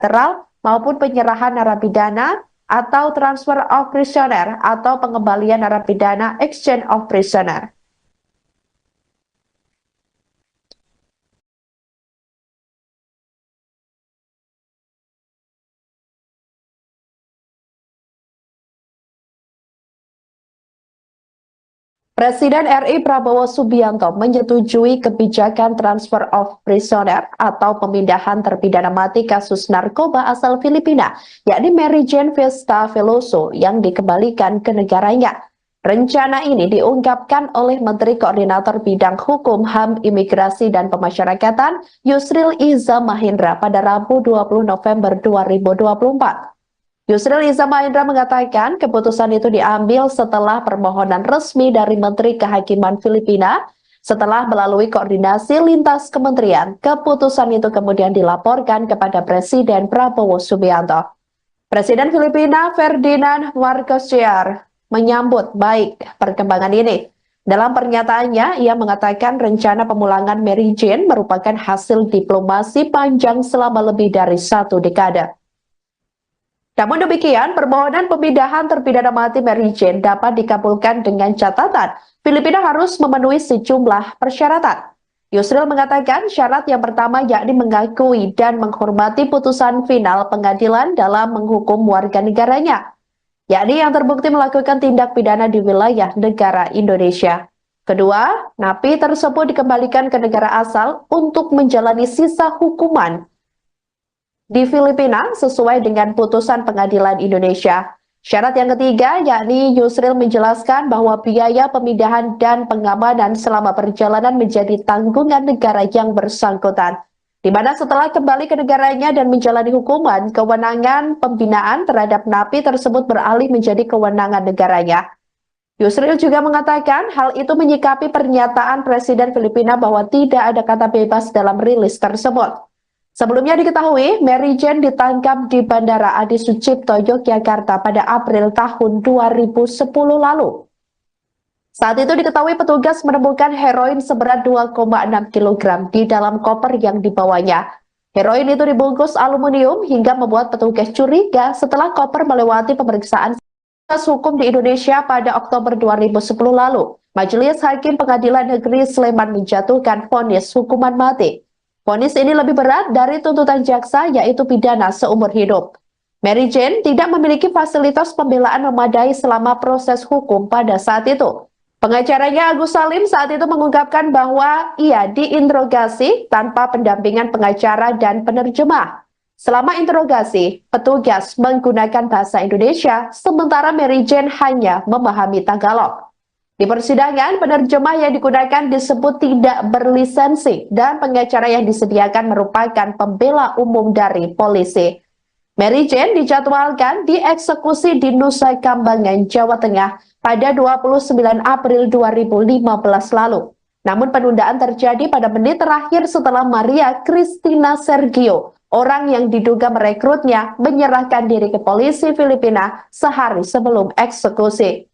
bilateral maupun penyerahan narapidana atau transfer of prisoner atau pengembalian narapidana exchange of prisoner. Presiden RI Prabowo Subianto menyetujui kebijakan transfer of prisoner atau pemindahan terpidana mati kasus narkoba asal Filipina, yakni Mary Jane Vesta Veloso yang dikembalikan ke negaranya. Rencana ini diungkapkan oleh Menteri Koordinator Bidang Hukum, HAM, Imigrasi, dan Pemasyarakatan Yusril Iza Mahendra pada Rabu 20 November 2024. Yusril Iza Mahendra mengatakan keputusan itu diambil setelah permohonan resmi dari Menteri Kehakiman Filipina. Setelah melalui koordinasi lintas kementerian, keputusan itu kemudian dilaporkan kepada Presiden Prabowo Subianto. Presiden Filipina Ferdinand Marcos Jr. menyambut baik perkembangan ini. Dalam pernyataannya, ia mengatakan rencana pemulangan Mary Jane merupakan hasil diplomasi panjang selama lebih dari 1 dekade. Namun demikian, permohonan pemindahan terpidana mati Mary Jane dapat dikabulkan dengan catatan Filipina harus memenuhi sejumlah persyaratan. Yusril mengatakan syarat yang pertama yakni mengakui dan menghormati putusan final pengadilan dalam menghukum warga negaranya, yakni yang terbukti melakukan tindak pidana di wilayah negara Indonesia. Kedua, napi tersebut dikembalikan ke negara asal untuk menjalani sisa hukuman di Filipina sesuai dengan putusan pengadilan Indonesia. Syarat yang ketiga yakni Yusril menjelaskan bahwa biaya pemindahan dan pengamanan selama perjalanan menjadi tanggungan negara yang bersangkutan, di mana setelah kembali ke negaranya dan menjalani hukuman, kewenangan pembinaan terhadap napi tersebut beralih menjadi kewenangan negaranya. Yusril juga mengatakan hal itu menyikapi pernyataan Presiden Filipina bahwa tidak ada kata bebas dalam rilis tersebut. Sebelumnya diketahui, Mary Jane ditangkap di Bandara Adi Sucipto, Yogyakarta pada April tahun 2010 lalu. Saat itu diketahui petugas menemukan heroin seberat 2,6 kg di dalam koper yang dibawanya. Heroin itu dibungkus aluminium hingga membuat petugas curiga setelah koper melewati pemeriksaan hukum di Indonesia pada Oktober 2010 lalu. Majelis Hakim Pengadilan Negeri Sleman menjatuhkan vonis hukuman mati. Vonis ini lebih berat dari tuntutan jaksa, yaitu pidana seumur hidup. Mary Jane tidak memiliki fasilitas pembelaan memadai selama proses hukum pada saat itu. Pengacaranya Agus Salim saat itu mengungkapkan bahwa ia diinterogasi tanpa pendampingan pengacara dan penerjemah. Selama interogasi, petugas menggunakan bahasa Indonesia, sementara Mary Jane hanya memahami Tagalog. Di persidangan, penerjemah yang digunakan disebut tidak berlisensi dan pengacara yang disediakan merupakan pembela umum dari polisi. Mary Jane dijadwalkan dieksekusi di Nusa Kambangan, Jawa Tengah pada 29 April 2015 lalu. Namun penundaan terjadi pada menit terakhir setelah Maria Cristina Sergio, orang yang diduga merekrutnya, menyerahkan diri ke polisi Filipina sehari sebelum eksekusi.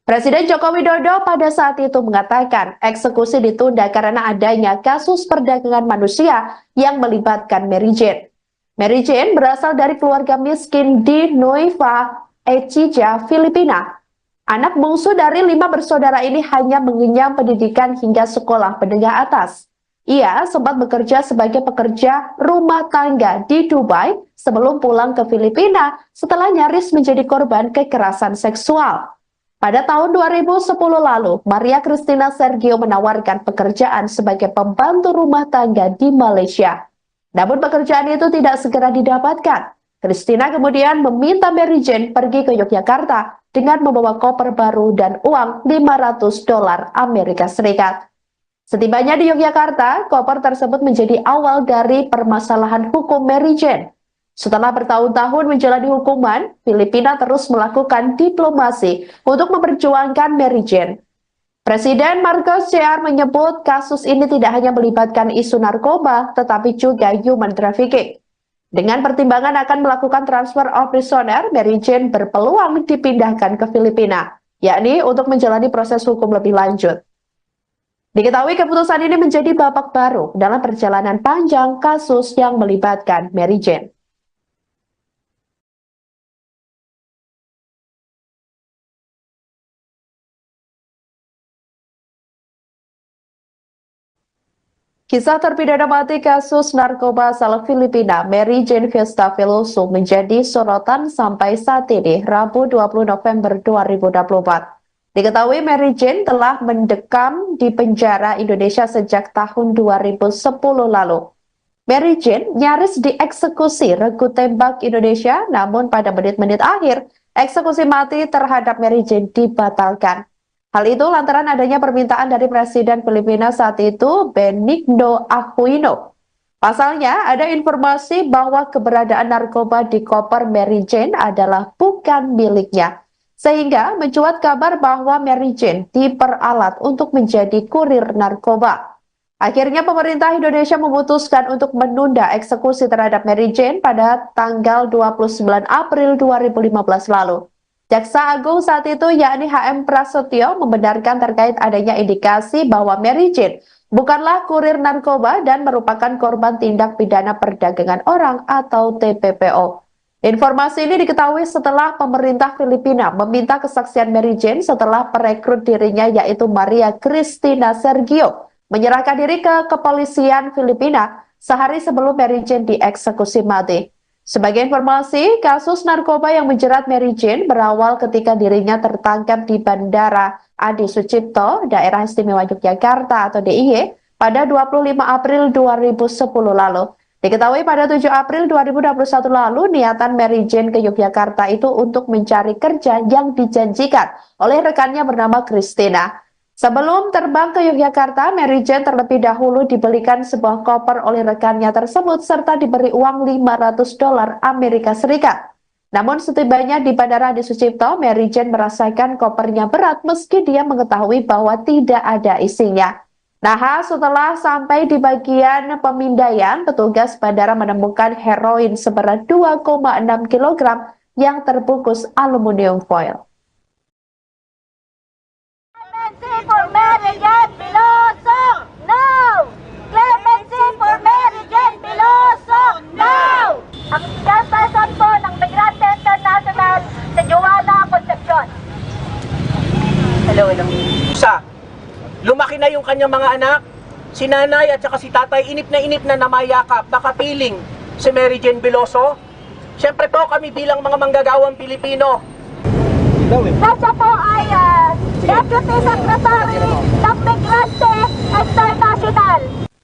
Presiden Joko Widodo pada saat itu mengatakan eksekusi ditunda karena adanya kasus perdagangan manusia yang melibatkan Mary Jane. Mary Jane berasal dari keluarga miskin di Nueva Ecija, Filipina. Anak bungsu dari 5 bersaudara ini hanya mengenyam pendidikan hingga sekolah menengah atas. Ia sempat bekerja sebagai pekerja rumah tangga di Dubai sebelum pulang ke Filipina setelah nyaris menjadi korban kekerasan seksual. Pada tahun 2010 lalu, Maria Cristina Sergio menawarkan pekerjaan sebagai pembantu rumah tangga di Malaysia. Namun pekerjaan itu tidak segera didapatkan. Cristina kemudian meminta Mary Jane pergi ke Yogyakarta dengan membawa koper baru dan uang $500 Amerika Serikat. Setibanya di Yogyakarta, koper tersebut menjadi awal dari permasalahan hukum Mary Jane. Setelah bertahun-tahun menjalani hukuman, Filipina terus melakukan diplomasi untuk memperjuangkan Mary Jane. Presiden Marcos Jr. menyebut kasus ini tidak hanya melibatkan isu narkoba, tetapi juga human trafficking. Dengan pertimbangan akan melakukan transfer of prisoner, Mary Jane berpeluang dipindahkan ke Filipina, yakni untuk menjalani proses hukum lebih lanjut. Diketahui keputusan ini menjadi babak baru dalam perjalanan panjang kasus yang melibatkan Mary Jane. Kisah terpidana mati kasus narkoba asal Filipina, Mary Jane Fiesta Veloso, menjadi sorotan sampai saat ini, Rabu 20 November 2024. Diketahui Mary Jane telah mendekam di penjara Indonesia sejak tahun 2010 lalu. Mary Jane nyaris dieksekusi regu tembak Indonesia, namun pada menit-menit akhir, eksekusi mati terhadap Mary Jane dibatalkan. Hal itu lantaran adanya permintaan dari Presiden Filipina saat itu, Benigno Aquino. Pasalnya, ada informasi bahwa keberadaan narkoba di koper Mary Jane adalah bukan miliknya. Sehingga mencuat kabar bahwa Mary Jane diperalat untuk menjadi kurir narkoba. Akhirnya pemerintah Indonesia memutuskan untuk menunda eksekusi terhadap Mary Jane pada tanggal 29 April 2015 lalu. Jaksa Agung saat itu yakni HM Prasetyo membenarkan terkait adanya indikasi bahwa Mary Jane bukanlah kurir narkoba dan merupakan korban tindak pidana perdagangan orang atau TPPO. Informasi ini diketahui setelah pemerintah Filipina meminta kesaksian Mary Jane setelah perekrut dirinya yaitu Maria Cristina Sergio menyerahkan diri ke kepolisian Filipina sehari sebelum Mary Jane dieksekusi mati. Sebagai informasi, kasus narkoba yang menjerat Mary Jane berawal ketika dirinya tertangkap di Bandara Adi Sucipto, Daerah Istimewa Yogyakarta atau DIY, pada 25 April 2010 lalu. Diketahui pada 7 April 2021 lalu, niatan Mary Jane ke Yogyakarta itu untuk mencari kerja yang dijanjikan oleh rekannya bernama Christina. Sebelum terbang ke Yogyakarta, Mary Jane terlebih dahulu dibelikan sebuah koper oleh rekannya tersebut serta diberi uang $500 Amerika Serikat. Namun setibanya di Bandara Adi Sucipto, Mary Jane merasakan kopernya berat meski dia mengetahui bahwa tidak ada isinya. Nah, setelah sampai di bagian pemindaian, petugas bandara menemukan heroin seberat 2,6 kg yang terbungkus aluminium foil. For Mary Jane Veloso, no! Clemency for Mary Jane Veloso, no! Ang chairperson po ng Migrante International sa Joanna Concepcion. Hello. Lumaki na yung kanyang mga anak, si nanay at saka si tatay, inip na namayakap, nakapiling si Mary Jane Veloso. Siyempre po kami bilang mga manggagawang Pilipino. Nasa po ay Deputy Secretary ng Migrante International.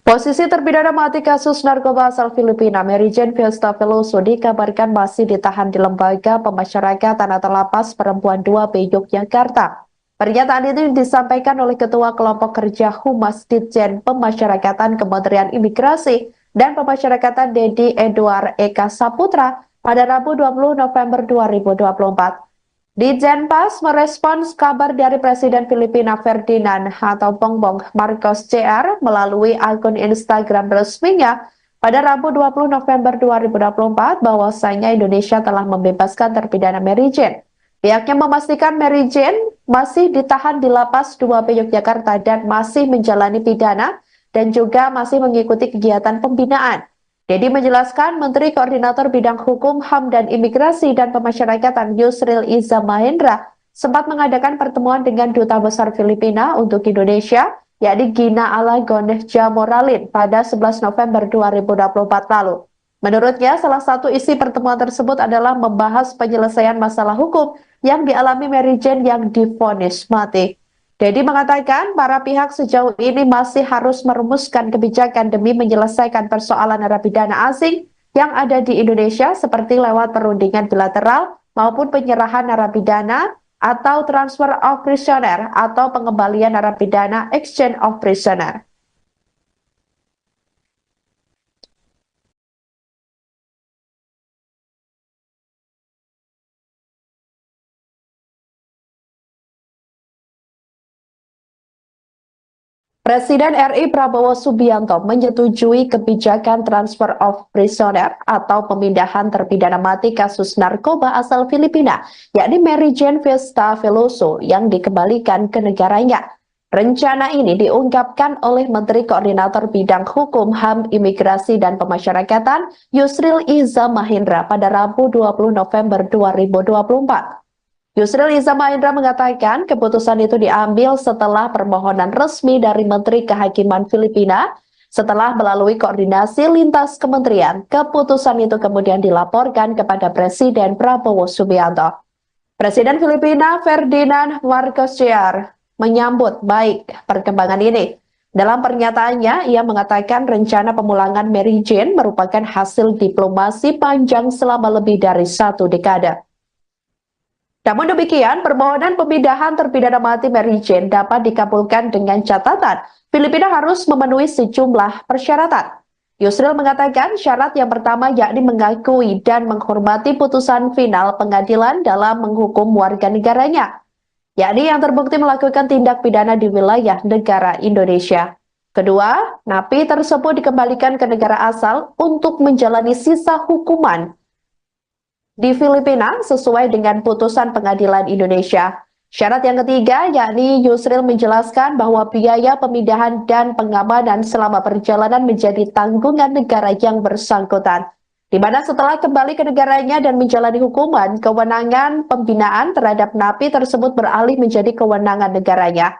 Posisi terpidana mati kasus narkoba asal Filipina, Mary Jane Fiesta Veloso, dikabarkan masih ditahan di Lembaga Pemasyarakatan atau Lapas Perempuan 2B Yogyakarta. Pernyataan itu disampaikan oleh Ketua Kelompok Kerja Humas Ditjen Pemasyarakatan Kementerian Imigrasi dan Pemasyarakatan Dedi Edward Eka Saputra pada Rabu 20 November 2024. Ditjenpas merespons kabar dari Presiden Filipina Ferdinand atau Bongbong Marcos Jr. melalui akun Instagram resminya pada Rabu 20 November 2024 bahwasanya Indonesia telah membebaskan terpidana Mary Jane. Pihaknya memastikan Mary Jane masih ditahan di Lapas 2B Yogyakarta dan masih menjalani pidana dan juga masih mengikuti kegiatan pembinaan. Dedi menjelaskan Menteri Koordinator Bidang Hukum, HAM, dan Imigrasi dan Pemasyarakatan Yusril Iza Mahendra sempat mengadakan pertemuan dengan Duta Besar Filipina untuk Indonesia, yakni Gina Alagon Jamoralin pada 11 November 2024 lalu. Menurutnya, salah satu isi pertemuan tersebut adalah membahas penyelesaian masalah hukum yang dialami Mary Jane yang divonis mati. Dedi mengatakan para pihak sejauh ini masih harus merumuskan kebijakan demi menyelesaikan persoalan narapidana asing yang ada di Indonesia seperti lewat perundingan bilateral maupun penyerahan narapidana atau transfer of prisoner atau pengembalian narapidana exchange of prisoner. Presiden RI Prabowo Subianto menyetujui kebijakan transfer of prisoner atau pemindahan terpidana mati kasus narkoba asal Filipina, yakni Mary Jane Fiesta Veloso yang dikembalikan ke negaranya. Rencana ini diungkapkan oleh Menteri Koordinator Bidang Hukum, HAM, Imigrasi, dan Pemasyarakatan Yusril Iza Mahendra pada Rabu 20 November 2024. Yusril Iza Mahendra mengatakan keputusan itu diambil setelah permohonan resmi dari Menteri Kehakiman Filipina. Setelah melalui koordinasi lintas kementerian, keputusan itu kemudian dilaporkan kepada Presiden Prabowo Subianto. Presiden Filipina Ferdinand Marcos Jr. menyambut baik perkembangan ini. Dalam pernyataannya, ia mengatakan rencana pemulangan Mary Jane merupakan hasil diplomasi panjang selama lebih dari 1 dekade. Namun demikian, permohonan pemindahan terpidana mati Mary Jane dapat dikabulkan dengan catatan Filipina harus memenuhi sejumlah persyaratan. Yusril mengatakan syarat yang pertama yakni mengakui dan menghormati putusan final pengadilan dalam menghukum warga negaranya, yakni yang terbukti melakukan tindak pidana di wilayah negara Indonesia. Kedua, napi tersebut dikembalikan ke negara asal untuk menjalani sisa hukuman di Filipina sesuai dengan putusan pengadilan Indonesia. Syarat yang ketiga yakni Yusril menjelaskan bahwa biaya pemindahan dan pengamanan selama perjalanan menjadi tanggungan negara yang bersangkutan, di mana setelah kembali ke negaranya dan menjalani hukuman, kewenangan pembinaan terhadap napi tersebut beralih menjadi kewenangan negaranya.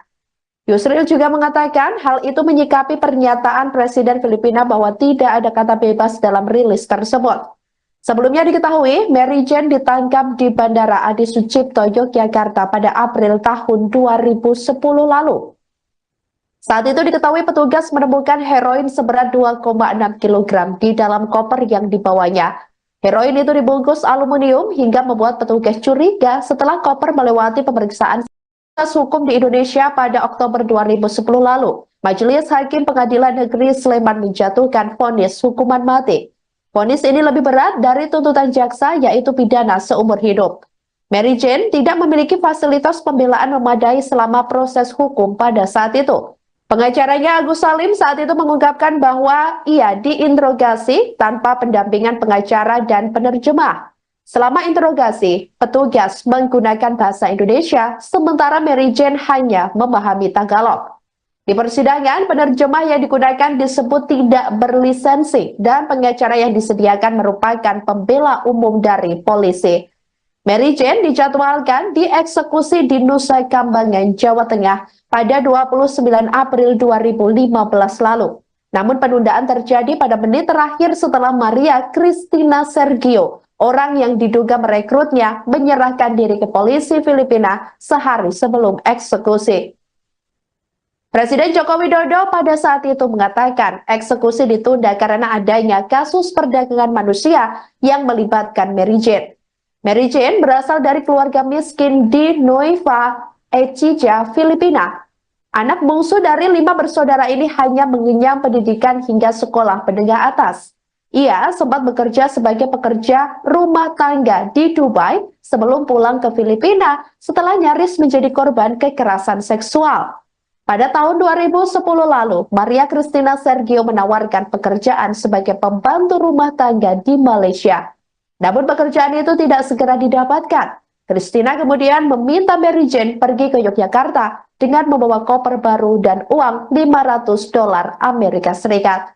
Yusril juga mengatakan hal itu menyikapi pernyataan Presiden Filipina bahwa tidak ada kata bebas dalam rilis tersebut. Sebelumnya diketahui, Mary Jane ditangkap di Bandara Adi Sucipto, Yogyakarta pada April tahun 2010 lalu. Saat itu diketahui petugas menemukan heroin seberat 2,6 kg di dalam koper yang dibawanya. Heroin itu dibungkus aluminium hingga membuat petugas curiga setelah koper melewati pemeriksaan hukum di Indonesia pada Oktober 2010 lalu. Majelis Hakim Pengadilan Negeri Sleman menjatuhkan vonis hukuman mati. Vonis ini lebih berat dari tuntutan jaksa, yaitu pidana seumur hidup. Mary Jane tidak memiliki fasilitas pembelaan memadai selama proses hukum pada saat itu. Pengacaranya Agus Salim saat itu mengungkapkan bahwa ia diinterogasi tanpa pendampingan pengacara dan penerjemah. Selama interogasi, petugas menggunakan bahasa Indonesia, sementara Mary Jane hanya memahami Tagalog. Di persidangan, penerjemah yang digunakan disebut tidak berlisensi dan pengacara yang disediakan merupakan pembela umum dari polisi. Mary Jane dijadwalkan dieksekusi di Nusa Kambangan, Jawa Tengah pada 29 April 2015 lalu. Namun penundaan terjadi pada menit terakhir setelah Maria Cristina Sergio, orang yang diduga merekrutnya, menyerahkan diri ke polisi Filipina sehari sebelum eksekusi. Presiden Joko Widodo pada saat itu mengatakan eksekusi ditunda karena adanya kasus perdagangan manusia yang melibatkan Mary Jane. Mary Jane berasal dari keluarga miskin di Nueva Ecija, Filipina. Anak bungsu dari 5 bersaudara ini hanya mengenyam pendidikan hingga sekolah menengah atas. Ia sempat bekerja sebagai pekerja rumah tangga di Dubai sebelum pulang ke Filipina setelah nyaris menjadi korban kekerasan seksual. Pada tahun 2010 lalu, Maria Cristina Sergio menawarkan pekerjaan sebagai pembantu rumah tangga di Malaysia. Namun pekerjaan itu tidak segera didapatkan. Cristina kemudian meminta Mary Jane pergi ke Yogyakarta dengan membawa koper baru dan uang $500 Amerika Serikat.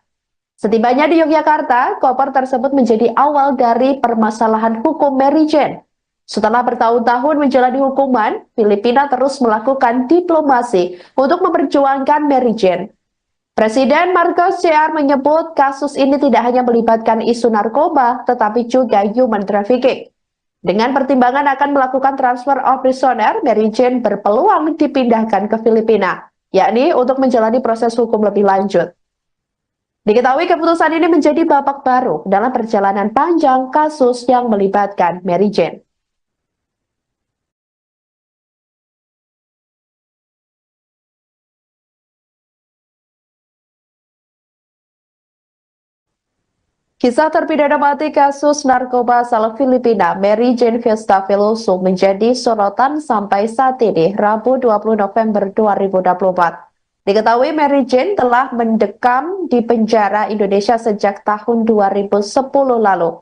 Setibanya di Yogyakarta, koper tersebut menjadi awal dari permasalahan hukum Mary Jane. Setelah bertahun-tahun menjalani hukuman, Filipina terus melakukan diplomasi untuk memperjuangkan Mary Jane. Presiden Marcos Jr. menyebut kasus ini tidak hanya melibatkan isu narkoba, tetapi juga human trafficking. Dengan pertimbangan akan melakukan transfer of prisoner, Mary Jane berpeluang dipindahkan ke Filipina, yakni untuk menjalani proses hukum lebih lanjut. Diketahui keputusan ini menjadi babak baru dalam perjalanan panjang kasus yang melibatkan Mary Jane. Kisah terpidana mati kasus narkoba asal Filipina, Mary Jane Fiesta Veloso, menjadi sorotan sampai saat ini, Rabu 20 November 2024. Diketahui Mary Jane telah mendekam di penjara Indonesia sejak tahun 2010 lalu.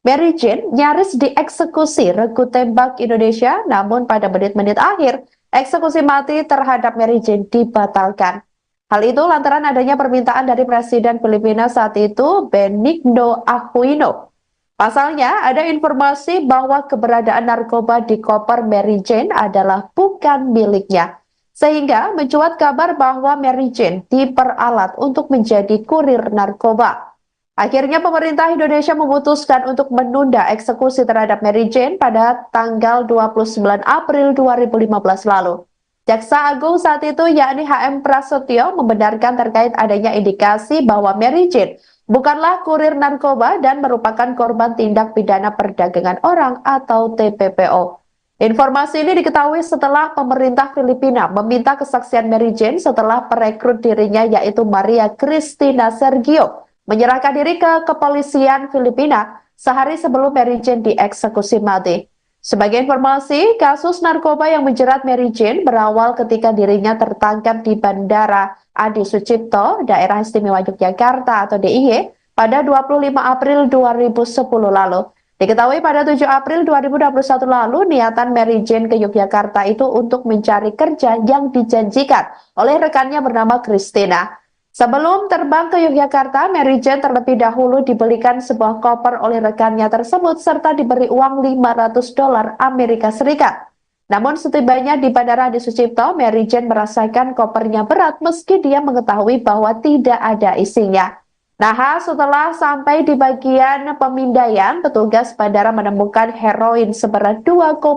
Mary Jane nyaris dieksekusi regu tembak Indonesia, namun pada menit-menit akhir, eksekusi mati terhadap Mary Jane dibatalkan. Hal itu lantaran adanya permintaan dari Presiden Filipina saat itu, Benigno Aquino. Pasalnya, ada informasi bahwa keberadaan narkoba di koper Mary Jane adalah bukan miliknya. Sehingga mencuat kabar bahwa Mary Jane diperalat untuk menjadi kurir narkoba. Akhirnya pemerintah Indonesia memutuskan untuk menunda eksekusi terhadap Mary Jane pada tanggal 29 April 2015 lalu. Jaksa Agung saat itu yakni HM Prasetyo membenarkan terkait adanya indikasi bahwa Mary Jane bukanlah kurir narkoba dan merupakan korban tindak pidana perdagangan orang atau TPPO. Informasi ini diketahui setelah pemerintah Filipina meminta kesaksian Mary Jane setelah perekrut dirinya yaitu Maria Cristina Sergio menyerahkan diri ke kepolisian Filipina sehari sebelum Mary Jane dieksekusi mati. Sebagai informasi, kasus narkoba yang menjerat Mary Jane berawal ketika dirinya tertangkap di Bandara Adi Sucipto, Daerah Istimewa Yogyakarta atau DIY, pada 25 April 2010 lalu. Diketahui pada 7 April 2021 lalu, niatan Mary Jane ke Yogyakarta itu untuk mencari kerja yang dijanjikan oleh rekannya bernama Christina. Sebelum terbang ke Yogyakarta, Mary Jane terlebih dahulu dibelikan sebuah koper oleh rekannya tersebut serta diberi uang $500 Amerika Serikat. Namun setibanya di Bandara Adi Sucipto, Mary Jane merasakan kopernya berat meski dia mengetahui bahwa tidak ada isinya. Nah, setelah sampai di bagian pemindaian, petugas bandara menemukan heroin seberat 2,6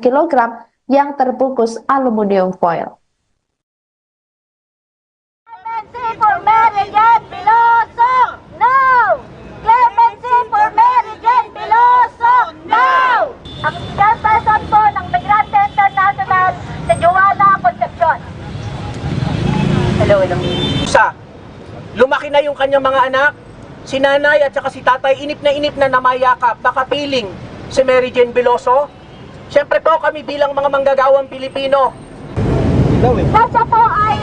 kg yang terbungkus aluminium foil. Clemency for Mary Jane Piloso, no! Clemency for Mary Jane Piloso, no! Ang chairperson po ng Migrante International si Joanna Concepcion. Hello. Isa, lumaki na yung kanyang mga anak, si nanay at saka si tatay, inip na namayakap, nakapiling si Mary Jane Veloso. Siyempre po kami bilang mga manggagawang Pilipino. Kasi po ay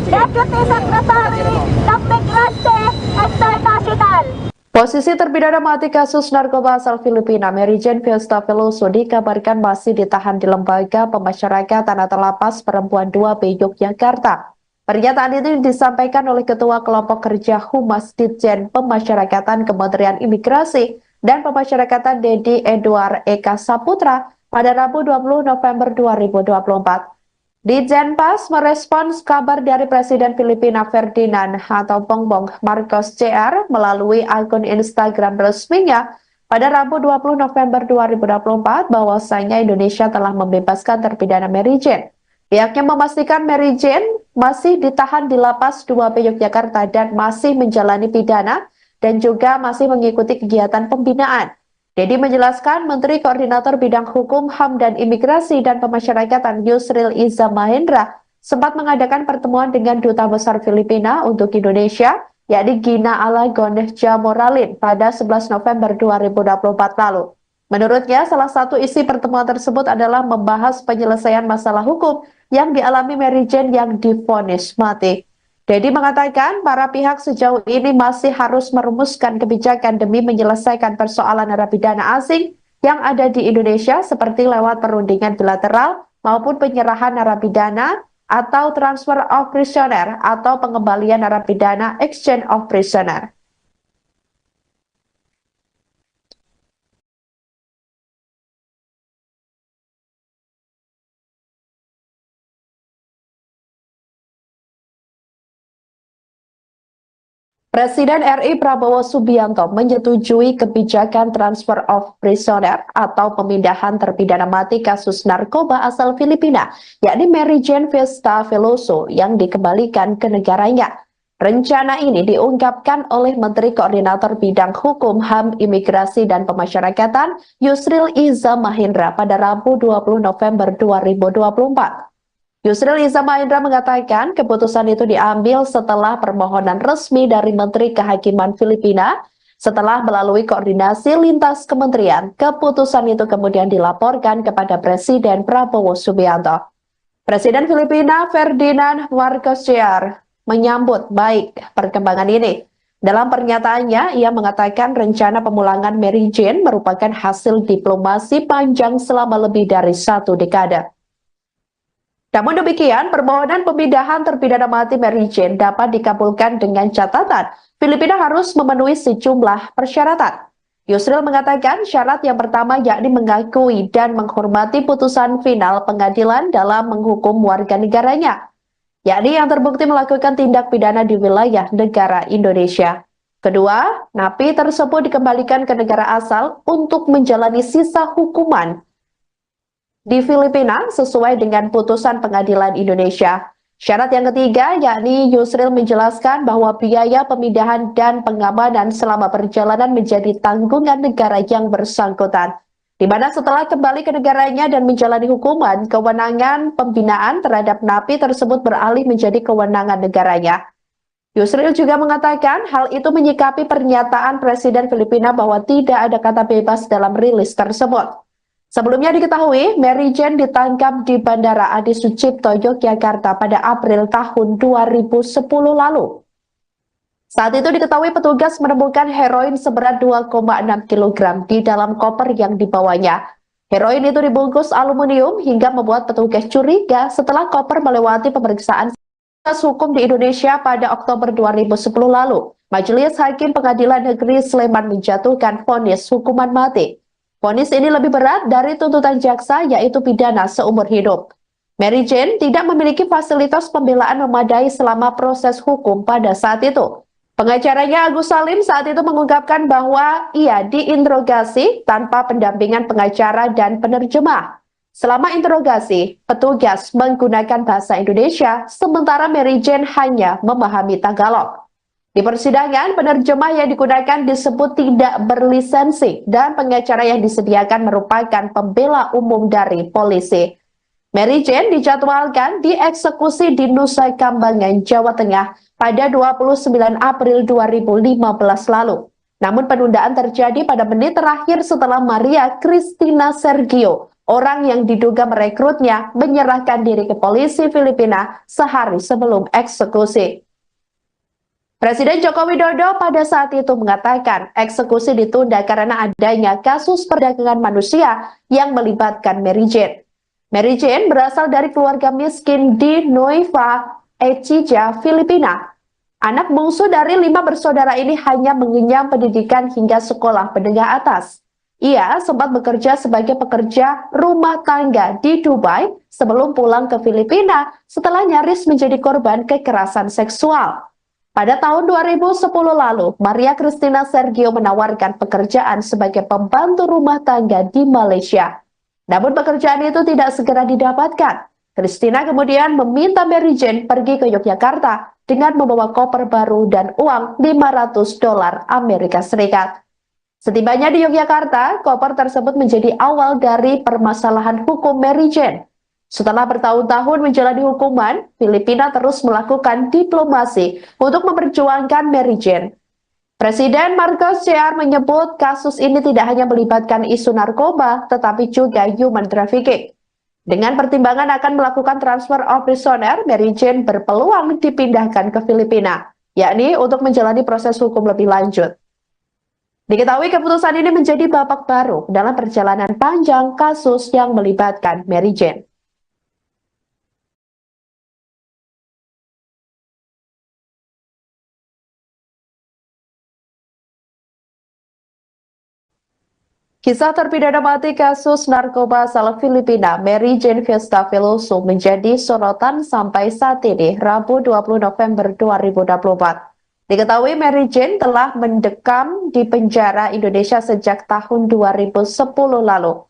Deputy Secretary ng Migrante International. Posisi terpidana mati kasus narkoba asal Filipina, Mary Jane Fiesta Veloso, dikabarkan masih ditahan di Lembaga Pemasyarakatan atau Lapas Perempuan 2B Yogyakarta. Pernyataan itu disampaikan oleh Ketua Kelompok Kerja Humas Ditjen Pemasyarakatan Kementerian Imigrasi dan Pemasyarakatan Dedi Edward Eka Saputra pada Rabu 20 November 2024. Ditjenpas merespons kabar dari Presiden Filipina Ferdinand atau Bongbong Marcos Jr. melalui akun Instagram resminya pada Rabu 20 November 2024 bahwasanya Indonesia telah membebaskan terpidana Mary Jane. Pihaknya memastikan Mary Jane masih ditahan di Lapas 2B Yogyakarta dan masih menjalani pidana dan juga masih mengikuti kegiatan pembinaan. Dedi menjelaskan Menteri Koordinator Bidang Hukum, HAM, dan Imigrasi dan Pemasyarakatan Yusril Iza Mahendra sempat mengadakan pertemuan dengan Duta Besar Filipina untuk Indonesia, yakni Gina Alagon Jamoralin pada 11 November 2024 lalu. Menurutnya, salah satu isi pertemuan tersebut adalah membahas penyelesaian masalah hukum yang dialami Mary Jane yang divonis mati. Dedi mengatakan para pihak sejauh ini masih harus merumuskan kebijakan demi menyelesaikan persoalan narapidana asing yang ada di Indonesia seperti lewat perundingan bilateral maupun penyerahan narapidana atau transfer of prisoner atau pengembalian narapidana exchange of prisoner. Presiden RI Prabowo Subianto menyetujui kebijakan transfer of prisoner atau pemindahan terpidana mati kasus narkoba asal Filipina, yakni Mary Jane Fiesta Veloso yang dikembalikan ke negaranya. Rencana ini diungkapkan oleh Menteri Koordinator Bidang Hukum, HAM, Imigrasi, dan Pemasyarakatan Yusril Iza Mahendra pada Rabu 20 November 2024. Yusril Iza Mahendra mengatakan keputusan itu diambil setelah permohonan resmi dari Menteri Kehakiman Filipina. Setelah melalui koordinasi lintas kementerian, keputusan itu kemudian dilaporkan kepada Presiden Prabowo Subianto. Presiden Filipina Ferdinand Marcos Jr. menyambut baik perkembangan ini. Dalam pernyataannya, ia mengatakan rencana pemulangan Mary Jane merupakan hasil diplomasi panjang selama lebih dari 1 dekade. Namun demikian, permohonan pemindahan terpidana mati Mary Jane dapat dikabulkan dengan catatan Filipina harus memenuhi sejumlah persyaratan. Yusril mengatakan syarat yang pertama yakni mengakui dan menghormati putusan final pengadilan dalam menghukum warga negaranya, yakni yang terbukti melakukan tindak pidana di wilayah negara Indonesia. Kedua, napi tersebut dikembalikan ke negara asal untuk menjalani sisa hukuman di Filipina sesuai dengan putusan pengadilan Indonesia. Syarat yang ketiga yakni Yusril menjelaskan bahwa biaya pemindahan dan pengamanan selama perjalanan menjadi tanggungan negara yang bersangkutan, di mana setelah kembali ke negaranya dan menjalani hukuman, kewenangan pembinaan terhadap napi tersebut beralih menjadi kewenangan negaranya. Yusril juga mengatakan hal itu menyikapi pernyataan Presiden Filipina bahwa tidak ada kata bebas dalam rilis tersebut. Sebelumnya diketahui, Mary Jane ditangkap di Bandara Adi Sucipto, Yogyakarta pada April tahun 2010 lalu. Saat itu diketahui petugas menemukan heroin seberat 2,6 kg di dalam koper yang dibawanya. Heroin itu dibungkus aluminium hingga membuat petugas curiga setelah koper melewati pemeriksaan hukum di Indonesia pada Oktober 2010 lalu. Majelis Hakim Pengadilan Negeri Sleman menjatuhkan vonis hukuman mati. Vonis ini lebih berat dari tuntutan jaksa, yaitu pidana seumur hidup. Mary Jane tidak memiliki fasilitas pembelaan memadai selama proses hukum pada saat itu. Pengacaranya Agus Salim saat itu mengungkapkan bahwa ia diinterogasi tanpa pendampingan pengacara dan penerjemah. Selama interogasi, petugas menggunakan bahasa Indonesia, sementara Mary Jane hanya memahami Tagalog. Di persidangan, penerjemah yang digunakan disebut tidak berlisensi dan pengacara yang disediakan merupakan pembela umum dari polisi. Mary Jane dijadwalkan dieksekusi di Nusa Kambangan, Jawa Tengah pada 29 April 2015 lalu. Namun penundaan terjadi pada menit terakhir setelah Maria Cristina Sergio, orang yang diduga merekrutnya, menyerahkan diri ke polisi Filipina sehari sebelum eksekusi. Presiden Joko Widodo pada saat itu mengatakan eksekusi ditunda karena adanya kasus perdagangan manusia yang melibatkan Mary Jane. Mary Jane berasal dari keluarga miskin di Nueva Ecija, Filipina. Anak bungsu dari 5 bersaudara ini hanya mengenyam pendidikan hingga sekolah menengah atas. Ia sempat bekerja sebagai pekerja rumah tangga di Dubai sebelum pulang ke Filipina setelah nyaris menjadi korban kekerasan seksual. Pada tahun 2010 lalu, Maria Cristina Sergio menawarkan pekerjaan sebagai pembantu rumah tangga di Malaysia. Namun pekerjaan itu tidak segera didapatkan. Cristina kemudian meminta Mary Jane pergi ke Yogyakarta dengan membawa koper baru dan uang $500 Amerika Serikat. Setibanya di Yogyakarta, koper tersebut menjadi awal dari permasalahan hukum Mary Jane. Setelah bertahun-tahun menjalani hukuman, Filipina terus melakukan diplomasi untuk memperjuangkan Mary Jane. Presiden Marcos Jr. menyebut kasus ini tidak hanya melibatkan isu narkoba, tetapi juga human trafficking. Dengan pertimbangan akan melakukan transfer of prisoner, Mary Jane berpeluang dipindahkan ke Filipina, yakni untuk menjalani proses hukum lebih lanjut. Diketahui keputusan ini menjadi babak baru dalam perjalanan panjang kasus yang melibatkan Mary Jane. Kisah terpidana mati kasus narkoba asal Filipina, Mary Jane Fiesta Veloso, menjadi sorotan sampai saat ini, Rabu 20 November 2024. Diketahui Mary Jane telah mendekam di penjara Indonesia sejak tahun 2010 lalu.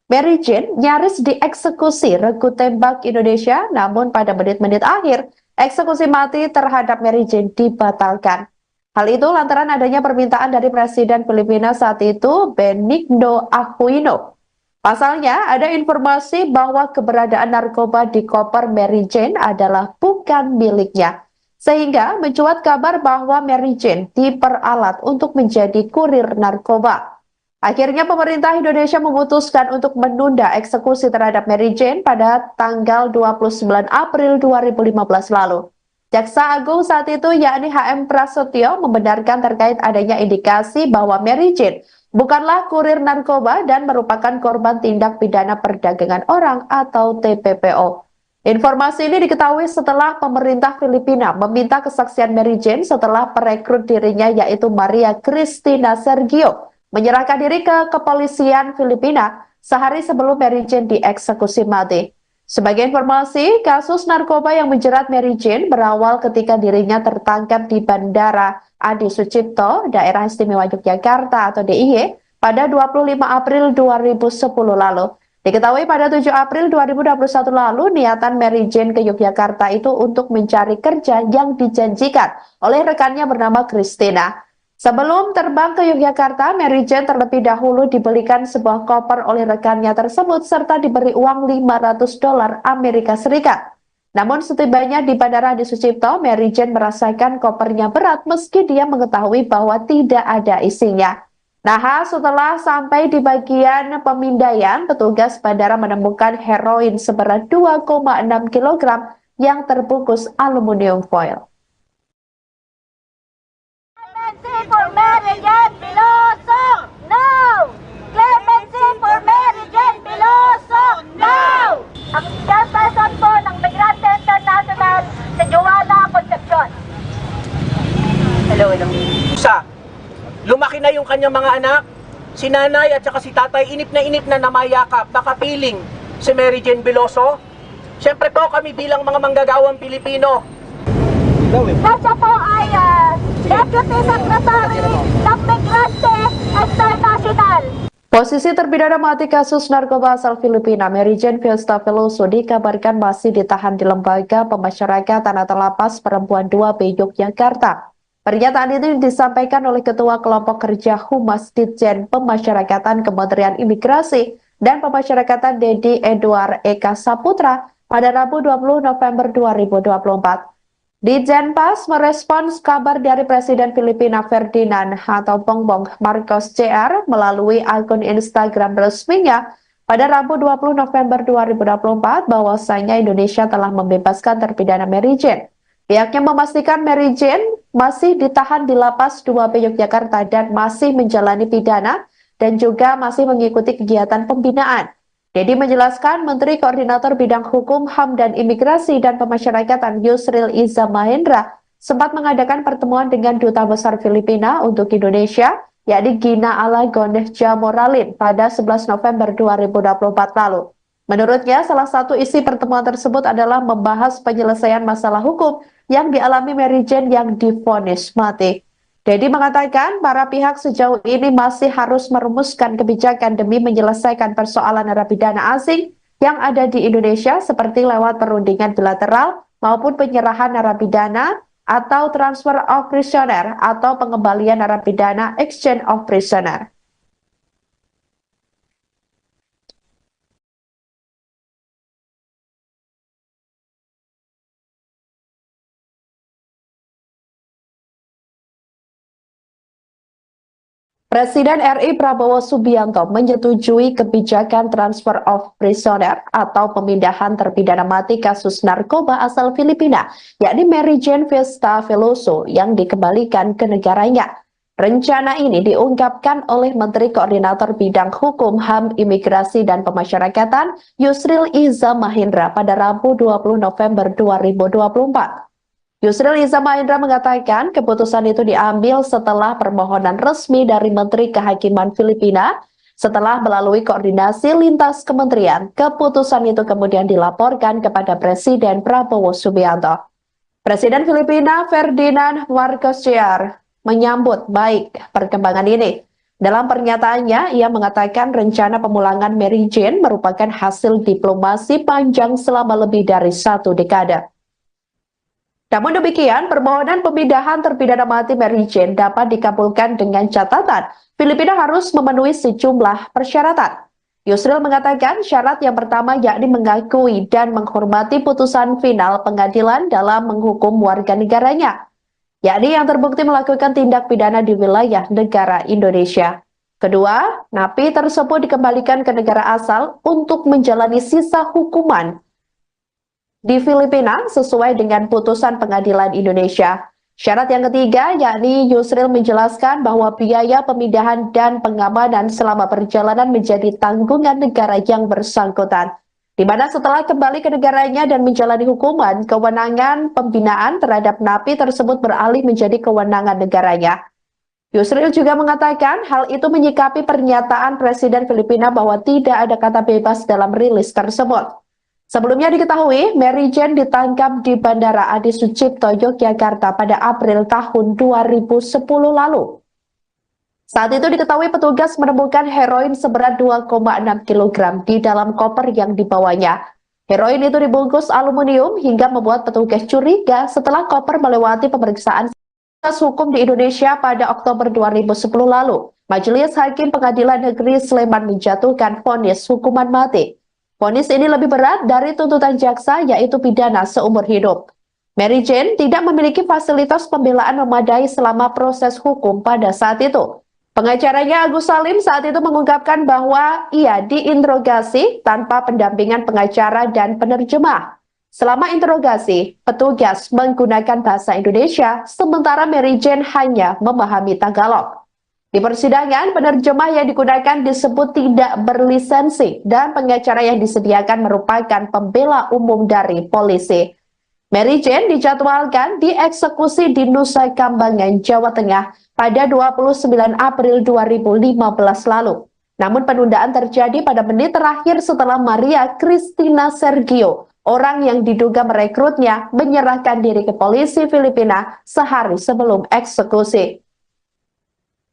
Mary Jane nyaris dieksekusi regu tembak Indonesia, namun pada menit-menit akhir, eksekusi mati terhadap Mary Jane dibatalkan. Hal itu lantaran adanya permintaan dari Presiden Filipina saat itu, Benigno Aquino. Pasalnya, ada informasi bahwa keberadaan narkoba di koper Mary Jane adalah bukan miliknya. Sehingga mencuat kabar bahwa Mary Jane diperalat untuk menjadi kurir narkoba. Akhirnya pemerintah Indonesia memutuskan untuk menunda eksekusi terhadap Mary Jane pada tanggal 29 April 2015 lalu. Jaksa Agung saat itu yakni HM Prasetyo membenarkan terkait adanya indikasi bahwa Mary Jane bukanlah kurir narkoba dan merupakan korban tindak pidana perdagangan orang atau TPPO. Informasi ini diketahui setelah pemerintah Filipina meminta kesaksian Mary Jane setelah perekrut dirinya yaitu Maria Cristina Sergio menyerahkan diri ke kepolisian Filipina sehari sebelum Mary Jane dieksekusi mati. Sebagai informasi, kasus narkoba yang menjerat Mary Jane berawal ketika dirinya tertangkap di Bandara Adi Sucipto, Daerah Istimewa Yogyakarta atau DIY, pada 25 April 2010 lalu. Diketahui pada 7 April 2021 lalu, niatan Mary Jane ke Yogyakarta itu untuk mencari kerja yang dijanjikan oleh rekannya bernama Christina. Sebelum terbang ke Yogyakarta, Mary Jane terlebih dahulu dibelikan sebuah koper oleh rekannya tersebut serta diberi uang $500 Amerika Serikat. Namun setibanya di Bandara Adi Sucipto, Mary Jane merasakan kopernya berat meski dia mengetahui bahwa tidak ada isinya. Nah, setelah sampai di bagian pemindaian, petugas bandara menemukan heroin seberat 2,6 kg yang terbungkus aluminium foil. Clemency for Mary Jane Veloso, no! Clemency for Mary Jane Veloso, no! Ang chairperson po ng Migrante International si Joanna Concepcion. Hello. Lumaki na yung kanyang mga anak, si nanay at saka si tatay, inip na namayakap, nakapiling si Mary Jane Veloso. Siyempre po kami bilang mga manggagawang Pilipino. Kasi po ay Deputy Secretary ng Migrante International. Posisi terpidana mati kasus narkoba asal Filipina, Mary Jane Fiesta Veloso, dikabarkan masih ditahan di Lembaga Pemasyarakatan atau Lapas Perempuan 2B Yogyakarta. Pernyataan itu disampaikan oleh Ketua Kelompok Kerja Humas Ditjen Pemasyarakatan Kementerian Imigrasi dan Pemasyarakatan Dedi Edward Eka Saputra pada Rabu 20 November 2024. Ditjenpas merespons kabar dari Presiden Filipina Ferdinand atau Bongbong Marcos Jr. melalui akun Instagram resminya pada Rabu 20 November 2024 bahwasanya Indonesia telah membebaskan terpidana Mary Jane. Pihaknya memastikan Mary Jane masih ditahan di Lapas 2B Yogyakarta dan masih menjalani pidana dan juga masih mengikuti kegiatan pembinaan. Dedi menjelaskan Menteri Koordinator Bidang Hukum, HAM, dan Imigrasi dan Pemasyarakatan Yusril Iza Mahendra sempat mengadakan pertemuan dengan Duta Besar Filipina untuk Indonesia, yakni Gina Alagon Jamoralin pada 11 November 2024 lalu. Menurutnya, salah satu isi pertemuan tersebut adalah membahas penyelesaian masalah hukum yang dialami Mary Jane yang divonis mati. Dedi mengatakan para pihak sejauh ini masih harus merumuskan kebijakan demi menyelesaikan persoalan narapidana asing yang ada di Indonesia seperti lewat perundingan bilateral maupun penyerahan narapidana atau transfer of prisoner atau pengembalian narapidana exchange of prisoner. Presiden RI Prabowo Subianto menyetujui kebijakan transfer of prisoner atau pemindahan terpidana mati kasus narkoba asal Filipina, yakni Mary Jane Fiesta Veloso yang dikembalikan ke negaranya. Rencana ini diungkapkan oleh Menteri Koordinator Bidang Hukum, HAM, Imigrasi, dan Pemasyarakatan Yusril Iza Mahendra pada Rabu 20 November 2024. Yusril Iza Mahendra mengatakan keputusan itu diambil setelah permohonan resmi dari Menteri Kehakiman Filipina. Setelah melalui koordinasi lintas kementerian, keputusan itu kemudian dilaporkan kepada Presiden Prabowo Subianto. Presiden Filipina Ferdinand Marcos Jr. menyambut baik perkembangan ini. Dalam pernyataannya, ia mengatakan rencana pemulangan Mary Jane merupakan hasil diplomasi panjang selama lebih dari 1 dekade. Namun demikian, permohonan pemindahan terpidana mati Mary Jane dapat dikabulkan dengan catatan Filipina harus memenuhi sejumlah persyaratan. Yusril mengatakan syarat yang pertama yakni mengakui dan menghormati putusan final pengadilan dalam menghukum warga negaranya, yakni yang terbukti melakukan tindak pidana di wilayah negara Indonesia. Kedua, napi tersebut dikembalikan ke negara asal untuk menjalani sisa hukuman di Filipina sesuai dengan putusan pengadilan Indonesia. Syarat yang ketiga yakni Yusril menjelaskan bahwa biaya pemindahan dan pengamanan selama perjalanan menjadi tanggungan negara yang bersangkutan. di mana setelah kembali ke negaranya dan menjalani hukuman, kewenangan pembinaan terhadap napi tersebut beralih menjadi kewenangan negaranya. Yusril juga mengatakan hal itu menyikapi pernyataan Presiden Filipina bahwa tidak ada kata bebas dalam rilis tersebut. Sebelumnya diketahui, Mary Jane ditangkap di Bandara Adi Sucipto, Yogyakarta pada April tahun 2010 lalu. Saat itu diketahui petugas menemukan heroin seberat 2,6 kg di dalam koper yang dibawanya. Heroin itu dibungkus aluminium hingga membuat petugas curiga setelah koper melewati pemeriksaan hukum di Indonesia pada Oktober 2010 lalu. Majelis Hakim Pengadilan Negeri Sleman menjatuhkan vonis hukuman mati. Vonis ini lebih berat dari tuntutan jaksa, yaitu pidana seumur hidup. Mary Jane tidak memiliki fasilitas pembelaan memadai selama proses hukum pada saat itu. Pengacaranya Agus Salim saat itu mengungkapkan bahwa ia diinterogasi tanpa pendampingan pengacara dan penerjemah. Selama interogasi, petugas menggunakan bahasa Indonesia, sementara Mary Jane hanya memahami Tagalog. Di persidangan, penerjemah yang digunakan disebut tidak berlisensi dan pengacara yang disediakan merupakan pembela umum dari polisi. Mary Jane dijadwalkan dieksekusi di Nusa Kambangan, Jawa Tengah pada 29 April 2015 lalu. Namun penundaan terjadi pada menit terakhir setelah Maria Cristina Sergio, orang yang diduga merekrutnya, menyerahkan diri ke polisi Filipina sehari sebelum eksekusi.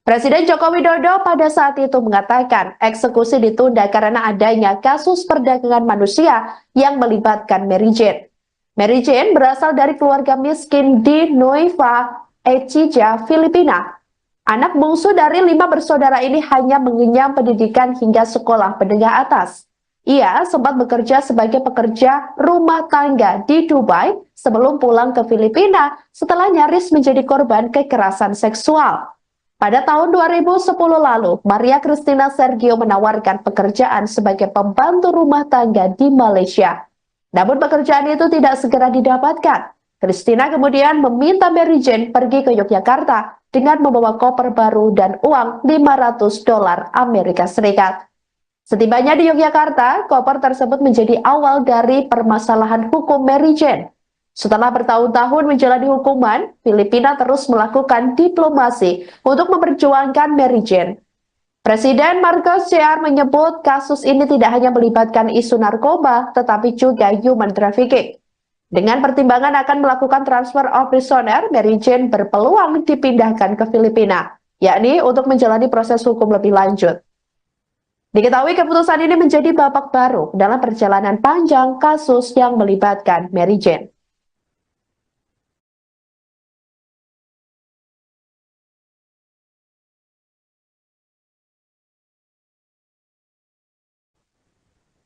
Presiden Joko Widodo pada saat itu mengatakan eksekusi ditunda karena adanya kasus perdagangan manusia yang melibatkan Mary Jane. Mary Jane berasal dari keluarga miskin di Nueva Ecija, Filipina. Anak bungsu dari 5 bersaudara ini hanya mengenyam pendidikan hingga sekolah menengah atas. Ia sempat bekerja sebagai pekerja rumah tangga di Dubai sebelum pulang ke Filipina setelah nyaris menjadi korban kekerasan seksual. Pada tahun 2010 lalu, Maria Cristina Sergio menawarkan pekerjaan sebagai pembantu rumah tangga di Malaysia. Namun pekerjaan itu tidak segera didapatkan. Cristina kemudian meminta Mary Jane pergi ke Yogyakarta dengan membawa koper baru dan uang $500 Amerika Serikat. Setibanya di Yogyakarta, koper tersebut menjadi awal dari permasalahan hukum Mary Jane. Setelah bertahun-tahun menjalani hukuman, Filipina terus melakukan diplomasi untuk memperjuangkan Mary Jane. Presiden Marcos Jr. menyebut kasus ini tidak hanya melibatkan isu narkoba, tetapi juga human trafficking. Dengan pertimbangan akan melakukan transfer of prisoner, Mary Jane berpeluang dipindahkan ke Filipina, yakni untuk menjalani proses hukum lebih lanjut. Diketahui keputusan ini menjadi babak baru dalam perjalanan panjang kasus yang melibatkan Mary Jane.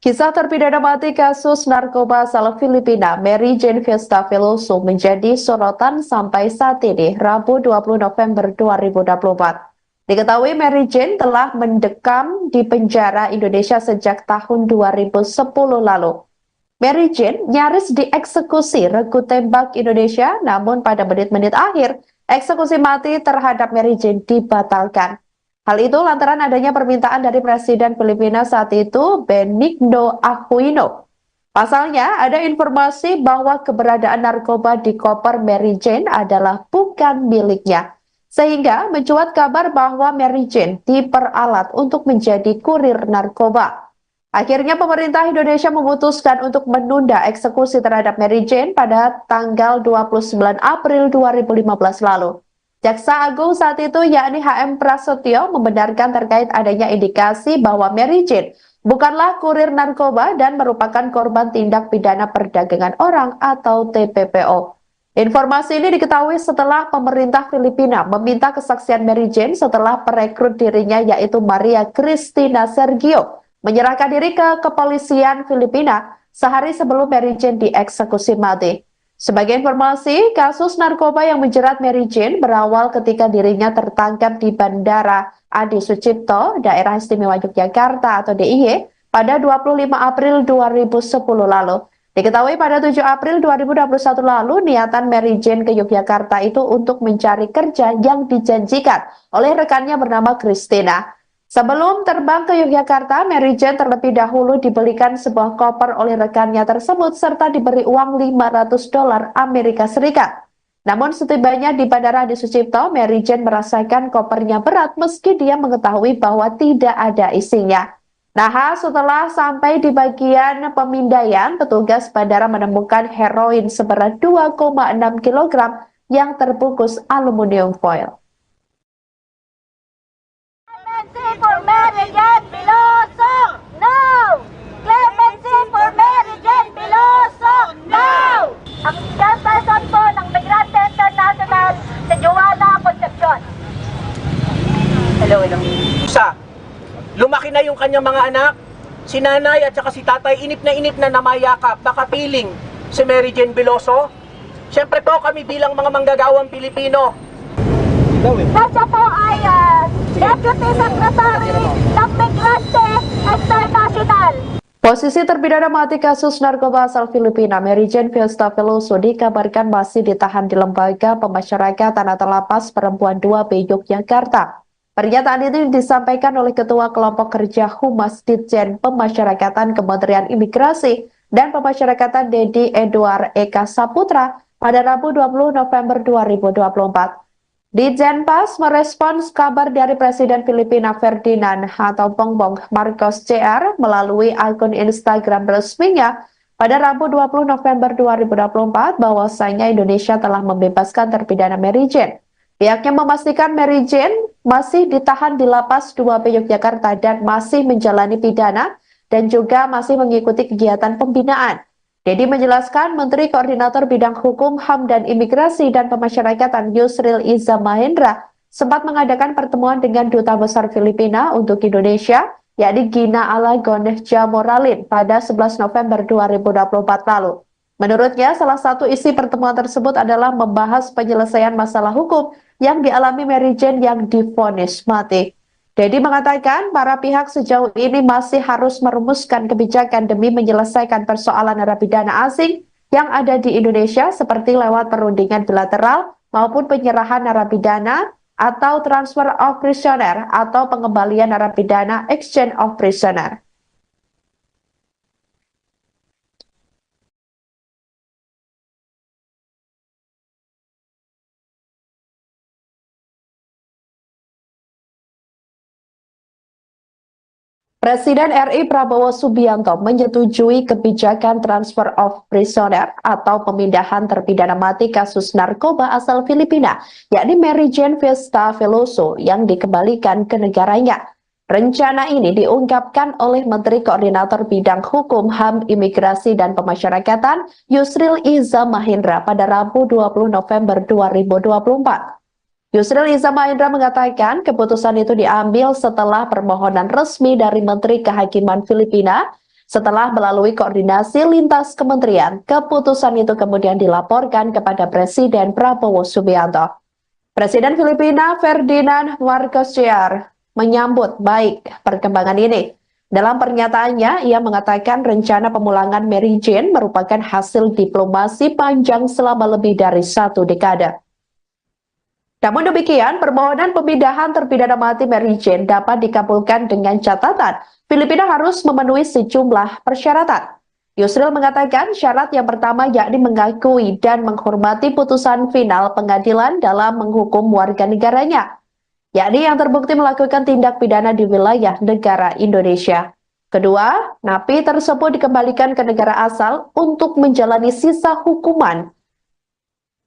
Kisah terpidana mati kasus narkoba asal Filipina, Mary Jane Fiesta Veloso, menjadi sorotan sampai saat ini, Rabu 20 November 2024. Diketahui Mary Jane telah mendekam di penjara Indonesia sejak tahun 2010 lalu. Mary Jane nyaris dieksekusi regu tembak Indonesia, namun pada menit-menit akhir, eksekusi mati terhadap Mary Jane dibatalkan. Hal itu lantaran adanya permintaan dari Presiden Filipina saat itu, Benigno Aquino. Pasalnya, ada informasi bahwa keberadaan narkoba di koper Mary Jane adalah bukan miliknya. Sehingga mencuat kabar bahwa Mary Jane diperalat untuk menjadi kurir narkoba. Akhirnya pemerintah Indonesia memutuskan untuk menunda eksekusi terhadap Mary Jane pada tanggal 29 April 2015 lalu. Jaksa Agung saat itu yakni HM Prasetyo membenarkan terkait adanya indikasi bahwa Mary Jane bukanlah kurir narkoba dan merupakan korban tindak pidana perdagangan orang atau TPPO. Informasi ini diketahui setelah pemerintah Filipina meminta kesaksian Mary Jane setelah perekrut dirinya yaitu Maria Cristina Sergio menyerahkan diri ke kepolisian Filipina sehari sebelum Mary Jane dieksekusi mati. Sebagai informasi, kasus narkoba yang menjerat Mary Jane berawal ketika dirinya tertangkap di Bandara Adi Sucipto, Daerah Istimewa Yogyakarta atau DIY, pada 25 April 2010 lalu. Diketahui pada 7 April 2021 lalu, niatan Mary Jane ke Yogyakarta itu untuk mencari kerja yang dijanjikan oleh rekannya bernama Christina. Sebelum terbang ke Yogyakarta, Mary Jane terlebih dahulu dibelikan sebuah koper oleh rekannya tersebut serta diberi uang $500 Amerika Serikat. Namun setibanya di Bandara Adi Sucipto, Mary Jane merasakan kopernya berat meski dia mengetahui bahwa tidak ada isinya. Nah, setelah sampai di bagian pemindaian, petugas bandara menemukan heroin seberat 2,6 kg yang terbungkus aluminium foil. Clemency for Mary Jane Piloso, no! Clemency for Mary Jane Piloso, no! Ang chairperson po ng Migrante International si Joanna Concepcion. Hello. Isa, lumaki na yung kanyang mga anak, si nanay at saka si tatay, inip na namayakap, nakapiling si Mary Jane Veloso. Siyempre po kami bilang mga manggagawang Pilipino. Kasi po ay Deputy Secretary ng Migrante International. Posisi terpidana mati kasus narkoba asal Filipina, Mary Jane Fiesta Veloso, dikabarkan masih ditahan di Lembaga Pemasyarakatan atau Lapas Perempuan 2B Yogyakarta. Pernyataan itu disampaikan oleh Ketua Kelompok Kerja Humas Ditjen Pemasyarakatan Kementerian Imigrasi dan Pemasyarakatan Dedi Edward Eka Saputra pada Rabu 20 November 2024. Ditjenpas merespons kabar dari Presiden Filipina Ferdinand atau Bongbong Marcos Jr. melalui akun Instagram resminya pada Rabu 20 November 2024 bahwasanya Indonesia telah membebaskan terpidana Mary Jane. Pihaknya memastikan Mary Jane masih ditahan di Lapas 2B Yogyakarta dan masih menjalani pidana dan juga masih mengikuti kegiatan pembinaan. Dedi menjelaskan Menteri Koordinator Bidang Hukum, HAM, dan Imigrasi dan Pemasyarakatan Yusril Iza Mahendra sempat mengadakan pertemuan dengan Duta Besar Filipina untuk Indonesia, yakni Gina Alagon Jamoralin pada 11 November 2024 lalu. Menurutnya, salah satu isi pertemuan tersebut adalah membahas penyelesaian masalah hukum yang dialami Mary Jane yang divonis mati. Dedi mengatakan para pihak sejauh ini masih harus merumuskan kebijakan demi menyelesaikan persoalan narapidana asing yang ada di Indonesia seperti lewat perundingan bilateral maupun penyerahan narapidana atau transfer of prisoner atau pengembalian narapidana exchange of prisoner. Presiden RI Prabowo Subianto menyetujui kebijakan transfer of prisoner atau pemindahan terpidana mati kasus narkoba asal Filipina, yakni Mary Jane Fiesta Veloso yang dikembalikan ke negaranya. Rencana ini diungkapkan oleh Menteri Koordinator Bidang Hukum, HAM, Imigrasi, dan Pemasyarakatan Yusril Iza Mahendra pada Rabu 20 November 2024. Yusril Iza Mahendra mengatakan keputusan itu diambil setelah permohonan resmi dari Menteri Kehakiman Filipina. Setelah melalui koordinasi lintas kementerian, keputusan itu kemudian dilaporkan kepada Presiden Prabowo Subianto. Presiden Filipina Ferdinand Marcos Jr. menyambut baik perkembangan ini. Dalam pernyataannya, ia mengatakan rencana pemulangan Mary Jane merupakan hasil diplomasi panjang selama lebih dari 1 dekade. Namun demikian, permohonan pemindahan terpidana mati Mary Jane dapat dikabulkan dengan catatan Filipina harus memenuhi sejumlah persyaratan. Yusril mengatakan syarat yang pertama yakni mengakui dan menghormati putusan final pengadilan dalam menghukum warga negaranya, yakni yang terbukti melakukan tindak pidana di wilayah negara Indonesia. Kedua, napi tersebut dikembalikan ke negara asal untuk menjalani sisa hukuman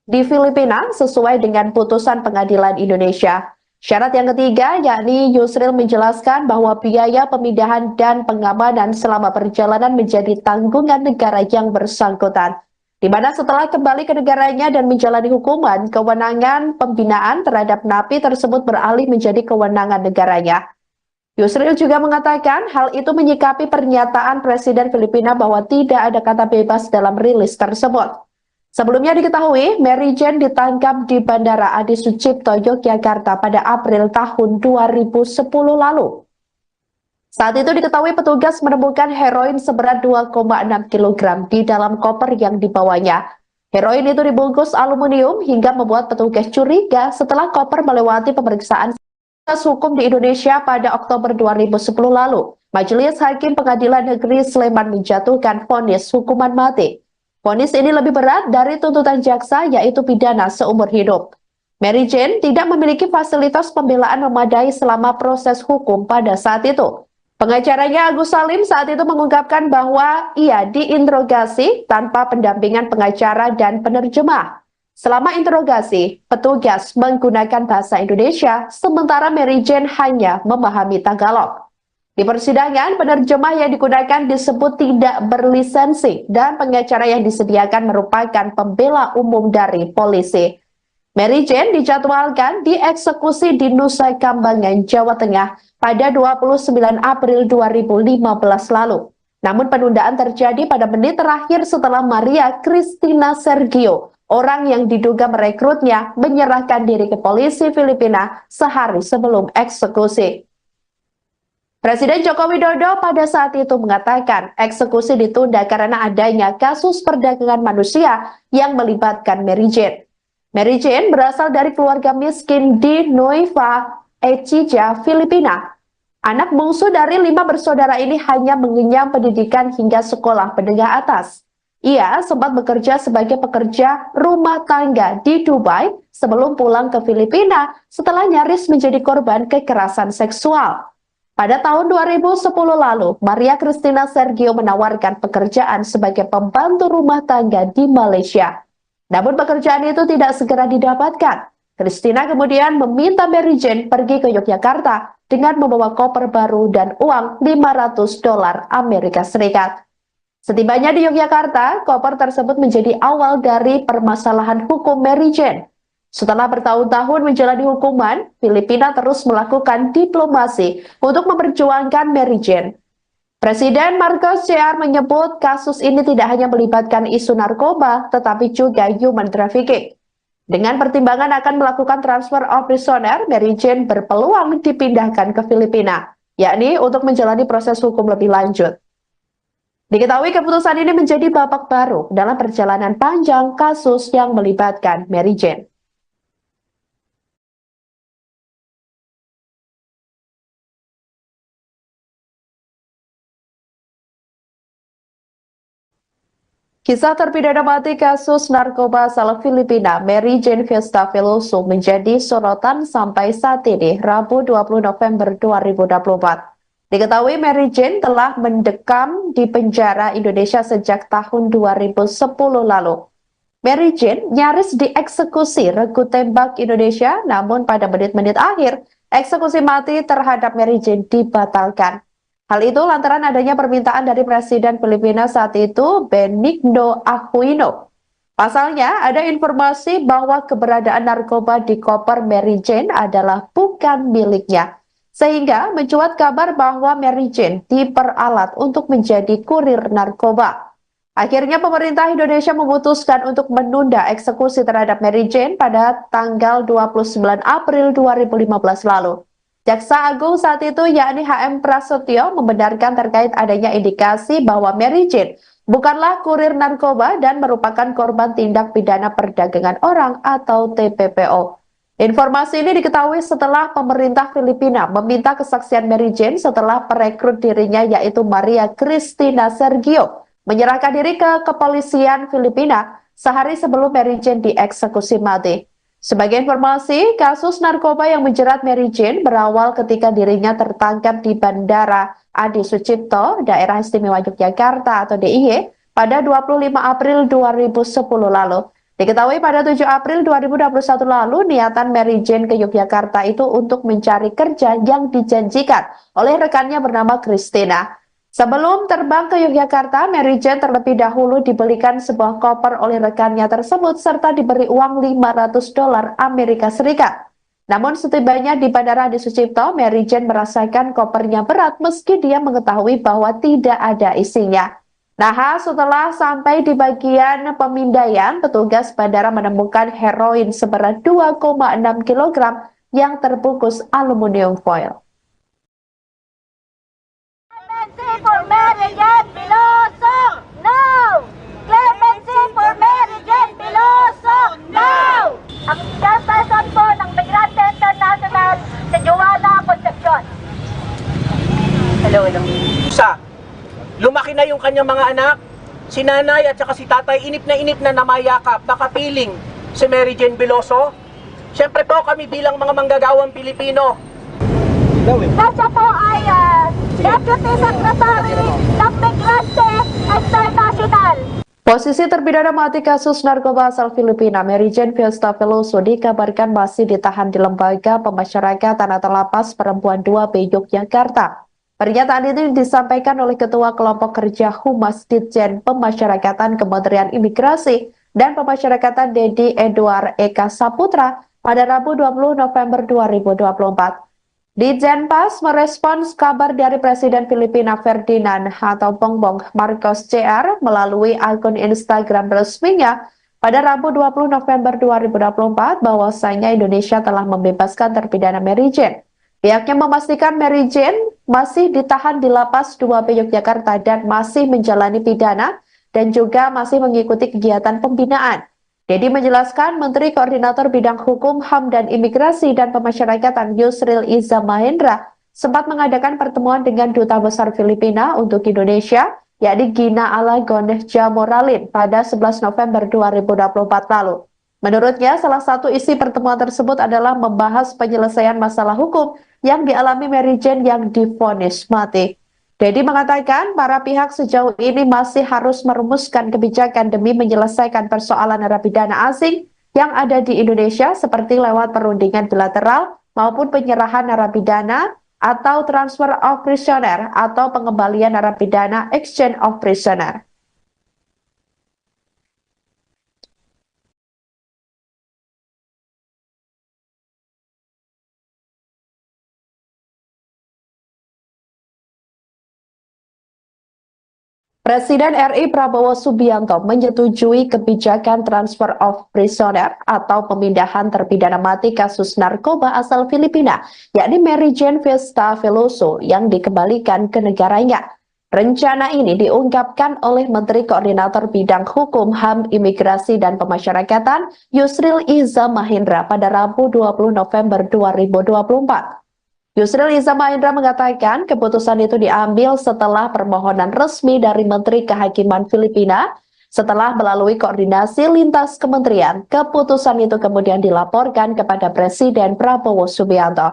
di Filipina sesuai dengan putusan pengadilan Indonesia. Syarat yang ketiga yakni Yusril menjelaskan bahwa biaya pemindahan dan pengamanan selama perjalanan menjadi tanggungan negara yang bersangkutan, di mana setelah kembali ke negaranya dan menjalani hukuman, kewenangan pembinaan terhadap napi tersebut beralih menjadi kewenangan negaranya. Yusril juga mengatakan hal itu menyikapi pernyataan Presiden Filipina bahwa tidak ada kata bebas dalam rilis tersebut. Sebelumnya diketahui, Mary Jane ditangkap di Bandara Adi Sucipto, Yogyakarta pada April tahun 2010 lalu. Saat itu diketahui petugas menemukan heroin seberat 2,6 kg di dalam koper yang dibawanya. Heroin itu dibungkus aluminium hingga membuat petugas curiga setelah koper melewati pemeriksaan hukum di Indonesia pada Oktober 2010 lalu, Majelis Hakim Pengadilan Negeri Sleman menjatuhkan vonis hukuman mati. Vonis ini lebih berat dari tuntutan jaksa, yaitu pidana seumur hidup. Mary Jane tidak memiliki fasilitas pembelaan memadai selama proses hukum pada saat itu. Pengacaranya Agus Salim saat itu mengungkapkan bahwa ia diinterogasi tanpa pendampingan pengacara dan penerjemah. Selama interogasi, petugas menggunakan bahasa Indonesia, sementara Mary Jane hanya memahami Tagalog. Di persidangan, penerjemah yang digunakan disebut tidak berlisensi dan pengacara yang disediakan merupakan pembela umum dari polisi. Mary Jane dijadwalkan dieksekusi di Nusa Kambangan, Jawa Tengah pada 29 April 2015 lalu. Namun penundaan terjadi pada menit terakhir setelah Maria Cristina Sergio, orang yang diduga merekrutnya, menyerahkan diri ke polisi Filipina sehari sebelum eksekusi. Presiden Joko Widodo pada saat itu mengatakan eksekusi ditunda karena adanya kasus perdagangan manusia yang melibatkan Mary Jane. Mary Jane berasal dari keluarga miskin di Nueva Ecija, Filipina. Anak bungsu dari 5 bersaudara ini hanya mengenyam pendidikan hingga sekolah menengah atas. Ia sempat bekerja sebagai pekerja rumah tangga di Dubai sebelum pulang ke Filipina setelah nyaris menjadi korban kekerasan seksual. Pada tahun 2010 lalu, Maria Cristina Sergio menawarkan pekerjaan sebagai pembantu rumah tangga di Malaysia. Namun pekerjaan itu tidak segera didapatkan. Cristina kemudian meminta Mary Jane pergi ke Yogyakarta dengan membawa koper baru dan uang $500 Amerika Serikat. Setibanya di Yogyakarta, koper tersebut menjadi awal dari permasalahan hukum Mary Jane. Setelah bertahun-tahun menjalani hukuman, Filipina terus melakukan diplomasi untuk memperjuangkan Mary Jane. Presiden Marcos Jr. menyebut kasus ini tidak hanya melibatkan isu narkoba, tetapi juga human trafficking. Dengan pertimbangan akan melakukan transfer of prisoner, Mary Jane berpeluang dipindahkan ke Filipina, yakni untuk menjalani proses hukum lebih lanjut. Diketahui keputusan ini menjadi babak baru dalam perjalanan panjang kasus yang melibatkan Mary Jane. Kisah terpidana mati kasus narkoba asal Filipina, Mary Jane Fiesta Veloso, menjadi sorotan sampai saat ini, Rabu 20 November 2024. Diketahui Mary Jane telah mendekam di penjara Indonesia sejak tahun 2010 lalu. Mary Jane nyaris dieksekusi regu tembak Indonesia, namun pada menit-menit akhir, eksekusi mati terhadap Mary Jane dibatalkan. Hal itu lantaran adanya permintaan dari Presiden Filipina saat itu, Benigno Aquino. Pasalnya, ada informasi bahwa keberadaan narkoba di koper Mary Jane adalah bukan miliknya. Sehingga mencuat kabar bahwa Mary Jane diperalat untuk menjadi kurir narkoba. Akhirnya pemerintah Indonesia memutuskan untuk menunda eksekusi terhadap Mary Jane pada tanggal 29 April 2015 lalu. Jaksa Agung saat itu yakni HM Prasetyo membenarkan terkait adanya indikasi bahwa Mary Jane bukanlah kurir narkoba dan merupakan korban tindak pidana perdagangan orang atau TPPO. Informasi ini diketahui setelah pemerintah Filipina meminta kesaksian Mary Jane setelah perekrut dirinya yaitu Maria Cristina Sergio menyerahkan diri ke kepolisian Filipina sehari sebelum Mary Jane dieksekusi mati. Sebagai informasi, kasus narkoba yang menjerat Mary Jane berawal ketika dirinya tertangkap di Bandara Adi Sucipto, Daerah Istimewa Yogyakarta atau DIY, pada 25 April 2010 lalu. Diketahui pada 7 April 2021 lalu, niatan Mary Jane ke Yogyakarta itu untuk mencari kerja yang dijanjikan oleh rekannya bernama Cristina. Sebelum terbang ke Yogyakarta, Mary Jane terlebih dahulu dibelikan sebuah koper oleh rekannya tersebut serta diberi uang $500 Amerika Serikat. Namun setibanya di Bandara Adi Sucipto, Mary Jane merasakan kopernya berat meski dia mengetahui bahwa tidak ada isinya. Nah, setelah sampai di bagian pemindaian, petugas bandara menemukan heroin seberat 2,6 kg yang terbungkus aluminium foil. For Mary Jane Veloso, no! Clemency for Mary Jane Veloso, no! Ang chairperson po ng Migrante International, si Joanna Isa, lumaki na yung kanyang mga anak, si nanay at saka si tatay inip na namayakap, nakapiling si Mary Jane Veloso. Siyempre po kami bilang mga manggagawang Pilipino. Kasi po ay Deputy Secretary ng Migrante International. Posisi terpidana mati kasus narkoba asal Filipina, Mary Jane Fiesta Veloso, dikabarkan masih ditahan di Lembaga Pemasyarakatan atau Lapas Perempuan 2B Yogyakarta. Pernyataan itu disampaikan oleh Ketua Kelompok Kerja Humas Ditjen Pemasyarakatan Kementerian Imigrasi dan Pemasyarakatan Dedi Edward Eka Saputra pada Rabu 20 November 2024. Ditjenpas merespons kabar dari Presiden Filipina Ferdinand atau Bongbong Marcos Jr. melalui akun Instagram resminya pada Rabu 20 November 2024 bahwasanya Indonesia telah membebaskan terpidana Mary Jane. Pihaknya memastikan Mary Jane masih ditahan di Lapas 2B Yogyakarta dan masih menjalani pidana dan juga masih mengikuti kegiatan pembinaan. Dedi menjelaskan Menteri Koordinator Bidang Hukum, HAM, dan Imigrasi dan Pemasyarakatan Yusril Iza Mahendra sempat mengadakan pertemuan dengan Duta Besar Filipina untuk Indonesia, yakni Gina Alagon Jamoralin pada 11 November 2024 lalu. Menurutnya, salah satu isi pertemuan tersebut adalah membahas penyelesaian masalah hukum yang dialami Mary Jane yang divonis mati. Dedi mengatakan para pihak sejauh ini masih harus merumuskan kebijakan demi menyelesaikan persoalan narapidana asing yang ada di Indonesia seperti lewat perundingan bilateral maupun penyerahan narapidana atau transfer of prisoner atau pengembalian narapidana exchange of prisoner. Presiden RI Prabowo Subianto menyetujui kebijakan transfer of prisoner atau pemindahan terpidana mati kasus narkoba asal Filipina, yakni Mary Jane Fiesta Veloso yang dikembalikan ke negaranya. Rencana ini diungkapkan oleh Menteri Koordinator Bidang Hukum, HAM, Imigrasi, dan Pemasyarakatan Yusril Iza Mahendra pada Rabu 20 November 2024. Yusril Iza Mahendra mengatakan keputusan itu diambil setelah permohonan resmi dari Menteri Kehakiman Filipina. Setelah melalui koordinasi lintas kementerian, keputusan itu kemudian dilaporkan kepada Presiden Prabowo Subianto.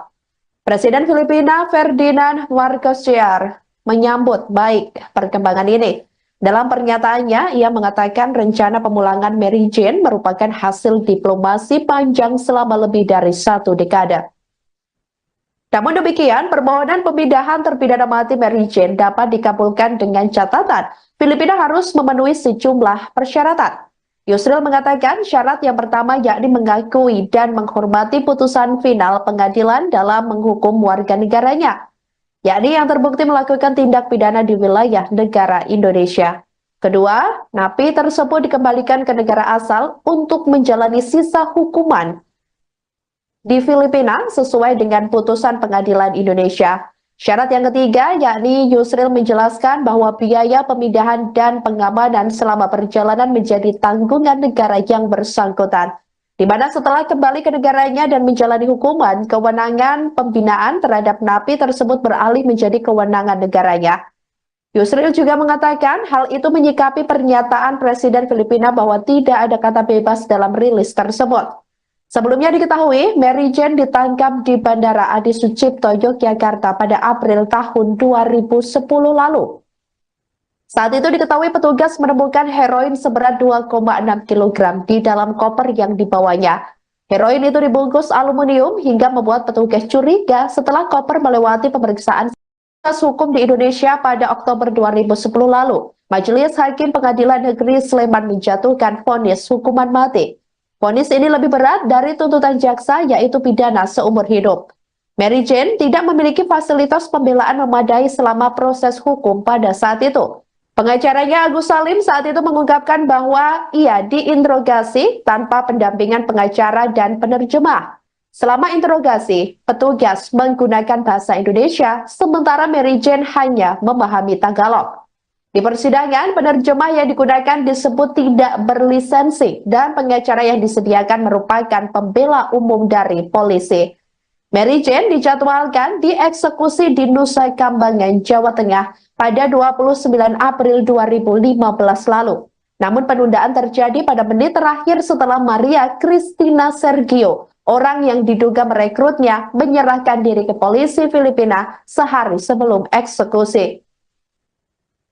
Presiden Filipina Ferdinand Marcos Jr. menyambut baik perkembangan ini. Dalam pernyataannya, ia mengatakan rencana pemulangan Mary Jane merupakan hasil diplomasi panjang selama lebih dari 1 dekade. Namun demikian, permohonan pemindahan terpidana mati Mary Jane dapat dikabulkan dengan catatan Filipina harus memenuhi sejumlah persyaratan. Yusril mengatakan syarat yang pertama yakni mengakui dan menghormati putusan final pengadilan dalam menghukum warga negaranya, yakni yang terbukti melakukan tindak pidana di wilayah negara Indonesia. Kedua, napi tersebut dikembalikan ke negara asal untuk menjalani sisa hukuman di Filipina sesuai dengan putusan pengadilan Indonesia. Syarat yang ketiga yakni Yusril menjelaskan bahwa biaya pemindahan dan pengamanan selama perjalanan menjadi tanggungan negara yang bersangkutan, di mana setelah kembali ke negaranya dan menjalani hukuman, kewenangan pembinaan terhadap napi tersebut beralih menjadi kewenangan negaranya. Yusril juga mengatakan hal itu menyikapi pernyataan Presiden Filipina bahwa tidak ada kata bebas dalam rilis tersebut. Sebelumnya diketahui, Mary Jane ditangkap di Bandara Adi Sucipto, Yogyakarta pada April tahun 2010 lalu. Saat itu diketahui petugas menemukan heroin seberat 2,6 kg di dalam koper yang dibawanya. Heroin itu dibungkus aluminium hingga membuat petugas curiga setelah koper melewati pemeriksaan hukum di Indonesia pada Oktober 2010 lalu. Majelis Hakim Pengadilan Negeri Sleman menjatuhkan vonis hukuman mati. Vonis ini lebih berat dari tuntutan jaksa, yaitu pidana seumur hidup. Mary Jane tidak memiliki fasilitas pembelaan memadai selama proses hukum pada saat itu. Pengacaranya Agus Salim saat itu mengungkapkan bahwa ia diinterogasi tanpa pendampingan pengacara dan penerjemah. Selama interogasi, petugas menggunakan bahasa Indonesia, sementara Mary Jane hanya memahami Tagalog. Di persidangan, penerjemah yang digunakan disebut tidak berlisensi dan pengacara yang disediakan merupakan pembela umum dari polisi. Mary Jane dijadwalkan dieksekusi di Nusa Kambangan, Jawa Tengah pada 29 April 2015 lalu. Namun penundaan terjadi pada menit terakhir setelah Maria Cristina Sergio, orang yang diduga merekrutnya, menyerahkan diri ke polisi Filipina sehari sebelum eksekusi.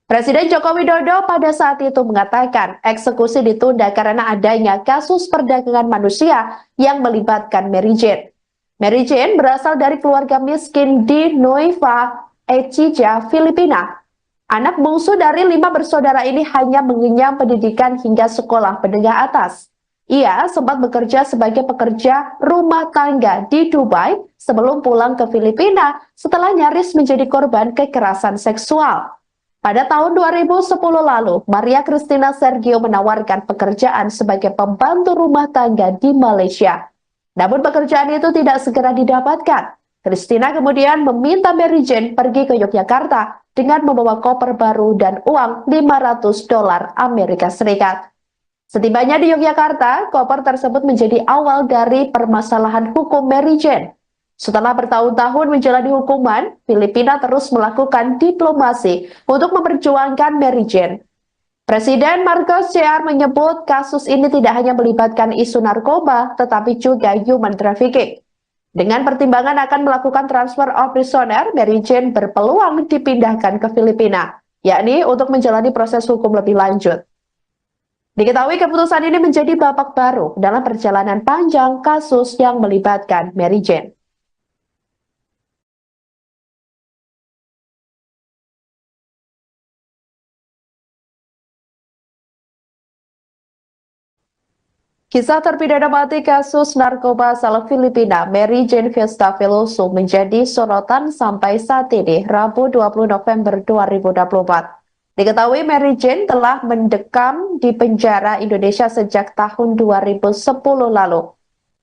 Presiden Joko Widodo pada saat itu mengatakan eksekusi ditunda karena adanya kasus perdagangan manusia yang melibatkan Mary Jane. Mary Jane berasal dari keluarga miskin di Nueva Ecija, Filipina. Anak bungsu dari 5 bersaudara ini hanya mengenyam pendidikan hingga sekolah menengah atas. Ia sempat bekerja sebagai pekerja rumah tangga di Dubai sebelum pulang ke Filipina setelah nyaris menjadi korban kekerasan seksual. Pada tahun 2010 lalu, Maria Cristina Sergio menawarkan pekerjaan sebagai pembantu rumah tangga di Malaysia. Namun pekerjaan itu tidak segera didapatkan. Christina kemudian meminta Mary Jane pergi ke Yogyakarta dengan membawa koper baru dan uang $500 Amerika Serikat. Setibanya di Yogyakarta, koper tersebut menjadi awal dari permasalahan hukum Mary Jane. Setelah bertahun-tahun menjalani hukuman, Filipina terus melakukan diplomasi untuk memperjuangkan Mary Jane. Presiden Marcos Jr. menyebut kasus ini tidak hanya melibatkan isu narkoba, tetapi juga human trafficking. Dengan pertimbangan akan melakukan transfer of prisoner, Mary Jane berpeluang dipindahkan ke Filipina, yakni untuk menjalani proses hukum lebih lanjut. Diketahui keputusan ini menjadi babak baru dalam perjalanan panjang kasus yang melibatkan Mary Jane. Kisah terpidana mati kasus narkoba asal Filipina, Mary Jane Fiesta Veloso, menjadi sorotan sampai saat ini, Rabu 20 November 2024. Diketahui Mary Jane telah mendekam di penjara Indonesia sejak tahun 2010 lalu.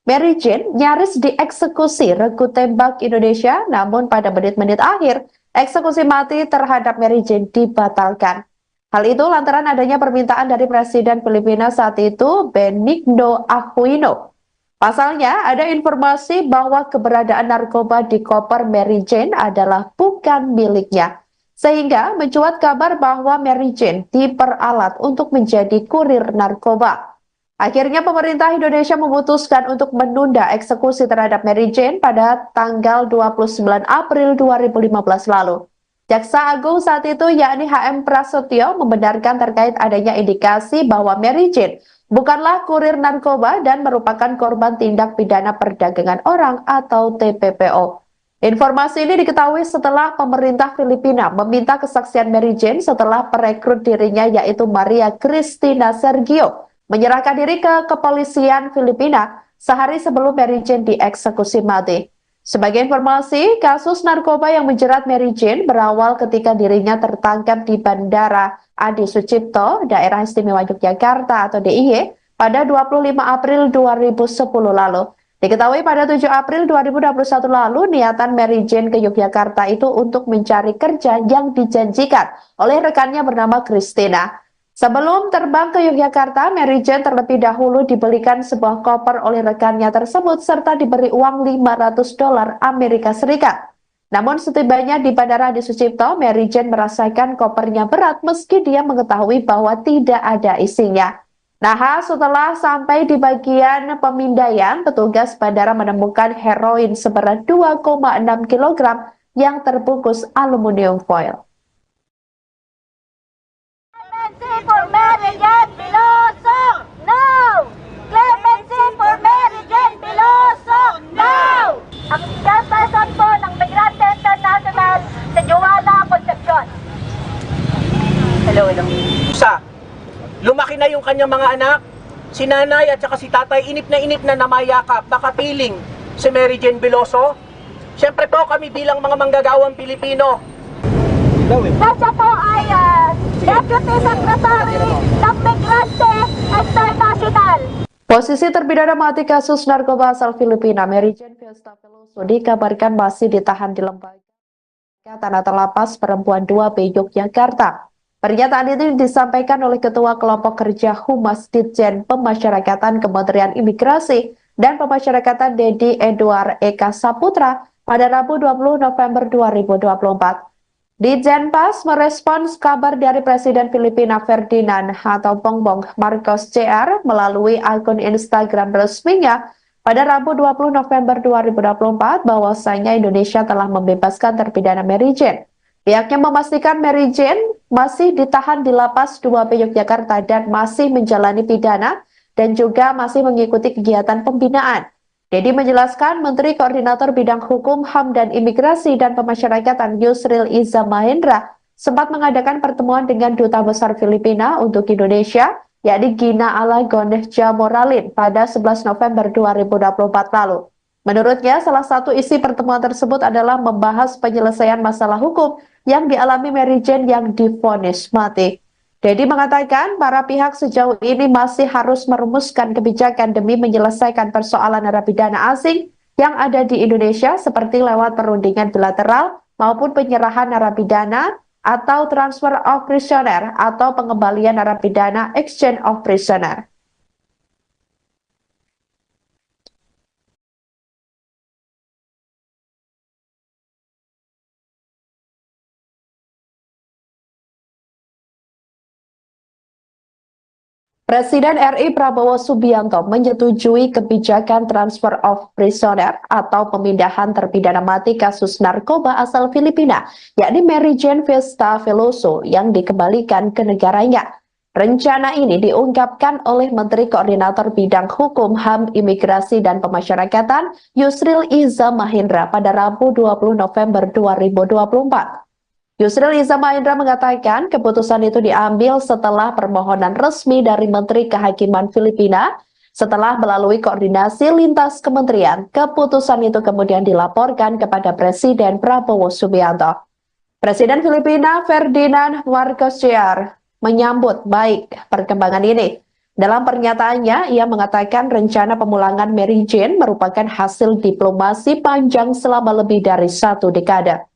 Mary Jane nyaris dieksekusi regu tembak Indonesia, namun pada menit-menit akhir, eksekusi mati terhadap Mary Jane dibatalkan. Hal itu lantaran adanya permintaan dari Presiden Filipina saat itu, Benigno Aquino. Pasalnya, ada informasi bahwa keberadaan narkoba di koper Mary Jane adalah bukan miliknya. Sehingga mencuat kabar bahwa Mary Jane diperalat untuk menjadi kurir narkoba. Akhirnya pemerintah Indonesia memutuskan untuk menunda eksekusi terhadap Mary Jane pada tanggal 29 April 2015 lalu. Jaksa Agung saat itu yakni HM Prasetyo membenarkan terkait adanya indikasi bahwa Mary Jane bukanlah kurir narkoba dan merupakan korban tindak pidana perdagangan orang atau TPPO. Informasi ini diketahui setelah pemerintah Filipina meminta kesaksian Mary Jane setelah perekrut dirinya yaitu Maria Cristina Sergio menyerahkan diri ke kepolisian Filipina sehari sebelum Mary Jane dieksekusi mati. Sebagai informasi, kasus narkoba yang menjerat Mary Jane berawal ketika dirinya tertangkap di Bandara Adi Sucipto, Daerah Istimewa Yogyakarta atau DIY, pada 25 April 2010 lalu. Diketahui pada 7 April 2021 lalu, niatan Mary Jane ke Yogyakarta itu untuk mencari kerja yang dijanjikan oleh rekannya bernama Christina. Sebelum terbang ke Yogyakarta, Mary Jane terlebih dahulu dibelikan sebuah koper oleh rekannya tersebut serta diberi uang $500 Amerika Serikat. Namun setibanya di Bandara Adi Sucipto, Mary Jane merasakan kopernya berat meski dia mengetahui bahwa tidak ada isinya. Nah, setelah sampai di bagian pemindaian, petugas bandara menemukan heroin seberat 2,6 kg yang terbungkus aluminium foil. For Mary Jane Veloso, no! Clemency for Mary Jane Veloso, no! Ang chairperson po ng Migrante International sa Joanna Concepcion. Hello. Lumaki na yung kanyang mga anak, si nanay at saka si tatay, inip na namayakap, nakapiling si Mary Jane Veloso. Siyempre po kami bilang mga manggagawang Pilipino. Siya po ay Deputy Secretary ng Migrante International. Posisi terpidana mati kasus narkoba asal Filipina, Mary Jane Fiesta Veloso, dikabarkan masih ditahan di Lembaga Tanah Lapas Perempuan 2B Yogyakarta. Pernyataan itu disampaikan oleh Ketua Kelompok Kerja Humas Ditjen Pemasyarakatan Kementerian Imigrasi, dan Pemasyarakatan Dedi Edward Eka Saputra pada Rabu 20 November 2024. Ditjenpas merespons kabar dari Presiden Filipina Ferdinand atau Bongbong Marcos Jr. melalui akun Instagram resminya pada Rabu 20 November 2024 bahwasanya Indonesia telah membebaskan terpidana Mary Jane. Pihaknya memastikan Mary Jane masih ditahan di Lapas 2B Yogyakarta dan masih menjalani pidana dan juga masih mengikuti kegiatan pembinaan. Dedi menjelaskan Menteri Koordinator Bidang Hukum, HAM, dan Imigrasi dan Pemasyarakatan Yusril Iza Mahendra sempat mengadakan pertemuan dengan Duta Besar Filipina untuk Indonesia, yakni Gina Alagon Jamoralin pada 11 November 2024 lalu. Menurutnya, salah satu isi pertemuan tersebut adalah membahas penyelesaian masalah hukum yang dialami Mary Jane yang divonis mati. Dedi mengatakan para pihak sejauh ini masih harus merumuskan kebijakan demi menyelesaikan persoalan narapidana asing yang ada di Indonesia seperti lewat perundingan bilateral maupun penyerahan narapidana atau transfer of prisoner atau pengembalian narapidana exchange of prisoner. Presiden RI Prabowo Subianto menyetujui kebijakan transfer of prisoner atau pemindahan terpidana mati kasus narkoba asal Filipina, yakni Mary Jane Vesta Veloso yang dikembalikan ke negaranya. Rencana ini diungkapkan oleh Menteri Koordinator Bidang Hukum, HAM, Imigrasi, dan Pemasyarakatan Yusril Iza Mahendra pada Rabu 20 November 2024. Yusril Iza Mahendra mengatakan keputusan itu diambil setelah permohonan resmi dari Menteri Kehakiman Filipina. Setelah melalui koordinasi lintas kementerian, keputusan itu kemudian dilaporkan kepada Presiden Prabowo Subianto. Presiden Filipina Ferdinand Marcos Jr. menyambut baik perkembangan ini. Dalam pernyataannya, ia mengatakan rencana pemulangan Mary Jane merupakan hasil diplomasi panjang selama lebih dari 1 dekade.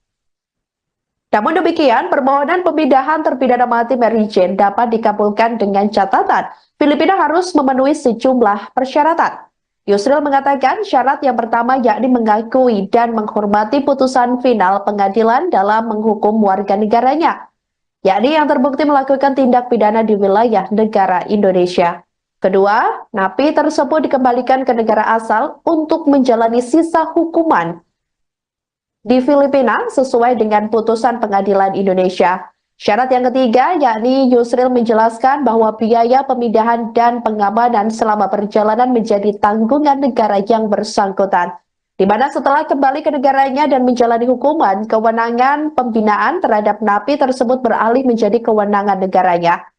Namun demikian, permohonan pemindahan terpidana mati Mary Jane dapat dikabulkan dengan catatan Filipina harus memenuhi sejumlah persyaratan. Yusril mengatakan syarat yang pertama yakni mengakui dan menghormati putusan final pengadilan dalam menghukum warga negaranya, yakni yang terbukti melakukan tindak pidana di wilayah negara Indonesia. Kedua, napi tersebut dikembalikan ke negara asal untuk menjalani sisa hukuman di Filipina sesuai dengan putusan pengadilan Indonesia. Syarat yang ketiga yakni Yusril menjelaskan bahwa biaya pemindahan dan pengamanan selama perjalanan menjadi tanggungan negara yang bersangkutan, di mana setelah kembali ke negaranya dan menjalani hukuman, kewenangan pembinaan terhadap napi tersebut beralih menjadi kewenangan negaranya.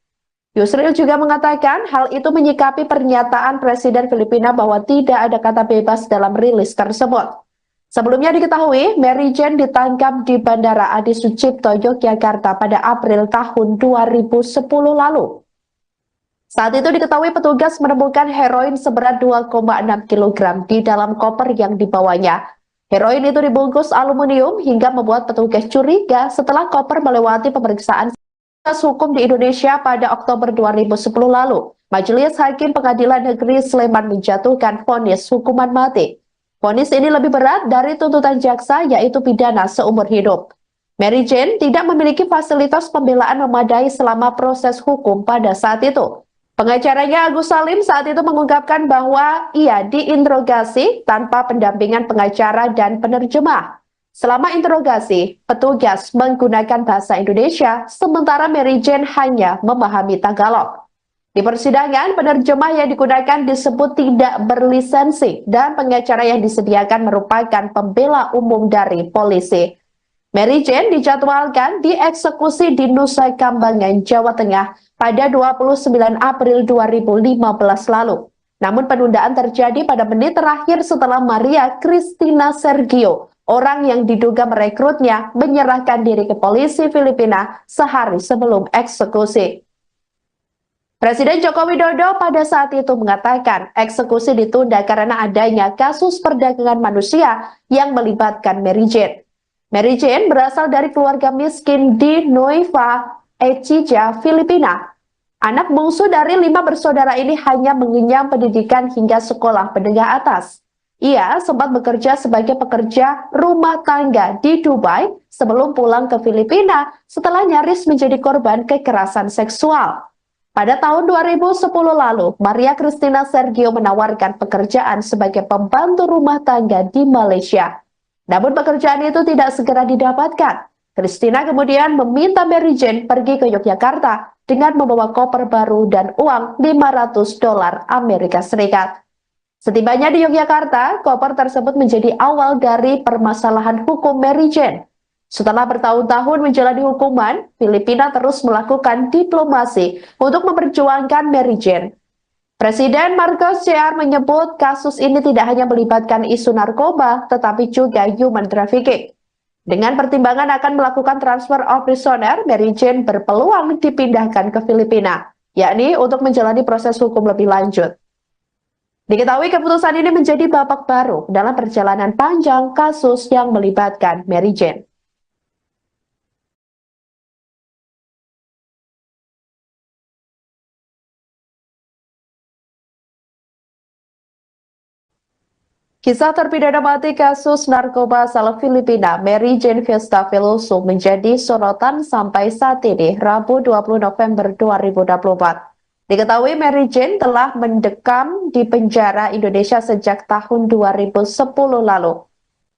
Yusril juga mengatakan hal itu menyikapi pernyataan Presiden Filipina bahwa tidak ada kata bebas dalam rilis tersebut. Sebelumnya diketahui, Mary Jane ditangkap di Bandara Adi Sucipto, Yogyakarta pada April tahun 2010 lalu. Saat itu diketahui petugas menemukan heroin seberat 2,6 kg di dalam koper yang dibawanya. Heroin itu dibungkus aluminium hingga membuat petugas curiga setelah koper melewati pemeriksaan hukum di Indonesia pada Oktober 2010 lalu. Majelis Hakim Pengadilan Negeri Sleman menjatuhkan vonis hukuman mati. Vonis ini lebih berat dari tuntutan jaksa, yaitu pidana seumur hidup. Mary Jane tidak memiliki fasilitas pembelaan memadai selama proses hukum pada saat itu. Pengacaranya Agus Salim saat itu mengungkapkan bahwa ia diinterogasi tanpa pendampingan pengacara dan penerjemah. Selama interogasi, petugas menggunakan bahasa Indonesia, sementara Mary Jane hanya memahami Tagalog. Di persidangan, penerjemah yang digunakan disebut tidak berlisensi dan pengacara yang disediakan merupakan pembela umum dari polisi. Mary Jane dijadwalkan dieksekusi di Nusa Kambangan, Jawa Tengah pada 29 April 2015 lalu. Namun penundaan terjadi pada menit terakhir setelah Maria Cristina Sergio, orang yang diduga merekrutnya, menyerahkan diri ke polisi Filipina sehari sebelum eksekusi. Presiden Joko Widodo pada saat itu mengatakan eksekusi ditunda karena adanya kasus perdagangan manusia yang melibatkan Mary Jane. Mary Jane berasal dari keluarga miskin di Nueva Ecija, Filipina. Anak bungsu dari 5 bersaudara ini hanya mengenyam pendidikan hingga sekolah menengah atas. Ia sempat bekerja sebagai pekerja rumah tangga di Dubai sebelum pulang ke Filipina setelah nyaris menjadi korban kekerasan seksual. Pada tahun 2010 lalu, Maria Cristina Sergio menawarkan pekerjaan sebagai pembantu rumah tangga di Malaysia. Namun pekerjaan itu tidak segera didapatkan. Christina kemudian meminta Mary Jane pergi ke Yogyakarta dengan membawa koper baru dan uang $500 Amerika Serikat. Setibanya di Yogyakarta, koper tersebut menjadi awal dari permasalahan hukum Mary Jane. Setelah bertahun-tahun menjalani hukuman, Filipina terus melakukan diplomasi untuk memperjuangkan Mary Jane. Presiden Marcos Jr. menyebut kasus ini tidak hanya melibatkan isu narkoba, tetapi juga human trafficking. Dengan pertimbangan akan melakukan transfer of prisoner, Mary Jane berpeluang dipindahkan ke Filipina, yakni untuk menjalani proses hukum lebih lanjut. Diketahui keputusan ini menjadi babak baru dalam perjalanan panjang kasus yang melibatkan Mary Jane. Kisah terpidana mati kasus narkoba asal Filipina, Mary Jane Fiesta Veloso menjadi sorotan sampai saat ini, Rabu 20 November 2024. Diketahui Mary Jane telah mendekam di penjara Indonesia sejak tahun 2010 lalu.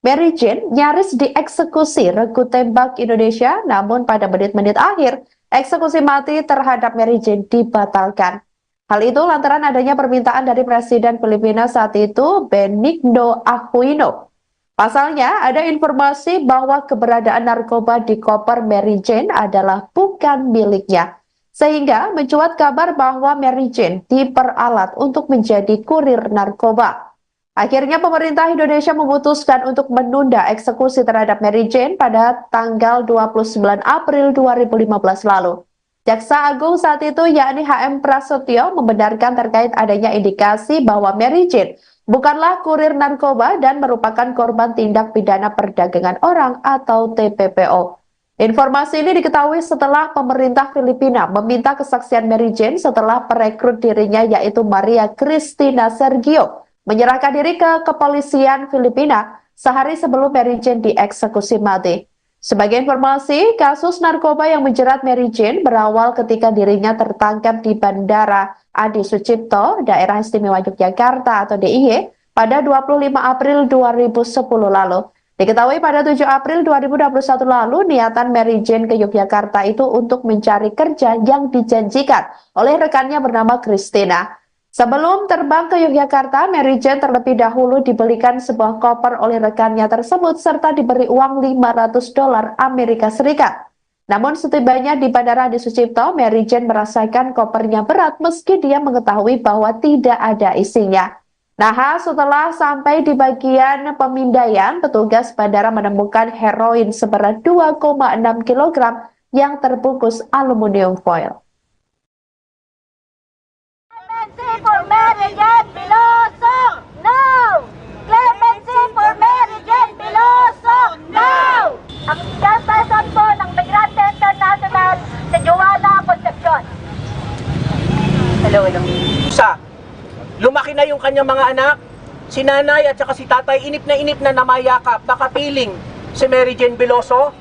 Mary Jane nyaris dieksekusi regu tembak Indonesia, namun pada menit-menit akhir, eksekusi mati terhadap Mary Jane dibatalkan. Hal itu lantaran adanya permintaan dari Presiden Filipina saat itu, Benigno Aquino. Pasalnya, ada informasi bahwa keberadaan narkoba di koper Mary Jane adalah bukan miliknya. Sehingga mencuat kabar bahwa Mary Jane diperalat untuk menjadi kurir narkoba. Akhirnya pemerintah Indonesia memutuskan untuk menunda eksekusi terhadap Mary Jane pada tanggal 29 April 2015 lalu. Jaksa Agung saat itu yakni HM Prasetyo membenarkan terkait adanya indikasi bahwa Mary Jane bukanlah kurir narkoba dan merupakan korban tindak pidana perdagangan orang atau TPPO. Informasi ini diketahui setelah pemerintah Filipina meminta kesaksian Mary Jane setelah perekrut dirinya yaitu Maria Cristina Sergio menyerahkan diri ke kepolisian Filipina sehari sebelum Mary Jane dieksekusi mati. Sebagai informasi, kasus narkoba yang menjerat Mary Jane berawal ketika dirinya tertangkap di Bandara Adi Sucipto, Daerah Istimewa Yogyakarta atau DIY, pada 25 April 2010 lalu. Diketahui pada 7 April 2021 lalu, niatan Mary Jane ke Yogyakarta itu untuk mencari kerja yang dijanjikan oleh rekannya bernama Christina. Sebelum terbang ke Yogyakarta, Mary Jane terlebih dahulu dibelikan sebuah koper oleh rekannya tersebut serta diberi uang $500 Amerika Serikat. Namun setibanya di Bandara Adi Sucipto, Mary Jane merasakan kopernya berat meski dia mengetahui bahwa tidak ada isinya. Nah, setelah sampai di bagian pemindaian, petugas bandara menemukan heroin seberat 2,6 kg yang terbungkus aluminium foil. For Mary Jane Veloso, no! Clemency for Mary Jane Veloso, no! Ang chairperson po ng Migrante International si Joanna Concepcion. Hello. Lumaki na yung kanyang mga anak, si nanay at saka si tatay, inip na namayakap, nakapiling si Mary Jane Veloso.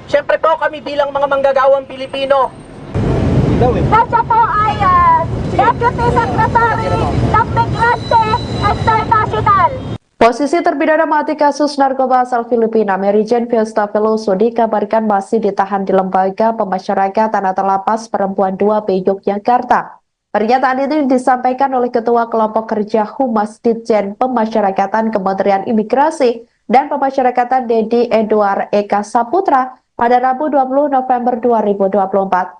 Siyempre po kami bilang mga manggagawang Pilipino. Kasi po ay Deputy Secretary ng Migrante International. Posisi terpidana mati kasus narkoba asal Filipina, Mary Jane Fiesta Veloso dikabarkan masih ditahan di Lembaga Pemasyarakatan atau Lapas Perempuan 2B Yogyakarta. Pernyataan ini disampaikan oleh Ketua Kelompok Kerja Humas Ditjen Pemasyarakatan Kementerian Imigrasi dan Pemasyarakatan Dedi Edward Eka Saputra pada Rabu 20 November 2024.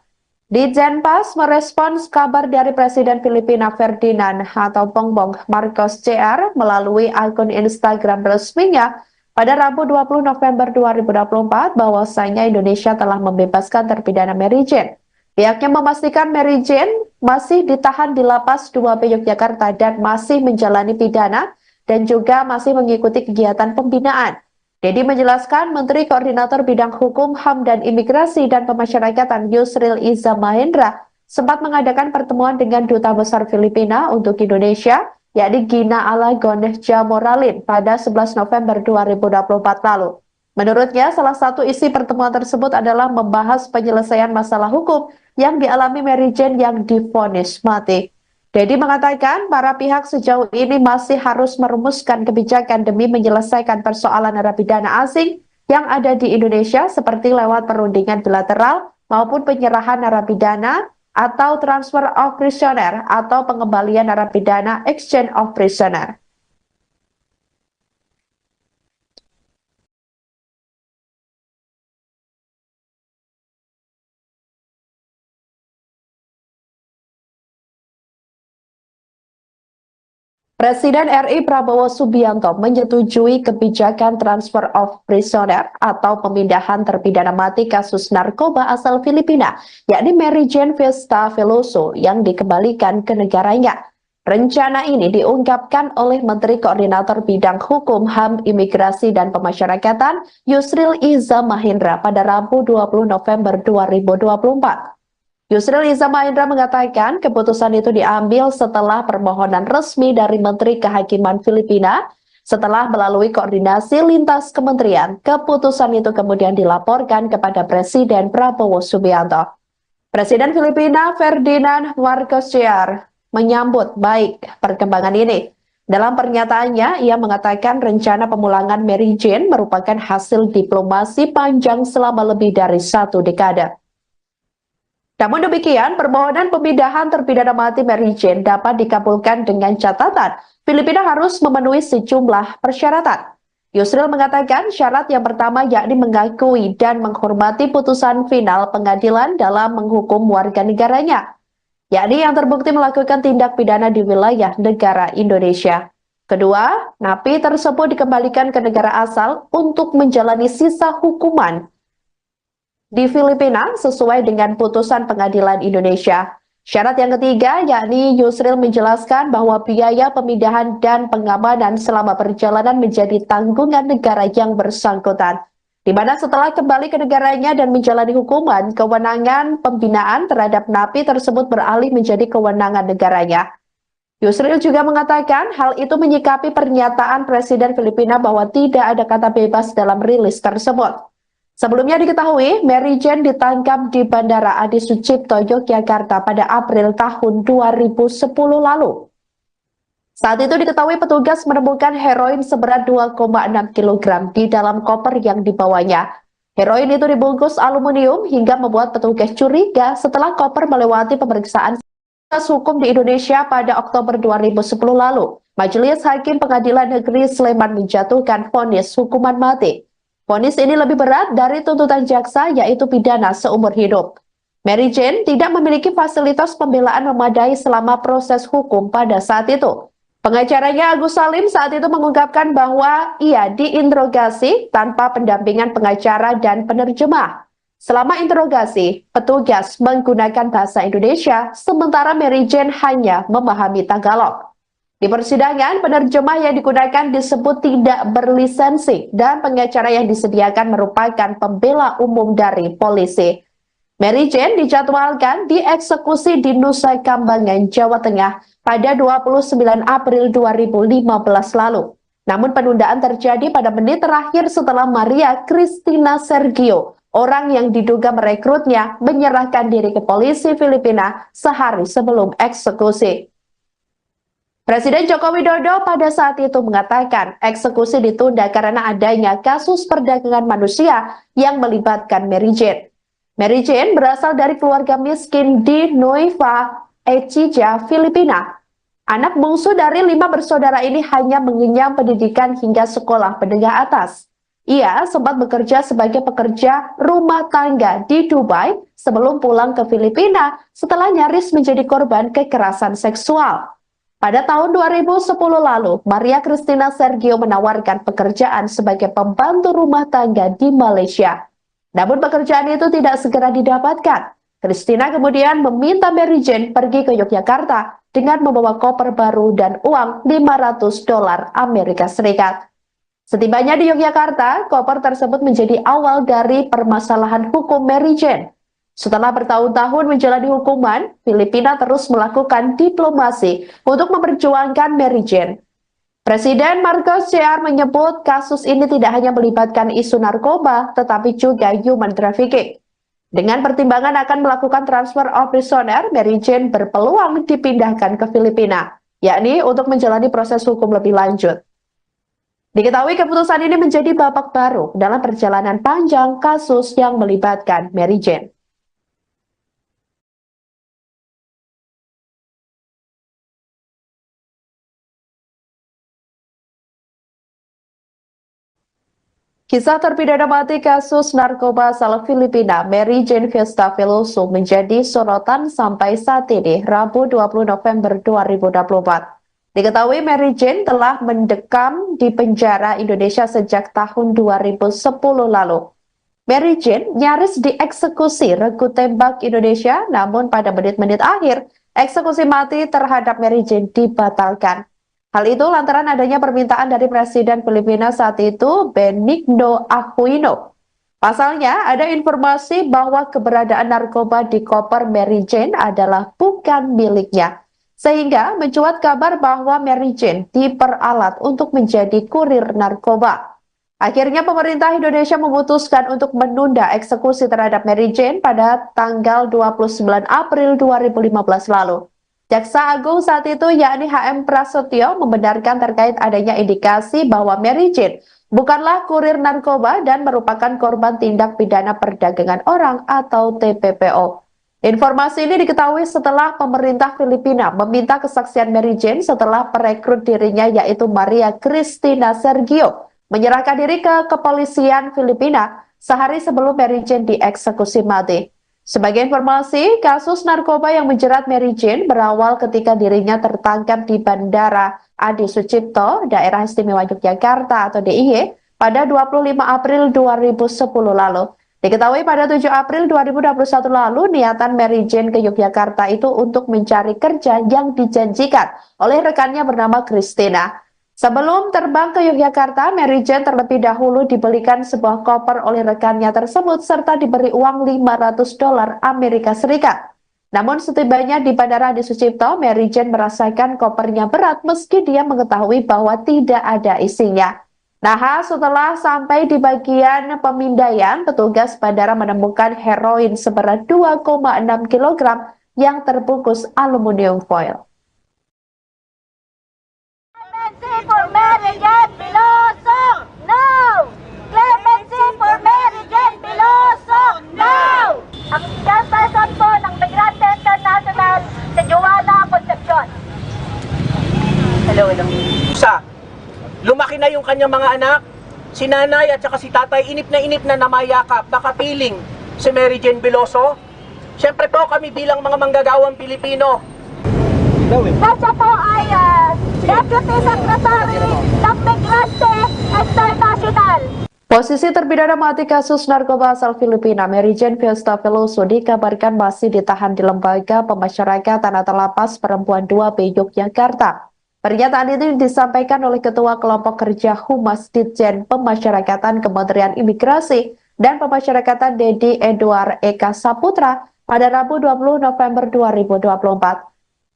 Ditjenpas merespons kabar dari Presiden Filipina Ferdinand atau Bongbong Marcos Jr. melalui akun Instagram resminya pada Rabu 20 November 2024 bahwasanya Indonesia telah membebaskan terpidana Mary Jane. Pihaknya memastikan Mary Jane masih ditahan di Lapas 2B Yogyakarta dan masih menjalani pidana dan juga masih mengikuti kegiatan pembinaan. Dedi menjelaskan Menteri Koordinator Bidang Hukum, HAM, dan Imigrasi dan Pemasyarakatan Yusril Iza Mahendra sempat mengadakan pertemuan dengan Duta Besar Filipina untuk Indonesia, yakni Gina Alagon Jamoralin pada 11 November 2024 lalu. Menurutnya, salah satu isi pertemuan tersebut adalah membahas penyelesaian masalah hukum yang dialami Mary Jane yang divonis mati. Dedi mengatakan para pihak sejauh ini masih harus merumuskan kebijakan demi menyelesaikan persoalan narapidana asing yang ada di Indonesia seperti lewat perundingan bilateral maupun penyerahan narapidana atau transfer of prisoner atau pengembalian narapidana exchange of prisoner. Presiden RI Prabowo Subianto menyetujui kebijakan transfer of prisoner atau pemindahan terpidana mati kasus narkoba asal Filipina, yakni Mary Jane Vesta Veloso yang dikembalikan ke negaranya. Rencana ini diungkapkan oleh Menteri Koordinator Bidang Hukum, HAM, Imigrasi, dan Pemasyarakatan Yusril Iza Mahendra pada Rabu 20 November 2024. Yusril Iza Mahendra mengatakan keputusan itu diambil setelah permohonan resmi dari Menteri Kehakiman Filipina. Setelah melalui koordinasi lintas kementerian, keputusan itu kemudian dilaporkan kepada Presiden Prabowo Subianto. Presiden Filipina Ferdinand Marcos Jr. menyambut baik perkembangan ini. Dalam pernyataannya, ia mengatakan rencana pemulangan Mary Jane merupakan hasil diplomasi panjang selama lebih dari 1 dekade. Namun demikian, permohonan pemindahan terpidana mati Mary Jane dapat dikabulkan dengan catatan Filipina harus memenuhi sejumlah persyaratan. Yusril mengatakan syarat yang pertama yakni mengakui dan menghormati putusan final pengadilan dalam menghukum warga negaranya, yakni yang terbukti melakukan tindak pidana di wilayah negara Indonesia. Kedua, napi tersebut dikembalikan ke negara asal untuk menjalani sisa hukuman di Filipina sesuai dengan putusan pengadilan Indonesia. Syarat yang ketiga yakni Yusril menjelaskan bahwa biaya pemindahan dan pengamanan selama perjalanan menjadi tanggungan negara yang bersangkutan, di mana setelah kembali ke negaranya dan menjalani hukuman, kewenangan pembinaan terhadap napi tersebut beralih menjadi kewenangan negaranya. Yusril juga mengatakan hal itu menyikapi pernyataan Presiden Filipina bahwa tidak ada kata bebas dalam rilis tersebut. Sebelumnya diketahui, Mary Jane ditangkap di Bandara Adi Sucipto, Yogyakarta pada April tahun 2010 lalu. Saat itu diketahui petugas menemukan heroin seberat 2,6 kg di dalam koper yang dibawanya. Heroin itu dibungkus aluminium hingga membuat petugas curiga setelah koper melewati pemeriksaan hukum di Indonesia pada Oktober 2010 lalu. Majelis Hakim Pengadilan Negeri Sleman menjatuhkan vonis hukuman mati. Vonis ini lebih berat dari tuntutan jaksa, yaitu pidana seumur hidup. Mary Jane tidak memiliki fasilitas pembelaan memadai selama proses hukum pada saat itu. Pengacaranya Agus Salim saat itu mengungkapkan bahwa ia diinterogasi tanpa pendampingan pengacara dan penerjemah. Selama interogasi, petugas menggunakan bahasa Indonesia, sementara Mary Jane hanya memahami Tagalog. Di persidangan, penerjemah yang digunakan disebut tidak berlisensi dan pengacara yang disediakan merupakan pembela umum dari polisi. Mary Jane dijadwalkan dieksekusi di Nusa Kambangan, Jawa Tengah pada 29 April 2015 lalu. Namun penundaan terjadi pada menit terakhir setelah Maria Cristina Sergio, orang yang diduga merekrutnya, menyerahkan diri ke polisi Filipina sehari sebelum eksekusi. Presiden Joko Widodo pada saat itu mengatakan eksekusi ditunda karena adanya kasus perdagangan manusia yang melibatkan Mary Jane. Mary Jane berasal dari keluarga miskin di Nueva Ecija, Filipina. Anak bungsu dari 5 bersaudara ini hanya mengenyam pendidikan hingga sekolah menengah atas. Ia sempat bekerja sebagai pekerja rumah tangga di Dubai sebelum pulang ke Filipina setelah nyaris menjadi korban kekerasan seksual. Pada tahun 2010 lalu, Maria Cristina Sergio menawarkan pekerjaan sebagai pembantu rumah tangga di Malaysia. Namun pekerjaan itu tidak segera didapatkan. Cristina kemudian meminta Mary Jane pergi ke Yogyakarta dengan membawa koper baru dan uang $500 Amerika Serikat. Setibanya di Yogyakarta, koper tersebut menjadi awal dari permasalahan hukum Mary Jane. Setelah bertahun-tahun menjalani hukuman, Filipina terus melakukan diplomasi untuk memperjuangkan Mary Jane. Presiden Marcos Jr. menyebut kasus ini tidak hanya melibatkan isu narkoba, tetapi juga human trafficking. Dengan pertimbangan akan melakukan transfer of prisoner, Mary Jane berpeluang dipindahkan ke Filipina, yakni untuk menjalani proses hukum lebih lanjut. Diketahui keputusan ini menjadi babak baru dalam perjalanan panjang kasus yang melibatkan Mary Jane. Kisah terpidana mati kasus narkoba asal Filipina, Mary Jane Fiesta Veloso menjadi sorotan sampai saat ini, Rabu 20 November 2024. Diketahui Mary Jane telah mendekam di penjara Indonesia sejak tahun 2010 lalu. Mary Jane nyaris dieksekusi regu tembak Indonesia, namun pada menit-menit akhir, eksekusi mati terhadap Mary Jane dibatalkan. Hal itu lantaran adanya permintaan dari Presiden Filipina saat itu, Benigno Aquino. Pasalnya, ada informasi bahwa keberadaan narkoba di koper Mary Jane adalah bukan miliknya. Sehingga mencuat kabar bahwa Mary Jane diperalat untuk menjadi kurir narkoba. Akhirnya pemerintah Indonesia memutuskan untuk menunda eksekusi terhadap Mary Jane pada tanggal 29 April 2015 lalu. Jaksa Agung saat itu yakni HM Prasetyo membenarkan terkait adanya indikasi bahwa Mary Jane bukanlah kurir narkoba dan merupakan korban tindak pidana perdagangan orang atau TPPO. Informasi ini diketahui setelah pemerintah Filipina meminta kesaksian Mary Jane setelah perekrut dirinya yaitu Maria Cristina Sergio menyerahkan diri ke kepolisian Filipina sehari sebelum Mary Jane dieksekusi mati. Sebagai informasi, kasus narkoba yang menjerat Mary Jane berawal ketika dirinya tertangkap di Bandara Adi Sucipto, Daerah Istimewa Yogyakarta atau DIY, pada 25 April 2010 lalu. Diketahui pada 7 April 2021 lalu, niatan Mary Jane ke Yogyakarta itu untuk mencari kerja yang dijanjikan oleh rekannya bernama Christina. Sebelum terbang ke Yogyakarta, Mary Jane terlebih dahulu dibelikan sebuah koper oleh rekannya tersebut serta diberi uang $500 Amerika Serikat. Namun setibanya di Bandara Adi Sucipto, Mary Jane merasakan kopernya berat meski dia mengetahui bahwa tidak ada isinya. Nah, setelah sampai di bagian pemindaian, petugas bandara menemukan heroin seberat 2,6 kg yang terbungkus aluminium foil. Clemency for Mary Jane Veloso, no! Clemency for Mary Jane Veloso, no! Ang chairperson po ng Migrante International, si Joanna Concepcion. Hello. Lumaki na yung kanyang mga anak, si nanay at saka si tatay, inip na namayakap, nakapiling si Mary Jane Veloso. Siyempre po kami bilang mga manggagawang Pilipino. Kasi po ay Deputy Secretary ng Migrante International. Posisi terpidana mati kasus narkoba asal Filipina, Mary Jane Fiesta Veloso dikabarkan masih ditahan di Lembaga Pemasyarakatan atau Lapas Perempuan 2B Yogyakarta. Pernyataan itu disampaikan oleh Ketua Kelompok Kerja Humas Ditjen Pemasyarakatan Kementerian Imigrasi dan Pemasyarakatan Dedi Edward Eka Saputra pada Rabu 20 November 2024.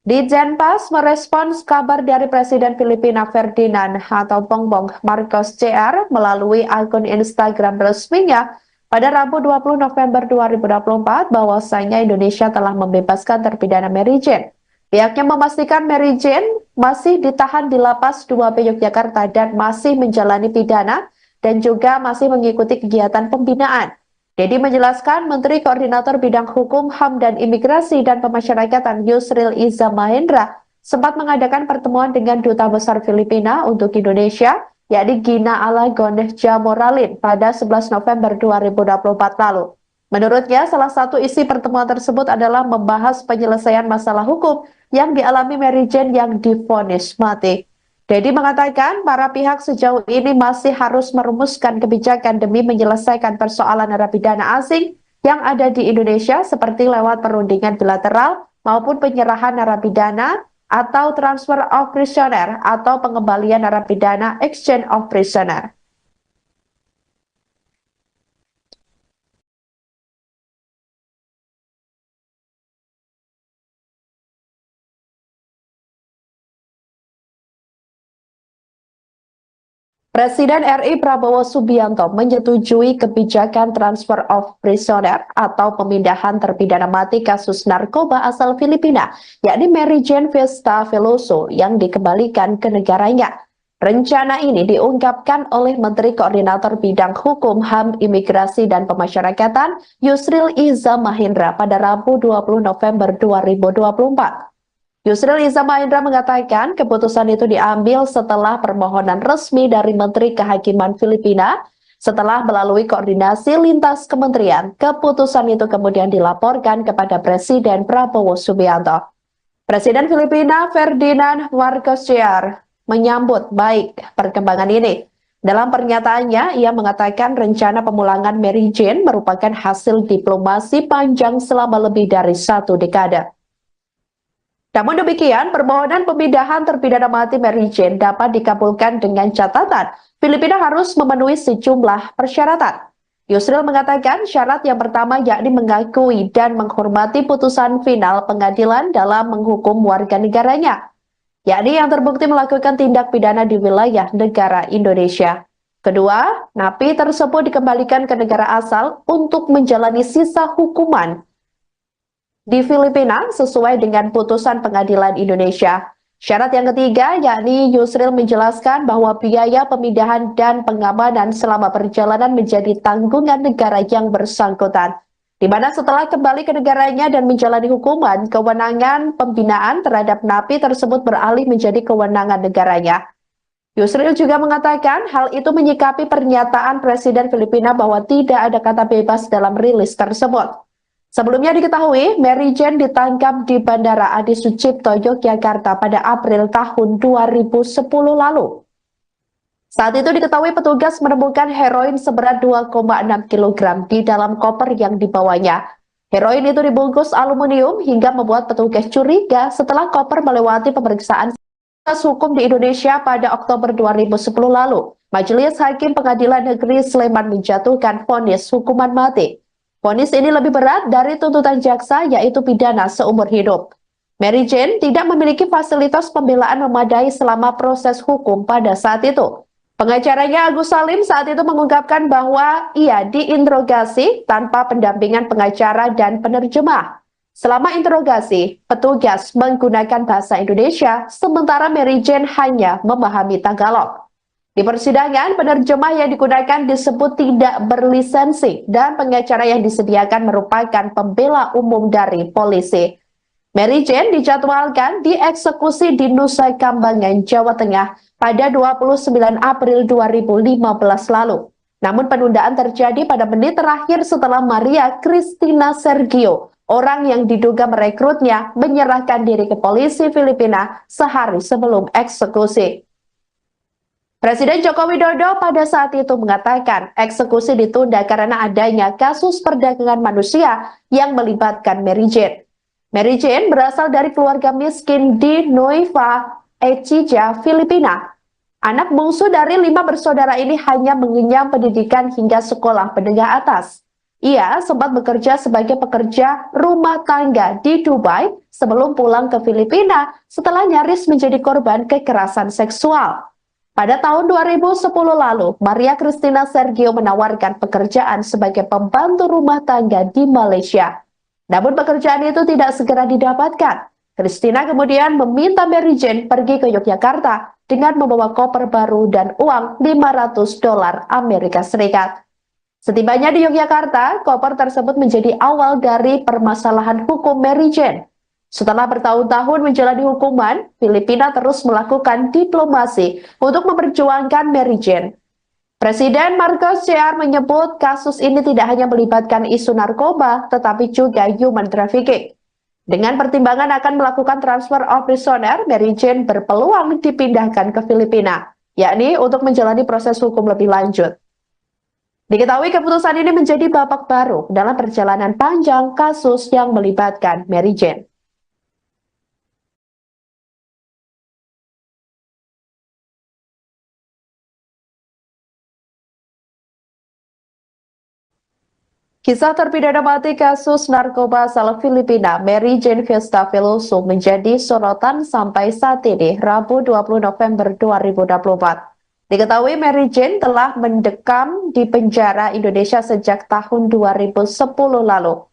Ditjenpas merespons kabar dari Presiden Filipina Ferdinand atau Bongbong Marcos Jr. melalui akun Instagram resminya pada Rabu 20 November 2024 bahwasanya Indonesia telah membebaskan terpidana Mary Jane. Pihaknya memastikan Mary Jane masih ditahan di Lapas 2B Yogyakarta dan masih menjalani pidana dan juga masih mengikuti kegiatan pembinaan. Dedi menjelaskan Menteri Koordinator Bidang Hukum, HAM, dan Imigrasi dan Pemasyarakatan Yusril Iza Mahendra sempat mengadakan pertemuan dengan Duta Besar Filipina untuk Indonesia, yakni Gina Alagon Jamoralin pada 11 November 2024 lalu. Menurutnya, salah satu isi pertemuan tersebut adalah membahas penyelesaian masalah hukum yang dialami Mary Jane yang divonis mati. Dedi mengatakan para pihak sejauh ini masih harus merumuskan kebijakan demi menyelesaikan persoalan narapidana asing yang ada di Indonesia seperti lewat perundingan bilateral maupun penyerahan narapidana atau transfer of prisoner atau pengembalian narapidana exchange of prisoner. Presiden RI Prabowo Subianto menyetujui kebijakan transfer of prisoner atau pemindahan terpidana mati kasus narkoba asal Filipina, yakni Mary Jane Vesta Veloso yang dikembalikan ke negaranya. Rencana ini diungkapkan oleh Menteri Koordinator Bidang Hukum, HAM, Imigrasi, dan Pemasyarakatan Yusril Iza Mahendra pada Rabu 20 November 2024. Yusril Iza Mahendra mengatakan keputusan itu diambil setelah permohonan resmi dari Menteri Kehakiman Filipina. Setelah melalui koordinasi lintas kementerian, keputusan itu kemudian dilaporkan kepada Presiden Prabowo Subianto. Presiden Filipina Ferdinand Marcos Jr. menyambut baik perkembangan ini. Dalam pernyataannya, ia mengatakan rencana pemulangan Mary Jane merupakan hasil diplomasi panjang selama lebih dari 1 dekade. Namun demikian, permohonan pemindahan terpidana mati Mary Jane dapat dikabulkan dengan catatan Filipina harus memenuhi sejumlah persyaratan. Yusril mengatakan syarat yang pertama yakni mengakui dan menghormati putusan final pengadilan dalam menghukum warga negaranya, yakni yang terbukti melakukan tindak pidana di wilayah negara Indonesia. Kedua, napi tersebut dikembalikan ke negara asal untuk menjalani sisa hukuman di Filipina sesuai dengan putusan pengadilan Indonesia. Syarat yang ketiga yakni Yusril menjelaskan bahwa biaya pemindahan dan pengamanan selama perjalanan menjadi tanggungan negara yang bersangkutan, di mana setelah kembali ke negaranya dan menjalani hukuman, kewenangan pembinaan terhadap napi tersebut beralih menjadi kewenangan negaranya. Yusril juga mengatakan hal itu menyikapi pernyataan Presiden Filipina bahwa tidak ada kata bebas dalam rilis tersebut. Sebelumnya diketahui, Mary Jane ditangkap di Bandara Adi Sucipto, Yogyakarta pada April tahun 2010 lalu. Saat itu diketahui petugas menemukan heroin seberat 2,6 kg di dalam koper yang dibawanya. Heroin itu dibungkus aluminium hingga membuat petugas curiga setelah koper melewati pemeriksaan hukum di Indonesia pada Oktober 2010 lalu. Majelis Hakim Pengadilan Negeri Sleman menjatuhkan vonis hukuman mati. Vonis ini lebih berat dari tuntutan jaksa, yaitu pidana seumur hidup. Mary Jane tidak memiliki fasilitas pembelaan memadai selama proses hukum pada saat itu. Pengacaranya Agus Salim saat itu mengungkapkan bahwa ia diinterogasi tanpa pendampingan pengacara dan penerjemah. Selama interogasi, petugas menggunakan bahasa Indonesia, sementara Mary Jane hanya memahami Tagalog. Di persidangan, penerjemah yang digunakan disebut tidak berlisensi dan pengacara yang disediakan merupakan pembela umum dari polisi. Mary Jane dijadwalkan dieksekusi di Nusa Kambangan, Jawa Tengah pada 29 April 2015 lalu. Namun penundaan terjadi pada menit terakhir setelah Maria Cristina Sergio, orang yang diduga merekrutnya, menyerahkan diri ke polisi Filipina sehari sebelum eksekusi. Presiden Joko Widodo pada saat itu mengatakan eksekusi ditunda karena adanya kasus perdagangan manusia yang melibatkan Mary Jane. Mary Jane berasal dari keluarga miskin di Nueva Ecija, Filipina. Anak bungsu dari 5 bersaudara ini hanya mengenyam pendidikan hingga sekolah menengah atas. Ia sempat bekerja sebagai pekerja rumah tangga di Dubai sebelum pulang ke Filipina setelah nyaris menjadi korban kekerasan seksual. Pada tahun 2010 lalu, Maria Cristina Sergio menawarkan pekerjaan sebagai pembantu rumah tangga di Malaysia. Namun pekerjaan itu tidak segera didapatkan. Cristina kemudian meminta Mary Jane pergi ke Yogyakarta dengan membawa koper baru dan uang $500 Amerika Serikat. Setibanya di Yogyakarta, koper tersebut menjadi awal dari permasalahan hukum Mary Jane. Setelah bertahun-tahun menjalani hukuman, Filipina terus melakukan diplomasi untuk memperjuangkan Mary Jane. Presiden Marcos Jr. menyebut kasus ini tidak hanya melibatkan isu narkoba, tetapi juga human trafficking. Dengan pertimbangan akan melakukan transfer of prisoner, Mary Jane berpeluang dipindahkan ke Filipina, yakni untuk menjalani proses hukum lebih lanjut. Diketahui keputusan ini menjadi babak baru dalam perjalanan panjang kasus yang melibatkan Mary Jane. Kisah terpidana mati kasus narkoba asal Filipina, Mary Jane Vesta Veloso menjadi sorotan sampai saat ini, Rabu 20 November 2024. Diketahui Mary Jane telah mendekam di penjara Indonesia sejak tahun 2010 lalu.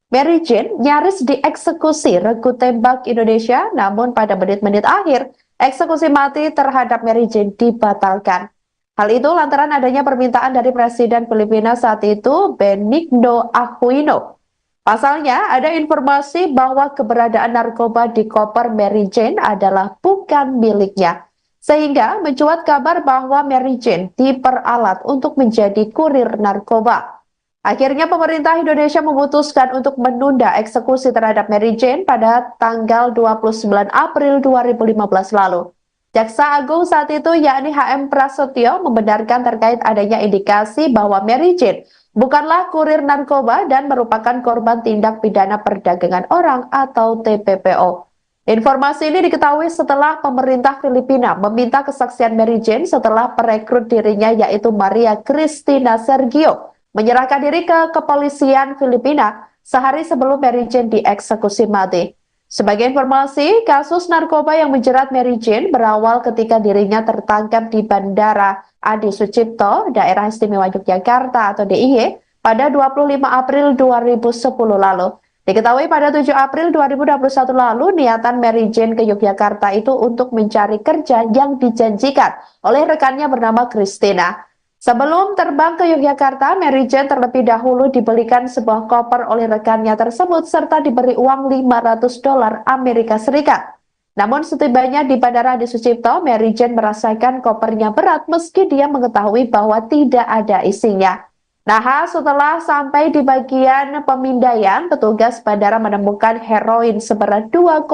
Mary Jane nyaris dieksekusi regu tembak Indonesia, namun pada menit-menit akhir, eksekusi mati terhadap Mary Jane dibatalkan. Hal itu lantaran adanya permintaan dari Presiden Filipina saat itu, Benigno Aquino. Pasalnya, ada informasi bahwa keberadaan narkoba di koper Mary Jane adalah bukan miliknya. Sehingga mencuat kabar bahwa Mary Jane diperalat untuk menjadi kurir narkoba. Akhirnya pemerintah Indonesia memutuskan untuk menunda eksekusi terhadap Mary Jane pada tanggal 29 April 2015 lalu. Jaksa Agung saat itu yakni HM Prasetyo membenarkan terkait adanya indikasi bahwa Mary Jane bukanlah kurir narkoba dan merupakan korban tindak pidana perdagangan orang atau TPPO. Informasi ini diketahui setelah pemerintah Filipina meminta kesaksian Mary Jane setelah perekrut dirinya yaitu Maria Cristina Sergio menyerahkan diri ke kepolisian Filipina sehari sebelum Mary Jane dieksekusi mati. Sebagai informasi, kasus narkoba yang menjerat Mary Jane berawal ketika dirinya tertangkap di Bandara Adi Sucipto, Daerah Istimewa Yogyakarta atau DIY, pada 25 April 2010 lalu. Diketahui pada 7 April 2021 lalu, niatan Mary Jane ke Yogyakarta itu untuk mencari kerja yang dijanjikan oleh rekannya bernama Christina. Sebelum terbang ke Yogyakarta, Mary Jane terlebih dahulu dibelikan sebuah koper oleh rekannya tersebut serta diberi uang $500 Amerika Serikat. Namun setibanya di Bandara Adi Sucipto, Mary Jane merasakan kopernya berat meski dia mengetahui bahwa tidak ada isinya. Nah, setelah sampai di bagian pemindaian, petugas bandara menemukan heroin seberat 2,6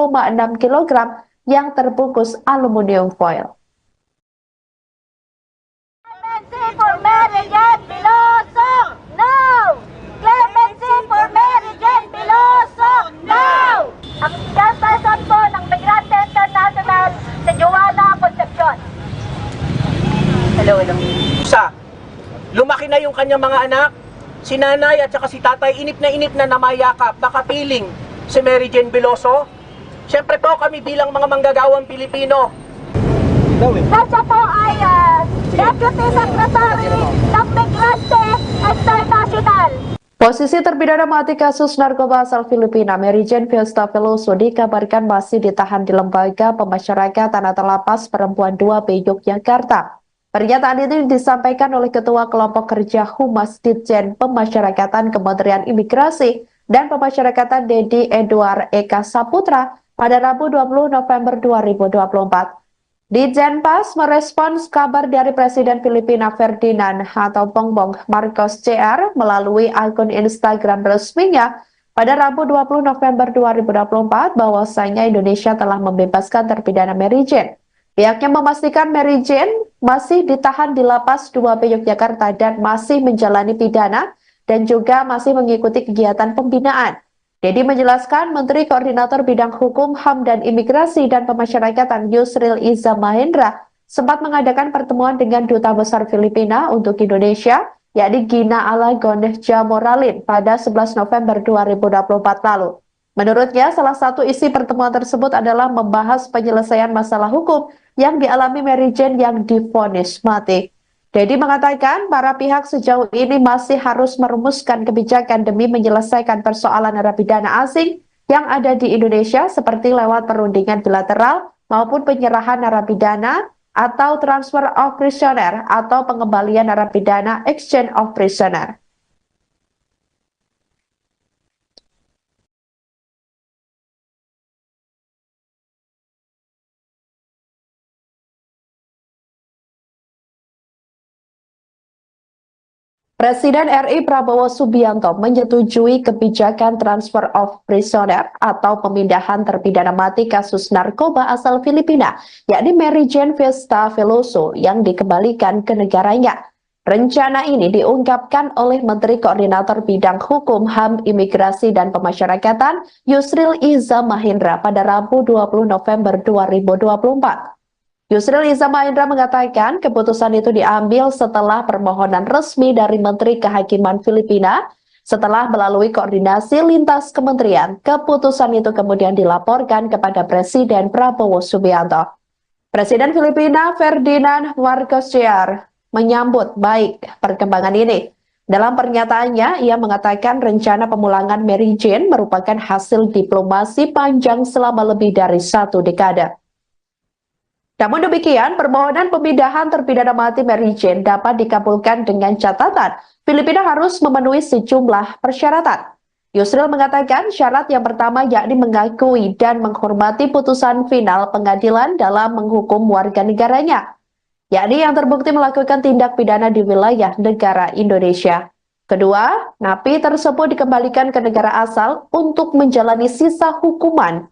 kg yang terbungkus aluminium foil. Clemency for Mary Jane Biloso, no! Clemency for Mary Jane Biloso, no! Ang chairperson po ng Migrante International si Joanna Concepcion. Hello. Isa, lumaki na yung kanyang mga anak, si nanay at saka si tatay, inip na namayakap, nakapiling si Mary Jane Biloso. Siyempre po kami bilang mga manggagawang Pilipino. Kasi po ay Deputy Secretary ng Migrante International. Posisi terpidana mati kasus narkoba asal Filipina, Mary Jane Fiesta Veloso, dikabarkan masih ditahan di Lembaga Pemasyarakatan atau Lapas Perempuan 2B Yogyakarta. Pernyataan itu disampaikan oleh Ketua Kelompok Kerja Humas Ditjen Pemasyarakatan Kementerian Imigrasi dan Pemasyarakatan Dedi Edward Eka Saputra pada Rabu 20 November 2024. Ditjenpas merespons kabar dari Presiden Filipina Ferdinand atau Bongbong Marcos Jr. melalui akun Instagram resminya pada Rabu 20 November 2024 bahwasanya Indonesia telah membebaskan terpidana Mary Jane. Pihaknya memastikan Mary Jane masih ditahan di Lapas 2B Yogyakarta dan masih menjalani pidana dan juga masih mengikuti kegiatan pembinaan. Dedi menjelaskan Menteri Koordinator Bidang Hukum, HAM, dan Imigrasi dan Pemasyarakatan Yusril Iza Mahendra sempat mengadakan pertemuan dengan Duta Besar Filipina untuk Indonesia, yakni Gina Alagon Jamoralin pada 11 November 2024 lalu. Menurutnya, salah satu isi pertemuan tersebut adalah membahas penyelesaian masalah hukum yang dialami Mary Jane yang divonis mati. Dedi mengatakan para pihak sejauh ini masih harus merumuskan kebijakan demi menyelesaikan persoalan narapidana asing yang ada di Indonesia seperti lewat perundingan bilateral maupun penyerahan narapidana atau transfer of prisoner atau pengembalian narapidana exchange of prisoner. Presiden RI Prabowo Subianto menyetujui kebijakan transfer of prisoner atau pemindahan terpidana mati kasus narkoba asal Filipina, yakni Mary Jane Fiesta Veloso yang dikembalikan ke negaranya. Rencana ini diungkapkan oleh Menteri Koordinator Bidang Hukum, HAM, Imigrasi, dan Pemasyarakatan Yusril Iza Mahendra pada Rabu 20 November 2024. Yusril Iza Mahendra mengatakan keputusan itu diambil setelah permohonan resmi dari Menteri Kehakiman Filipina. Setelah melalui koordinasi lintas kementerian, keputusan itu kemudian dilaporkan kepada Presiden Prabowo Subianto. Presiden Filipina Ferdinand Marcos Jr. menyambut baik perkembangan ini. Dalam pernyataannya, ia mengatakan rencana pemulangan Mary Jane merupakan hasil diplomasi panjang selama lebih dari 1 dekade. Namun demikian, permohonan pemindahan terpidana mati Mary Jane dapat dikabulkan dengan catatan Filipina harus memenuhi sejumlah persyaratan. Yusril mengatakan syarat yang pertama yakni mengakui dan menghormati putusan final pengadilan dalam menghukum warga negaranya, yakni yang terbukti melakukan tindak pidana di wilayah negara Indonesia. Kedua, napi tersebut dikembalikan ke negara asal untuk menjalani sisa hukuman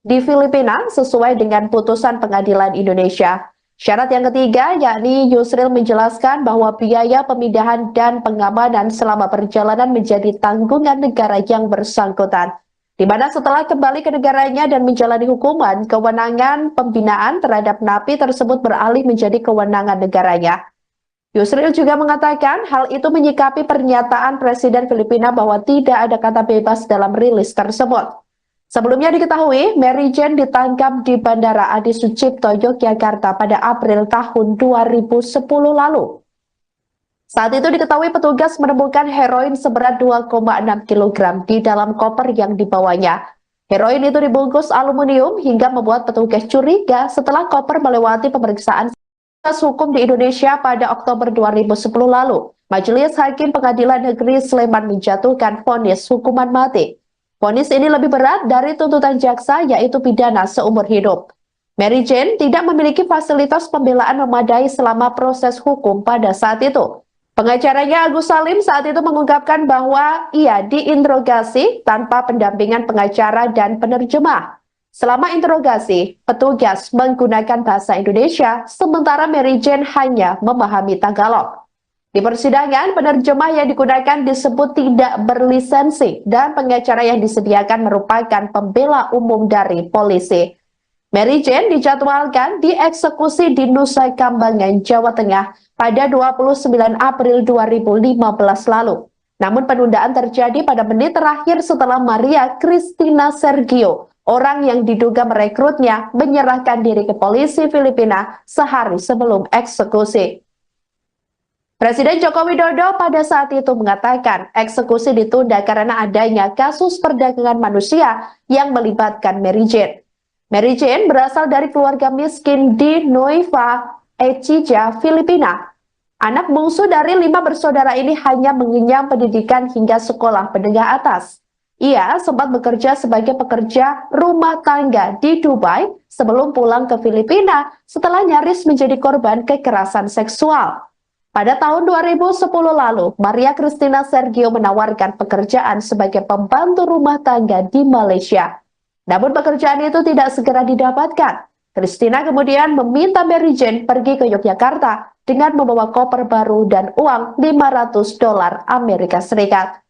di Filipina sesuai dengan putusan pengadilan Indonesia. Syarat yang ketiga yakni Yusril menjelaskan bahwa biaya pemindahan dan pengamanan selama perjalanan menjadi tanggungan negara yang bersangkutan, di mana setelah kembali ke negaranya dan menjalani hukuman, kewenangan pembinaan terhadap napi tersebut beralih menjadi kewenangan negaranya. Yusril juga mengatakan hal itu menyikapi pernyataan Presiden Filipina bahwa tidak ada kata bebas dalam rilis tersebut. Sebelumnya diketahui, Mary Jane ditangkap di Bandara Adi Sucipto, Yogyakarta pada April tahun 2010 lalu. Saat itu diketahui petugas menemukan heroin seberat 2,6 kg di dalam koper yang dibawanya. Heroin itu dibungkus aluminium hingga membuat petugas curiga setelah koper melewati pemeriksaan hukum di Indonesia pada Oktober 2010 lalu. Majelis Hakim Pengadilan Negeri Sleman menjatuhkan vonis hukuman mati. Vonis ini lebih berat dari tuntutan jaksa, yaitu pidana seumur hidup. Mary Jane tidak memiliki fasilitas pembelaan memadai selama proses hukum pada saat itu. Pengacaranya Agus Salim saat itu mengungkapkan bahwa ia diinterogasi tanpa pendampingan pengacara dan penerjemah. Selama interogasi, petugas menggunakan bahasa Indonesia, sementara Mary Jane hanya memahami Tagalog. Di persidangan, penerjemah yang digunakan disebut tidak berlisensi dan pengacara yang disediakan merupakan pembela umum dari polisi. Mary Jane dijadwalkan dieksekusi di Nusa Kambangan, Jawa Tengah pada 29 April 2015 lalu. Namun penundaan terjadi pada menit terakhir setelah Maria Cristina Sergio, orang yang diduga merekrutnya, menyerahkan diri ke polisi Filipina sehari sebelum eksekusi. Presiden Joko Widodo pada saat itu mengatakan eksekusi ditunda karena adanya kasus perdagangan manusia yang melibatkan Mary Jane. Mary Jane berasal dari keluarga miskin di Nueva Ecija, Filipina. Anak bungsu dari 5 bersaudara ini hanya mengenyam pendidikan hingga sekolah menengah atas. Ia sempat bekerja sebagai pekerja rumah tangga di Dubai sebelum pulang ke Filipina setelah nyaris menjadi korban kekerasan seksual. Pada tahun 2010 lalu, Maria Cristina Sergio menawarkan pekerjaan sebagai pembantu rumah tangga di Malaysia. Namun pekerjaan itu tidak segera didapatkan. Cristina kemudian meminta Mary Jane pergi ke Yogyakarta dengan membawa koper baru dan uang $500 Amerika Serikat.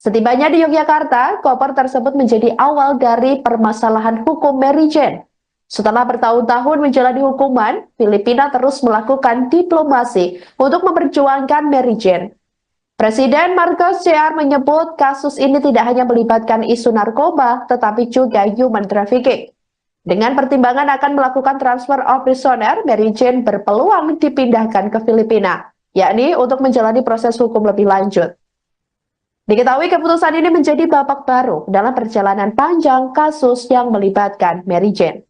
Setibanya di Yogyakarta, koper tersebut menjadi awal dari permasalahan hukum Mary Jane. Setelah bertahun-tahun menjalani hukuman, Filipina terus melakukan diplomasi untuk memperjuangkan Mary Jane. Presiden Marcos Jr. menyebut kasus ini tidak hanya melibatkan isu narkoba, tetapi juga human trafficking. Dengan pertimbangan akan melakukan transfer of prisoner, Mary Jane berpeluang dipindahkan ke Filipina, yakni untuk menjalani proses hukum lebih lanjut. Diketahui keputusan ini menjadi babak baru dalam perjalanan panjang kasus yang melibatkan Mary Jane.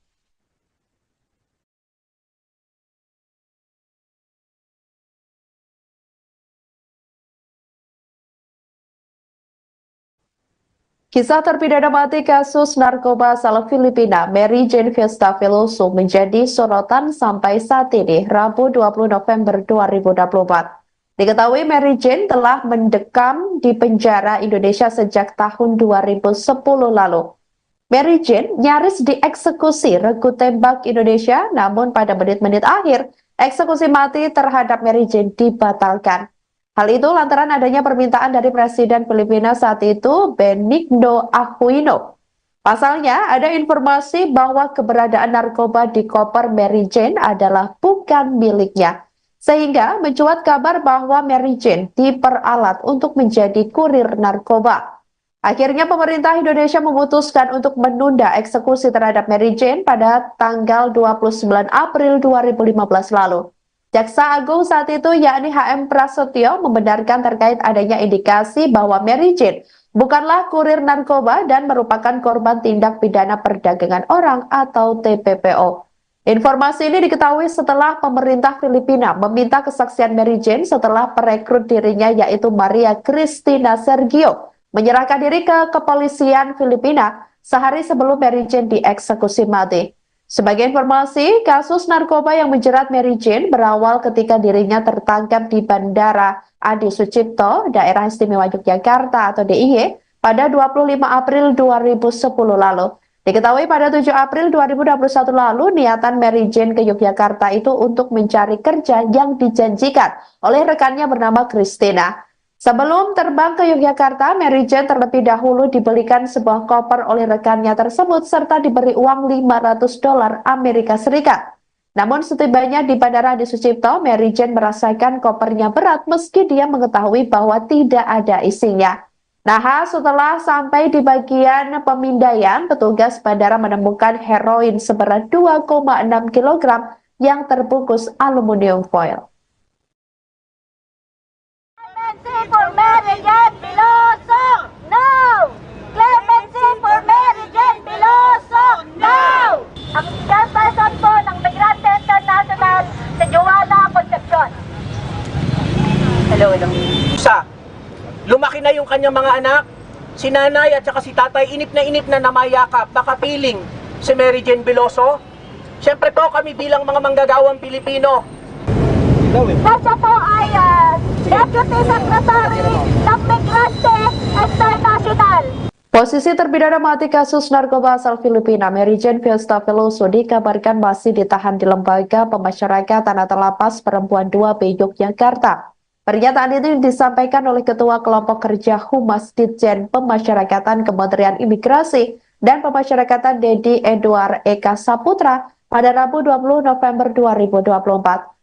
Kisah terpidana mati kasus narkoba asal Filipina, Mary Jane Fiesta Veloso, menjadi sorotan sampai saat ini, Rabu 20 November 2024. Diketahui Mary Jane telah mendekam di penjara Indonesia sejak tahun 2010 lalu. Mary Jane nyaris dieksekusi regu tembak Indonesia, namun pada menit-menit akhir, eksekusi mati terhadap Mary Jane dibatalkan. Hal itu lantaran adanya permintaan dari Presiden Filipina saat itu, Benigno Aquino. Pasalnya, ada informasi bahwa keberadaan narkoba di koper Mary Jane adalah bukan miliknya. Sehingga mencuat kabar bahwa Mary Jane diperalat untuk menjadi kurir narkoba. Akhirnya pemerintah Indonesia memutuskan untuk menunda eksekusi terhadap Mary Jane pada tanggal 29 April 2015 lalu. Jaksa Agung saat itu yakni HM Prasetyo membenarkan terkait adanya indikasi bahwa Mary Jane bukanlah kurir narkoba dan merupakan korban tindak pidana perdagangan orang atau TPPO. Informasi ini diketahui setelah pemerintah Filipina meminta kesaksian Mary Jane setelah perekrut dirinya yaitu Maria Cristina Sergio menyerahkan diri ke kepolisian Filipina sehari sebelum Mary Jane dieksekusi mati. Sebagai informasi, kasus narkoba yang menjerat Mary Jane berawal ketika dirinya tertangkap di Bandara Adi Sucipto, Daerah Istimewa Yogyakarta atau DIY, pada 25 April 2010 lalu. Diketahui pada 7 April 2021 lalu, niatan Mary Jane ke Yogyakarta itu untuk mencari kerja yang dijanjikan oleh rekannya bernama Christina. Sebelum terbang ke Yogyakarta, Mary Jane terlebih dahulu dibelikan sebuah koper oleh rekannya tersebut serta diberi uang $500 Amerika Serikat. Namun setibanya di Bandara Adi Sucipto, Mary Jane merasakan kopernya berat meski dia mengetahui bahwa tidak ada isinya. Nah, setelah sampai di bagian pemindaian, petugas bandara menemukan heroin seberat 2,6 kg yang terbungkus aluminium foil. Clemency for Mary Jane Piloso, no! Clemency for Mary Jane Piloso, no! Ang chairperson po ng Migrante International si Joanna Concepcion. Hello. Isa, lumaki na yung kanyang mga anak, si nanay at saka si tatay, inip na namayakap, nakapiling si Mary Jane Piloso. Siyempre po kami bilang mga manggagawang Pilipino, Kasi po ay Deputy Secretary ng Migrante International. Posisi terpidana mati kasus narkoba asal Filipina, Mary Jane Fiesta Veloso, dikabarkan masih ditahan di Lembaga Pemasyarakatan atau Lapas Perempuan 2B Yogyakarta. Pernyataan itu disampaikan oleh Ketua Kelompok Kerja Humas Ditjen Pemasyarakatan Kementerian Imigrasi dan Pemasyarakatan Dedi Edward Eka Saputra pada Rabu 20 November 2024.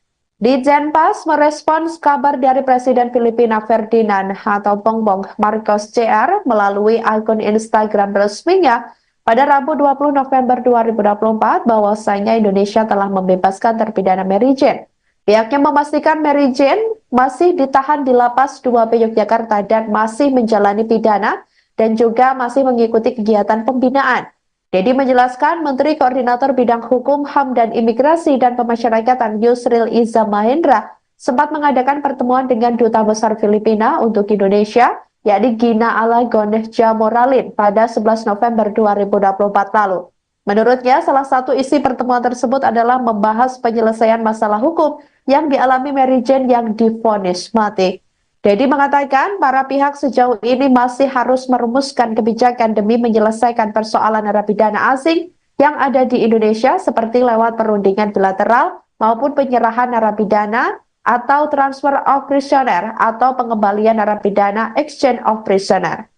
Ditjenpas merespons kabar dari Presiden Filipina Ferdinand atau Bongbong Marcos Jr. melalui akun Instagram resminya pada Rabu 20 November 2024 bahwasanya Indonesia telah membebaskan terpidana Mary Jane. Pihaknya memastikan Mary Jane masih ditahan di Lapas 2B Yogyakarta dan masih menjalani pidana dan juga masih mengikuti kegiatan pembinaan. Dedi menjelaskan Menteri Koordinator Bidang Hukum, HAM, dan Imigrasi dan Pemasyarakatan Yusril Iza Mahendra sempat mengadakan pertemuan dengan Duta Besar Filipina untuk Indonesia, yakni Gina Alagon Jamoralin pada 11 November 2024 lalu. Menurutnya, salah satu isi pertemuan tersebut adalah membahas penyelesaian masalah hukum yang dialami Mary Jane yang divonis mati. Dedi mengatakan para pihak sejauh ini masih harus merumuskan kebijakan demi menyelesaikan persoalan narapidana asing yang ada di Indonesia seperti lewat perundingan bilateral maupun penyerahan narapidana atau transfer of prisoner atau pengembalian narapidana exchange of prisoner.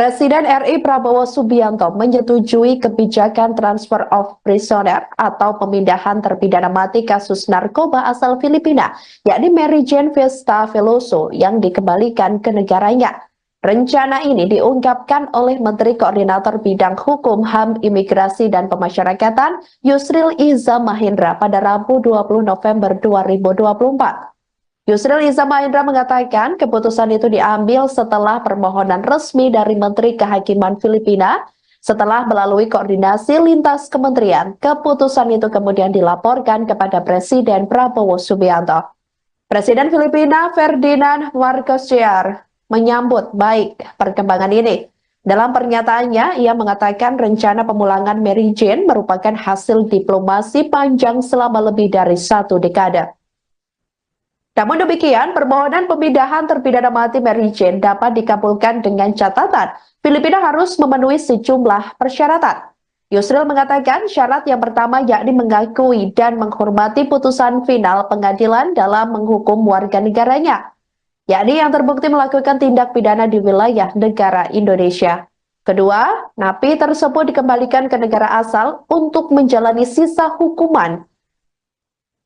Presiden RI Prabowo Subianto menyetujui kebijakan transfer of prisoner atau pemindahan terpidana mati kasus narkoba asal Filipina, yakni Mary Jane Fiesta Veloso yang dikembalikan ke negaranya. Rencana ini diungkapkan oleh Menteri Koordinator Bidang Hukum, HAM, Imigrasi, dan Pemasyarakatan Yusril Iza Mahendra pada Rabu 20 November 2024. Yusril Iza Mahendra mengatakan keputusan itu diambil setelah permohonan resmi dari Menteri Kehakiman Filipina. Setelah melalui koordinasi lintas kementerian, keputusan itu kemudian dilaporkan kepada Presiden Prabowo Subianto. Presiden Filipina Ferdinand Marcos Jr. menyambut baik perkembangan ini. Dalam pernyataannya, ia mengatakan rencana pemulangan Mary Jane merupakan hasil diplomasi panjang selama lebih dari 1 dekade. Namun demikian, permohonan pemindahan terpidana mati Mary Jane dapat dikabulkan dengan catatan Filipina harus memenuhi sejumlah persyaratan. Yusril mengatakan syarat yang pertama yakni mengakui dan menghormati putusan final pengadilan dalam menghukum warga negaranya, yakni yang terbukti melakukan tindak pidana di wilayah negara Indonesia. Kedua, napi tersebut dikembalikan ke negara asal untuk menjalani sisa hukuman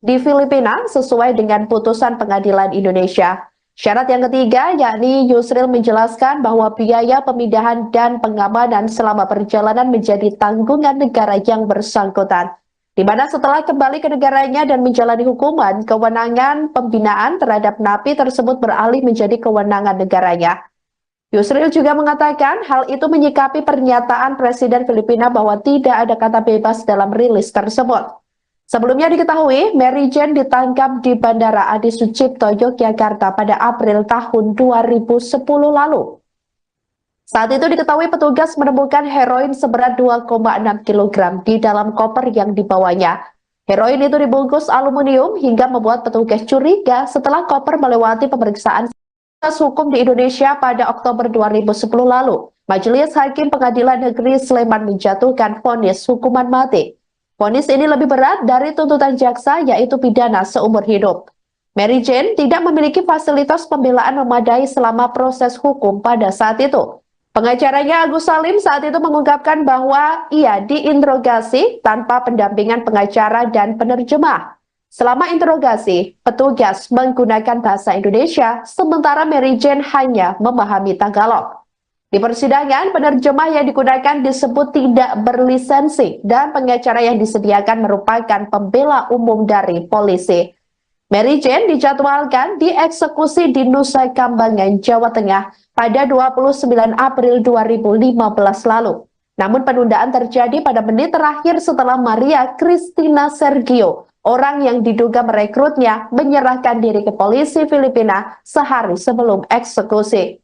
di Filipina sesuai dengan putusan pengadilan Indonesia. Syarat yang ketiga, yakni Yusril menjelaskan bahwa biaya pemindahan dan pengamanan selama perjalanan menjadi tanggungan negara yang bersangkutan, di mana setelah kembali ke negaranya dan menjalani hukuman, kewenangan pembinaan terhadap napi tersebut beralih menjadi kewenangan negaranya. Yusril juga mengatakan hal itu menyikapi pernyataan Presiden Filipina bahwa tidak ada kata bebas dalam rilis tersebut. Sebelumnya diketahui, Mary Jane ditangkap di Bandara Adi Sucipto, Yogyakarta pada April tahun 2010 lalu. Saat itu diketahui petugas menemukan heroin seberat 2,6 kg di dalam koper yang dibawanya. Heroin itu dibungkus aluminium hingga membuat petugas curiga setelah koper melewati pemeriksaan hukum di Indonesia pada Oktober 2010 lalu. Majelis Hakim Pengadilan Negeri Sleman menjatuhkan vonis hukuman mati. Vonis ini lebih berat dari tuntutan jaksa, yaitu pidana seumur hidup. Mary Jane tidak memiliki fasilitas pembelaan memadai selama proses hukum pada saat itu. Pengacaranya Agus Salim saat itu mengungkapkan bahwa ia diinterogasi tanpa pendampingan pengacara dan penerjemah. Selama interogasi, petugas menggunakan bahasa Indonesia, sementara Mary Jane hanya memahami Tagalog. Di persidangan, penerjemah yang digunakan disebut tidak berlisensi dan pengacara yang disediakan merupakan pembela umum dari polisi. Mary Jane dijadwalkan dieksekusi di Nusa Kambangan, Jawa Tengah pada 29 April 2015 lalu. Namun penundaan terjadi pada menit terakhir setelah Maria Cristina Sergio, orang yang diduga merekrutnya, menyerahkan diri ke polisi Filipina sehari sebelum eksekusi.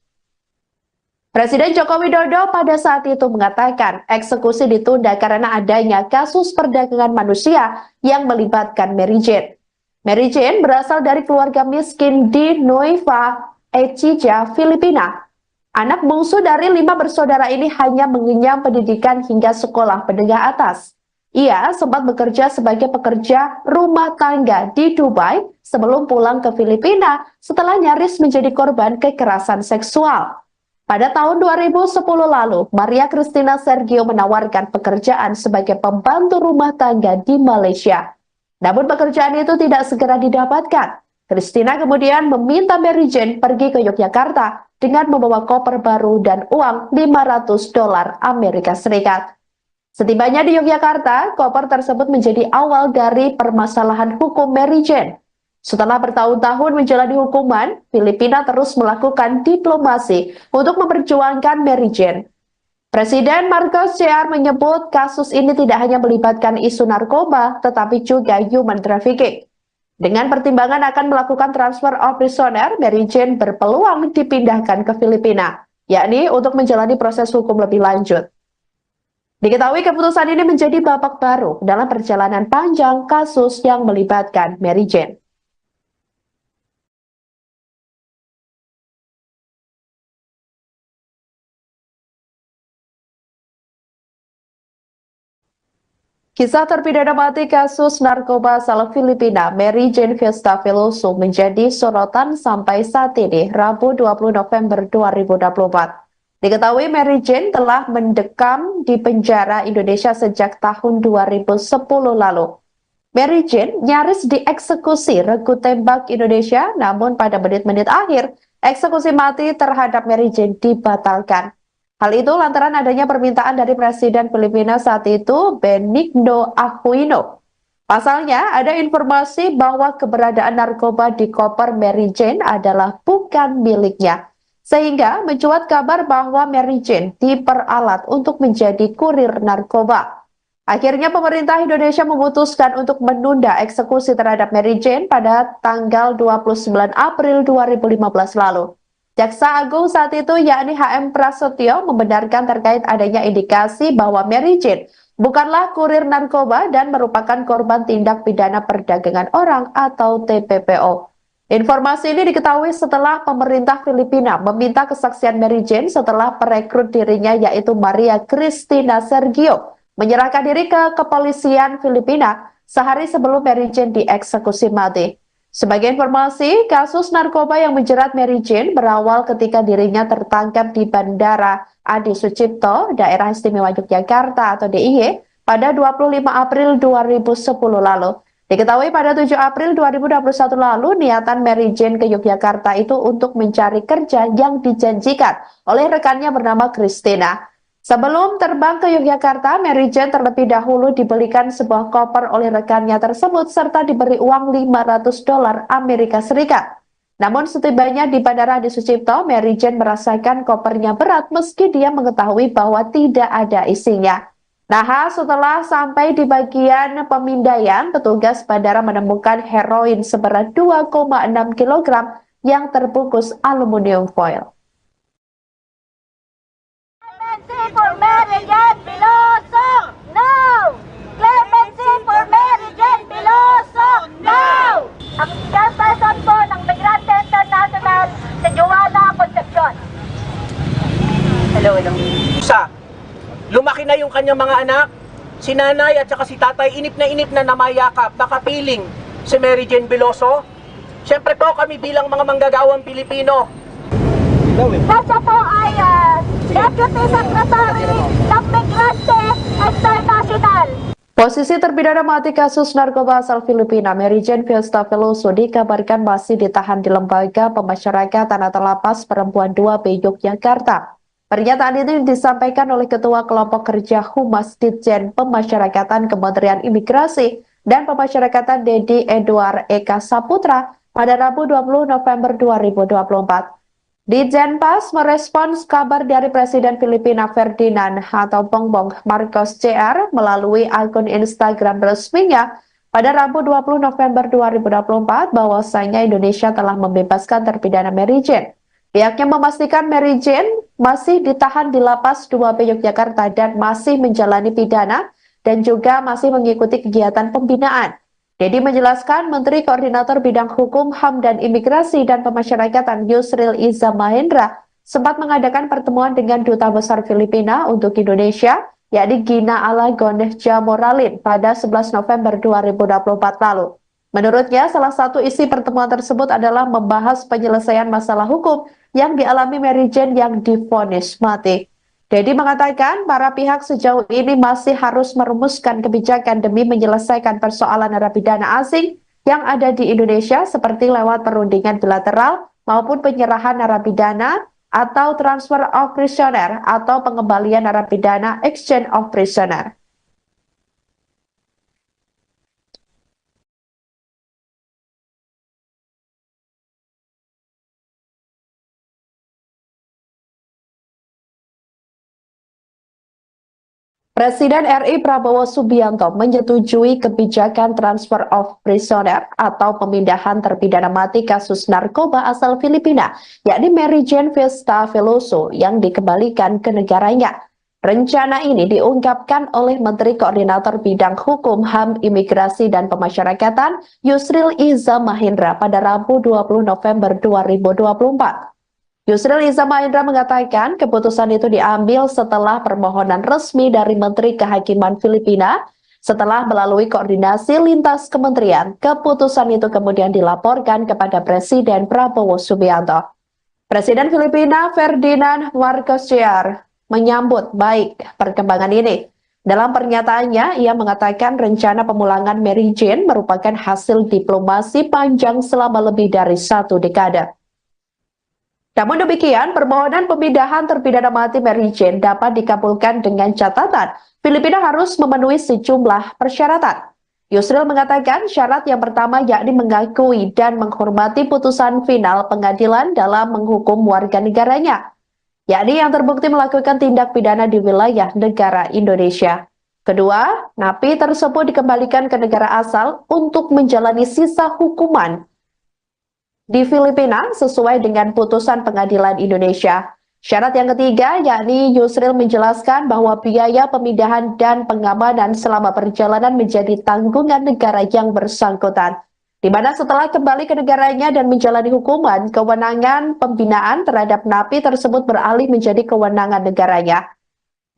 Presiden Joko Widodo pada saat itu mengatakan eksekusi ditunda karena adanya kasus perdagangan manusia yang melibatkan Mary Jane. Mary Jane berasal dari keluarga miskin di Nueva Ecija, Filipina. Anak bungsu dari 5 bersaudara ini hanya mengenyam pendidikan hingga sekolah menengah atas. Ia sempat bekerja sebagai pekerja rumah tangga di Dubai sebelum pulang ke Filipina setelah nyaris menjadi korban kekerasan seksual. Pada tahun 2010 lalu, Maria Cristina Sergio menawarkan pekerjaan sebagai pembantu rumah tangga di Malaysia. Namun pekerjaan itu tidak segera didapatkan. Cristina kemudian meminta Mary Jane pergi ke Yogyakarta dengan membawa koper baru dan uang $500 Amerika Serikat. Setibanya di Yogyakarta, koper tersebut menjadi awal dari permasalahan hukum Mary Jane. Setelah bertahun-tahun menjalani hukuman, Filipina terus melakukan diplomasi untuk memperjuangkan Mary Jane. Presiden Marcos Jr. menyebut kasus ini tidak hanya melibatkan isu narkoba, tetapi juga human trafficking. Dengan pertimbangan akan melakukan transfer of prisoner, Mary Jane berpeluang dipindahkan ke Filipina, yakni untuk menjalani proses hukum lebih lanjut. Diketahui keputusan ini menjadi babak baru dalam perjalanan panjang kasus yang melibatkan Mary Jane. Kisah terpidana mati kasus narkoba asal Filipina, Mary Jane Fiesta Veloso, menjadi sorotan sampai saat ini, Rabu 20 November 2024. Diketahui Mary Jane telah mendekam di penjara Indonesia sejak tahun 2010 lalu. Mary Jane nyaris dieksekusi regu tembak Indonesia, namun pada menit-menit akhir, eksekusi mati terhadap Mary Jane dibatalkan. Hal itu lantaran adanya permintaan dari Presiden Filipina saat itu, Benigno Aquino. Pasalnya, ada informasi bahwa keberadaan narkoba di koper Mary Jane adalah bukan miliknya. Sehingga mencuat kabar bahwa Mary Jane diperalat untuk menjadi kurir narkoba. Akhirnya pemerintah Indonesia memutuskan untuk menunda eksekusi terhadap Mary Jane pada tanggal 29 April 2015 lalu. Jaksa Agung saat itu yakni HM Prasetyo membenarkan terkait adanya indikasi bahwa Mary Jane bukanlah kurir narkoba dan merupakan korban tindak pidana perdagangan orang atau TPPO. Informasi ini diketahui setelah pemerintah Filipina meminta kesaksian Mary Jane setelah perekrut dirinya yaitu Maria Cristina Sergio menyerahkan diri ke kepolisian Filipina sehari sebelum Mary Jane dieksekusi mati. Sebagai informasi, kasus narkoba yang menjerat Mary Jane berawal ketika dirinya tertangkap di Bandara Adi Sucipto, Daerah Istimewa Yogyakarta atau DIY, pada 25 April 2010 lalu. Diketahui pada 7 April 2021 lalu, niatan Mary Jane ke Yogyakarta itu untuk mencari kerja yang dijanjikan oleh rekannya bernama Christina. Sebelum terbang ke Yogyakarta, Mary Jane terlebih dahulu dibelikan sebuah koper oleh rekannya tersebut serta diberi uang $500 Amerika Serikat. Namun setibanya di Bandara Adi Sucipto, Mary Jane merasakan kopernya berat meski dia mengetahui bahwa tidak ada isinya. Nah, setelah sampai di bagian pemindaian, petugas bandara menemukan heroin seberat 2,6 kg yang terbungkus aluminium foil. Clemency for Mary Jane Piloso, no! Clemency for Mary Jane Piloso, no! Ang chairperson po ng Migrante International si Joanna Concepcion. Hello. Isa, lumaki na yung kanyang mga anak, si nanay at saka si tatay, inip na namayakap, nakapiling si Mary Jane Piloso. Siyempre po kami bilang mga manggagawang Pilipino. Kasi po ay Deputy Secretary ng Migrante International. Posisi terpidana mati kasus narkoba asal Filipina, Mary Jane Fiesta Veloso, dikabarkan masih ditahan di Lembaga Pemasyarakatan atau Lapas Perempuan 2B Yogyakarta. Pernyataan itu disampaikan oleh Ketua Kelompok Kerja Humas Ditjen Pemasyarakatan Kementerian Imigrasi dan Pemasyarakatan Dedi Edward Eka Saputra pada Rabu 20 November 2024. Ditjenpas merespons kabar dari Presiden Filipina Ferdinand atau Bongbong Marcos Jr. melalui akun Instagram resminya pada Rabu 20 November 2024 bahwasanya Indonesia telah membebaskan terpidana Mary Jane. Pihaknya memastikan Mary Jane masih ditahan di Lapas 2B Yogyakarta dan masih menjalani pidana dan juga masih mengikuti kegiatan pembinaan. Dedi menjelaskan Menteri Koordinator Bidang Hukum, HAM, dan Imigrasi dan Pemasyarakatan Yusril Iza Mahendra sempat mengadakan pertemuan dengan Duta Besar Filipina untuk Indonesia, yakni Gina Alagon Jamoralin pada 11 November 2024 lalu. Menurutnya, salah satu isi pertemuan tersebut adalah membahas penyelesaian masalah hukum yang dialami Mary Jane yang divonis mati. Dedi mengatakan para pihak sejauh ini masih harus merumuskan kebijakan demi menyelesaikan persoalan narapidana asing yang ada di Indonesia seperti lewat perundingan bilateral maupun penyerahan narapidana atau transfer of prisoner atau pengembalian narapidana exchange of prisoner. Presiden RI Prabowo Subianto menyetujui kebijakan transfer of prisoner atau pemindahan terpidana mati kasus narkoba asal Filipina, yakni Mary Jane Fiesta Veloso yang dikembalikan ke negaranya. Rencana ini diungkapkan oleh Menteri Koordinator Bidang Hukum, HAM, Imigrasi, dan Pemasyarakatan Yusril Iza Mahendra pada Rabu 20 November 2024. Yusril Iza Mahendra mengatakan keputusan itu diambil setelah permohonan resmi dari Menteri Kehakiman Filipina. Setelah melalui koordinasi lintas kementerian, keputusan itu kemudian dilaporkan kepada Presiden Prabowo Subianto. Presiden Filipina Ferdinand Marcos Jr. menyambut baik perkembangan ini. Dalam pernyataannya, ia mengatakan rencana pemulangan Mary Jane merupakan hasil diplomasi panjang selama lebih dari 1 dekade. Namun demikian, permohonan pemindahan terpidana mati Mary Jane dapat dikabulkan dengan catatan Filipina harus memenuhi sejumlah persyaratan. Yusril mengatakan syarat yang pertama yakni mengakui dan menghormati putusan final pengadilan dalam menghukum warga negaranya, yakni yang terbukti melakukan tindak pidana di wilayah negara Indonesia. Kedua, napi tersebut dikembalikan ke negara asal untuk menjalani sisa hukuman di Filipina sesuai dengan putusan pengadilan Indonesia. Syarat yang ketiga yakni Yusril menjelaskan bahwa biaya pemindahan dan pengamanan selama perjalanan menjadi tanggungan negara yang bersangkutan, di mana setelah kembali ke negaranya dan menjalani hukuman, kewenangan pembinaan terhadap napi tersebut beralih menjadi kewenangan negaranya.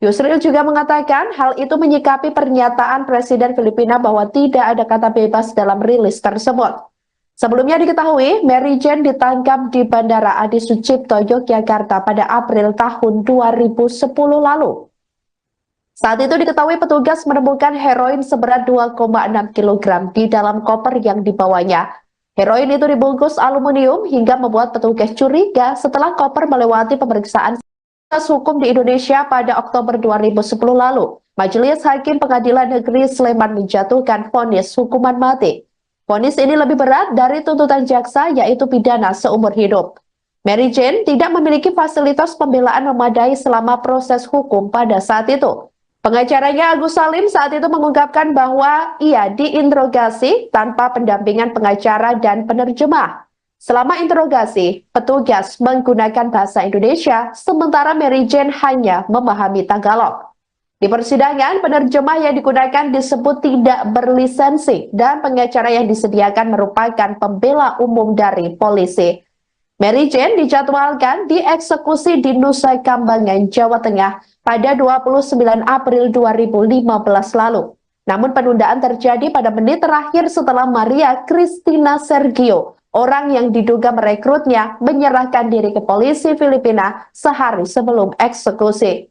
Yusril juga mengatakan hal itu menyikapi pernyataan Presiden Filipina bahwa tidak ada kata bebas dalam rilis tersebut. Sebelumnya diketahui, Mary Jane ditangkap di Bandara Adi Sucipto, Yogyakarta pada April tahun 2010 lalu. Saat itu diketahui petugas menemukan heroin seberat 2,6 kg di dalam koper yang dibawanya. Heroin itu dibungkus aluminium hingga membuat petugas curiga setelah koper melewati pemeriksaan hukum di Indonesia pada Oktober 2010 lalu. Majelis Hakim Pengadilan Negeri Sleman menjatuhkan vonis hukuman mati. Vonis ini lebih berat dari tuntutan jaksa, yaitu pidana seumur hidup. Mary Jane tidak memiliki fasilitas pembelaan memadai selama proses hukum pada saat itu. Pengacaranya Agus Salim saat itu mengungkapkan bahwa ia diinterogasi tanpa pendampingan pengacara dan penerjemah. Selama interogasi, petugas menggunakan bahasa Indonesia, sementara Mary Jane hanya memahami Tagalog. Di persidangan, penerjemah yang digunakan disebut tidak berlisensi dan pengacara yang disediakan merupakan pembela umum dari polisi. Mary Jane dijadwalkan dieksekusi di Nusa Kambangan, Jawa Tengah pada 29 April 2015 lalu. Namun penundaan terjadi pada menit terakhir setelah Maria Cristina Sergio, orang yang diduga merekrutnya, menyerahkan diri ke polisi Filipina sehari sebelum eksekusi.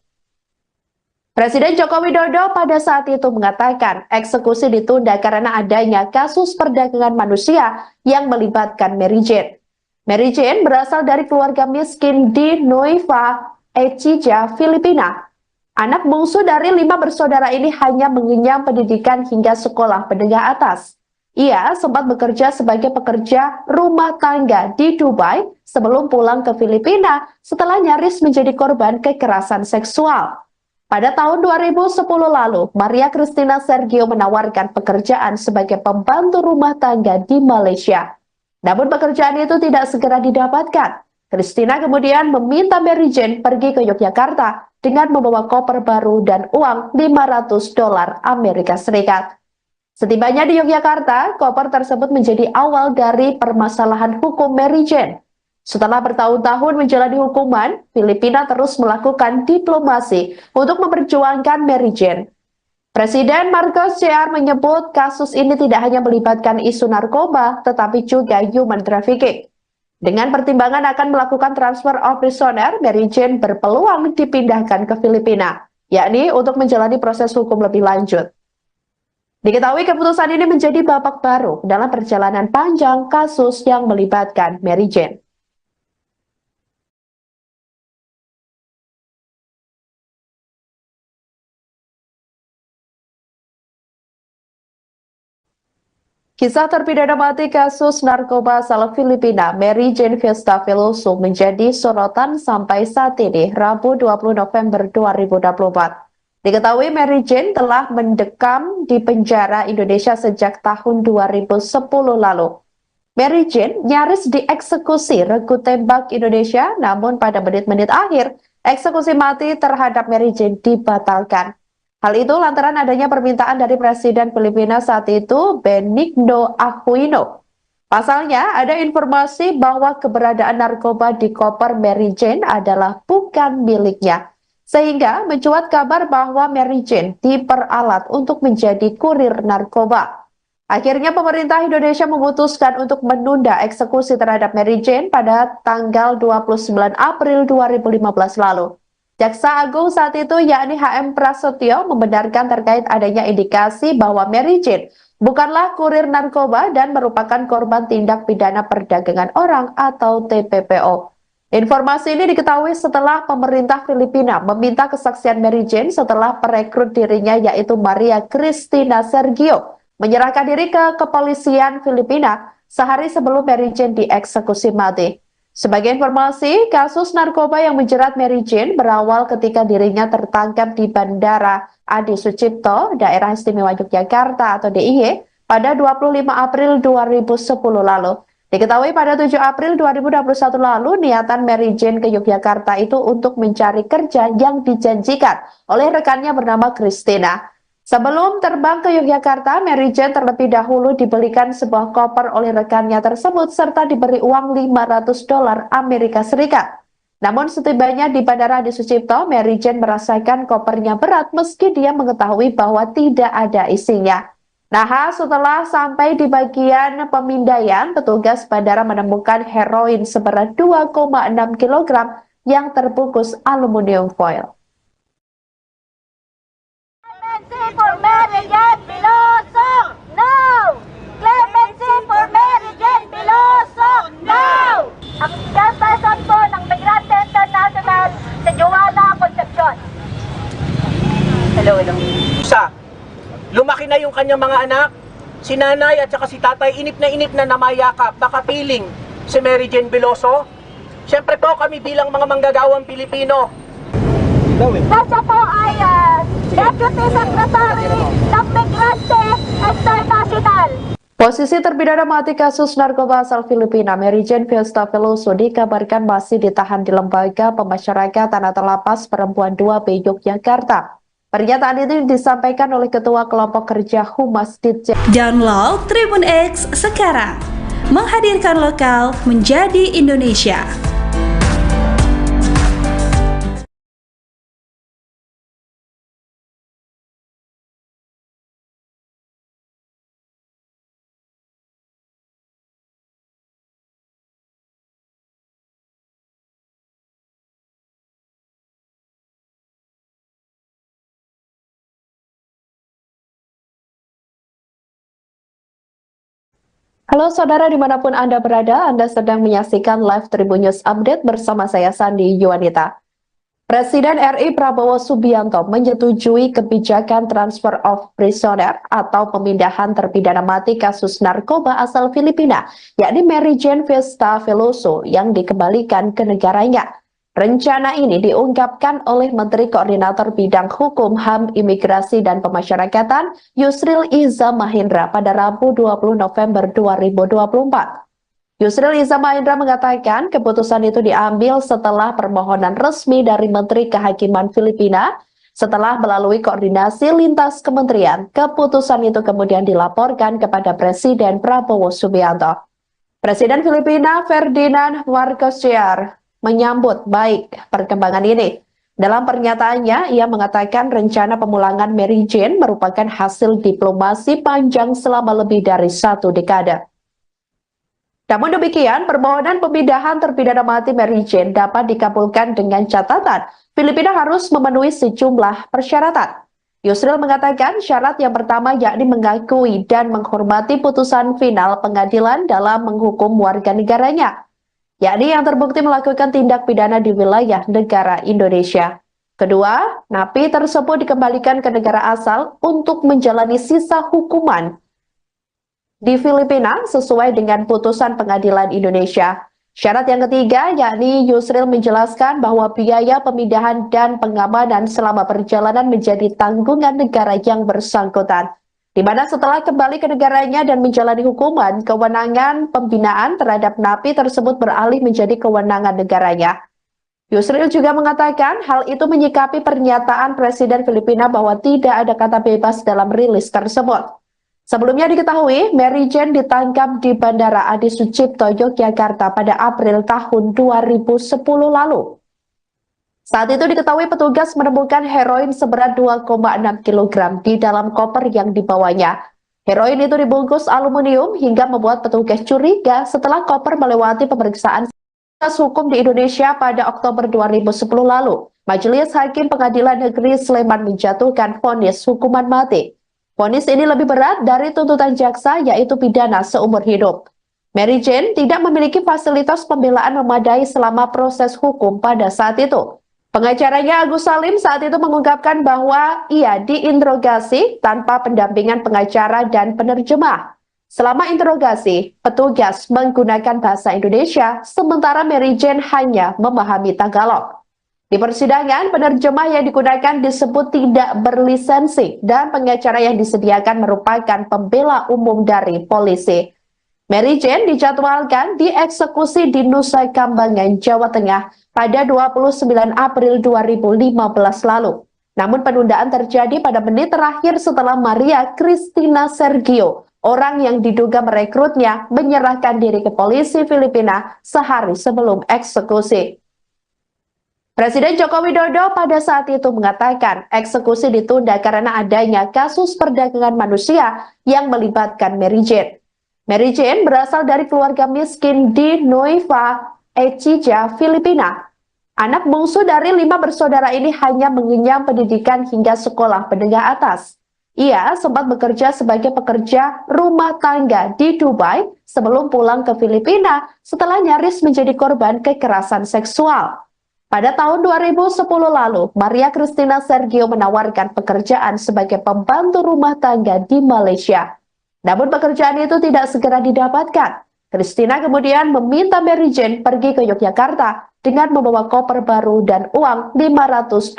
Presiden Joko Widodo pada saat itu mengatakan eksekusi ditunda karena adanya kasus perdagangan manusia yang melibatkan Mary Jane. Mary Jane berasal dari keluarga miskin di Nueva Ecija, Filipina. Anak bungsu dari 5 bersaudara ini hanya mengenyam pendidikan hingga sekolah menengah atas. Ia sempat bekerja sebagai pekerja rumah tangga di Dubai sebelum pulang ke Filipina setelah nyaris menjadi korban kekerasan seksual. Pada tahun 2010 lalu, Maria Cristina Sergio menawarkan pekerjaan sebagai pembantu rumah tangga di Malaysia. Namun pekerjaan itu tidak segera didapatkan. Cristina kemudian meminta Mary Jane pergi ke Yogyakarta dengan membawa koper baru dan uang $500 Amerika Serikat. Setibanya di Yogyakarta, koper tersebut menjadi awal dari permasalahan hukum Mary Jane. Setelah bertahun-tahun menjalani hukuman, Filipina terus melakukan diplomasi untuk memperjuangkan Mary Jane. Presiden Marcos Jr. menyebut kasus ini tidak hanya melibatkan isu narkoba, tetapi juga human trafficking. Dengan pertimbangan akan melakukan transfer of prisoner, Mary Jane berpeluang dipindahkan ke Filipina, yakni untuk menjalani proses hukum lebih lanjut. Diketahui keputusan ini menjadi babak baru dalam perjalanan panjang kasus yang melibatkan Mary Jane. Kisah terpidana mati kasus narkoba asal Filipina, Mary Jane Fiesta Veloso, menjadi sorotan sampai saat ini, Rabu 20 November 2024. Diketahui Mary Jane telah mendekam di penjara Indonesia sejak tahun 2010 lalu. Mary Jane nyaris dieksekusi regu tembak Indonesia, namun pada menit-menit akhir, eksekusi mati terhadap Mary Jane dibatalkan. Hal itu lantaran adanya permintaan dari Presiden Filipina saat itu, Benigno Aquino. Pasalnya, ada informasi bahwa keberadaan narkoba di koper Mary Jane adalah bukan miliknya. Sehingga mencuat kabar bahwa Mary Jane diperalat untuk menjadi kurir narkoba. Akhirnya pemerintah Indonesia memutuskan untuk menunda eksekusi terhadap Mary Jane pada tanggal 29 April 2015 lalu. Jaksa Agung saat itu yakni HM Prasetyo membenarkan terkait adanya indikasi bahwa Mary Jane bukanlah kurir narkoba dan merupakan korban tindak pidana perdagangan orang atau TPPO. Informasi ini diketahui setelah pemerintah Filipina meminta kesaksian Mary Jane setelah perekrut dirinya yaitu Maria Cristina Sergio menyerahkan diri ke kepolisian Filipina sehari sebelum Mary Jane dieksekusi mati. Sebagai informasi, kasus narkoba yang menjerat Mary Jane berawal ketika dirinya tertangkap di Bandara Adi Sucipto, Daerah Istimewa Yogyakarta atau DIY, pada 25 April 2010 lalu. Diketahui pada 7 April 2021 lalu, niatan Mary Jane ke Yogyakarta itu untuk mencari kerja yang dijanjikan oleh rekannya bernama Cristina. Sebelum terbang ke Yogyakarta, Mary Jane terlebih dahulu dibelikan sebuah koper oleh rekannya tersebut serta diberi uang $500 Amerika Serikat. Namun setibanya di Bandara Adi Sucipto, Mary Jane merasakan kopernya berat meski dia mengetahui bahwa tidak ada isinya. Nah, setelah sampai di bagian pemindaian, petugas bandara menemukan heroin seberat 2,6 kg yang terbungkus aluminium foil. Clemency for Mary Jane Piloso, no! Clemency for Mary Jane Piloso, no! Ang chairperson po ng Migrante International si Joanna Concepcion. Hello. Isa, lumaki na yung kanyang mga anak, si nanay at saka si tatay, inip na namayakap, nakapiling si Mary Jane Veloso. Siyempre po kami bilang mga manggagawang Pilipino. Kasi po ay Deputy Secretary ng Migrante International. Posisi terpidana mati kasus narkoba asal Filipina, Mary Jane Fiesta Veloso, dikabarkan masih ditahan di Lembaga Pemasyarakatan atau Lapas Perempuan 2B Yogyakarta. Pernyataan itu disampaikan oleh Ketua Kelompok Kerja Humas Ditjen. Download Tribun X sekarang, menghadirkan lokal menjadi Indonesia. Halo saudara dimanapun Anda berada, Anda sedang menyaksikan live Tribun News Update bersama saya Sandi Yuwanita. Presiden RI Prabowo Subianto menyetujui kebijakan transfer of prisoner atau pemindahan terpidana mati kasus narkoba asal Filipina, yakni Mary Jane Fiesta Veloso yang dikembalikan ke negaranya. Rencana ini diungkapkan oleh Menteri Koordinator Bidang Hukum, HAM, Imigrasi, dan Pemasyarakatan Yusril Iza Mahendra pada Rabu 20 November 2024. Yusril Iza Mahendra mengatakan keputusan itu diambil setelah permohonan resmi dari Menteri Kehakiman Filipina. Setelah melalui koordinasi lintas kementerian, keputusan itu kemudian dilaporkan kepada Presiden Prabowo Subianto. Presiden Filipina Ferdinand Marcos Jr. menyambut baik perkembangan ini. Dalam pernyataannya, ia mengatakan rencana pemulangan Mary Jane merupakan hasil diplomasi panjang selama lebih dari 1 dekade. Namun demikian, permohonan pemindahan terpidana mati Mary Jane dapat dikabulkan dengan catatan Filipina harus memenuhi sejumlah persyaratan. Yusril mengatakan syarat yang pertama yakni mengakui dan menghormati putusan final pengadilan dalam menghukum warga negaranya, yakni yang terbukti melakukan tindak pidana di wilayah negara Indonesia. Kedua, napi tersebut dikembalikan ke negara asal untuk menjalani sisa hukuman di Filipina sesuai dengan putusan pengadilan Indonesia. Syarat yang ketiga, yakni Yusril menjelaskan bahwa biaya pemindahan dan pengamanan selama perjalanan menjadi tanggungan negara yang bersangkutan, di mana setelah kembali ke negaranya dan menjalani hukuman, kewenangan pembinaan terhadap napi tersebut beralih menjadi kewenangan negaranya. Yusril juga mengatakan hal itu menyikapi pernyataan Presiden Filipina bahwa tidak ada kata bebas dalam rilis tersebut. Sebelumnya diketahui, Mary Jane ditangkap di Bandara Adi Sucipto, Yogyakarta pada April tahun 2010 lalu. Saat itu diketahui petugas menemukan heroin seberat 2,6 kg di dalam koper yang dibawanya. Heroin itu dibungkus aluminium hingga membuat petugas curiga setelah koper melewati pemeriksaan hukum di Indonesia pada Oktober 2010 lalu. Majelis Hakim Pengadilan Negeri Sleman menjatuhkan vonis hukuman mati. Vonis ini lebih berat dari tuntutan jaksa, yaitu pidana seumur hidup. Mary Jane tidak memiliki fasilitas pembelaan memadai selama proses hukum pada saat itu. Pengacaranya Agus Salim saat itu mengungkapkan bahwa ia diinterogasi tanpa pendampingan pengacara dan penerjemah. Selama interogasi, petugas menggunakan bahasa Indonesia, sementara Mary Jane hanya memahami Tagalog. Di persidangan, penerjemah yang digunakan disebut tidak berlisensi dan pengacara yang disediakan merupakan pembela umum dari polisi. Mary Jane dijadwalkan dieksekusi di Nusa Kambangan, Jawa Tengah pada 29 April 2015 lalu. Namun penundaan terjadi pada menit terakhir setelah Maria Cristina Sergio, orang yang diduga merekrutnya, menyerahkan diri ke polisi Filipina sehari sebelum eksekusi. Presiden Joko Widodo pada saat itu mengatakan eksekusi ditunda karena adanya kasus perdagangan manusia yang melibatkan Mary Jane. Mary Jane berasal dari keluarga miskin di Nueva Ecija, Filipina. Anak bungsu dari 5 bersaudara ini hanya mengenyam pendidikan hingga sekolah menengah atas. Ia sempat bekerja sebagai pekerja rumah tangga di Dubai sebelum pulang ke Filipina setelah nyaris menjadi korban kekerasan seksual. Pada tahun 2010 lalu, Maria Cristina Sergio menawarkan pekerjaan sebagai pembantu rumah tangga di Malaysia. Namun pekerjaan itu tidak segera didapatkan. Cristina kemudian meminta Mary Jane pergi ke Yogyakarta dengan membawa koper baru dan uang $500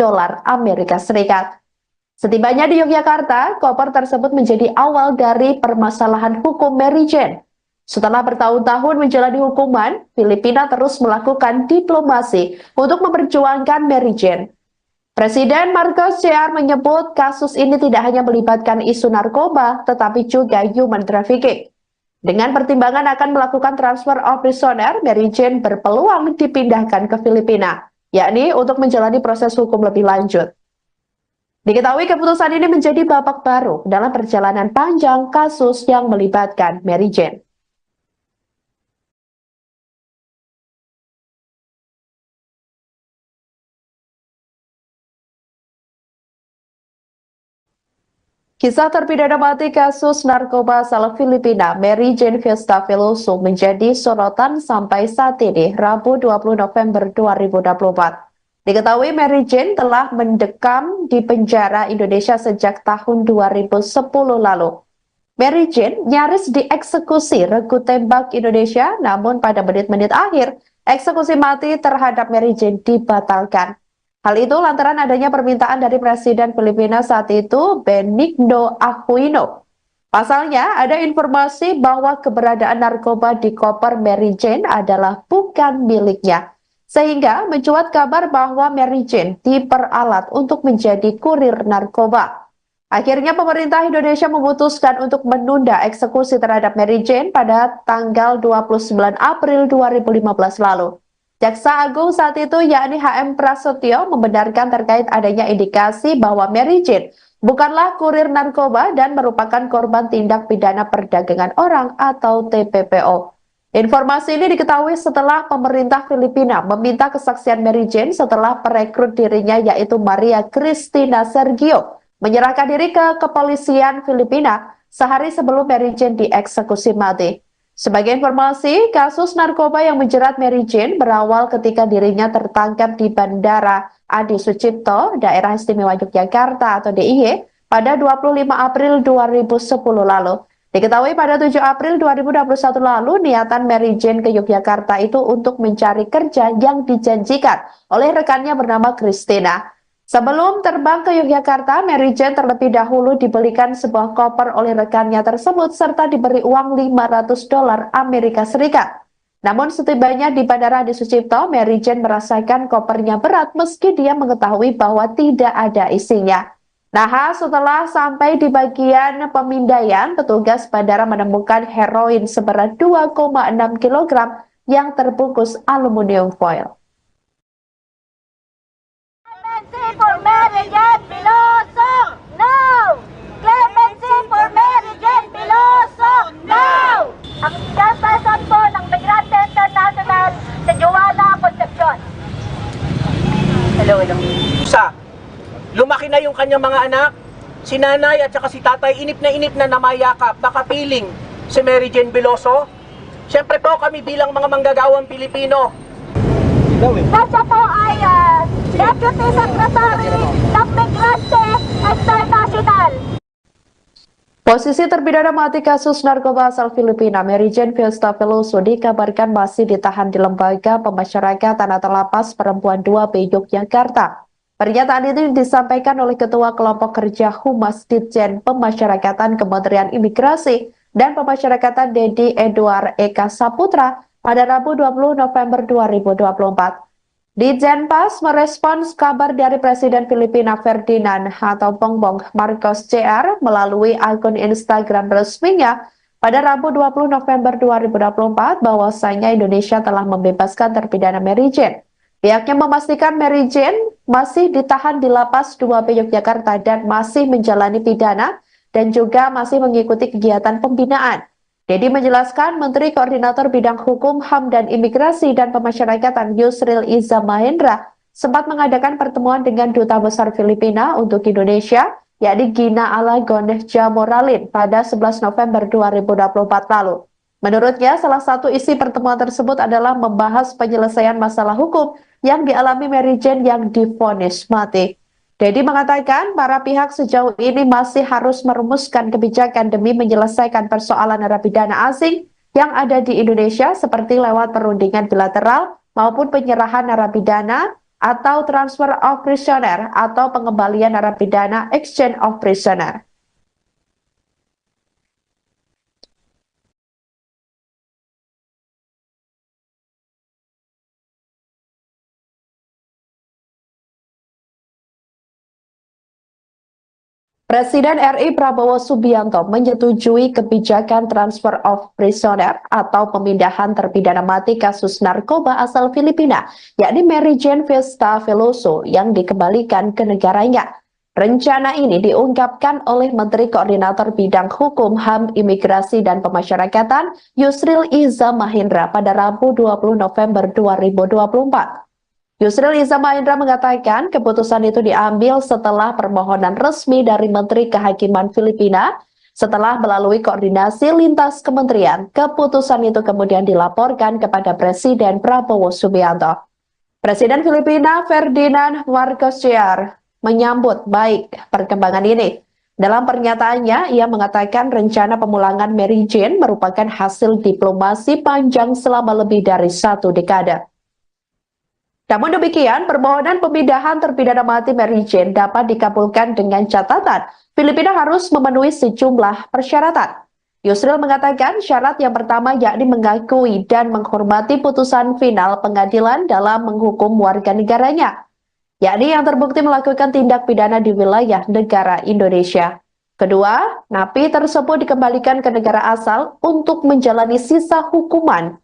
Amerika Serikat. Setibanya di Yogyakarta, koper tersebut menjadi awal dari permasalahan hukum Mary Jane. Setelah bertahun-tahun menjalani hukuman, Filipina terus melakukan diplomasi untuk memperjuangkan Mary Jane. Presiden Marcos Jr. menyebut kasus ini tidak hanya melibatkan isu narkoba, tetapi juga human trafficking. Dengan pertimbangan akan melakukan transfer of prisoner, Mary Jane berpeluang dipindahkan ke Filipina, yakni untuk menjalani proses hukum lebih lanjut. Diketahui keputusan ini menjadi babak baru dalam perjalanan panjang kasus yang melibatkan Mary Jane. Kisah terpidana mati kasus narkoba asal Filipina, Mary Jane Fiesta Veloso menjadi sorotan sampai saat ini, Rabu 20 November 2024. Diketahui Mary Jane telah mendekam di penjara Indonesia sejak tahun 2010 lalu. Mary Jane nyaris dieksekusi regu tembak Indonesia, namun pada menit-menit akhir, eksekusi mati terhadap Mary Jane dibatalkan. Hal itu lantaran adanya permintaan dari Presiden Filipina saat itu, Benigno Aquino. Pasalnya, ada informasi bahwa keberadaan narkoba di koper Mary Jane adalah bukan miliknya. Sehingga mencuat kabar bahwa Mary Jane diperalat untuk menjadi kurir narkoba. Akhirnya pemerintah Indonesia memutuskan untuk menunda eksekusi terhadap Mary Jane pada tanggal 29 April 2015 lalu. Jaksa Agung saat itu yakni HM Prasetyo membenarkan terkait adanya indikasi bahwa Mary Jane bukanlah kurir narkoba dan merupakan korban tindak pidana perdagangan orang atau TPPO. Informasi ini diketahui setelah pemerintah Filipina meminta kesaksian Mary Jane setelah perekrut dirinya yaitu Maria Cristina Sergio menyerahkan diri ke kepolisian Filipina sehari sebelum Mary Jane dieksekusi mati. Sebagai informasi, kasus narkoba yang menjerat Mary Jane berawal ketika dirinya tertangkap di Bandara Adi Sucipto, Daerah Istimewa Yogyakarta atau DIY, pada 25 April 2010 lalu. Diketahui pada 7 April 2021 lalu, niatan Mary Jane ke Yogyakarta itu untuk mencari kerja yang dijanjikan oleh rekannya bernama Cristina. Sebelum terbang ke Yogyakarta, Mary Jane terlebih dahulu dibelikan sebuah koper oleh rekannya tersebut serta diberi uang $500 Amerika Serikat. Namun setibanya di Bandara Adi Sucipto, Mary Jane merasakan kopernya berat meski dia mengetahui bahwa tidak ada isinya. Nah, setelah sampai di bagian pemindaian, petugas bandara menemukan heroin seberat 2,6 kg yang terbungkus aluminium foil. For Mary Jane Veloso, no! Clemency for Mary Jane Veloso, no! Ang chairperson po ng Migrante International sa Joanna Concepcion. Hello. Lumaki na yung kanyang mga anak, si nanay at saka si tatay, inip na namayakap, nakapiling si Mary Jane Veloso. Siyempre po kami bilang mga manggagawang Pilipino. Kasi po ay Deputy Secretary ng Migrante International. Posisi terpidana mati kasus narkoba asal Filipina, Mary Jane Fiesta Veloso dikabarkan masih ditahan di Lembaga Pemasyarakatan atau Lapas Perempuan 2B Yogyakarta. Pernyataan itu disampaikan oleh Ketua Kelompok Kerja Humas Ditjen Pemasyarakatan Kementerian Imigrasi dan Pemasyarakatan Dedi Edward Eka Saputra pada Rabu 20 November 2024. Ditjenpas merespons kabar dari Presiden Filipina Ferdinand atau Bongbong Marcos Jr. melalui akun Instagram resminya pada Rabu 20 November 2024 bahwasanya Indonesia telah membebaskan terpidana Mary Jane. Pihaknya memastikan Mary Jane masih ditahan di Lapas 2B Yogyakarta dan masih menjalani pidana dan juga masih mengikuti kegiatan pembinaan. Dedi menjelaskan Menteri Koordinator Bidang Hukum, HAM, dan Imigrasi dan Pemasyarakatan Yusril Iza Mahendra sempat mengadakan pertemuan dengan Duta Besar Filipina untuk Indonesia, yakni Gina Alagon Jamoralin pada 11 November 2024 lalu. Menurutnya, salah satu isi pertemuan tersebut adalah membahas penyelesaian masalah hukum yang dialami Mary Jane yang divonis mati. Dedi mengatakan para pihak sejauh ini masih harus merumuskan kebijakan demi menyelesaikan persoalan narapidana asing yang ada di Indonesia seperti lewat perundingan bilateral maupun penyerahan narapidana atau transfer of prisoner atau pengembalian narapidana exchange of prisoner. Presiden RI Prabowo Subianto menyetujui kebijakan transfer of prisoner atau pemindahan terpidana mati kasus narkoba asal Filipina, yakni Mary Jane Vesta Veloso yang dikembalikan ke negaranya. Rencana ini diungkapkan oleh Menteri Koordinator Bidang Hukum, HAM, Imigrasi, dan Pemasyarakatan Yusril Iza Mahendra pada Rabu 20 November 2024. Yusril Iza Mahendra mengatakan keputusan itu diambil setelah permohonan resmi dari Menteri Kehakiman Filipina. Setelah melalui koordinasi lintas kementerian, keputusan itu kemudian dilaporkan kepada Presiden Prabowo Subianto. Presiden Filipina Ferdinand Marcos Jr. menyambut baik perkembangan ini. Dalam pernyataannya, ia mengatakan rencana pemulangan Mary Jane merupakan hasil diplomasi panjang selama lebih dari 1 dekade. Namun demikian, permohonan pemindahan terpidana mati Mary Jane dapat dikabulkan dengan catatan Filipina harus memenuhi sejumlah persyaratan. Yusril mengatakan syarat yang pertama yakni mengakui dan menghormati putusan final pengadilan dalam menghukum warga negaranya, yakni yang terbukti melakukan tindak pidana di wilayah negara Indonesia. Kedua, napi tersebut dikembalikan ke negara asal untuk menjalani sisa hukuman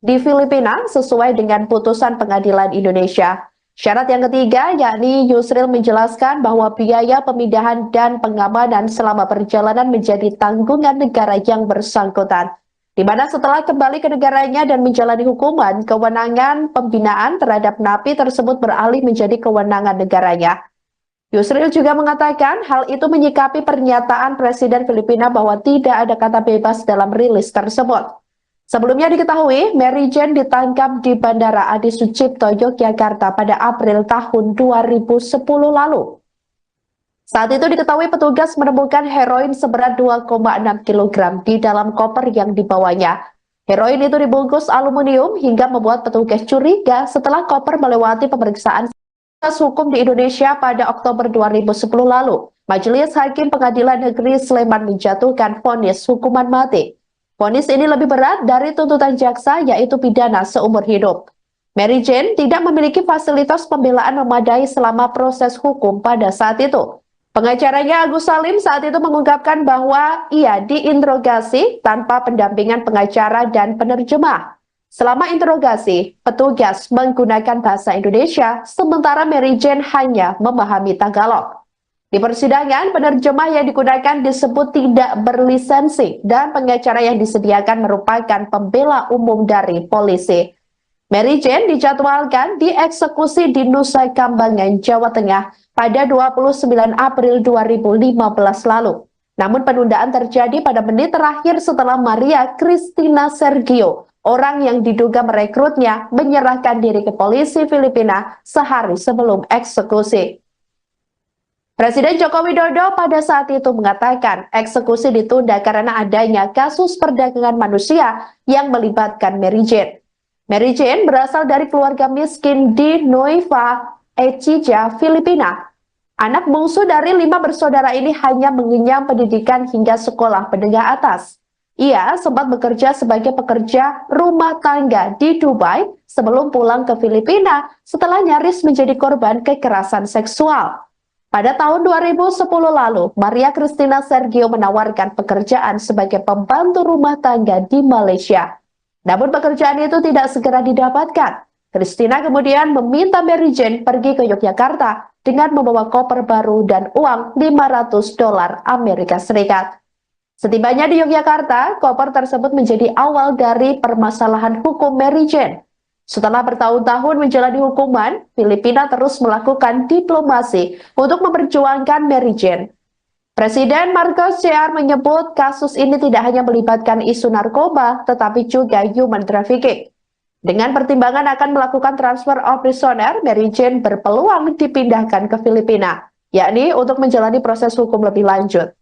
di Filipina sesuai dengan putusan pengadilan Indonesia. Syarat yang ketiga yakni Yusril menjelaskan bahwa biaya pemindahan dan pengamanan selama perjalanan menjadi tanggungan negara yang bersangkutan, di mana setelah kembali ke negaranya dan menjalani hukuman, kewenangan pembinaan terhadap napi tersebut beralih menjadi kewenangan negaranya. Yusril juga mengatakan hal itu menyikapi pernyataan Presiden Filipina bahwa tidak ada kata bebas dalam rilis tersebut. Sebelumnya diketahui, Mary Jane ditangkap di Bandara Adi Sucipto, Yogyakarta pada April tahun 2010 lalu. Saat itu diketahui petugas menemukan heroin seberat 2,6 kg di dalam koper yang dibawanya. Heroin itu dibungkus aluminium hingga membuat petugas curiga setelah koper melewati pemeriksaan hukum di Indonesia pada Oktober 2010 lalu. Majelis Hakim Pengadilan Negeri Sleman menjatuhkan vonis hukuman mati. Vonis ini lebih berat dari tuntutan jaksa, yaitu pidana seumur hidup. Mary Jane tidak memiliki fasilitas pembelaan memadai selama proses hukum pada saat itu. Pengacaranya Agus Salim saat itu mengungkapkan bahwa ia diinterogasi tanpa pendampingan pengacara dan penerjemah. Selama interogasi, petugas menggunakan bahasa Indonesia, sementara Mary Jane hanya memahami Tagalog. Di persidangan, penerjemah yang digunakan disebut tidak berlisensi dan pengacara yang disediakan merupakan pembela umum dari polisi. Mary Jane dijadwalkan dieksekusi di Nusa Kambangan, Jawa Tengah pada 29 April 2015 lalu. Namun penundaan terjadi pada menit terakhir setelah Maria Cristina Sergio, orang yang diduga merekrutnya, menyerahkan diri ke polisi Filipina sehari sebelum eksekusi. Presiden Joko Widodo pada saat itu mengatakan eksekusi ditunda karena adanya kasus perdagangan manusia yang melibatkan Mary Jane. Mary Jane berasal dari keluarga miskin di Nueva Ecija, Filipina. Anak bungsu dari 5 bersaudara ini hanya mengenyam pendidikan hingga sekolah menengah atas. Ia sempat bekerja sebagai pekerja rumah tangga di Dubai sebelum pulang ke Filipina setelah nyaris menjadi korban kekerasan seksual. Pada tahun 2010 lalu, Maria Cristina Sergio menawarkan pekerjaan sebagai pembantu rumah tangga di Malaysia. Namun pekerjaan itu tidak segera didapatkan. Christina kemudian meminta Mary Jane pergi ke Yogyakarta dengan membawa koper baru dan uang $500 Amerika Serikat. Setibanya di Yogyakarta, koper tersebut menjadi awal dari permasalahan hukum Mary Jane. Setelah bertahun-tahun menjalani hukuman, Filipina terus melakukan diplomasi untuk memperjuangkan Mary Jane. Presiden Marcos Jr. menyebut kasus ini tidak hanya melibatkan isu narkoba, tetapi juga human trafficking. Dengan pertimbangan akan melakukan transfer of prisoner, Mary Jane berpeluang dipindahkan ke Filipina, yakni untuk menjalani proses hukum lebih lanjut.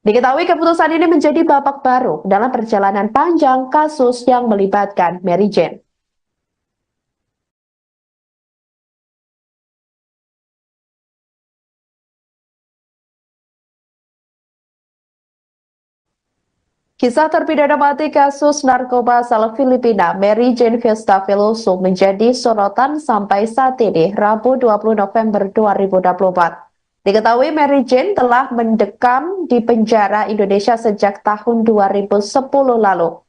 Diketahui keputusan ini menjadi babak baru dalam perjalanan panjang kasus yang melibatkan Mary Jane. Kisah terpidana mati kasus narkoba asal Filipina, Mary Jane Fiesta Veloso menjadi sorotan sampai saat ini, Rabu 20 November 2024. Diketahui Mary Jane telah mendekam di penjara Indonesia sejak tahun 2010 lalu.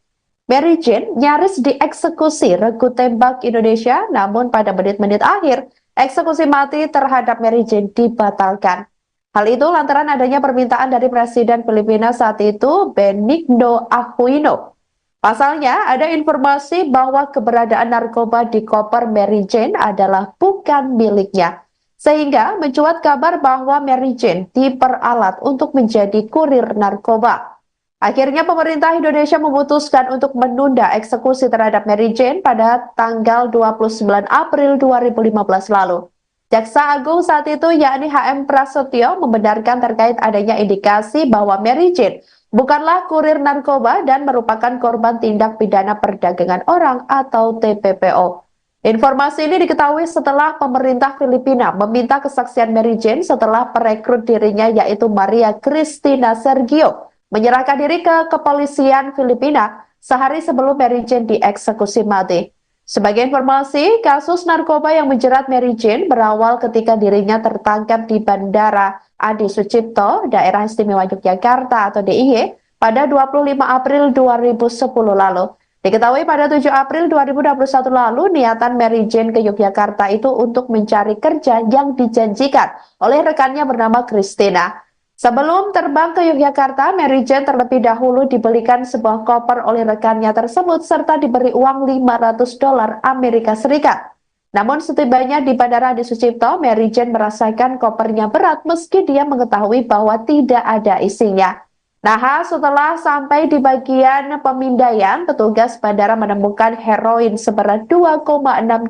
Mary Jane nyaris dieksekusi regu tembak Indonesia, namun pada menit-menit akhir, eksekusi mati terhadap Mary Jane dibatalkan. Hal itu lantaran adanya permintaan dari Presiden Filipina saat itu, Benigno Aquino. Pasalnya, ada informasi bahwa keberadaan narkoba di koper Mary Jane adalah bukan miliknya. Sehingga mencuat kabar bahwa Mary Jane diperalat untuk menjadi kurir narkoba. Akhirnya pemerintah Indonesia memutuskan untuk menunda eksekusi terhadap Mary Jane pada tanggal 29 April 2015 lalu. Jaksa Agung saat itu yakni HM Prasetyo membenarkan terkait adanya indikasi bahwa Mary Jane bukanlah kurir narkoba dan merupakan korban tindak pidana perdagangan orang atau TPPO. Informasi ini diketahui setelah pemerintah Filipina meminta kesaksian Mary Jane setelah perekrut dirinya yaitu Maria Cristina Sergio menyerahkan diri ke kepolisian Filipina sehari sebelum Mary Jane dieksekusi mati. Sebagai informasi, kasus narkoba yang menjerat Mary Jane berawal ketika dirinya tertangkap di Bandara Adi Sucipto, Daerah Istimewa Yogyakarta atau DIY, pada 25 April 2010 lalu. Diketahui pada 7 April 2021 lalu, niatan Mary Jane ke Yogyakarta itu untuk mencari kerja yang dijanjikan oleh rekannya bernama Christina. Sebelum terbang ke Yogyakarta, Mary Jane terlebih dahulu dibelikan sebuah koper oleh rekannya tersebut serta diberi uang $500 Amerika Serikat. Namun setibanya di Bandara Adi Sucipto, Mary Jane merasakan kopernya berat meski dia mengetahui bahwa tidak ada isinya. Nah, setelah sampai di bagian pemindaian, petugas bandara menemukan heroin seberat 2,6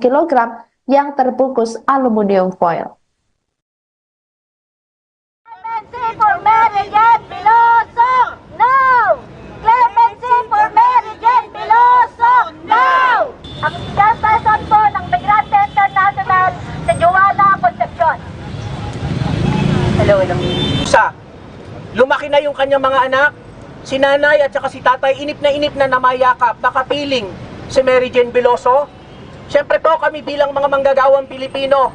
kg yang terbungkus aluminium foil. Clemency for Mary Jane Veloso, no! Clemency for Mary Jane Veloso, no! Ang chairperson po ng Migrante International sa Joanna Concepcion. Hello. Isa, lumaki na yung kanyang mga anak, si nanay at saka si tatay, inip na namayakap, nakapiling si Mary Jane Veloso. Siyempre po kami bilang mga manggagawang Pilipino.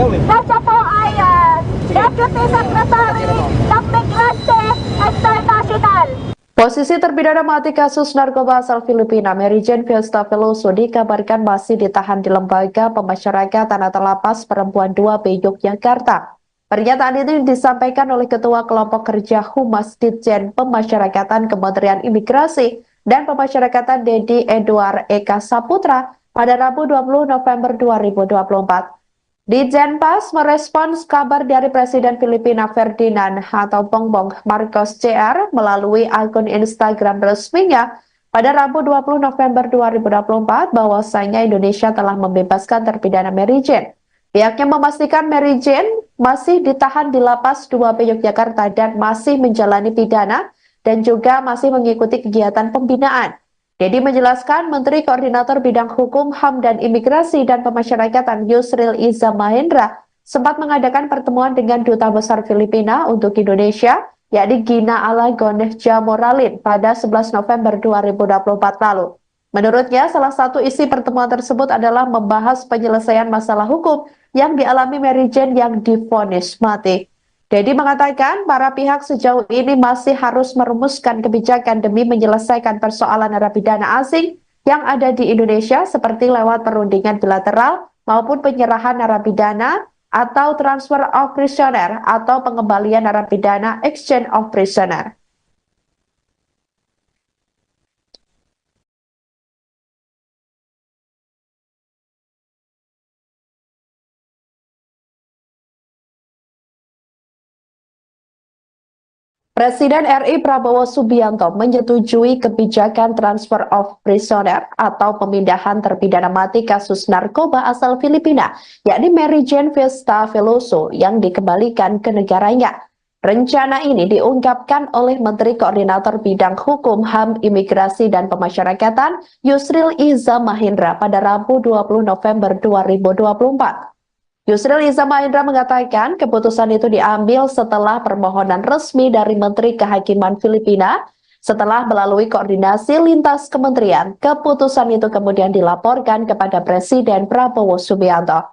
Nasa po ay Deputy Secretary ng Migrante International. Posisi terpidana mati kasus narkoba asal Filipina, Mary Jane Fiesta Veloso dikabarkan masih ditahan di Lembaga Pemasyarakatan atau Lapas Perempuan 2B Yogyakarta. Pernyataan itu disampaikan oleh Ketua Kelompok Kerja Humas Ditjen Pemasyarakatan Kementerian Imigrasi dan Pemasyarakatan Dedi Edward Eka Saputra pada Rabu 20 November 2024. Ditjenpas merespons kabar dari Presiden Filipina Ferdinand atau Bongbong Marcos Jr. melalui akun Instagram resminya pada Rabu 20 November 2024 bahwasanya Indonesia telah membebaskan terpidana Mary Jane. Pihaknya memastikan Mary Jane masih ditahan di Lapas 2B Yogyakarta dan masih menjalani pidana dan juga masih mengikuti kegiatan pembinaan. Dedi menjelaskan Menteri Koordinator Bidang Hukum, HAM, dan Imigrasi dan Pemasyarakatan Yusril Iza Mahendra sempat mengadakan pertemuan dengan Duta Besar Filipina untuk Indonesia, yakni Gina Alagon Jamoralin pada 11 November 2024 lalu. Menurutnya, salah satu isi pertemuan tersebut adalah membahas penyelesaian masalah hukum yang dialami Mary Jane yang divonis mati. Dedi mengatakan para pihak sejauh ini masih harus merumuskan kebijakan demi menyelesaikan persoalan narapidana asing yang ada di Indonesia seperti lewat perundingan bilateral maupun penyerahan narapidana atau transfer of prisoner atau pengembalian narapidana exchange of prisoner. Presiden RI Prabowo Subianto menyetujui kebijakan transfer of prisoner atau pemindahan terpidana mati kasus narkoba asal Filipina, yakni Mary Jane Vesta Veloso yang dikembalikan ke negaranya. Rencana ini diungkapkan oleh Menteri Koordinator Bidang Hukum, HAM, Imigrasi, dan Pemasyarakatan Yusril Iza Mahendra pada Rabu 20 November 2024. Yusril Iza Mahendra mengatakan keputusan itu diambil setelah permohonan resmi dari Menteri Kehakiman Filipina. Setelah melalui koordinasi lintas kementerian, keputusan itu kemudian dilaporkan kepada Presiden Prabowo Subianto.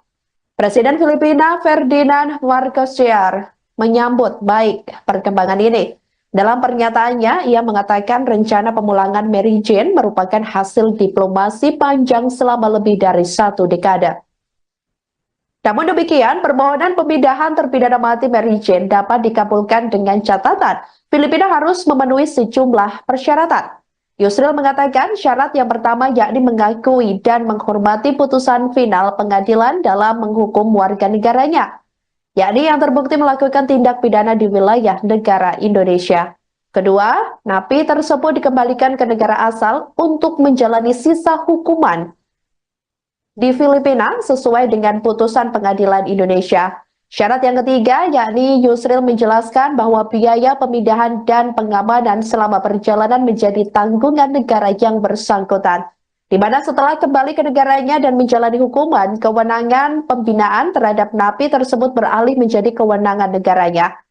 Presiden Filipina Ferdinand Marcos Jr. menyambut baik perkembangan ini. Dalam pernyataannya, ia mengatakan rencana pemulangan Mary Jane merupakan hasil diplomasi panjang selama lebih dari 1 dekade. Namun demikian, permohonan pemindahan terpidana mati Mary Jane dapat dikabulkan dengan catatan Filipina harus memenuhi sejumlah persyaratan. Yusril mengatakan syarat yang pertama yakni mengakui dan menghormati putusan final pengadilan dalam menghukum warga negaranya, yakni yang terbukti melakukan tindak pidana di wilayah negara Indonesia. Kedua, napi tersebut dikembalikan ke negara asal untuk menjalani sisa hukuman di Filipina sesuai dengan putusan pengadilan Indonesia. Syarat yang ketiga yakni Yusril menjelaskan bahwa biaya pemindahan dan pengamanan selama perjalanan menjadi tanggungan negara yang bersangkutan, di mana setelah kembali ke negaranya dan menjalani hukuman, kewenangan pembinaan terhadap napi tersebut beralih menjadi kewenangan negaranya.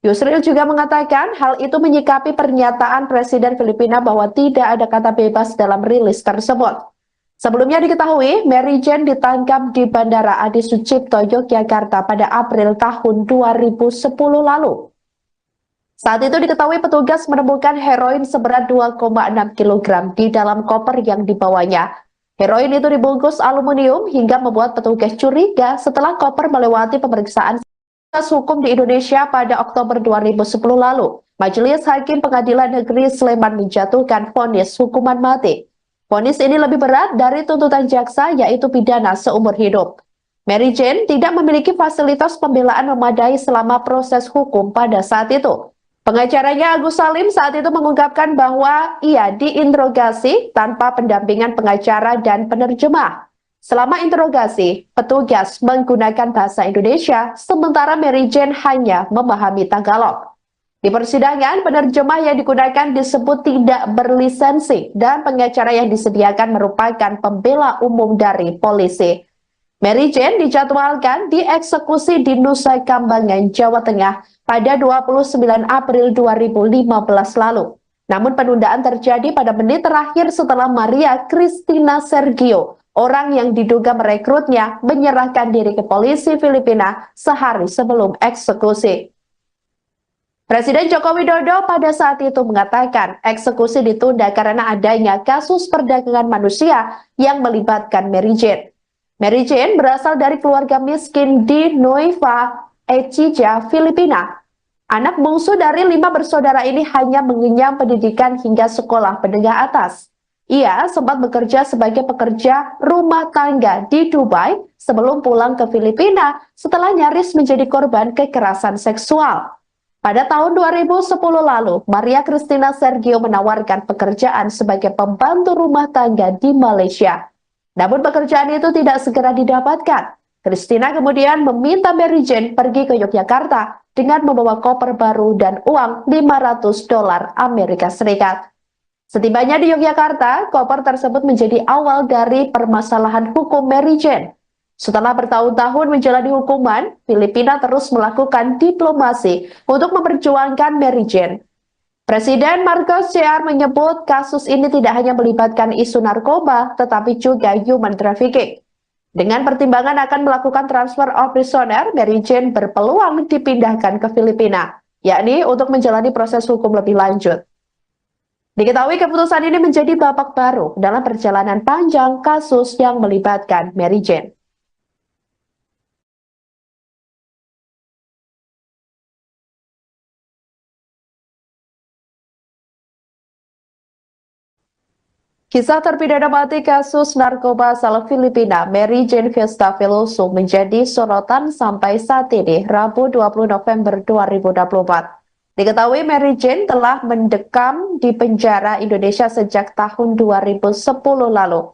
Yusril juga mengatakan hal itu menyikapi pernyataan Presiden Filipina bahwa tidak ada kata bebas dalam rilis tersebut. Sebelumnya diketahui, Mary Jane ditangkap di Bandara Adi Sucipto, Yogyakarta pada April tahun 2010 lalu. Saat itu diketahui petugas menemukan heroin seberat 2,6 kg di dalam koper yang dibawanya. Heroin itu dibungkus aluminium hingga membuat petugas curiga setelah koper melewati pemeriksaan hukum di Indonesia pada Oktober 2010 lalu. Majelis Hakim Pengadilan Negeri Sleman menjatuhkan vonis hukuman mati. Vonis ini lebih berat dari tuntutan jaksa, yaitu pidana seumur hidup. Mary Jane tidak memiliki fasilitas pembelaan memadai selama proses hukum pada saat itu. Pengacaranya Agus Salim saat itu mengungkapkan bahwa ia diinterogasi tanpa pendampingan pengacara dan penerjemah. Selama interogasi, petugas menggunakan bahasa Indonesia, sementara Mary Jane hanya memahami Tagalog. Di persidangan, penerjemah yang digunakan disebut tidak berlisensi dan pengacara yang disediakan merupakan pembela umum dari polisi. Mary Jane dijadwalkan dieksekusi di Nusa Kambangan, Jawa Tengah pada 29 April 2015 lalu. Namun penundaan terjadi pada menit terakhir setelah Maria Cristina Sergio, orang yang diduga merekrutnya, menyerahkan diri ke polisi Filipina sehari sebelum eksekusi. Presiden Joko Widodo pada saat itu mengatakan eksekusi ditunda karena adanya kasus perdagangan manusia yang melibatkan Mary Jane. Mary Jane berasal dari keluarga miskin di Nueva Ecija, Filipina. Anak bungsu dari 5 bersaudara ini hanya mengenyam pendidikan hingga sekolah menengah atas. Ia sempat bekerja sebagai pekerja rumah tangga di Dubai sebelum pulang ke Filipina setelah nyaris menjadi korban kekerasan seksual. Pada tahun 2010 lalu, Maria Cristina Sergio menawarkan pekerjaan sebagai pembantu rumah tangga di Malaysia. Namun pekerjaan itu tidak segera didapatkan. Cristina kemudian meminta Mary Jane pergi ke Yogyakarta dengan membawa koper baru dan uang $500 Amerika Serikat. Setibanya di Yogyakarta, koper tersebut menjadi awal dari permasalahan hukum Mary Jane. Setelah bertahun-tahun menjalani hukuman, Filipina terus melakukan diplomasi untuk memperjuangkan Mary Jane. Presiden Marcos Jr. menyebut kasus ini tidak hanya melibatkan isu narkoba, tetapi juga human trafficking. Dengan pertimbangan akan melakukan transfer of prisoner, Mary Jane berpeluang dipindahkan ke Filipina, yakni untuk menjalani proses hukum lebih lanjut. Diketahui keputusan ini menjadi babak baru dalam perjalanan panjang kasus yang melibatkan Mary Jane. Kisah terpidana mati kasus narkoba asal Filipina, Mary Jane Fiesta Veloso, menjadi sorotan sampai saat ini, Rabu 20 November 2024. Diketahui Mary Jane telah mendekam di penjara Indonesia sejak tahun 2010 lalu.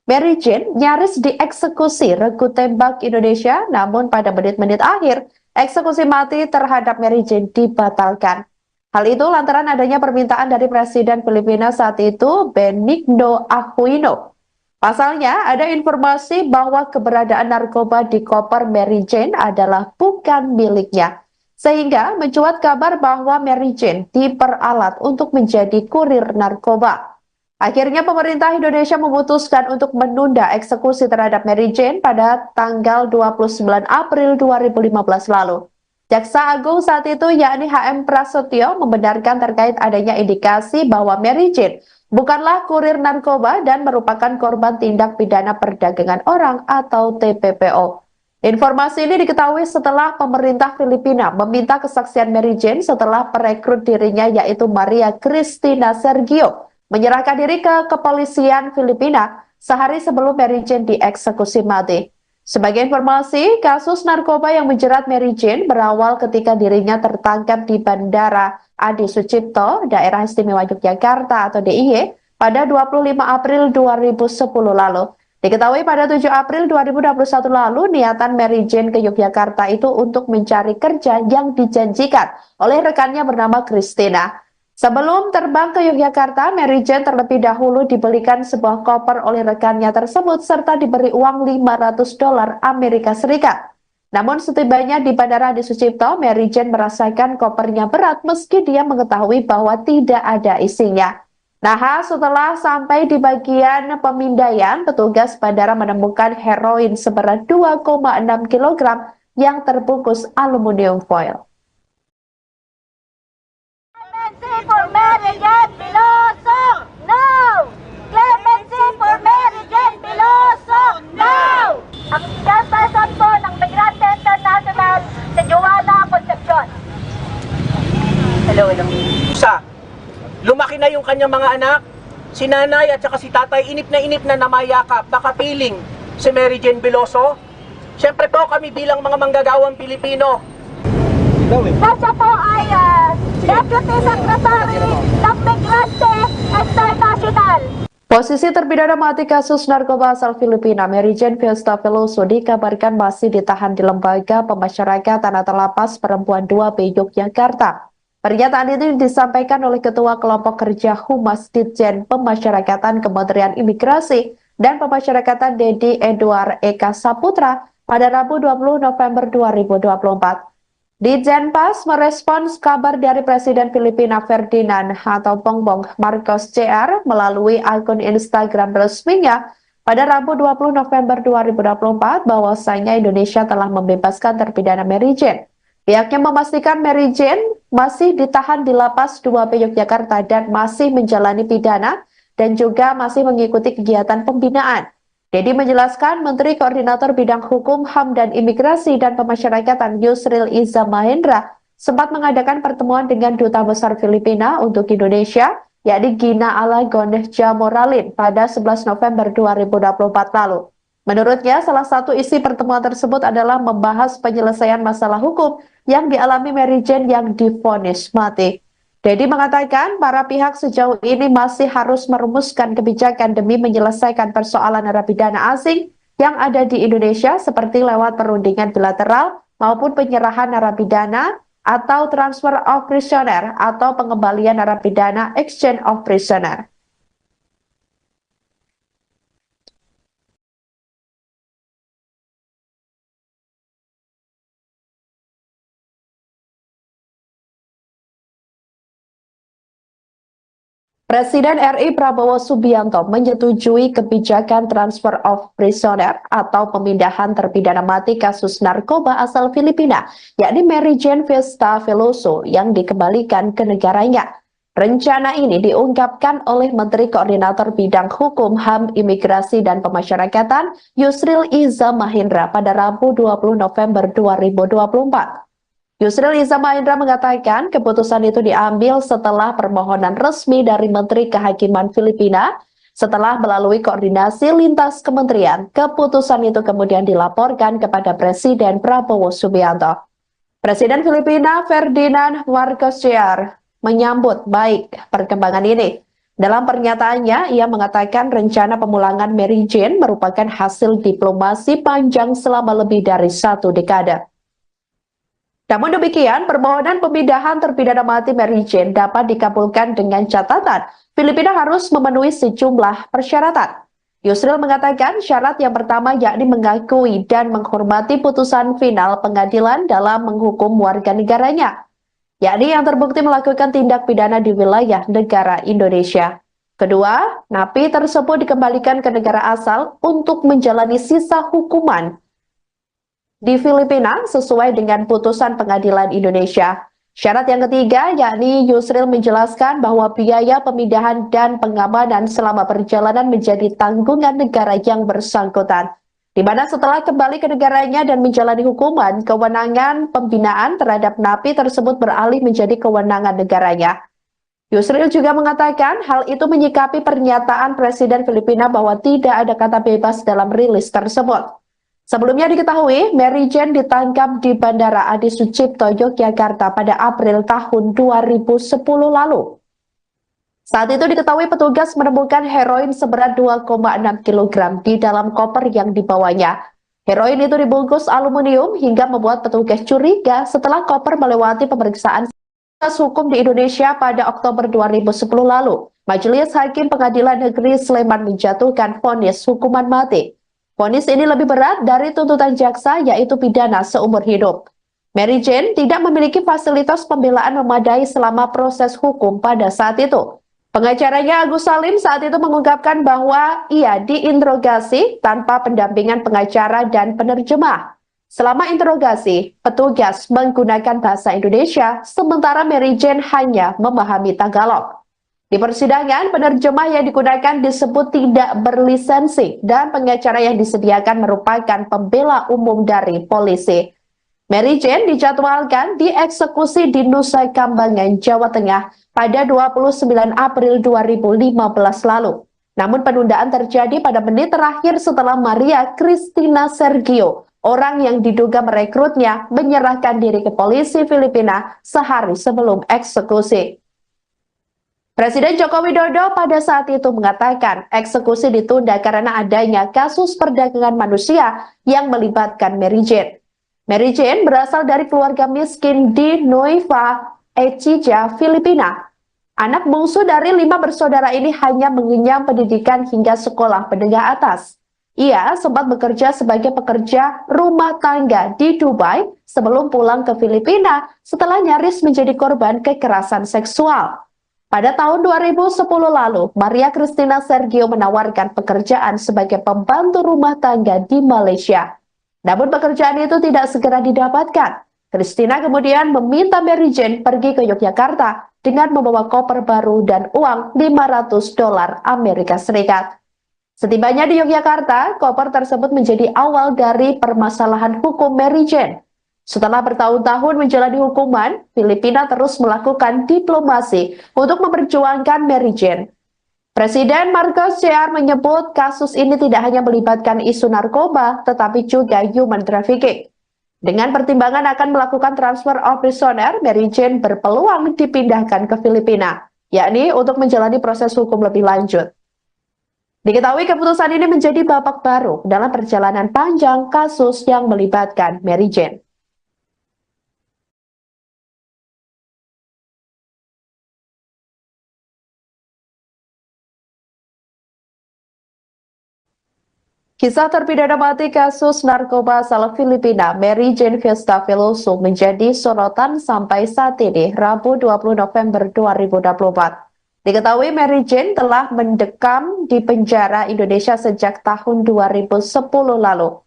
Mary Jane nyaris dieksekusi regu tembak Indonesia, namun pada menit-menit akhir, eksekusi mati terhadap Mary Jane dibatalkan. Hal itu lantaran adanya permintaan dari Presiden Filipina saat itu, Benigno Aquino. Pasalnya, ada informasi bahwa keberadaan narkoba di koper Mary Jane adalah bukan miliknya. Sehingga mencuat kabar bahwa Mary Jane diperalat untuk menjadi kurir narkoba. Akhirnya pemerintah Indonesia memutuskan untuk menunda eksekusi terhadap Mary Jane pada tanggal 29 April 2015 lalu. Jaksa Agung saat itu yakni HM Prasetyo membenarkan terkait adanya indikasi bahwa Mary Jane bukanlah kurir narkoba dan merupakan korban tindak pidana perdagangan orang atau TPPO. Informasi ini diketahui setelah pemerintah Filipina meminta kesaksian Mary Jane setelah perekrut dirinya yaitu Maria Cristina Sergio menyerahkan diri ke kepolisian Filipina sehari sebelum Mary Jane dieksekusi mati. Sebagai informasi, kasus narkoba yang menjerat Mary Jane berawal ketika dirinya tertangkap di Bandara Adi Sucipto, Daerah Istimewa Yogyakarta atau DIY, pada 25 April 2010 lalu. Diketahui pada 7 April 2021 lalu, niatan Mary Jane ke Yogyakarta itu untuk mencari kerja yang dijanjikan oleh rekannya bernama Christina. Sebelum terbang ke Yogyakarta, Mary Jane terlebih dahulu dibelikan sebuah koper oleh rekannya tersebut serta diberi uang $500 Amerika Serikat. Namun setibanya di Bandara Adi Sucipto, Mary Jane merasakan kopernya berat meski dia mengetahui bahwa tidak ada isinya. Nah, setelah sampai di bagian pemindaian, petugas bandara menemukan heroin seberat 2,6 kg yang terbungkus aluminium foil. Clemency for Mary Jane Veloso, no! Clemency for Mary Jane Veloso, no! Ang chairperson po ng Migrante International si Joanna Concepcion. Hello. Lumaki na yung kanyang mga anak, si nanay at saka si tatay, inip na namayakap, nakapiling si Mary Jane Veloso. Siyempre po kami bilang mga manggagawang Pilipino. Kasi po ay Deputy Secretary ng Migrante International. Posisi terpidana mati kasus narkoba asal Filipina, Mary Jane Fiesta Veloso, dikabarkan masih ditahan di Lembaga Pemasyarakatan atau Lapas Perempuan 2B Yogyakarta. Pernyataan itu disampaikan oleh Ketua Kelompok Kerja Humas Ditjen Pemasyarakatan Kementerian Imigrasi dan Pemasyarakatan Dedi Edward Eka Saputra pada Rabu 20 November 2024. Ditjenpas merespons kabar dari Presiden Filipina Ferdinand atau Bongbong Marcos Jr. melalui akun Instagram resminya pada Rabu 20 November 2024 bahwasanya Indonesia telah membebaskan terpidana Mary Jane. Pihaknya memastikan Mary Jane masih ditahan di Lapas 2B Yogyakarta dan masih menjalani pidana dan juga masih mengikuti kegiatan pembinaan. Dedi menjelaskan Menteri Koordinator Bidang Hukum, HAM, dan Imigrasi dan Pemasyarakatan Yusril Iza Mahendra sempat mengadakan pertemuan dengan Duta Besar Filipina untuk Indonesia, yakni Gina Alagon Jamoralin pada 11 November 2024 lalu. Menurutnya, salah satu isi pertemuan tersebut adalah membahas penyelesaian masalah hukum yang dialami Mary Jane yang divonis mati. Dedi mengatakan para pihak sejauh ini masih harus merumuskan kebijakan demi menyelesaikan persoalan narapidana asing yang ada di Indonesia seperti lewat perundingan bilateral maupun penyerahan narapidana atau transfer of prisoner atau pengembalian narapidana exchange of prisoner. Presiden RI Prabowo Subianto menyetujui kebijakan transfer of prisoner atau pemindahan terpidana mati kasus narkoba asal Filipina, yakni Mary Jane Fiesta Veloso yang dikembalikan ke negaranya. Rencana ini diungkapkan oleh Menteri Koordinator Bidang Hukum, HAM, Imigrasi, dan Pemasyarakatan Yusril Iza Mahendra pada Rabu 20 November 2024. Yusril Iza Mahendra mengatakan keputusan itu diambil setelah permohonan resmi dari Menteri Kehakiman Filipina. Setelah melalui koordinasi lintas kementerian, keputusan itu kemudian dilaporkan kepada Presiden Prabowo Subianto. Presiden Filipina Ferdinand Marcos Jr. menyambut baik perkembangan ini. Dalam pernyataannya, ia mengatakan rencana pemulangan Mary Jane merupakan hasil diplomasi panjang selama lebih dari 1 dekade. Namun demikian, permohonan pemindahan terpidana mati Mary Jane dapat dikabulkan dengan catatan Filipina harus memenuhi sejumlah persyaratan. Yusril mengatakan syarat yang pertama yakni mengakui dan menghormati putusan final pengadilan dalam menghukum warga negaranya, yakni yang terbukti melakukan tindak pidana di wilayah negara Indonesia. Kedua, napi tersebut dikembalikan ke negara asal untuk menjalani sisa hukuman di Filipina sesuai dengan putusan pengadilan Indonesia. Syarat yang ketiga yakni Yusril menjelaskan bahwa biaya pemindahan dan pengamanan selama perjalanan menjadi tanggungan negara yang bersangkutan, di mana setelah kembali ke negaranya dan menjalani hukuman, kewenangan pembinaan terhadap napi tersebut beralih menjadi kewenangan negaranya. Yusril juga mengatakan hal itu menyikapi pernyataan Presiden Filipina bahwa tidak ada kata bebas dalam rilis tersebut. Sebelumnya diketahui, Mary Jane ditangkap di Bandara Adi Sucipto, Yogyakarta pada April tahun 2010 lalu. Saat itu diketahui petugas menemukan heroin seberat 2,6 kg di dalam koper yang dibawanya. Heroin itu dibungkus aluminium hingga membuat petugas curiga setelah koper melewati pemeriksaan hukum di Indonesia pada Oktober 2010 lalu. Majelis Hakim Pengadilan Negeri Sleman menjatuhkan vonis hukuman mati. Vonis ini lebih berat dari tuntutan jaksa, yaitu pidana seumur hidup. Mary Jane tidak memiliki fasilitas pembelaan memadai selama proses hukum pada saat itu. Pengacaranya Agus Salim saat itu mengungkapkan bahwa ia diinterogasi tanpa pendampingan pengacara dan penerjemah. Selama interogasi, petugas menggunakan bahasa Indonesia, sementara Mary Jane hanya memahami Tagalog. Di persidangan, penerjemah yang digunakan disebut tidak berlisensi dan pengacara yang disediakan merupakan pembela umum dari polisi. Mary Jane dijadwalkan dieksekusi di Nusa Kambangan, Jawa Tengah pada 29 April 2015 lalu. Namun penundaan terjadi pada menit terakhir setelah Maria Cristina Sergio, orang yang diduga merekrutnya, menyerahkan diri ke polisi Filipina sehari sebelum eksekusi. Presiden Joko Widodo pada saat itu mengatakan eksekusi ditunda karena adanya kasus perdagangan manusia yang melibatkan Mary Jane. Mary Jane berasal dari keluarga miskin di Nueva Ecija, Filipina. Anak bungsu dari 5 bersaudara ini hanya mengenyam pendidikan hingga sekolah menengah atas. Ia sempat bekerja sebagai pekerja rumah tangga di Dubai sebelum pulang ke Filipina setelah nyaris menjadi korban kekerasan seksual. Pada tahun 2010 lalu, Maria Cristina Sergio menawarkan pekerjaan sebagai pembantu rumah tangga di Malaysia. Namun pekerjaan itu tidak segera didapatkan. Cristina kemudian meminta Mary Jane pergi ke Yogyakarta dengan membawa koper baru dan uang $500 Amerika Serikat. Setibanya di Yogyakarta, koper tersebut menjadi awal dari permasalahan hukum Mary Jane. Setelah bertahun-tahun menjalani hukuman, Filipina terus melakukan diplomasi untuk memperjuangkan Mary Jane. Presiden Marcos Jr. menyebut kasus ini tidak hanya melibatkan isu narkoba, tetapi juga human trafficking. Dengan pertimbangan akan melakukan transfer of prisoner, Mary Jane berpeluang dipindahkan ke Filipina, yakni untuk menjalani proses hukum lebih lanjut. Diketahui keputusan ini menjadi babak baru dalam perjalanan panjang kasus yang melibatkan Mary Jane. Kisah terpidana mati kasus narkoba asal Filipina, Mary Jane Fiesta Veloso, menjadi sorotan sampai saat ini, Rabu 20 November 2024. Diketahui Mary Jane telah mendekam di penjara Indonesia sejak tahun 2010 lalu.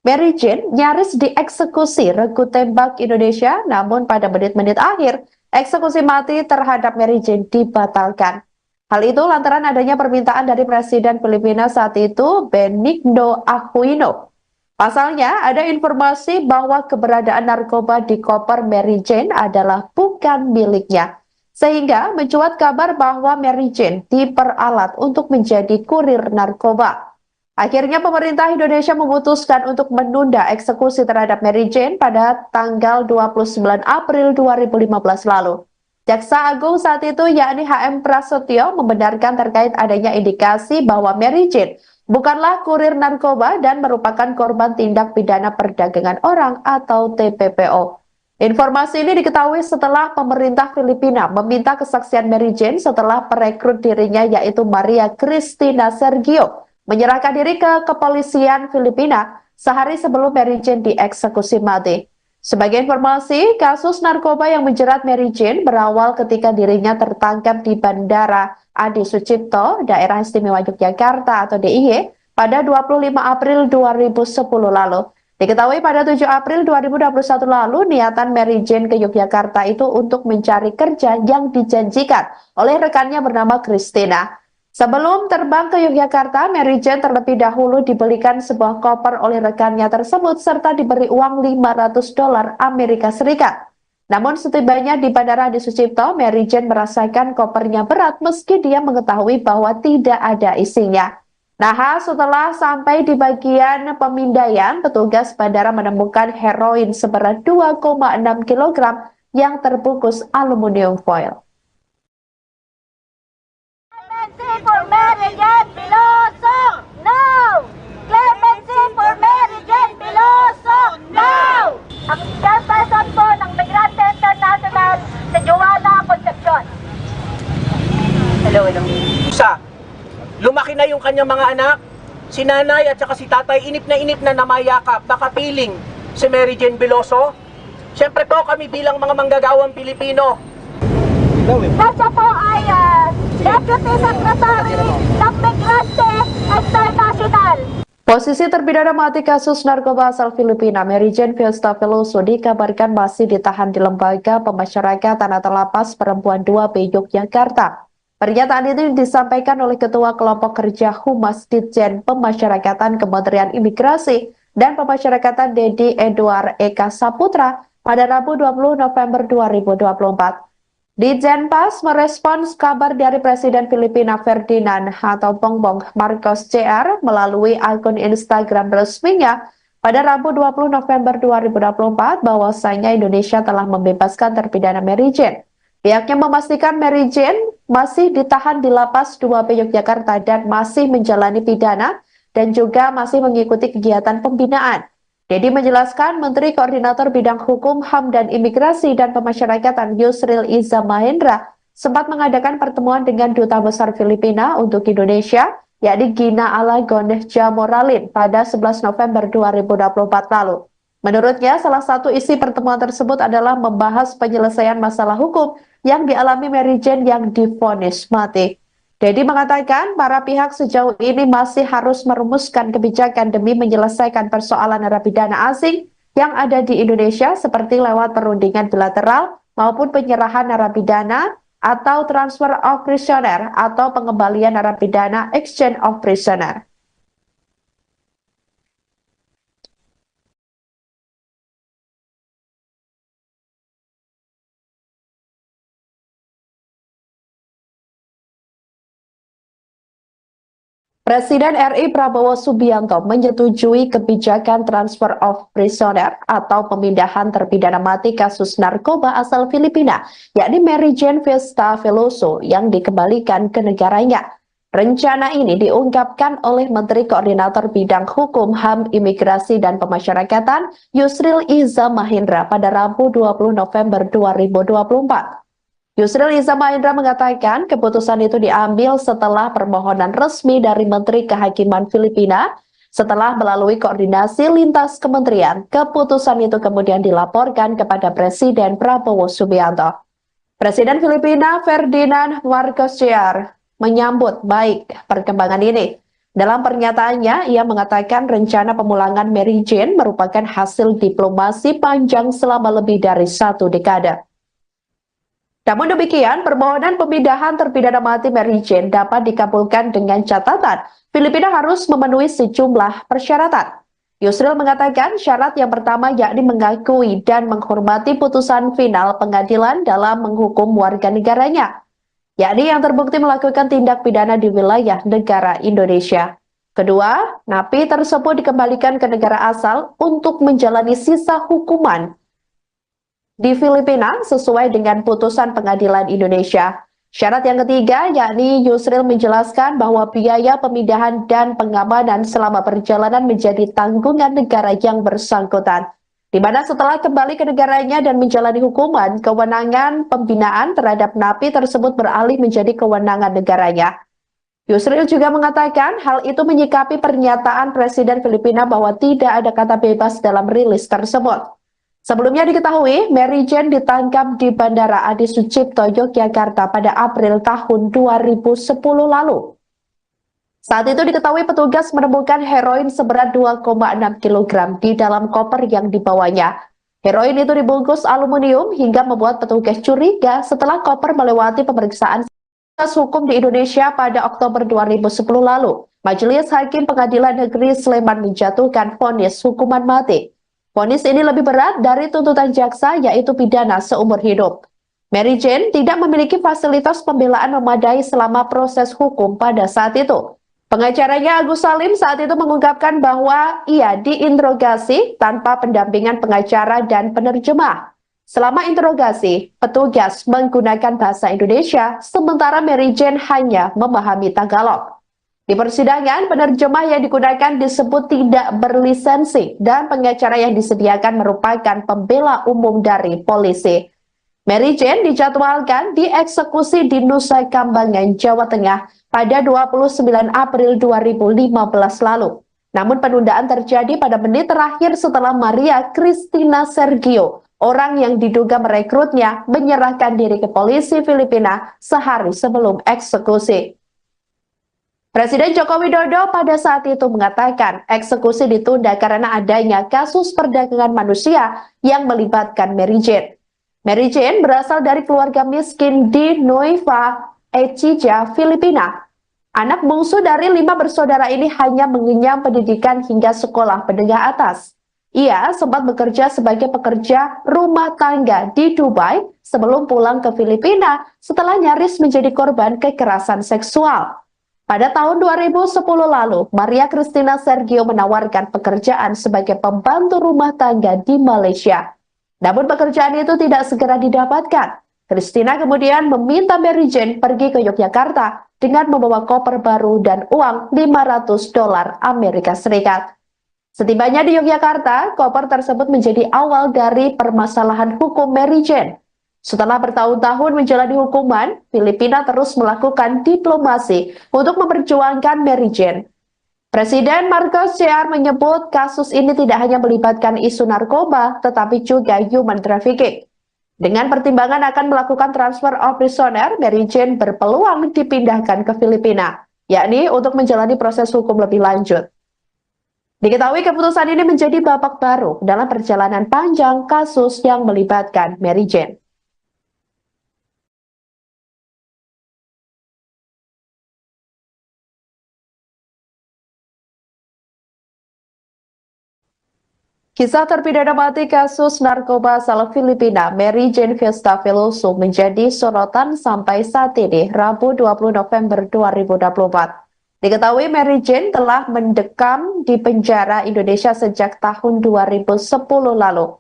Mary Jane nyaris dieksekusi regu tembak Indonesia, namun pada menit-menit akhir, eksekusi mati terhadap Mary Jane dibatalkan. Hal itu lantaran adanya permintaan dari Presiden Filipina saat itu, Benigno Aquino. Pasalnya, ada informasi bahwa keberadaan narkoba di koper Mary Jane adalah bukan miliknya. Sehingga mencuat kabar bahwa Mary Jane diperalat untuk menjadi kurir narkoba. Akhirnya pemerintah Indonesia memutuskan untuk menunda eksekusi terhadap Mary Jane pada tanggal 29 April 2015 lalu. Jaksa Agung saat itu yakni HM Prasetyo membenarkan terkait adanya indikasi bahwa Mary Jane bukanlah kurir narkoba dan merupakan korban tindak pidana perdagangan orang atau TPPO. Informasi ini diketahui setelah pemerintah Filipina meminta kesaksian Mary Jane setelah perekrut dirinya yaitu Maria Cristina Sergio menyerahkan diri ke kepolisian Filipina sehari sebelum Mary Jane dieksekusi mati. Sebagai informasi, kasus narkoba yang menjerat Mary Jane berawal ketika dirinya tertangkap di Bandara Adi Sucipto, Daerah Istimewa Yogyakarta atau DIY, pada 25 April 2010 lalu. Diketahui pada 7 April 2021 lalu, niatan Mary Jane ke Yogyakarta itu untuk mencari kerja yang dijanjikan oleh rekannya bernama Christina. Sebelum terbang ke Yogyakarta, Mary Jane terlebih dahulu dibelikan sebuah koper oleh rekannya tersebut serta diberi uang $500 Amerika Serikat. Namun setibanya di Bandara Adi Sucipto, Mary Jane merasakan kopernya berat meski dia mengetahui bahwa tidak ada isinya. Nah, setelah sampai di bagian pemindaian, petugas bandara menemukan heroin seberat 2,6 kg yang terbungkus aluminium foil. Clemency for Mary Jane Piloso, no! Clemency for Mary Jane Piloso, no! Ang chairperson po ng Migrante International si Joanna Concepcion. Hello. Isa, lumaki na yung kanyang mga anak, si nanay at saka si tatay, inip na namayakap, nakapiling si Mary Jane Veloso. Siyempre po kami bilang mga manggagawang Pilipino. Kasi po ay Deputy Secretary ng Migrante International. Posisi terpidana mati kasus narkoba asal Filipina, Mary Jane Fiesta Veloso, dikabarkan masih ditahan di Lembaga Pemasyarakatan atau Lapas Perempuan 2B Yogyakarta. Pernyataan itu disampaikan oleh Ketua Kelompok Kerja Humas Ditjen Pemasyarakatan Kementerian Imigrasi dan Pemasyarakatan Dedi Edward Eka Saputra pada Rabu 20 November 2024. Ditjenpas merespons kabar dari Presiden Filipina Ferdinand atau Bongbong Marcos Jr. melalui akun Instagram resminya pada Rabu 20 November 2024 bahwasanya Indonesia telah membebaskan terpidana Mary Jane. Pihaknya memastikan Mary Jane masih ditahan di Lapas 2B Yogyakarta dan masih menjalani pidana dan juga masih mengikuti kegiatan pembinaan. Dedi menjelaskan Menteri Koordinator Bidang Hukum, HAM, dan Imigrasi dan Pemasyarakatan Yusril Iza Mahendra sempat mengadakan pertemuan dengan Duta Besar Filipina untuk Indonesia, yakni Gina Alagon Jamoralin pada 11 November 2024 lalu. Menurutnya, salah satu isi pertemuan tersebut adalah membahas penyelesaian masalah hukum yang dialami Mary Jane yang divonis mati. Dedi mengatakan para pihak sejauh ini masih harus merumuskan kebijakan demi menyelesaikan persoalan narapidana asing yang ada di Indonesia seperti lewat perundingan bilateral maupun penyerahan narapidana atau transfer of prisoner atau pengembalian narapidana exchange of prisoner. Presiden RI Prabowo Subianto menyetujui kebijakan transfer of prisoner atau pemindahan terpidana mati kasus narkoba asal Filipina, yakni Mary Jane Fiesta Veloso yang dikembalikan ke negaranya. Rencana ini diungkapkan oleh Menteri Koordinator Bidang Hukum, HAM, Imigrasi, dan Pemasyarakatan Yusril Iza Mahendra pada Rabu 20 November 2024. Yusril Iza Mahendra mengatakan keputusan itu diambil setelah permohonan resmi dari Menteri Kehakiman Filipina. Setelah melalui koordinasi lintas kementerian, keputusan itu kemudian dilaporkan kepada Presiden Prabowo Subianto. Presiden Filipina Ferdinand Marcos Jr. menyambut baik perkembangan ini. Dalam pernyataannya, ia mengatakan rencana pemulangan Mary Jane merupakan hasil diplomasi panjang selama lebih dari 1 dekade. Namun demikian, permohonan pemindahan terpidana mati Mary Jane dapat dikabulkan dengan catatan Filipina harus memenuhi sejumlah persyaratan. Yusril mengatakan syarat yang pertama yakni mengakui dan menghormati putusan final pengadilan dalam menghukum warga negaranya, yakni yang terbukti melakukan tindak pidana di wilayah negara Indonesia. Kedua, napi tersebut dikembalikan ke negara asal untuk menjalani sisa hukuman di Filipina sesuai dengan putusan pengadilan Indonesia. Syarat yang ketiga yakni Yusril menjelaskan bahwa biaya pemindahan dan pengamanan selama perjalanan menjadi tanggungan negara yang bersangkutan, di mana setelah kembali ke negaranya dan menjalani hukuman, kewenangan pembinaan terhadap napi tersebut beralih menjadi kewenangan negaranya. Yusril juga mengatakan hal itu menyikapi pernyataan Presiden Filipina bahwa tidak ada kata bebas dalam rilis tersebut. Sebelumnya diketahui, Mary Jane ditangkap di Bandara Adi Sucipto, Yogyakarta pada April tahun 2010 lalu. Saat itu diketahui petugas menemukan heroin seberat 2,6 kg di dalam koper yang dibawanya. Heroin itu dibungkus aluminium hingga membuat petugas curiga setelah koper melewati pemeriksaan hukum di Indonesia pada Oktober 2010 lalu. Majelis Hakim Pengadilan Negeri Sleman menjatuhkan vonis hukuman mati. Vonis ini lebih berat dari tuntutan jaksa, yaitu pidana seumur hidup. Mary Jane tidak memiliki fasilitas pembelaan memadai selama proses hukum pada saat itu. Pengacaranya Agus Salim saat itu mengungkapkan bahwa ia diinterogasi tanpa pendampingan pengacara dan penerjemah. Selama interogasi, petugas menggunakan bahasa Indonesia, sementara Mary Jane hanya memahami Tagalog. Di persidangan, penerjemah yang digunakan disebut tidak berlisensi dan pengacara yang disediakan merupakan pembela umum dari polisi. Mary Jane dijadwalkan dieksekusi di Nusa Kambangan, Jawa Tengah pada 29 April 2015 lalu. Namun penundaan terjadi pada menit terakhir setelah Maria Cristina Sergio, orang yang diduga merekrutnya, menyerahkan diri ke polisi Filipina sehari sebelum eksekusi. Presiden Joko Widodo pada saat itu mengatakan eksekusi ditunda karena adanya kasus perdagangan manusia yang melibatkan Mary Jane. Mary Jane berasal dari keluarga miskin di Nueva Ecija, Filipina. Anak bungsu dari 5 bersaudara ini hanya mengenyam pendidikan hingga sekolah menengah atas. Ia sempat bekerja sebagai pekerja rumah tangga di Dubai sebelum pulang ke Filipina setelah nyaris menjadi korban kekerasan seksual. Pada tahun 2010 lalu, Maria Cristina Sergio menawarkan pekerjaan sebagai pembantu rumah tangga di Malaysia. Namun pekerjaan itu tidak segera didapatkan. Cristina kemudian meminta Mary Jane pergi ke Yogyakarta dengan membawa koper baru dan uang $500 Amerika Serikat. Setibanya di Yogyakarta, koper tersebut menjadi awal dari permasalahan hukum Mary Jane. Setelah bertahun-tahun menjalani hukuman, Filipina terus melakukan diplomasi untuk memperjuangkan Mary Jane. Presiden Marcos Jr. menyebut kasus ini tidak hanya melibatkan isu narkoba, tetapi juga human trafficking. Dengan pertimbangan akan melakukan transfer of prisoner, Mary Jane berpeluang dipindahkan ke Filipina, yakni untuk menjalani proses hukum lebih lanjut. Diketahui keputusan ini menjadi babak baru dalam perjalanan panjang kasus yang melibatkan Mary Jane. Kisah terpidana mati kasus narkoba asal Filipina, Mary Jane Fiesta Veloso, menjadi sorotan sampai saat ini, Rabu 20 November 2024. Diketahui Mary Jane telah mendekam di penjara Indonesia sejak tahun 2010 lalu.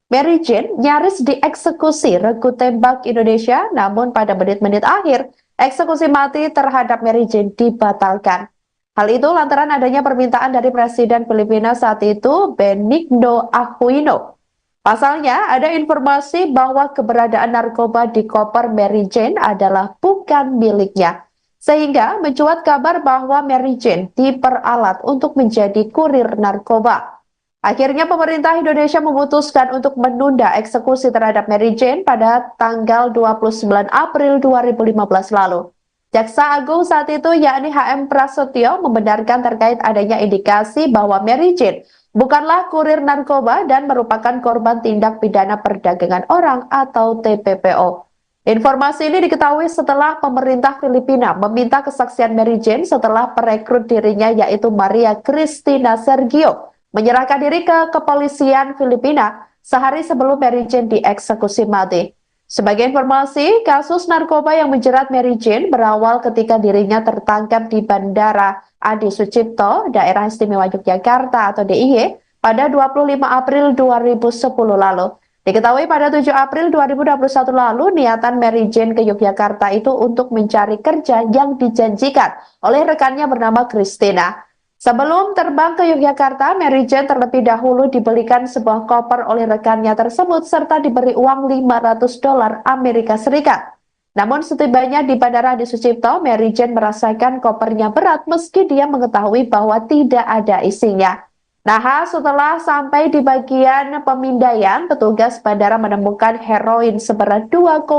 Mary Jane nyaris dieksekusi regu tembak Indonesia, namun pada menit-menit akhir, eksekusi mati terhadap Mary Jane dibatalkan. Hal itu lantaran adanya permintaan dari Presiden Filipina saat itu, Benigno Aquino. Pasalnya, ada informasi bahwa keberadaan narkoba di koper Mary Jane adalah bukan miliknya. Sehingga mencuat kabar bahwa Mary Jane diperalat untuk menjadi kurir narkoba. Akhirnya pemerintah Indonesia memutuskan untuk menunda eksekusi terhadap Mary Jane pada tanggal 29 April 2015 lalu. Jaksa Agung saat itu yakni HM Prasetyo membenarkan terkait adanya indikasi bahwa Mary Jane bukanlah kurir narkoba dan merupakan korban tindak pidana perdagangan orang atau TPPO. Informasi ini diketahui setelah pemerintah Filipina meminta kesaksian Mary Jane setelah perekrut dirinya yaitu Maria Cristina Sergio menyerahkan diri ke kepolisian Filipina sehari sebelum Mary Jane dieksekusi mati. Sebagai informasi, kasus narkoba yang menjerat Mary Jane berawal ketika dirinya tertangkap di Bandara Adi Sucipto, Daerah Istimewa Yogyakarta atau DIY, pada 25 April 2010 lalu. Diketahui pada 7 April 2021 lalu, niatan Mary Jane ke Yogyakarta itu untuk mencari kerja yang dijanjikan oleh rekannya bernama Christina. Sebelum terbang ke Yogyakarta, Mary Jane terlebih dahulu dibelikan sebuah koper oleh rekannya tersebut serta diberi uang $500 Amerika Serikat. Namun setibanya di Bandara Adi Sucipto, Mary Jane merasakan kopernya berat meski dia mengetahui bahwa tidak ada isinya. Nah, setelah sampai di bagian pemindaian, petugas bandara menemukan heroin seberat 2,6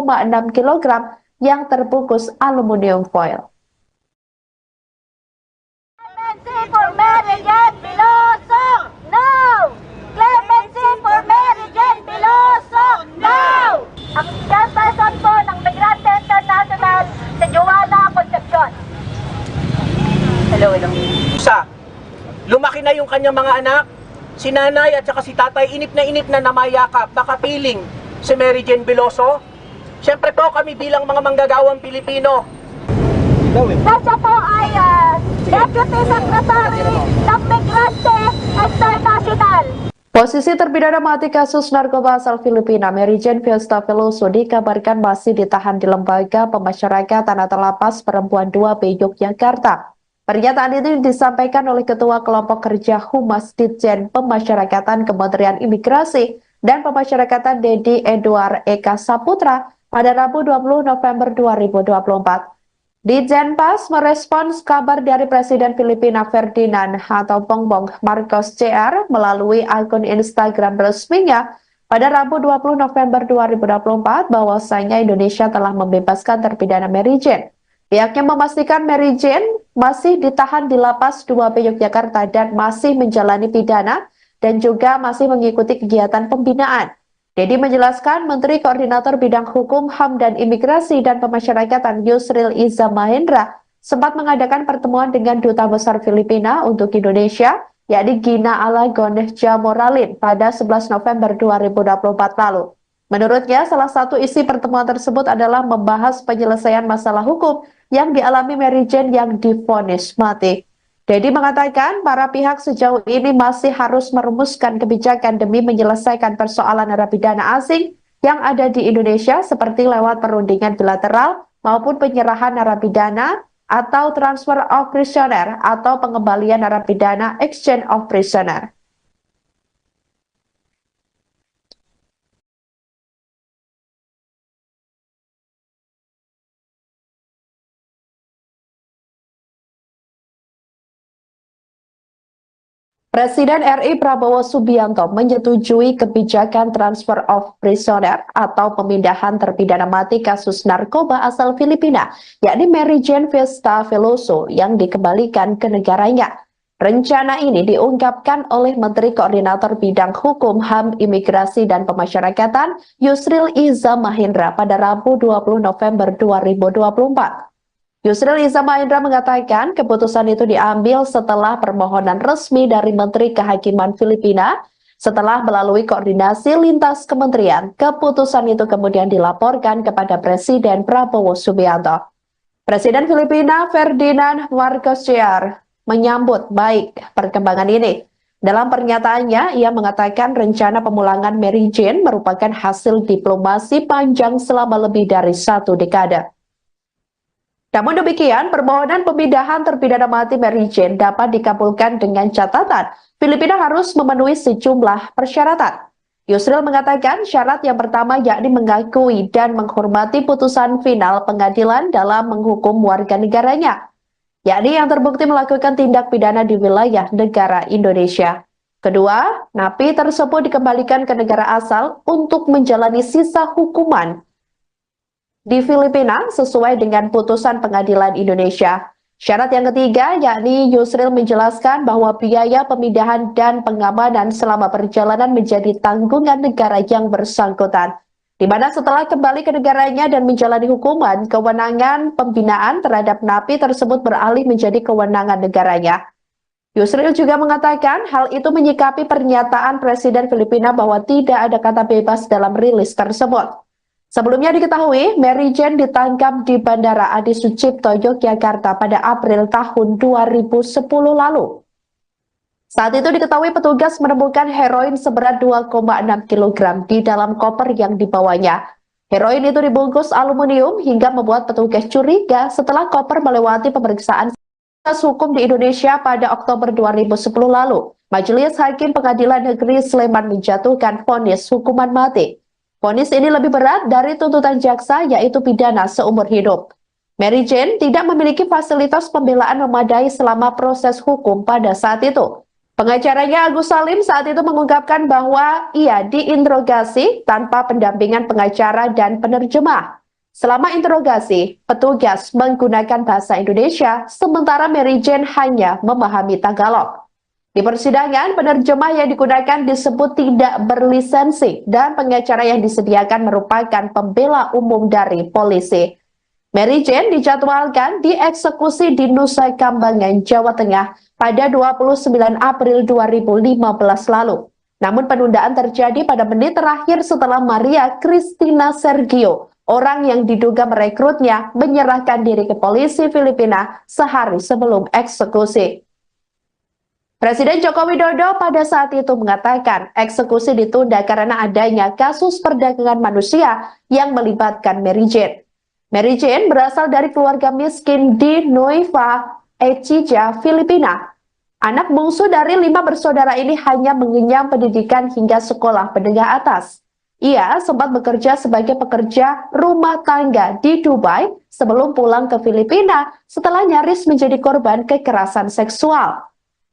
kg yang terbungkus aluminium foil. Clemency for Mary Jane Veloso, no! Clemency for Mary Jane Veloso, no! Ang chairperson po ng Migrante International si Joanna Concepcion. Hello. Lumaki na yung kanyang mga anak, si nanay at saka si tatay, inip na namayakap, nakapiling si Mary Jane Veloso. Siyempre po kami bilang mga manggagawang Pilipino. Kasi po ay Deputy Secretary ng Migrante International. Posisi terpidana mati kasus narkoba asal Filipina, Mary Jane Fiesta Veloso, dikabarkan masih ditahan di Lembaga Pemasyarakatan atau Lapas Perempuan 2B Yogyakarta. Pernyataan itu disampaikan oleh Ketua Kelompok Kerja Humas Ditjen Pemasyarakatan Kementerian Imigrasi dan Pemasyarakatan Dedi Edward Eka Saputra pada Rabu 20 November 2024. Ditjenpas merespons kabar dari Presiden Filipina Ferdinand atau Bongbong Marcos Jr. melalui akun Instagram resminya pada Rabu 20 November 2024 bahwasanya Indonesia telah membebaskan terpidana Mary Jane. Pihaknya memastikan Mary Jane masih ditahan di Lapas 2B Yogyakarta dan masih menjalani pidana dan juga masih mengikuti kegiatan pembinaan. Dedi menjelaskan Menteri Koordinator Bidang Hukum, HAM, dan Imigrasi dan Pemasyarakatan Yusril Iza Mahendra sempat mengadakan pertemuan dengan Duta Besar Filipina untuk Indonesia, yakni Gina Alagon Jamoralin pada 11 November 2024 lalu. Menurutnya, salah satu isi pertemuan tersebut adalah membahas penyelesaian masalah hukum yang dialami Mary Jane yang divonis mati. Dedi mengatakan para pihak sejauh ini masih harus merumuskan kebijakan demi menyelesaikan persoalan narapidana asing yang ada di Indonesia seperti lewat perundingan bilateral maupun penyerahan narapidana atau transfer of prisoner atau pengembalian narapidana exchange of prisoner. Presiden RI Prabowo Subianto menyetujui kebijakan transfer of prisoner atau pemindahan terpidana mati kasus narkoba asal Filipina, yakni Mary Jane Fiesta Veloso yang dikembalikan ke negaranya. Rencana ini diungkapkan oleh Menteri Koordinator Bidang Hukum, HAM, Imigrasi, dan Pemasyarakatan Yusril Iza Mahendra pada Rabu 20 November 2024. Yusril Iza Mahendra mengatakan keputusan itu diambil setelah permohonan resmi dari Menteri Kehakiman Filipina. Setelah melalui koordinasi lintas kementerian, keputusan itu kemudian dilaporkan kepada Presiden Prabowo Subianto. Presiden Filipina Ferdinand Marcos Jr. menyambut baik perkembangan ini. Dalam pernyataannya, ia mengatakan rencana pemulangan Mary Jane merupakan hasil diplomasi panjang selama lebih dari 1 dekade. Namun demikian, permohonan pemindahan terpidana mati Mary Jane dapat dikabulkan dengan catatan Filipina harus memenuhi sejumlah persyaratan. Yusril mengatakan syarat yang pertama yakni mengakui dan menghormati putusan final pengadilan dalam menghukum warga negaranya, yakni yang terbukti melakukan tindak pidana di wilayah negara Indonesia. Kedua, napi tersebut dikembalikan ke negara asal untuk menjalani sisa hukuman di Filipina sesuai dengan putusan pengadilan Indonesia. Syarat yang ketiga yakni Yusril menjelaskan bahwa biaya pemindahan dan pengamanan selama perjalanan menjadi tanggungan negara yang bersangkutan. di mana setelah kembali ke negaranya dan menjalani hukuman, kewenangan pembinaan terhadap napi tersebut beralih menjadi kewenangan negaranya. Yusril juga mengatakan hal itu menyikapi pernyataan Presiden Filipina bahwa tidak ada kata bebas dalam rilis tersebut. Sebelumnya diketahui, Mary Jane ditangkap di Bandara Adi Sucipto, Yogyakarta pada April tahun 2010 lalu. Saat itu diketahui petugas menemukan heroin seberat 2,6 kg di dalam koper yang dibawanya. Heroin itu dibungkus aluminium hingga membuat petugas curiga setelah koper melewati pemeriksaan hukum di Indonesia pada Oktober 2010 lalu. Majelis Hakim Pengadilan Negeri Sleman menjatuhkan vonis hukuman mati. Vonis ini lebih berat dari tuntutan jaksa, yaitu pidana seumur hidup. Mary Jane tidak memiliki fasilitas pembelaan memadai selama proses hukum pada saat itu. Pengacaranya Agus Salim saat itu mengungkapkan bahwa ia diinterogasi tanpa pendampingan pengacara dan penerjemah. Selama interogasi, petugas menggunakan bahasa Indonesia, sementara Mary Jane hanya memahami Tagalog. Di persidangan, penerjemah yang digunakan disebut tidak berlisensi dan pengacara yang disediakan merupakan pembela umum dari polisi. Mary Jane dijadwalkan dieksekusi di Nusa Kambangan, Jawa Tengah pada 29 April 2015 lalu. Namun penundaan terjadi pada menit terakhir setelah Maria Cristina Sergio, orang yang diduga merekrutnya, menyerahkan diri ke polisi Filipina sehari sebelum eksekusi. Presiden Joko Widodo pada saat itu mengatakan eksekusi ditunda karena adanya kasus perdagangan manusia yang melibatkan Mary Jane. Mary Jane berasal dari keluarga miskin di Nueva Ecija, Filipina. Anak bungsu dari 5 bersaudara ini hanya mengenyam pendidikan hingga sekolah menengah atas. Ia sempat bekerja sebagai pekerja rumah tangga di Dubai sebelum pulang ke Filipina setelah nyaris menjadi korban kekerasan seksual.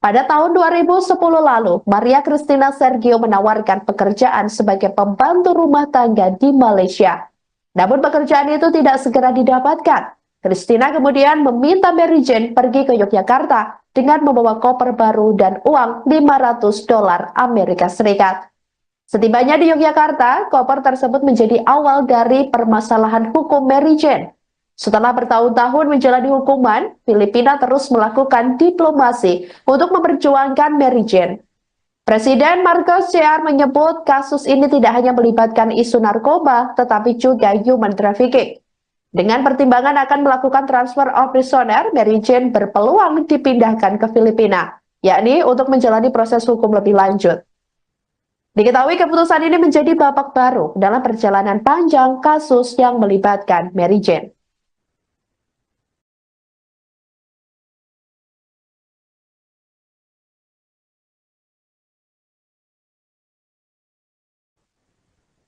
Pada tahun 2010 lalu, Maria Cristina Sergio menawarkan pekerjaan sebagai pembantu rumah tangga di Malaysia. Namun pekerjaan itu tidak segera didapatkan. Cristina kemudian meminta Mary Jane pergi ke Yogyakarta dengan membawa koper baru dan uang $500 Amerika Serikat. Setibanya di Yogyakarta, koper tersebut menjadi awal dari permasalahan hukum Mary Jane. Setelah bertahun-tahun menjalani hukuman, Filipina terus melakukan diplomasi untuk memperjuangkan Mary Jane. Presiden Marcos Jr. menyebut kasus ini tidak hanya melibatkan isu narkoba, tetapi juga human trafficking. Dengan pertimbangan akan melakukan transfer of prisoner, Mary Jane berpeluang dipindahkan ke Filipina, yakni untuk menjalani proses hukum lebih lanjut. Diketahui keputusan ini menjadi babak baru dalam perjalanan panjang kasus yang melibatkan Mary Jane.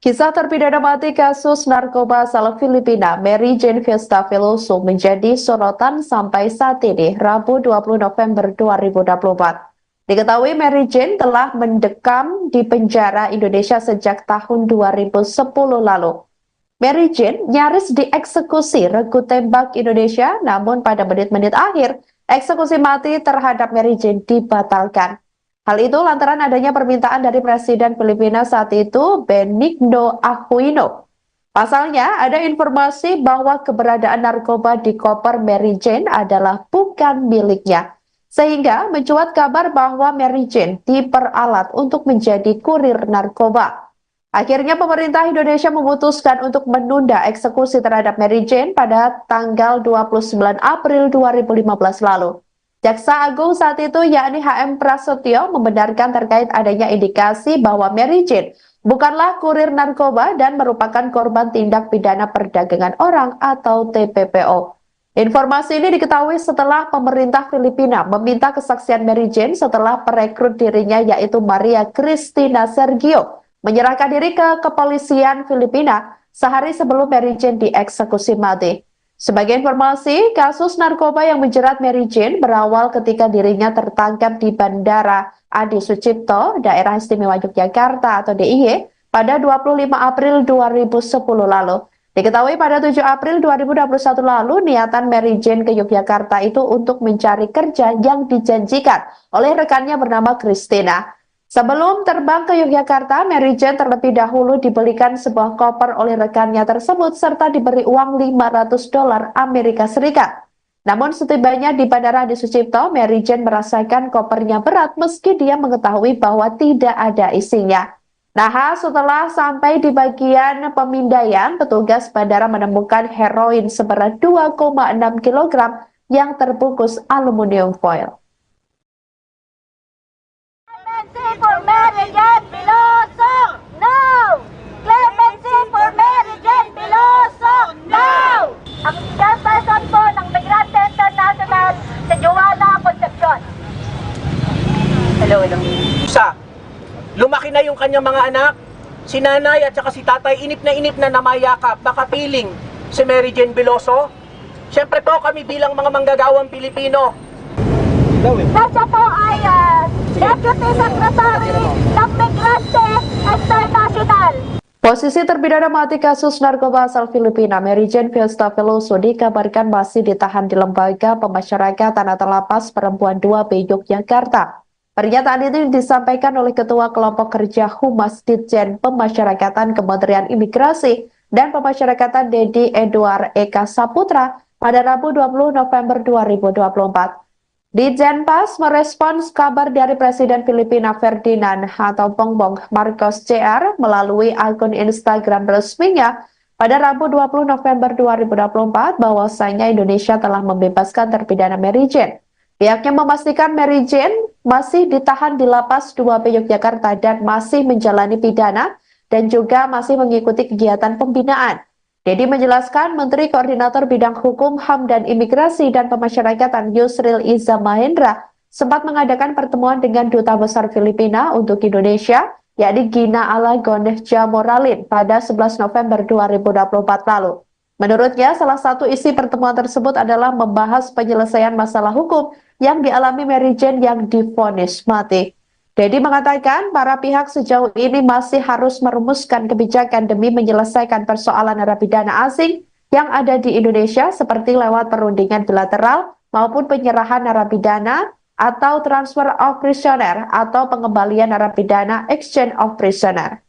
Kisah terpidana mati kasus narkoba asal Filipina, Mary Jane Fiesta Veloso, menjadi sorotan sampai saat ini, Rabu 20 November 2024. Diketahui Mary Jane telah mendekam di penjara Indonesia sejak tahun 2010 lalu. Mary Jane nyaris dieksekusi regu tembak Indonesia, namun pada menit-menit akhir, eksekusi mati terhadap Mary Jane dibatalkan. Hal itu lantaran adanya permintaan dari Presiden Filipina saat itu, Benigno Aquino. Pasalnya, ada informasi bahwa keberadaan narkoba di koper Mary Jane adalah bukan miliknya. Sehingga mencuat kabar bahwa Mary Jane diperalat untuk menjadi kurir narkoba. Akhirnya pemerintah Indonesia memutuskan untuk menunda eksekusi terhadap Mary Jane pada tanggal 29 April 2015 lalu. Jaksa Agung saat itu yakni HM Prasetyo membenarkan terkait adanya indikasi bahwa Mary Jane bukanlah kurir narkoba dan merupakan korban tindak pidana perdagangan orang atau TPPO. Informasi ini diketahui setelah pemerintah Filipina meminta kesaksian Mary Jane setelah perekrut dirinya yaitu Maria Cristina Sergio menyerahkan diri ke kepolisian Filipina sehari sebelum Mary Jane dieksekusi mati. Sebagai informasi, kasus narkoba yang menjerat Mary Jane berawal ketika dirinya tertangkap di Bandara Adi Sucipto, Daerah Istimewa Yogyakarta atau DIY, pada 25 April 2010 lalu. Diketahui pada 7 April 2021 lalu, niatan Mary Jane ke Yogyakarta itu untuk mencari kerja yang dijanjikan oleh rekannya bernama Christina. Sebelum terbang ke Yogyakarta, Mary Jane terlebih dahulu dibelikan sebuah koper oleh rekannya tersebut serta diberi uang $500 Amerika Serikat. Namun setibanya di Bandara Adi Sucipto, Mary Jane merasakan kopernya berat meski dia mengetahui bahwa tidak ada isinya. Nah, setelah sampai di bagian pemindaian, petugas bandara menemukan heroin seberat 2,6 kg yang terbungkus aluminium foil. Clemency for Mary Jane Piloso, no! Clemency for Mary Jane Piloso, no! Ang chairperson po ng Migrante International sa Joanna Concepcion. Hello. Isa, lumaki na yung kanyang mga anak, si nanay at saka si tatay, inip na namayakap, nakapiling si Mary Jane Veloso. Siyempre po kami bilang mga manggagawang Pilipino. Kasi po ay Deputy Secretary ng Migrante International. Posisi terpidana mati kasus narkoba asal Filipina, Mary Jane Fiesta Veloso, dikabarkan masih ditahan di Lembaga Pemasyarakatan atau Lapas Perempuan 2B Yogyakarta. Pernyataan itu disampaikan oleh Ketua Kelompok Kerja Humas Ditjen Pemasyarakatan Kementerian Imigrasi dan Pemasyarakatan Dedi Edward Eka Saputra pada Rabu 20 November 2024. Ditjenpas merespons kabar dari Presiden Filipina Ferdinand atau Bongbong Marcos Jr. melalui akun Instagram resminya pada Rabu 20 November 2024 bahwasanya Indonesia telah membebaskan terpidana Mary Jane. Pihaknya memastikan Mary Jane masih ditahan di Lapas 2B Yogyakarta dan masih menjalani pidana dan juga masih mengikuti kegiatan pembinaan. Dedi menjelaskan Menteri Koordinator Bidang Hukum, HAM, dan Imigrasi dan Pemasyarakatan Yusril Iza Mahendra sempat mengadakan pertemuan dengan Duta Besar Filipina untuk Indonesia, yakni Gina Alagon Jamoralin pada 11 November 2024 lalu. Menurutnya, salah satu isi pertemuan tersebut adalah membahas penyelesaian masalah hukum yang dialami Mary Jane yang divonis mati. Dedi mengatakan para pihak sejauh ini masih harus merumuskan kebijakan demi menyelesaikan persoalan narapidana asing yang ada di Indonesia seperti lewat perundingan bilateral maupun penyerahan narapidana atau transfer of prisoner atau pengembalian narapidana exchange of prisoner.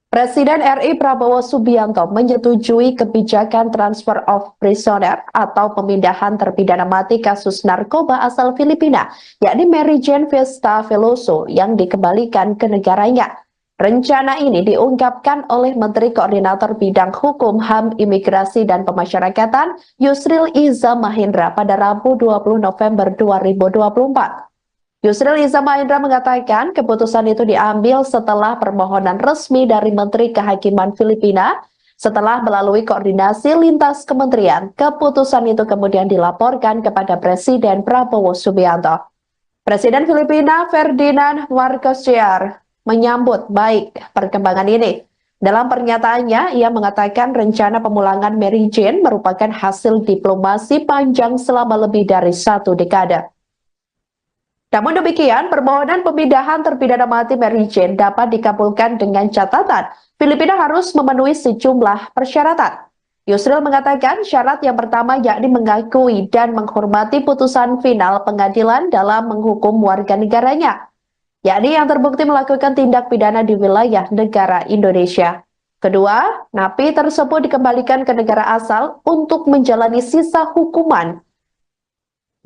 Presiden RI Prabowo Subianto menyetujui kebijakan transfer of prisoner atau pemindahan terpidana mati kasus narkoba asal Filipina, yakni Mary Jane Fiesta Veloso yang dikembalikan ke negaranya. Rencana ini diungkapkan oleh Menteri Koordinator Bidang Hukum, HAM, Imigrasi, dan Pemasyarakatan Yusril Iza Mahendra pada Rabu 20 November 2024. Yusril Iza Mahendra mengatakan keputusan itu diambil setelah permohonan resmi dari Menteri Kehakiman Filipina. Setelah melalui koordinasi lintas kementerian, keputusan itu kemudian dilaporkan kepada Presiden Prabowo Subianto. Presiden Filipina Ferdinand Marcos Jr. menyambut baik perkembangan ini. Dalam pernyataannya, ia mengatakan rencana pemulangan Mary Jane merupakan hasil diplomasi panjang selama lebih dari 1 dekade. Namun demikian, permohonan pemindahan terpidana mati Mary Jane dapat dikabulkan dengan catatan Filipina harus memenuhi sejumlah persyaratan. Yusril mengatakan syarat yang pertama yakni mengakui dan menghormati putusan final pengadilan dalam menghukum warga negaranya, yakni yang terbukti melakukan tindak pidana di wilayah negara Indonesia. Kedua, napi tersebut dikembalikan ke negara asal untuk menjalani sisa hukuman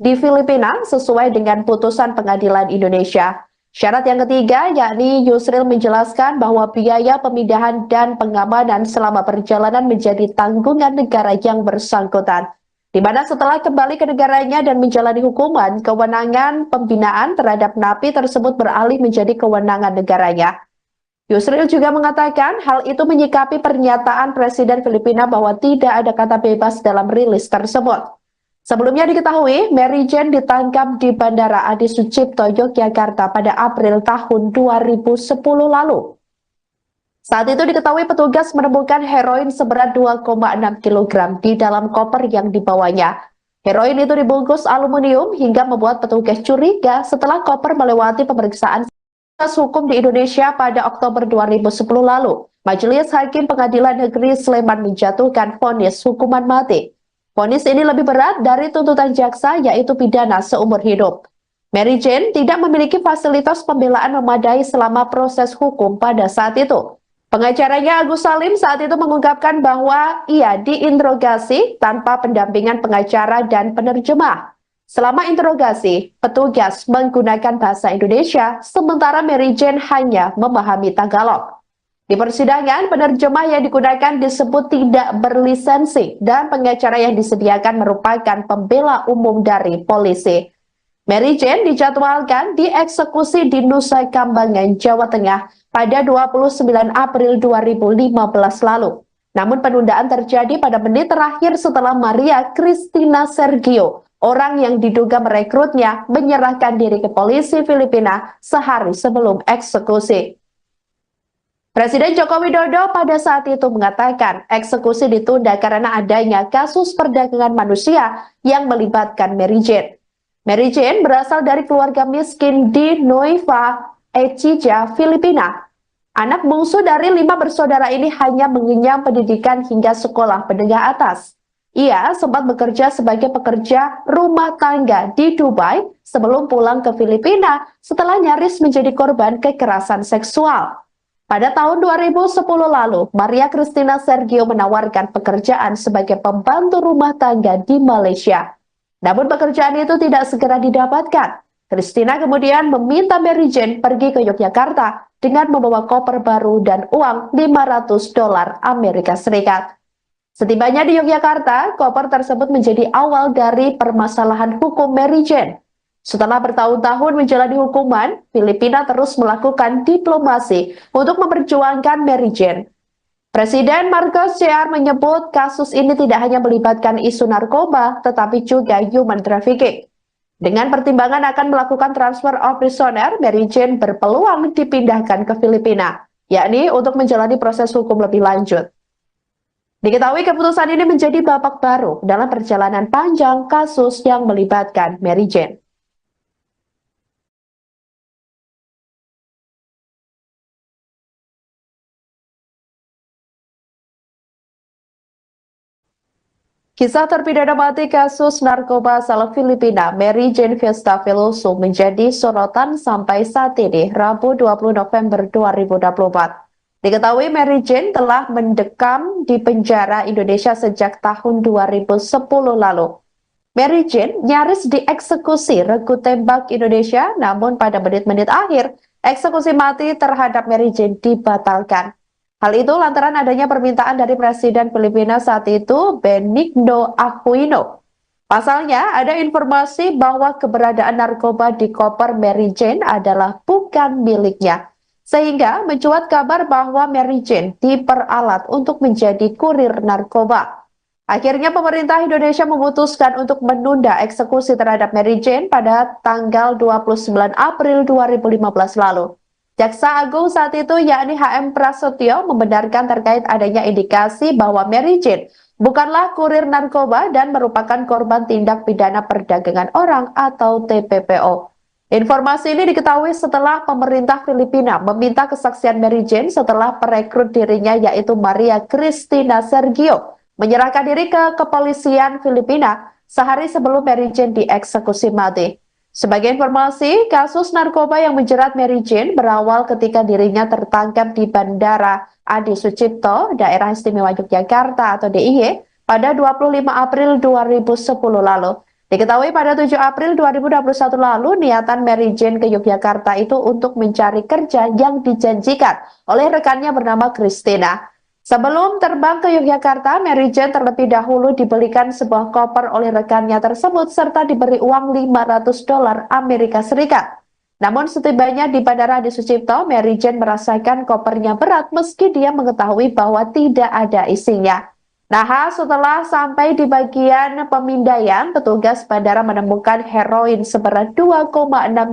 di Filipina sesuai dengan putusan pengadilan Indonesia. Syarat yang ketiga yakni Yusril menjelaskan bahwa biaya pemindahan dan pengamanan selama perjalanan menjadi tanggungan negara yang bersangkutan, di mana setelah kembali ke negaranya dan menjalani hukuman, kewenangan pembinaan terhadap napi tersebut beralih menjadi kewenangan negaranya. Yusril juga mengatakan hal itu menyikapi pernyataan Presiden Filipina bahwa tidak ada kata bebas dalam rilis tersebut. Sebelumnya diketahui, Mary Jane ditangkap di Bandara Adi Sucipto, Yogyakarta pada April tahun 2010 lalu. Saat itu diketahui petugas menemukan heroin seberat 2,6 kg di dalam koper yang dibawanya. Heroin itu dibungkus aluminium hingga membuat petugas curiga setelah koper melewati pemeriksaan hukum di Indonesia pada Oktober 2010 lalu, Majelis Hakim Pengadilan Negeri Sleman menjatuhkan vonis hukuman mati. Vonis ini lebih berat dari tuntutan jaksa, yaitu pidana seumur hidup. Mary Jane tidak memiliki fasilitas pembelaan memadai selama proses hukum pada saat itu. Pengacaranya Agus Salim saat itu mengungkapkan bahwa ia diinterogasi tanpa pendampingan pengacara dan penerjemah. Selama interogasi, petugas menggunakan bahasa Indonesia, sementara Mary Jane hanya memahami Tagalog. Di persidangan, penerjemah yang digunakan disebut tidak berlisensi dan pengacara yang disediakan merupakan pembela umum dari polisi. Mary Jane dijadwalkan dieksekusi di Nusa Kambangan, Jawa Tengah pada 29 April 2015 lalu. Namun penundaan terjadi pada menit terakhir setelah Maria Cristina Sergio, orang yang diduga merekrutnya, menyerahkan diri ke polisi Filipina sehari sebelum eksekusi. Presiden Joko Widodo pada saat itu mengatakan eksekusi ditunda karena adanya kasus perdagangan manusia yang melibatkan Mary Jane. Mary Jane berasal dari keluarga miskin di Nueva Ecija, Filipina. Anak bungsu dari 5 bersaudara ini hanya mengenyam pendidikan hingga sekolah menengah atas. Ia sempat bekerja sebagai pekerja rumah tangga di Dubai sebelum pulang ke Filipina setelah nyaris menjadi korban kekerasan seksual. Pada tahun 2010 lalu, Maria Cristina Sergio menawarkan pekerjaan sebagai pembantu rumah tangga di Malaysia. Namun pekerjaan itu tidak segera didapatkan. Cristina kemudian meminta Mary Jane pergi ke Yogyakarta dengan membawa koper baru dan uang $500 Amerika Serikat. Setibanya di Yogyakarta, koper tersebut menjadi awal dari permasalahan hukum Mary Jane. Setelah bertahun-tahun menjalani hukuman, Filipina terus melakukan diplomasi untuk memperjuangkan Mary Jane. Presiden Marcos Jr. menyebut kasus ini tidak hanya melibatkan isu narkoba, tetapi juga human trafficking. Dengan pertimbangan akan melakukan transfer of prisoner, Mary Jane berpeluang dipindahkan ke Filipina, yakni untuk menjalani proses hukum lebih lanjut. Diketahui keputusan ini menjadi babak baru dalam perjalanan panjang kasus yang melibatkan Mary Jane. Kisah terpidana mati kasus narkoba asal Filipina, Mary Jane Fiesta Veloso, menjadi sorotan sampai saat ini, Rabu 20 November 2024. Diketahui Mary Jane telah mendekam di penjara Indonesia sejak tahun 2010 lalu. Mary Jane nyaris dieksekusi regu tembak Indonesia, namun pada menit-menit akhir, eksekusi mati terhadap Mary Jane dibatalkan. Hal itu lantaran adanya permintaan dari Presiden Filipina saat itu, Benigno Aquino. Pasalnya, ada informasi bahwa keberadaan narkoba di koper Mary Jane adalah bukan miliknya. Sehingga mencuat kabar bahwa Mary Jane diperalat untuk menjadi kurir narkoba. Akhirnya pemerintah Indonesia memutuskan untuk menunda eksekusi terhadap Mary Jane pada tanggal 29 April 2015 lalu. Jaksa Agung saat itu yakni HM Prasetyo membenarkan terkait adanya indikasi bahwa Mary Jane bukanlah kurir narkoba dan merupakan korban tindak pidana perdagangan orang atau TPPO. Informasi ini diketahui setelah pemerintah Filipina meminta kesaksian Mary Jane setelah perekrut dirinya yaitu Maria Cristina Sergio menyerahkan diri ke kepolisian Filipina sehari sebelum Mary Jane dieksekusi mati. Sebagai informasi, kasus narkoba yang menjerat Mary Jane berawal ketika dirinya tertangkap di Bandara Adi Sucipto, Daerah Istimewa Yogyakarta atau DIY, pada 25 April 2010 lalu. Diketahui pada 7 April 2021 lalu, niatan Mary Jane ke Yogyakarta itu untuk mencari kerja yang dijanjikan oleh rekannya bernama Cristina. Sebelum terbang ke Yogyakarta, Mary Jane terlebih dahulu dibelikan sebuah koper oleh rekannya tersebut serta diberi uang $500 Amerika Serikat. Namun setibanya di Bandara Adi Sucipto, Mary Jane merasakan kopernya berat meski dia mengetahui bahwa tidak ada isinya. Nah, setelah sampai di bagian pemindaian, petugas bandara menemukan heroin seberat 2,6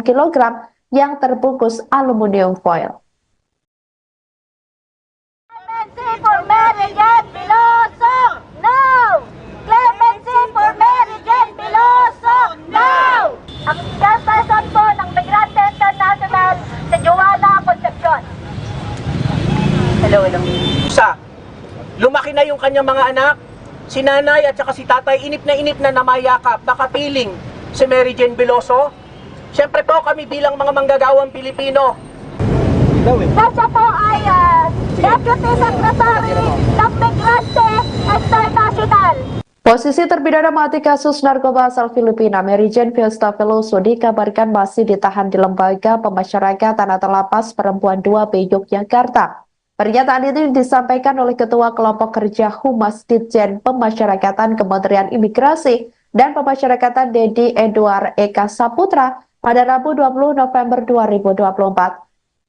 kg yang terbungkus aluminium foil. Clemency for Mary Jane Veloso, no! Clemency for Mary Jane Veloso, no! Ang chairperson po ng Migrante International, si Joanna Isa, lumaki na yung kanyang mga anak, si nanay at saka si tatay inip na namayakap, nakapiling si Mary Jane Veloso. Siyempre po kami bilang mga manggagawang Pilipino. Kasi po ay Deputy Secretary ng Migrante International. Posisi terpidana mati kasus narkoba asal Filipina, Mary Jane Fiesta Veloso, dikabarkan masih ditahan di Lembaga Pemasyarakatan atau Lapas Perempuan 2B Yogyakarta. Pernyataan itu disampaikan oleh Ketua Kelompok Kerja Humas Ditjen Pemasyarakatan Kementerian Imigrasi dan Pemasyarakatan Dedi Edward Eka Saputra pada Rabu 20 November 2024.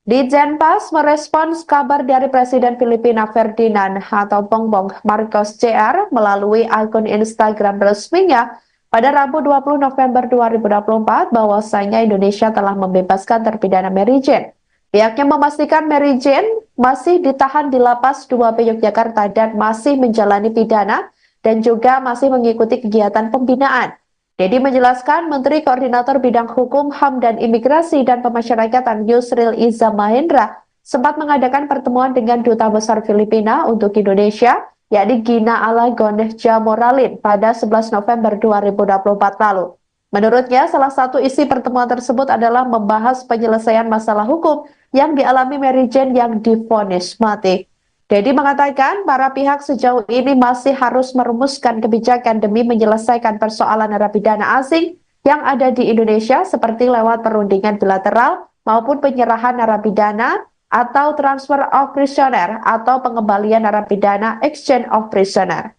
Ditjenpas merespons kabar dari Presiden Filipina Ferdinand atau Bongbong Marcos Jr. melalui akun Instagram resminya pada Rabu 20 November 2024 bahwasanya Indonesia telah membebaskan terpidana Mary Jane. Pihaknya memastikan Mary Jane masih ditahan di Lapas 2B Yogyakarta dan masih menjalani pidana dan juga masih mengikuti kegiatan pembinaan. Dedi menjelaskan Menteri Koordinator Bidang Hukum, HAM, dan Imigrasi dan Pemasyarakatan Yusril Iza Mahendra sempat mengadakan pertemuan dengan Duta Besar Filipina untuk Indonesia, yakni Gina Alagon Jamoralin pada 11 November 2024 lalu. Menurutnya, salah satu isi pertemuan tersebut adalah membahas penyelesaian masalah hukum yang dialami Mary Jane yang divonis mati. Dedi mengatakan para pihak sejauh ini masih harus merumuskan kebijakan demi menyelesaikan persoalan narapidana asing yang ada di Indonesia seperti lewat perundingan bilateral maupun penyerahan narapidana atau transfer of prisoner atau pengembalian narapidana exchange of prisoner.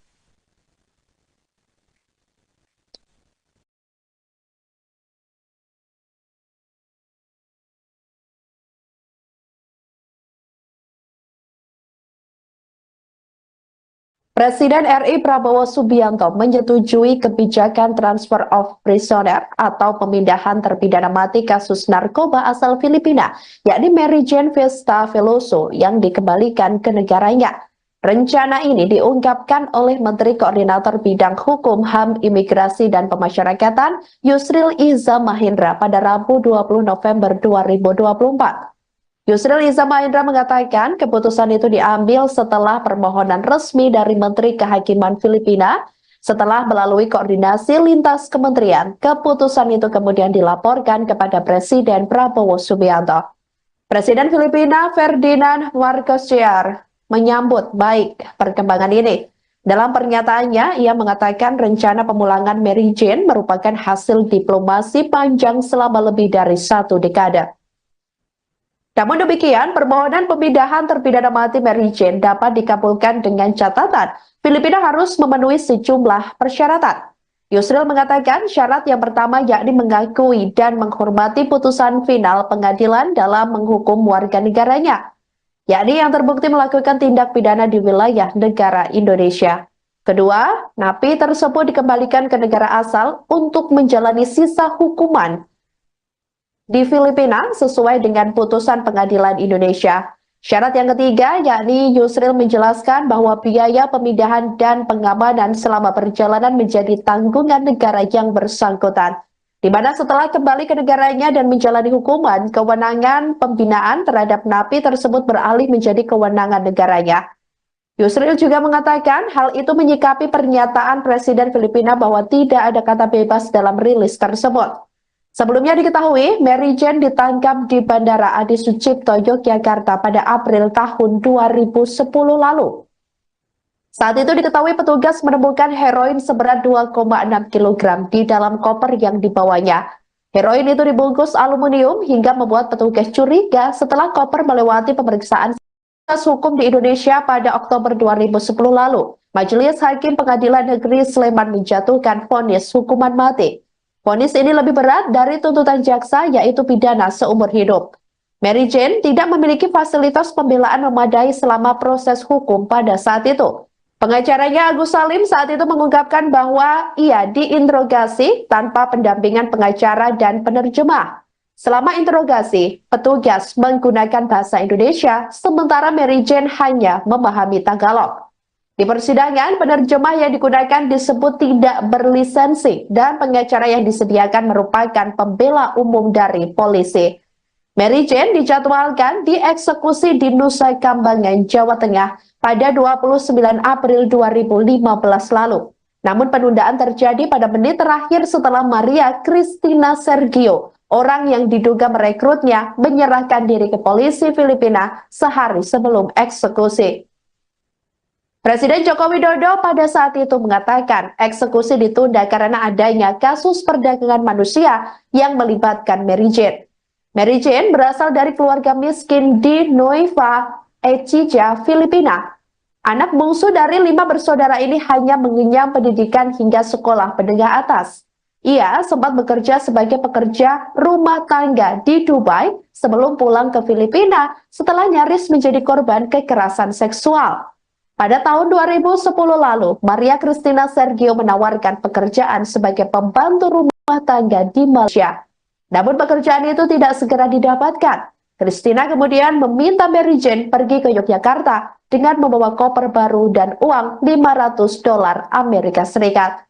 Presiden RI Prabowo Subianto menyetujui kebijakan transfer of prisoner atau pemindahan terpidana mati kasus narkoba asal Filipina, yakni Mary Jane Fiesta Veloso yang dikembalikan ke negaranya. Rencana ini diungkapkan oleh Menteri Koordinator Bidang Hukum, HAM, Imigrasi, dan Pemasyarakatan Yusril Iza Mahendra pada Rabu 20 November 2024. Yusril Iza Mahendra mengatakan keputusan itu diambil setelah permohonan resmi dari Menteri Kehakiman Filipina. Setelah melalui koordinasi lintas kementerian, keputusan itu kemudian dilaporkan kepada Presiden Prabowo Subianto. Presiden Filipina Ferdinand Marcos Jr. menyambut baik perkembangan ini. Dalam pernyataannya, ia mengatakan rencana pemulangan Mary Jane merupakan hasil diplomasi panjang selama lebih dari 1 dekade. Namun demikian, permohonan pemindahan terpidana mati Mary Jane dapat dikabulkan dengan catatan Filipina harus memenuhi sejumlah persyaratan. Yusril mengatakan syarat yang pertama yakni mengakui dan menghormati putusan final pengadilan dalam menghukum warga negaranya, yakni yang terbukti melakukan tindak pidana di wilayah negara Indonesia. Kedua, napi tersebut dikembalikan ke negara asal untuk menjalani sisa hukuman di Filipina sesuai dengan putusan pengadilan Indonesia. Syarat yang ketiga yakni Yusril menjelaskan bahwa biaya pemindahan dan pengamanan selama perjalanan menjadi tanggungan negara yang bersangkutan, di mana setelah kembali ke negaranya dan menjalani hukuman, kewenangan pembinaan terhadap napi tersebut beralih menjadi kewenangan negaranya. Yusril juga mengatakan hal itu menyikapi pernyataan Presiden Filipina bahwa tidak ada kata bebas dalam rilis tersebut. Sebelumnya diketahui, Mary Jane ditangkap di Bandara Adi Sucipto, Yogyakarta pada April tahun 2010 lalu. Saat itu diketahui petugas menemukan heroin seberat 2,6 kg di dalam koper yang dibawanya. Heroin itu dibungkus aluminium hingga membuat petugas curiga setelah koper melewati pemeriksaan hukum di Indonesia pada Oktober 2010 lalu. Majelis Hakim Pengadilan Negeri Sleman menjatuhkan vonis hukuman mati. Vonis ini lebih berat dari tuntutan jaksa, yaitu pidana seumur hidup. Mary Jane tidak memiliki fasilitas pembelaan memadai selama proses hukum pada saat itu. Pengacaranya Agus Salim saat itu mengungkapkan bahwa ia diinterogasi tanpa pendampingan pengacara dan penerjemah. Selama interogasi, petugas menggunakan bahasa Indonesia, sementara Mary Jane hanya memahami Tagalog. Di persidangan, penerjemah yang digunakan disebut tidak berlisensi dan pengacara yang disediakan merupakan pembela umum dari polisi. Mary Jane dijadwalkan dieksekusi di Nusa Kambangan, Jawa Tengah pada 29 April 2015 lalu. Namun penundaan terjadi pada menit terakhir setelah Maria Cristina Sergio, orang yang diduga merekrutnya, menyerahkan diri ke polisi Filipina sehari sebelum eksekusi. Presiden Joko Widodo pada saat itu mengatakan eksekusi ditunda karena adanya kasus perdagangan manusia yang melibatkan Mary Jane. Mary Jane berasal dari keluarga miskin di Nueva Ecija, Filipina. Anak bungsu dari 5 bersaudara ini hanya mengenyam pendidikan hingga sekolah menengah atas. Ia sempat bekerja sebagai pekerja rumah tangga di Dubai sebelum pulang ke Filipina setelah nyaris menjadi korban kekerasan seksual. Pada tahun 2010 lalu, Maria Cristina Sergio menawarkan pekerjaan sebagai pembantu rumah tangga di Malaysia. Namun pekerjaan itu tidak segera didapatkan. Christina kemudian meminta Mary Jane pergi ke Yogyakarta dengan membawa koper baru dan uang $500 Amerika Serikat.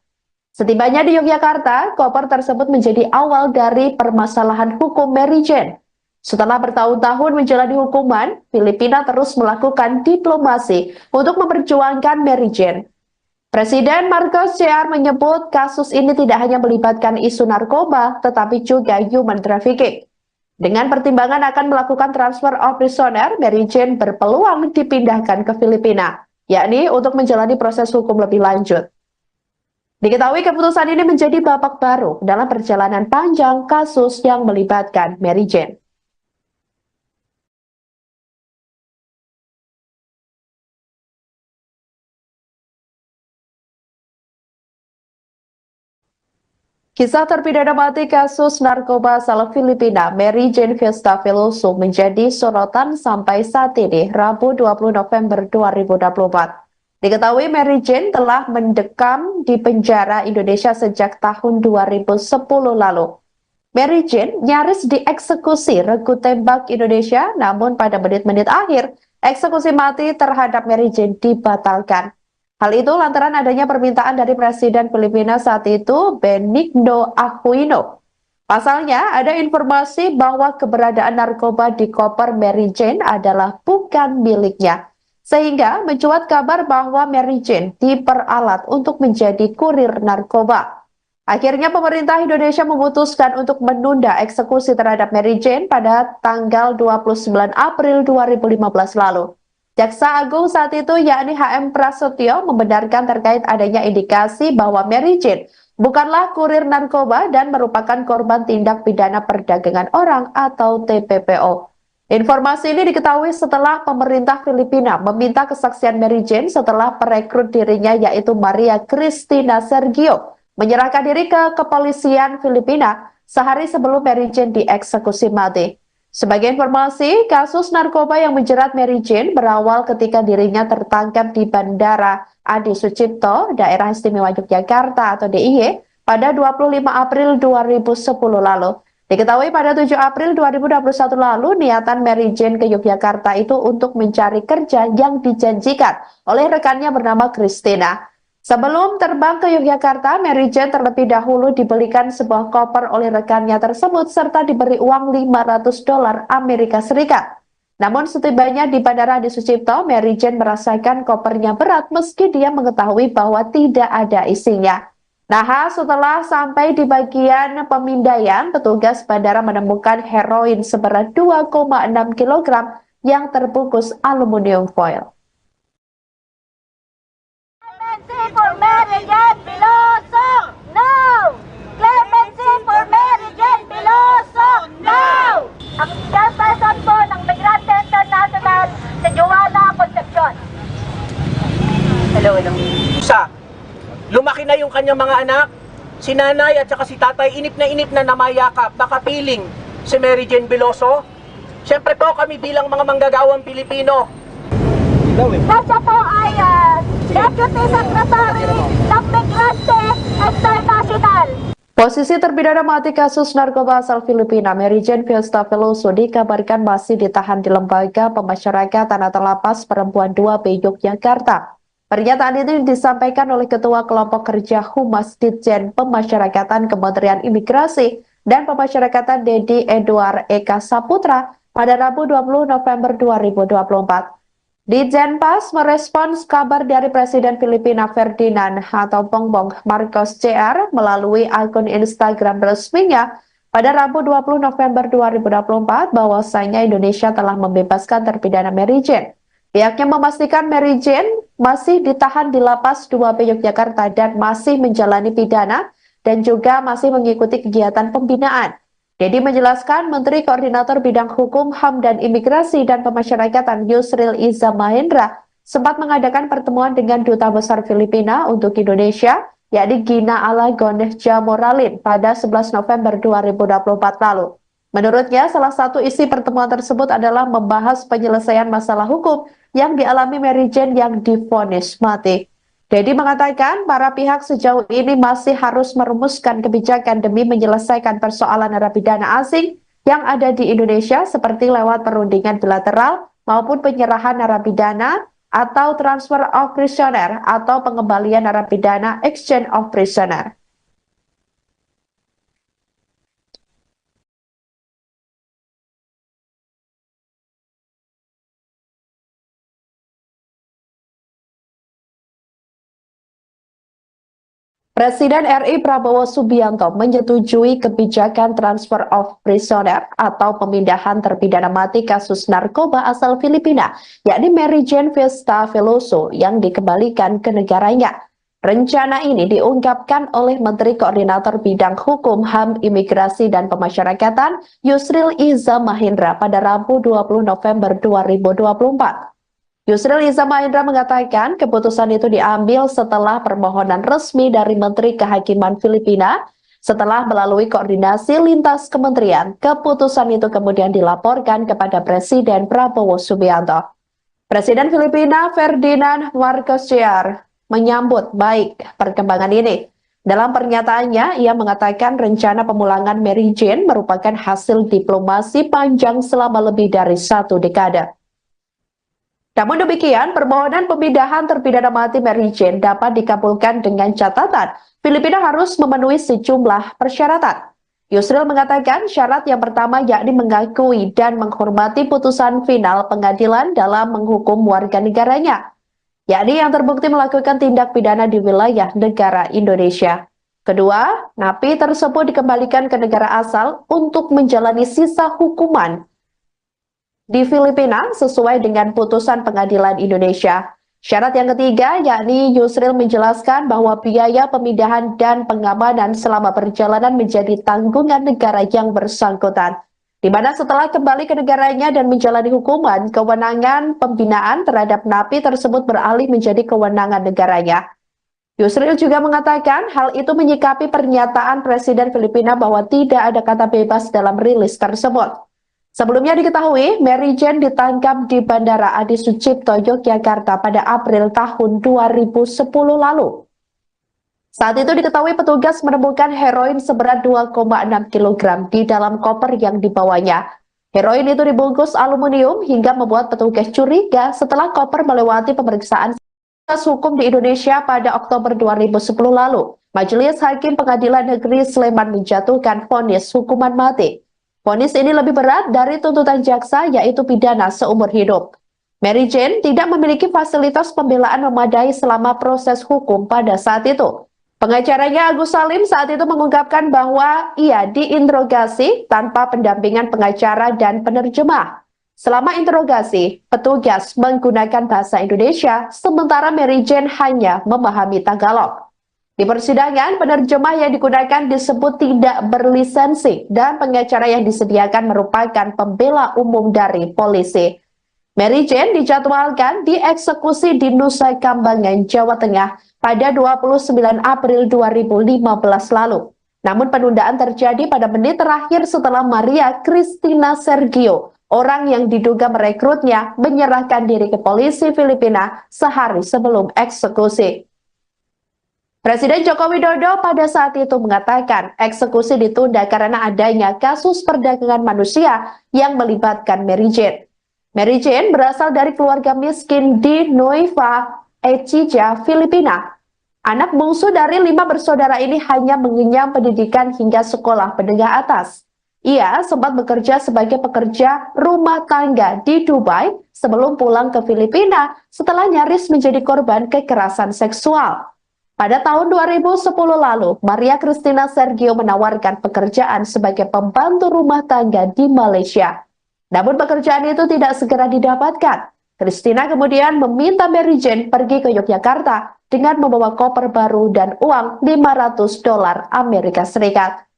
Setibanya di Yogyakarta, koper tersebut menjadi awal dari permasalahan hukum Mary Jane. Setelah bertahun-tahun menjalani hukuman, Filipina terus melakukan diplomasi untuk memperjuangkan Mary Jane. Presiden Marcos Jr. menyebut kasus ini tidak hanya melibatkan isu narkoba, tetapi juga human trafficking. Dengan pertimbangan akan melakukan transfer of prisoner, Mary Jane berpeluang dipindahkan ke Filipina, yakni untuk menjalani proses hukum lebih lanjut. Diketahui keputusan ini menjadi babak baru dalam perjalanan panjang kasus yang melibatkan Mary Jane. Kisah terpidana mati kasus narkoba asal Filipina, Mary Jane Fiesta Veloso, menjadi sorotan sampai saat ini, Rabu 20 November 2024. Diketahui Mary Jane telah mendekam di penjara Indonesia sejak tahun 2010 lalu. Mary Jane nyaris dieksekusi regu tembak Indonesia, namun pada menit-menit akhir, eksekusi mati terhadap Mary Jane dibatalkan. Hal itu lantaran adanya permintaan dari Presiden Filipina saat itu, Benigno Aquino. Pasalnya, ada informasi bahwa keberadaan narkoba di koper Mary Jane adalah bukan miliknya. Sehingga mencuat kabar bahwa Mary Jane diperalat untuk menjadi kurir narkoba. Akhirnya pemerintah Indonesia memutuskan untuk menunda eksekusi terhadap Mary Jane pada tanggal 29 April 2015 lalu. Jaksa Agung saat itu yakni HM Prasetyo membenarkan terkait adanya indikasi bahwa Mary Jane bukanlah kurir narkoba dan merupakan korban tindak pidana perdagangan orang atau TPPO. Informasi ini diketahui setelah pemerintah Filipina meminta kesaksian Mary Jane setelah perekrut dirinya yaitu Maria Cristina Sergio menyerahkan diri ke kepolisian Filipina sehari sebelum Mary Jane dieksekusi mati. Sebagai informasi, kasus narkoba yang menjerat Mary Jane berawal ketika dirinya tertangkap di Bandara Adi Sucipto, Daerah Istimewa Yogyakarta atau DIY, pada 25 April 2010 lalu. Diketahui pada 7 April 2021 lalu, niatan Mary Jane ke Yogyakarta itu untuk mencari kerja yang dijanjikan oleh rekannya bernama Christina. Sebelum terbang ke Yogyakarta, Mary Jane terlebih dahulu dibelikan sebuah koper oleh rekannya tersebut serta diberi uang $500 Amerika Serikat. Namun setibanya di Bandara Adi Sucipto, Mary Jane merasakan kopernya berat meski dia mengetahui bahwa tidak ada isinya. Nah, setelah sampai di bagian pemindaian, petugas bandara menemukan heroin seberat 2,6 kg yang terbungkus aluminium foil. For Mary Jane Veloso, no! Clemency for Mary Jane Veloso, no! Ang chairperson po ng Migrante International, si Joanna Concepcion. Hello. Lumaki na yung kanyang mga anak, si nanay at saka si tatay, inip na namayakap, nakapiling si Mary Jane Veloso. Siyempre po kami bilang mga manggagawang Pilipino. Kasi po ay Deputy Secretary ng Migrante International. Posisi terpidana mati kasus narkoba asal Filipina, Mary Jane Fiesta Veloso, dikabarkan masih ditahan di Lembaga Pemasyarakatan atau Lapas Perempuan 2B Yogyakarta. Pernyataan itu disampaikan oleh Ketua Kelompok Kerja Humas Ditjen Pemasyarakatan Kementerian Imigrasi, dan Pemasyarakatan Dedi Edward Eka Saputra pada Rabu 20 November 2024. Ditjen Pas merespons kabar dari Presiden Filipina Ferdinand atau Bongbong Marcos Jr. melalui akun Instagram resminya pada Rabu 20 November 2024 bahwasanya Indonesia telah membebaskan terpidana Mary Jane. Pihaknya memastikan Mary Jane masih ditahan di Lapas 2B Yogyakarta dan masih menjalani pidana dan juga masih mengikuti kegiatan pembinaan. Dedi menjelaskan Menteri Koordinator Bidang Hukum, HAM, dan Imigrasi dan Pemasyarakatan Yusril Iza Mahendra sempat mengadakan pertemuan dengan Duta Besar Filipina untuk Indonesia, yakni Gina Alagon Jamoralin pada 11 November 2024 lalu. Menurutnya, salah satu isi pertemuan tersebut adalah membahas penyelesaian masalah hukum yang dialami Mary Jane yang divonis mati. Dedi mengatakan para pihak sejauh ini masih harus merumuskan kebijakan demi menyelesaikan persoalan narapidana asing yang ada di Indonesia seperti lewat perundingan bilateral maupun penyerahan narapidana atau transfer of prisoner atau pengembalian narapidana exchange of prisoner. Presiden RI Prabowo Subianto menyetujui kebijakan transfer of prisoner atau pemindahan terpidana mati kasus narkoba asal Filipina, yakni Mary Jane Vesta Veloso yang dikembalikan ke negaranya. Rencana ini diungkapkan oleh Menteri Koordinator Bidang Hukum, HAM, Imigrasi, dan Pemasyarakatan Yusril Iza Mahendra pada Rabu 20 November 2024. Yusril Iza Mahendra mengatakan keputusan itu diambil setelah permohonan resmi dari Menteri Kehakiman Filipina. Setelah melalui koordinasi lintas kementerian, keputusan itu kemudian dilaporkan kepada Presiden Prabowo Subianto. Presiden Filipina Ferdinand Marcos Jr. menyambut baik perkembangan ini. Dalam pernyataannya, ia mengatakan rencana pemulangan Mary Jane merupakan hasil diplomasi panjang selama lebih dari 1 dekade. Namun demikian, permohonan pemindahan terpidana mati Mary Jane dapat dikabulkan dengan catatan Filipina harus memenuhi sejumlah persyaratan. Yusril mengatakan syarat yang pertama yakni mengakui dan menghormati putusan final pengadilan dalam menghukum warga negaranya, yakni yang terbukti melakukan tindak pidana di wilayah negara Indonesia. Kedua, napi tersebut dikembalikan ke negara asal untuk menjalani sisa hukuman di Filipina sesuai dengan putusan pengadilan Indonesia. Syarat yang ketiga yakni Yusril menjelaskan bahwa biaya pemindahan dan pengamanan selama perjalanan menjadi tanggungan negara yang bersangkutan, di mana setelah kembali ke negaranya dan menjalani hukuman, kewenangan pembinaan terhadap napi tersebut beralih menjadi kewenangan negaranya. Yusril juga mengatakan hal itu menyikapi pernyataan Presiden Filipina bahwa tidak ada kata bebas dalam rilis tersebut. Sebelumnya diketahui, Mary Jane ditangkap di Bandara Adi Sucipto, Yogyakarta pada April tahun 2010 lalu. Saat itu diketahui petugas menemukan heroin seberat 2,6 kg di dalam koper yang dibawanya. Heroin itu dibungkus aluminium hingga membuat petugas curiga setelah koper melewati pemeriksaan hukum di Indonesia pada Oktober 2010 lalu. Majelis Hakim Pengadilan Negeri Sleman menjatuhkan vonis hukuman mati. Vonis ini lebih berat dari tuntutan jaksa, yaitu pidana seumur hidup. Mary Jane tidak memiliki fasilitas pembelaan memadai selama proses hukum pada saat itu. Pengacaranya Agus Salim saat itu mengungkapkan bahwa ia diinterogasi tanpa pendampingan pengacara dan penerjemah. Selama interogasi, petugas menggunakan bahasa Indonesia, sementara Mary Jane hanya memahami Tagalog. Di persidangan, penerjemah yang digunakan disebut tidak berlisensi dan pengacara yang disediakan merupakan pembela umum dari polisi. Mary Jane dijadwalkan dieksekusi di Nusa Kambangan, Jawa Tengah pada 29 April 2015 lalu. Namun penundaan terjadi pada menit terakhir setelah Maria Cristina Sergio, orang yang diduga merekrutnya, menyerahkan diri ke polisi Filipina sehari sebelum eksekusi. Presiden Joko Widodo pada saat itu mengatakan eksekusi ditunda karena adanya kasus perdagangan manusia yang melibatkan Mary Jane. Mary Jane berasal dari keluarga miskin di Nueva Ecija, Filipina. Anak bungsu dari 5 bersaudara ini hanya mengenyam pendidikan hingga sekolah menengah atas. Ia sempat bekerja sebagai pekerja rumah tangga di Dubai sebelum pulang ke Filipina setelah nyaris menjadi korban kekerasan seksual. Pada tahun 2010 lalu, Maria Cristina Sergio menawarkan pekerjaan sebagai pembantu rumah tangga di Malaysia. Namun pekerjaan itu tidak segera didapatkan. Christina kemudian meminta Mary Jane pergi ke Yogyakarta dengan membawa koper baru dan uang $500 Amerika Serikat.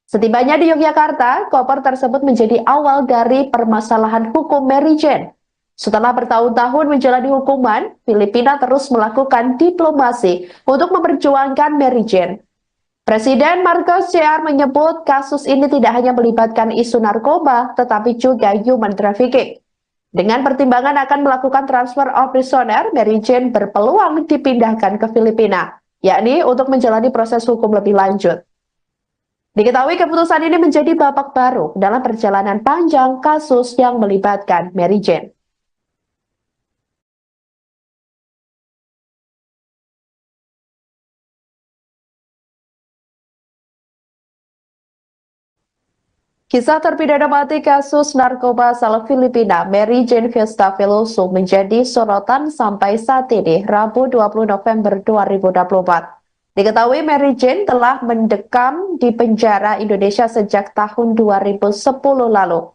Setibanya di Yogyakarta, koper tersebut menjadi awal dari permasalahan hukum Mary Jane. Setelah bertahun-tahun menjalani hukuman, Filipina terus melakukan diplomasi untuk memperjuangkan Mary Jane. Presiden Marcos Jr. menyebut kasus ini tidak hanya melibatkan isu narkoba, tetapi juga human trafficking. Dengan pertimbangan akan melakukan transfer of prisoner, Mary Jane berpeluang dipindahkan ke Filipina, yakni untuk menjalani proses hukum lebih lanjut. Diketahui keputusan ini menjadi babak baru dalam perjalanan panjang kasus yang melibatkan Mary Jane. Kisah terpidana mati kasus narkoba asal Filipina, Mary Jane Fiesta Veloso menjadi sorotan sampai saat ini, Rabu 20 November 2024. Diketahui Mary Jane telah mendekam di penjara Indonesia sejak tahun 2010 lalu.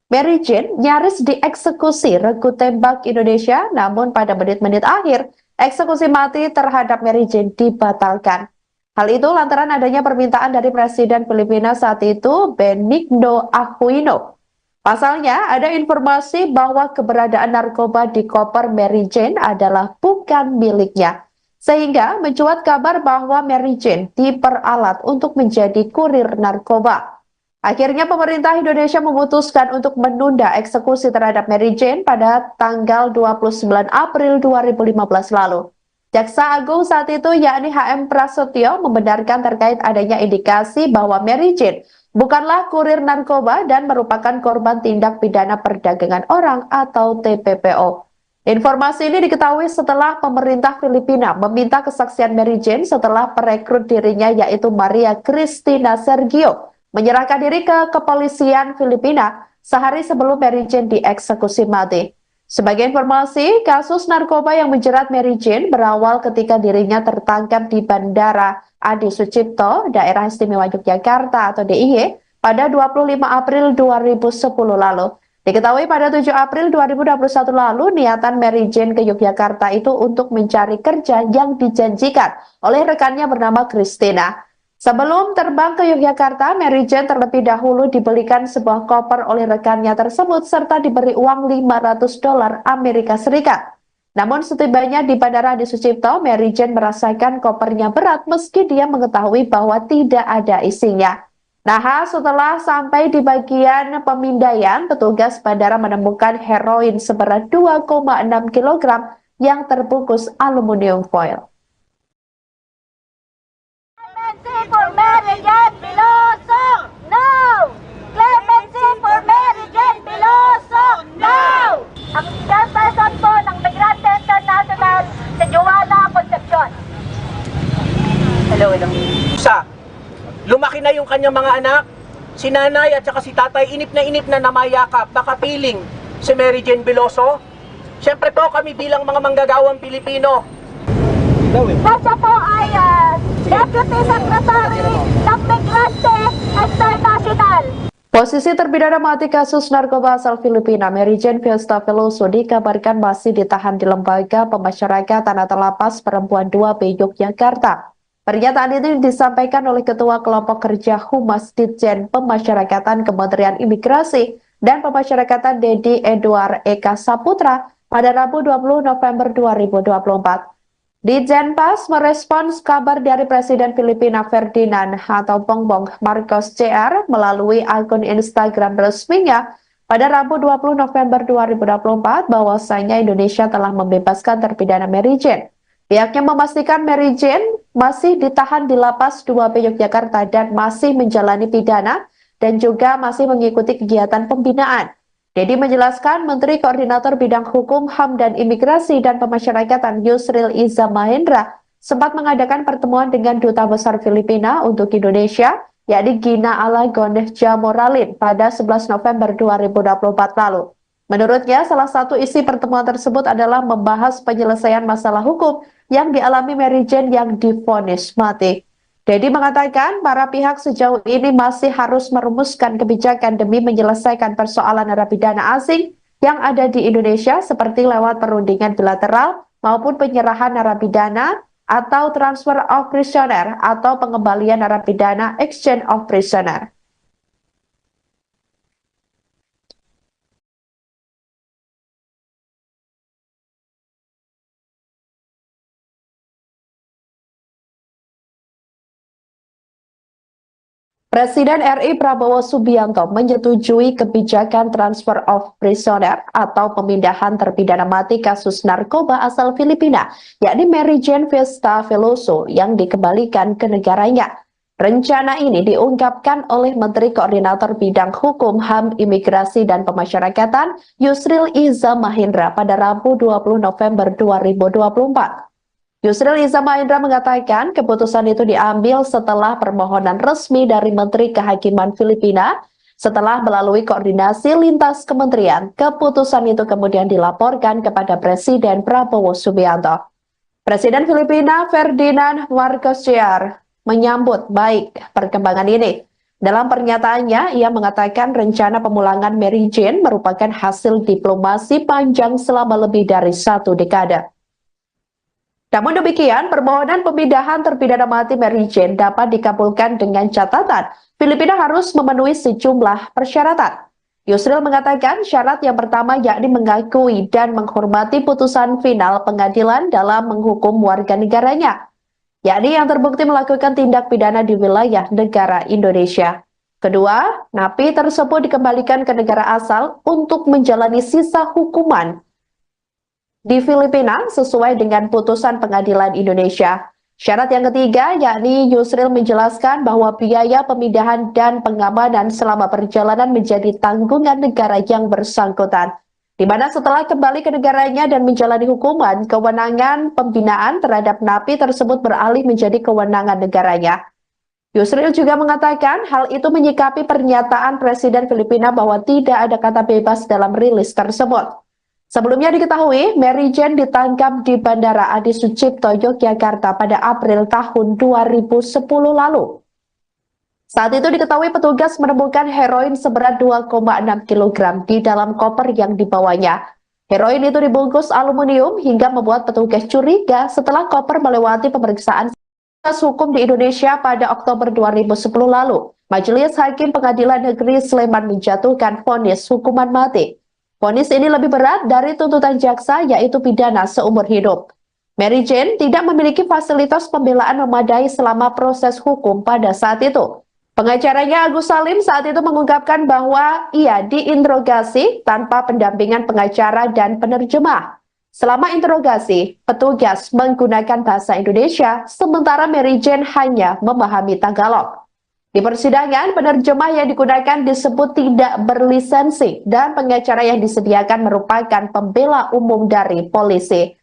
Mary Jane nyaris dieksekusi regu tembak Indonesia, namun pada menit-menit akhir, eksekusi mati terhadap Mary Jane dibatalkan. Hal itu lantaran adanya permintaan dari Presiden Filipina saat itu, Benigno Aquino. Pasalnya, ada informasi bahwa keberadaan narkoba di koper Mary Jane adalah bukan miliknya. Sehingga mencuat kabar bahwa Mary Jane diperalat untuk menjadi kurir narkoba. Akhirnya pemerintah Indonesia memutuskan untuk menunda eksekusi terhadap Mary Jane pada tanggal 29 April 2015 lalu. Jaksa Agung saat itu yakni HM Prasetyo membenarkan terkait adanya indikasi bahwa Mary Jane bukanlah kurir narkoba dan merupakan korban tindak pidana perdagangan orang atau TPPO. Informasi ini diketahui setelah pemerintah Filipina meminta kesaksian Mary Jane setelah perekrut dirinya yaitu Maria Cristina Sergio menyerahkan diri ke kepolisian Filipina sehari sebelum Mary Jane dieksekusi mati. Sebagai informasi, kasus narkoba yang menjerat Mary Jane berawal ketika dirinya tertangkap di Bandara Adi Sucipto, Daerah Istimewa Yogyakarta atau DIY, pada 25 April 2010 lalu. Diketahui pada 7 April 2021 lalu, niatan Mary Jane ke Yogyakarta itu untuk mencari kerja yang dijanjikan oleh rekannya bernama Christina. Sebelum terbang ke Yogyakarta, Mary Jane terlebih dahulu dibelikan sebuah koper oleh rekannya tersebut serta diberi uang $500 Amerika Serikat. Namun setibanya di Bandara Adi Sucipto, Mary Jane merasakan kopernya berat meski dia mengetahui bahwa tidak ada isinya. Nah, setelah sampai di bagian pemindaian, petugas bandara menemukan heroin seberat 2,6 kg yang terbungkus aluminium foil. For Mary Jane Veloso, no! Clemency for Mary Jane Veloso, no! Ang chairperson po ng Migrante International, si Joanna Concepcion. Hello. Lumaki na yung kanyang mga anak, si nanay at saka si tatay, inip na namayakap, nakapiling si Mary Jane Veloso. Siyempre po kami bilang mga manggagawang Pilipino. Kasi po ay Deputy Secretary ng Migrante International. Posisi terpidana mati kasus narkoba asal Filipina, Mary Jane Fiesta Veloso dikabarkan masih ditahan di Lembaga Pemasyarakatan atau Lapas Perempuan 2B Yogyakarta. Pernyataan ini disampaikan oleh Ketua Kelompok Kerja Humas Ditjen Pemasyarakatan Kementerian Imigrasi dan Pemasyarakatan Dedi Edward Eka Saputra pada Rabu 20 November 2024. Ditjenpas merespons kabar dari Presiden Filipina Ferdinand atau Bongbong Marcos Jr. melalui akun Instagram resminya pada Rabu 20 November 2024 bahwasanya Indonesia telah membebaskan terpidana Mary Jane. Pihaknya memastikan Mary Jane masih ditahan di Lapas 2B Yogyakarta dan masih menjalani pidana dan juga masih mengikuti kegiatan pembinaan. Dedi menjelaskan Menteri Koordinator Bidang Hukum, HAM, dan Imigrasi dan Pemasyarakatan Yusril Iza Mahendra sempat mengadakan pertemuan dengan Duta Besar Filipina untuk Indonesia, yakni Gina Alagon Jamoralin pada 11 November 2024 lalu. Menurutnya, salah satu isi pertemuan tersebut adalah membahas penyelesaian masalah hukum yang dialami Mary Jane yang divonis mati. Dedi mengatakan para pihak sejauh ini masih harus merumuskan kebijakan demi menyelesaikan persoalan narapidana asing yang ada di Indonesia seperti lewat perundingan bilateral maupun penyerahan narapidana atau transfer of prisoner atau pengembalian narapidana exchange of prisoner. Presiden RI Prabowo Subianto menyetujui kebijakan transfer of prisoner atau pemindahan terpidana mati kasus narkoba asal Filipina, yakni Mary Jane Vesta Veloso yang dikembalikan ke negaranya. Rencana ini diungkapkan oleh Menteri Koordinator Bidang Hukum, HAM, Imigrasi, dan Pemasyarakatan Yusril Iza Mahendra pada Rabu 20 November 2024. Yusril Iza Mahendra mengatakan keputusan itu diambil setelah permohonan resmi dari Menteri Kehakiman Filipina. Setelah melalui koordinasi lintas kementerian, keputusan itu kemudian dilaporkan kepada Presiden Prabowo Subianto. Presiden Filipina Ferdinand Marcos Jr. menyambut baik perkembangan ini. Dalam pernyataannya, ia mengatakan rencana pemulangan Mary Jane merupakan hasil diplomasi panjang selama lebih dari 1 dekade. Namun demikian, permohonan pemindahan terpidana mati Mary Jane dapat dikabulkan dengan catatan Filipina harus memenuhi sejumlah persyaratan. Yusril mengatakan syarat yang pertama yakni mengakui dan menghormati putusan final pengadilan dalam menghukum warga negaranya, yakni yang terbukti melakukan tindak pidana di wilayah negara Indonesia. Kedua, napi tersebut dikembalikan ke negara asal untuk menjalani sisa hukuman di Filipina sesuai dengan putusan pengadilan Indonesia. Syarat yang ketiga yakni Yusril menjelaskan bahwa biaya pemindahan dan pengamanan selama perjalanan menjadi tanggungan negara yang bersangkutan, di mana setelah kembali ke negaranya dan menjalani hukuman, kewenangan pembinaan terhadap napi tersebut beralih menjadi kewenangan negaranya. Yusril juga mengatakan hal itu menyikapi pernyataan Presiden Filipina bahwa tidak ada kata bebas dalam rilis tersebut. Sebelumnya diketahui, Mary Jane ditangkap di Bandara Adi Sucipto, Yogyakarta pada April tahun 2010 lalu. Saat itu diketahui petugas menemukan heroin seberat 2,6 kg di dalam koper yang dibawanya. Heroin itu dibungkus aluminium hingga membuat petugas curiga setelah koper melewati pemeriksaan hukum di Indonesia pada Oktober 2010 lalu. Majelis Hakim Pengadilan Negeri Sleman menjatuhkan vonis hukuman mati. Vonis ini lebih berat dari tuntutan jaksa, yaitu pidana seumur hidup. Mary Jane tidak memiliki fasilitas pembelaan memadai selama proses hukum pada saat itu. Pengacaranya Agus Salim saat itu mengungkapkan bahwa ia diinterogasi tanpa pendampingan pengacara dan penerjemah. Selama interogasi, petugas menggunakan bahasa Indonesia, sementara Mary Jane hanya memahami Tagalog. Di persidangan, penerjemah yang digunakan disebut tidak berlisensi dan pengacara yang disediakan merupakan pembela umum dari polisi.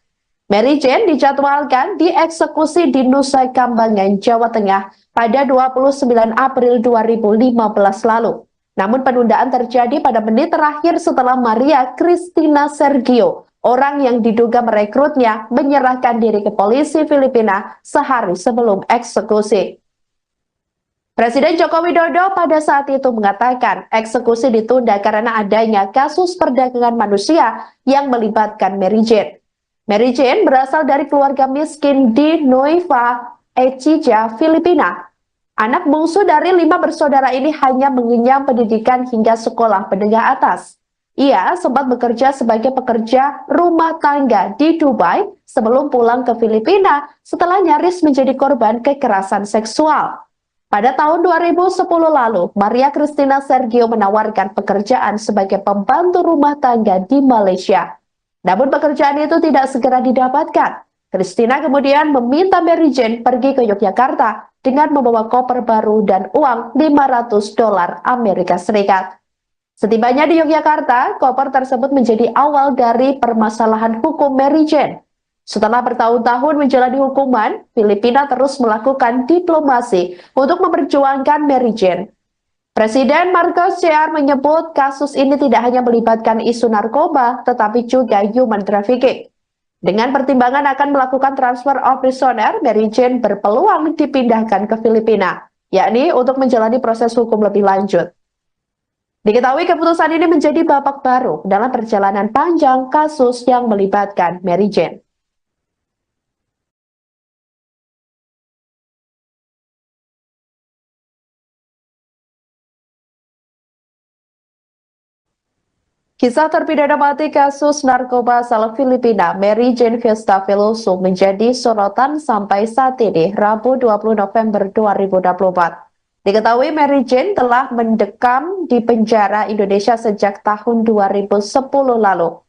Mary Jane dijadwalkan dieksekusi di Nusa Kambangan, Jawa Tengah pada 29 April 2015 lalu. Namun penundaan terjadi pada menit terakhir setelah Maria Cristina Sergio, orang yang diduga merekrutnya, menyerahkan diri ke polisi Filipina sehari sebelum eksekusi. Presiden Joko Widodo pada saat itu mengatakan eksekusi ditunda karena adanya kasus perdagangan manusia yang melibatkan Mary Jane. Mary Jane berasal dari keluarga miskin di Nueva Ecija, Filipina. Anak bungsu dari 5 bersaudara ini hanya mengenyam pendidikan hingga sekolah menengah atas. Ia sempat bekerja sebagai pekerja rumah tangga di Dubai sebelum pulang ke Filipina setelah nyaris menjadi korban kekerasan seksual. Pada tahun 2010 lalu, Maria Cristina Sergio menawarkan pekerjaan sebagai pembantu rumah tangga di Malaysia. Namun pekerjaan itu tidak segera didapatkan. Cristina kemudian meminta Mary Jane pergi ke Yogyakarta dengan membawa koper baru dan uang $500 Amerika Serikat. Setibanya di Yogyakarta, koper tersebut menjadi awal dari permasalahan hukum Mary Jane. Setelah bertahun-tahun menjalani hukuman, Filipina terus melakukan diplomasi untuk memperjuangkan Mary Jane. Presiden Marcos Jr. menyebut kasus ini tidak hanya melibatkan isu narkoba, tetapi juga human trafficking. Dengan pertimbangan akan melakukan transfer of prisoner, Mary Jane berpeluang dipindahkan ke Filipina, yakni untuk menjalani proses hukum lebih lanjut. Diketahui keputusan ini menjadi babak baru dalam perjalanan panjang kasus yang melibatkan Mary Jane. Kisah terpidana mati kasus narkoba asal Filipina, Mary Jane Fiesta Veloso, menjadi sorotan sampai saat ini, Rabu 20 November 2024. Diketahui Mary Jane telah mendekam di penjara Indonesia sejak tahun 2010 lalu.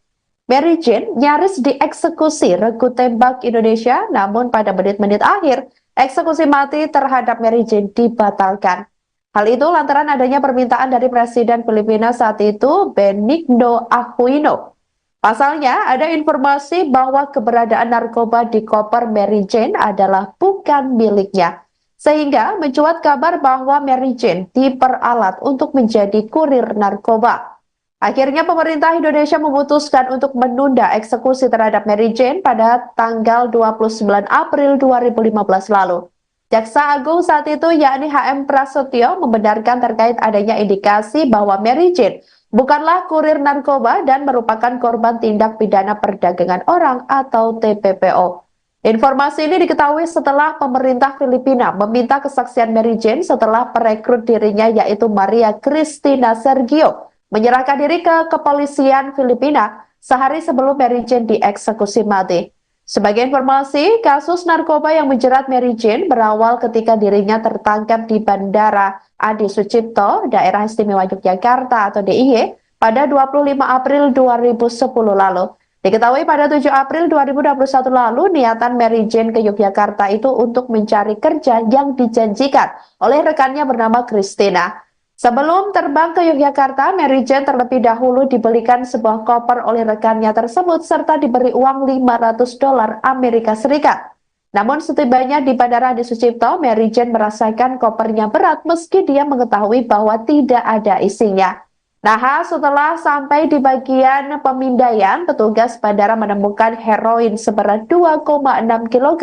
Mary Jane nyaris dieksekusi regu tembak Indonesia, namun pada menit-menit akhir, eksekusi mati terhadap Mary Jane dibatalkan. Hal itu lantaran adanya permintaan dari Presiden Filipina saat itu, Benigno Aquino. Pasalnya, ada informasi bahwa keberadaan narkoba di koper Mary Jane adalah bukan miliknya. Sehingga mencuat kabar bahwa Mary Jane diperalat untuk menjadi kurir narkoba. Akhirnya pemerintah Indonesia memutuskan untuk menunda eksekusi terhadap Mary Jane pada tanggal 29 April 2015 lalu. Jaksa Agung saat itu yakni HM Prasetyo membenarkan terkait adanya indikasi bahwa Mary Jane bukanlah kurir narkoba dan merupakan korban tindak pidana perdagangan orang atau TPPO. Informasi ini diketahui setelah pemerintah Filipina meminta kesaksian Mary Jane setelah perekrut dirinya yaitu Maria Cristina Sergio menyerahkan diri ke kepolisian Filipina sehari sebelum Mary Jane dieksekusi mati. Sebagai informasi, kasus narkoba yang menjerat Mary Jane berawal ketika dirinya tertangkap di Bandara Adi Sucipto, Daerah Istimewa Yogyakarta atau DIY, pada 25 April 2010 lalu. Diketahui pada 7 April 2021 lalu, niatan Mary Jane ke Yogyakarta itu untuk mencari kerja yang dijanjikan oleh rekannya bernama Christina. Sebelum terbang ke Yogyakarta, Mary Jane terlebih dahulu dibelikan sebuah koper oleh rekannya tersebut serta diberi uang $500 Amerika Serikat. Namun setibanya di Bandara Adi Sucipto, Mary Jane merasakan kopernya berat meski dia mengetahui bahwa tidak ada isinya. Nah, setelah sampai di bagian pemindaian, petugas bandara menemukan heroin seberat 2,6 kg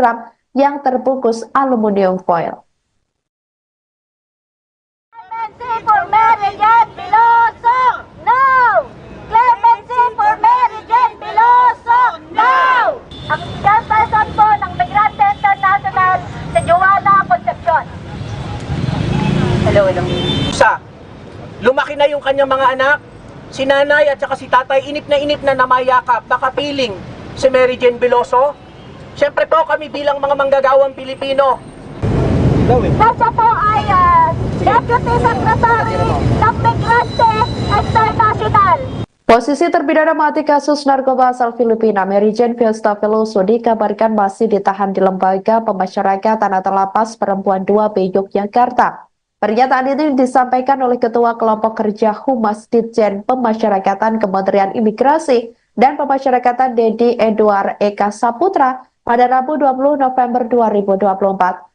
yang terbungkus aluminium foil. Clemency for Mary Jane Veloso, no! Clemency for Mary Jane Veloso, no! Ang chairperson po ng Migrante International si Joanna Concepcion. Hello. Lumaki na yung kanyang mga anak, si nanay at saka si tatay, inip na namayakap, nakapiling si Mary Jane Veloso. Siyempre po kami bilang mga manggagawang Pilipino. Kasi po ay Deputy Secretary ng Migrante International. Posisi terpidana mati kasus narkoba asal Filipina, Mary Jane Fiesta Veloso, dikabarkan masih ditahan di Lembaga Pemasyarakatan atau Lapas Perempuan 2B Yogyakarta. Pernyataan ini disampaikan oleh Ketua Kelompok Kerja Humas Ditjen Pemasyarakatan Kementerian Imigrasi dan Pemasyarakatan Dedi Edward Eka Saputra pada Rabu 20 November 2024.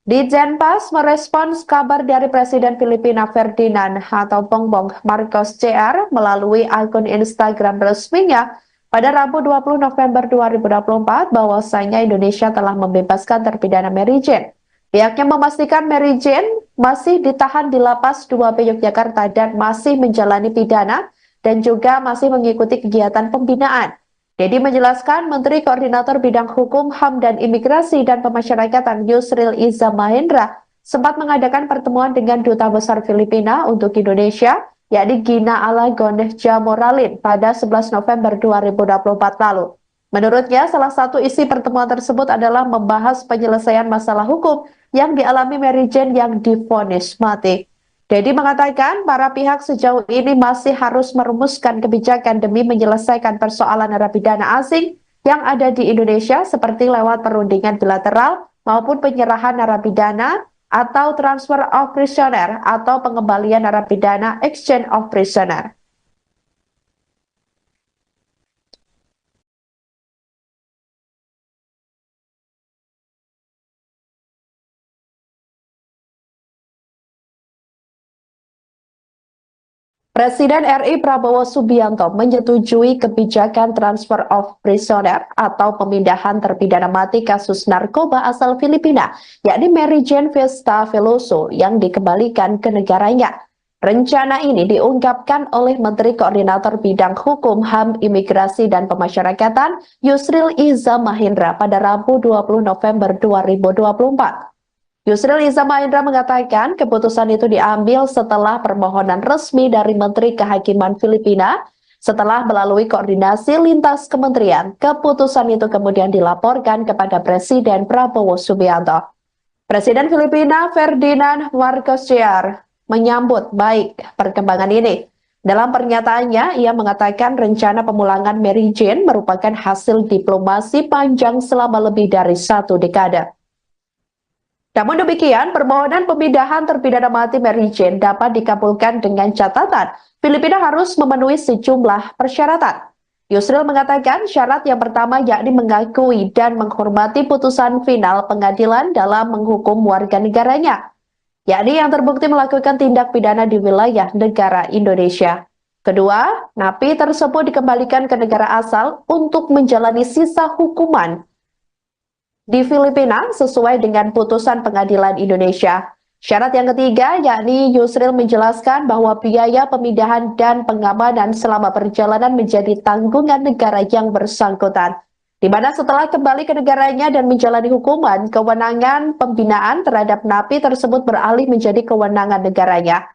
Ditjenpas merespons kabar dari Presiden Filipina Ferdinand atau Bongbong Marcos Jr. melalui akun Instagram resminya pada Rabu 20 November 2024 bahwasanya Indonesia telah membebaskan terpidana Mary Jane. Pihaknya memastikan Mary Jane masih ditahan di Lapas 2B Yogyakarta dan masih menjalani pidana dan juga masih mengikuti kegiatan pembinaan. Dedi menjelaskan Menteri Koordinator Bidang Hukum, HAM, dan Imigrasi dan Pemasyarakatan Yusril Iza Mahendra sempat mengadakan pertemuan dengan Duta Besar Filipina untuk Indonesia, yakni Gina Alagon Jamoralin pada 11 November 2024 lalu. Menurutnya, salah satu isi pertemuan tersebut adalah membahas penyelesaian masalah hukum yang dialami Mary Jane yang divonis mati. Dedi mengatakan para pihak sejauh ini masih harus merumuskan kebijakan demi menyelesaikan persoalan narapidana asing yang ada di Indonesia seperti lewat perundingan bilateral maupun penyerahan narapidana atau transfer of prisoner atau pengembalian narapidana exchange of prisoner. Presiden RI Prabowo Subianto menyetujui kebijakan transfer of prisoner atau pemindahan terpidana mati kasus narkoba asal Filipina, yakni Mary Jane Vesta Veloso yang dikembalikan ke negaranya. Rencana ini diungkapkan oleh Menteri Koordinator Bidang Hukum, HAM, Imigrasi, dan Pemasyarakatan Yusril Iza Mahendra pada Rabu 20 November 2024. Yusril Iza Mahendra mengatakan keputusan itu diambil setelah permohonan resmi dari Menteri Kehakiman Filipina. Setelah melalui koordinasi lintas kementerian, keputusan itu kemudian dilaporkan kepada Presiden Prabowo Subianto. Presiden Filipina Ferdinand Marcos Jr. menyambut baik perkembangan ini. Dalam pernyataannya, ia mengatakan rencana pemulangan Mary Jane merupakan hasil diplomasi panjang selama lebih dari 1 dekade. Namun demikian, permohonan pemindahan terpidana mati Mary Jane dapat dikabulkan dengan catatan Filipina harus memenuhi sejumlah persyaratan. Yusril mengatakan syarat yang pertama yakni mengakui dan menghormati putusan final pengadilan dalam menghukum warga negaranya, yakni yang terbukti melakukan tindak pidana di wilayah negara Indonesia. Kedua, napi tersebut dikembalikan ke negara asal untuk menjalani sisa hukuman di Filipina sesuai dengan putusan pengadilan Indonesia. Syarat yang ketiga yakni Yusril menjelaskan bahwa biaya pemindahan dan pengamanan selama perjalanan menjadi tanggungan negara yang bersangkutan, di mana setelah kembali ke negaranya dan menjalani hukuman, kewenangan pembinaan terhadap napi tersebut beralih menjadi kewenangan negaranya.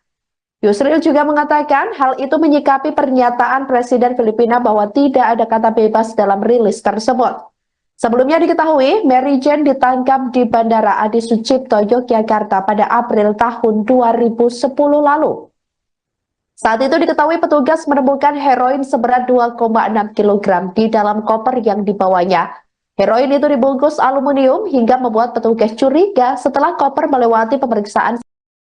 Yusril juga mengatakan hal itu menyikapi pernyataan Presiden Filipina bahwa tidak ada kata bebas dalam rilis tersebut. Sebelumnya diketahui, Mary Jane ditangkap di Bandara Adi Sucipto, Yogyakarta pada April tahun 2010 lalu. Saat itu diketahui petugas menemukan heroin seberat 2,6 kg di dalam koper yang dibawanya. Heroin itu dibungkus aluminium hingga membuat petugas curiga setelah koper melewati pemeriksaan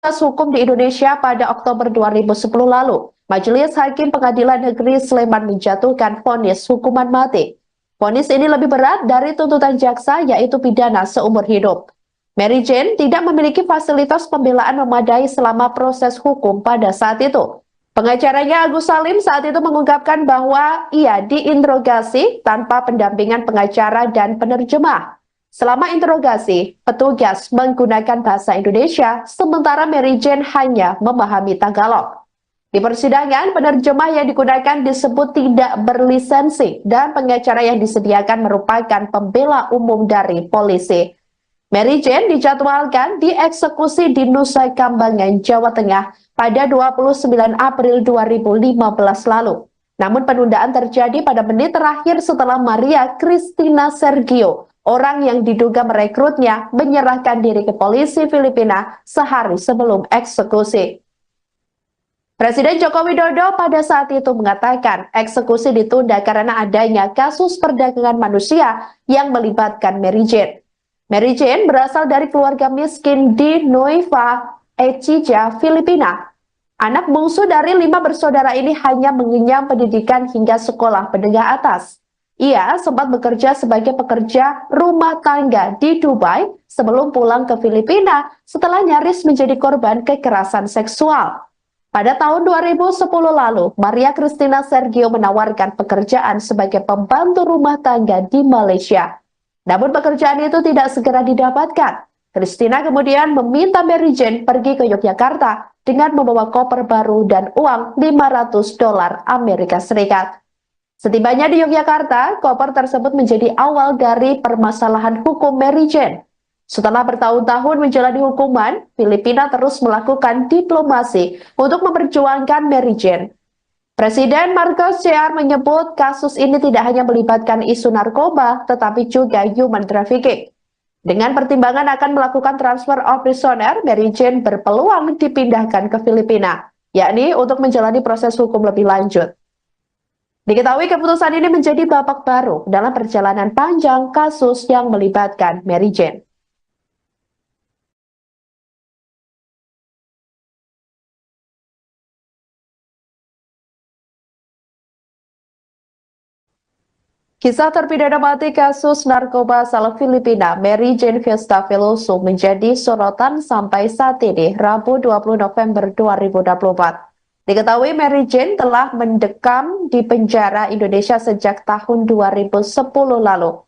hukum di Indonesia pada Oktober 2010 lalu. Majelis Hakim Pengadilan Negeri Sleman menjatuhkan vonis hukuman mati. Vonis ini lebih berat dari tuntutan jaksa, yaitu pidana seumur hidup. Mary Jane tidak memiliki fasilitas pembelaan memadai selama proses hukum pada saat itu. Pengacaranya Agus Salim saat itu mengungkapkan bahwa ia diinterogasi tanpa pendampingan pengacara dan penerjemah. Selama interogasi, petugas menggunakan bahasa Indonesia, sementara Mary Jane hanya memahami Tagalog. Di persidangan, penerjemah yang digunakan disebut tidak berlisensi dan pengacara yang disediakan merupakan pembela umum dari polisi. Mary Jane dijadwalkan dieksekusi di Nusa Kambangan, Jawa Tengah pada 29 April 2015 lalu. Namun penundaan terjadi pada menit terakhir setelah Maria Cristina Sergio, orang yang diduga merekrutnya, menyerahkan diri ke polisi Filipina sehari sebelum eksekusi. Presiden Joko Widodo pada saat itu mengatakan eksekusi ditunda karena adanya kasus perdagangan manusia yang melibatkan Mary Jane. Mary Jane berasal dari keluarga miskin di Nueva Ecija, Filipina. Anak bungsu dari 5 bersaudara ini hanya mengenyam pendidikan hingga sekolah menengah atas. Ia sempat bekerja sebagai pekerja rumah tangga di Dubai sebelum pulang ke Filipina setelah nyaris menjadi korban kekerasan seksual. Pada tahun 2010 lalu, Maria Cristina Sergio menawarkan pekerjaan sebagai pembantu rumah tangga di Malaysia. Namun pekerjaan itu tidak segera didapatkan. Cristina kemudian meminta Mary Jane pergi ke Yogyakarta dengan membawa koper baru dan uang $500 Amerika Serikat. Setibanya di Yogyakarta, koper tersebut menjadi awal dari permasalahan hukum Mary Jane. Setelah bertahun-tahun menjalani hukuman, Filipina terus melakukan diplomasi untuk memperjuangkan Mary Jane. Presiden Marcos Jr. menyebut kasus ini tidak hanya melibatkan isu narkoba, tetapi juga human trafficking. Dengan pertimbangan akan melakukan transfer of prisoner, Mary Jane berpeluang dipindahkan ke Filipina, yakni untuk menjalani proses hukum lebih lanjut. Diketahui keputusan ini menjadi babak baru dalam perjalanan panjang kasus yang melibatkan Mary Jane. Kisah terpidana mati kasus narkoba asal Filipina, Mary Jane Vesta Veloso menjadi sorotan sampai saat ini, Rabu 20 November 2024. Diketahui Mary Jane telah mendekam di penjara Indonesia sejak tahun 2010 lalu.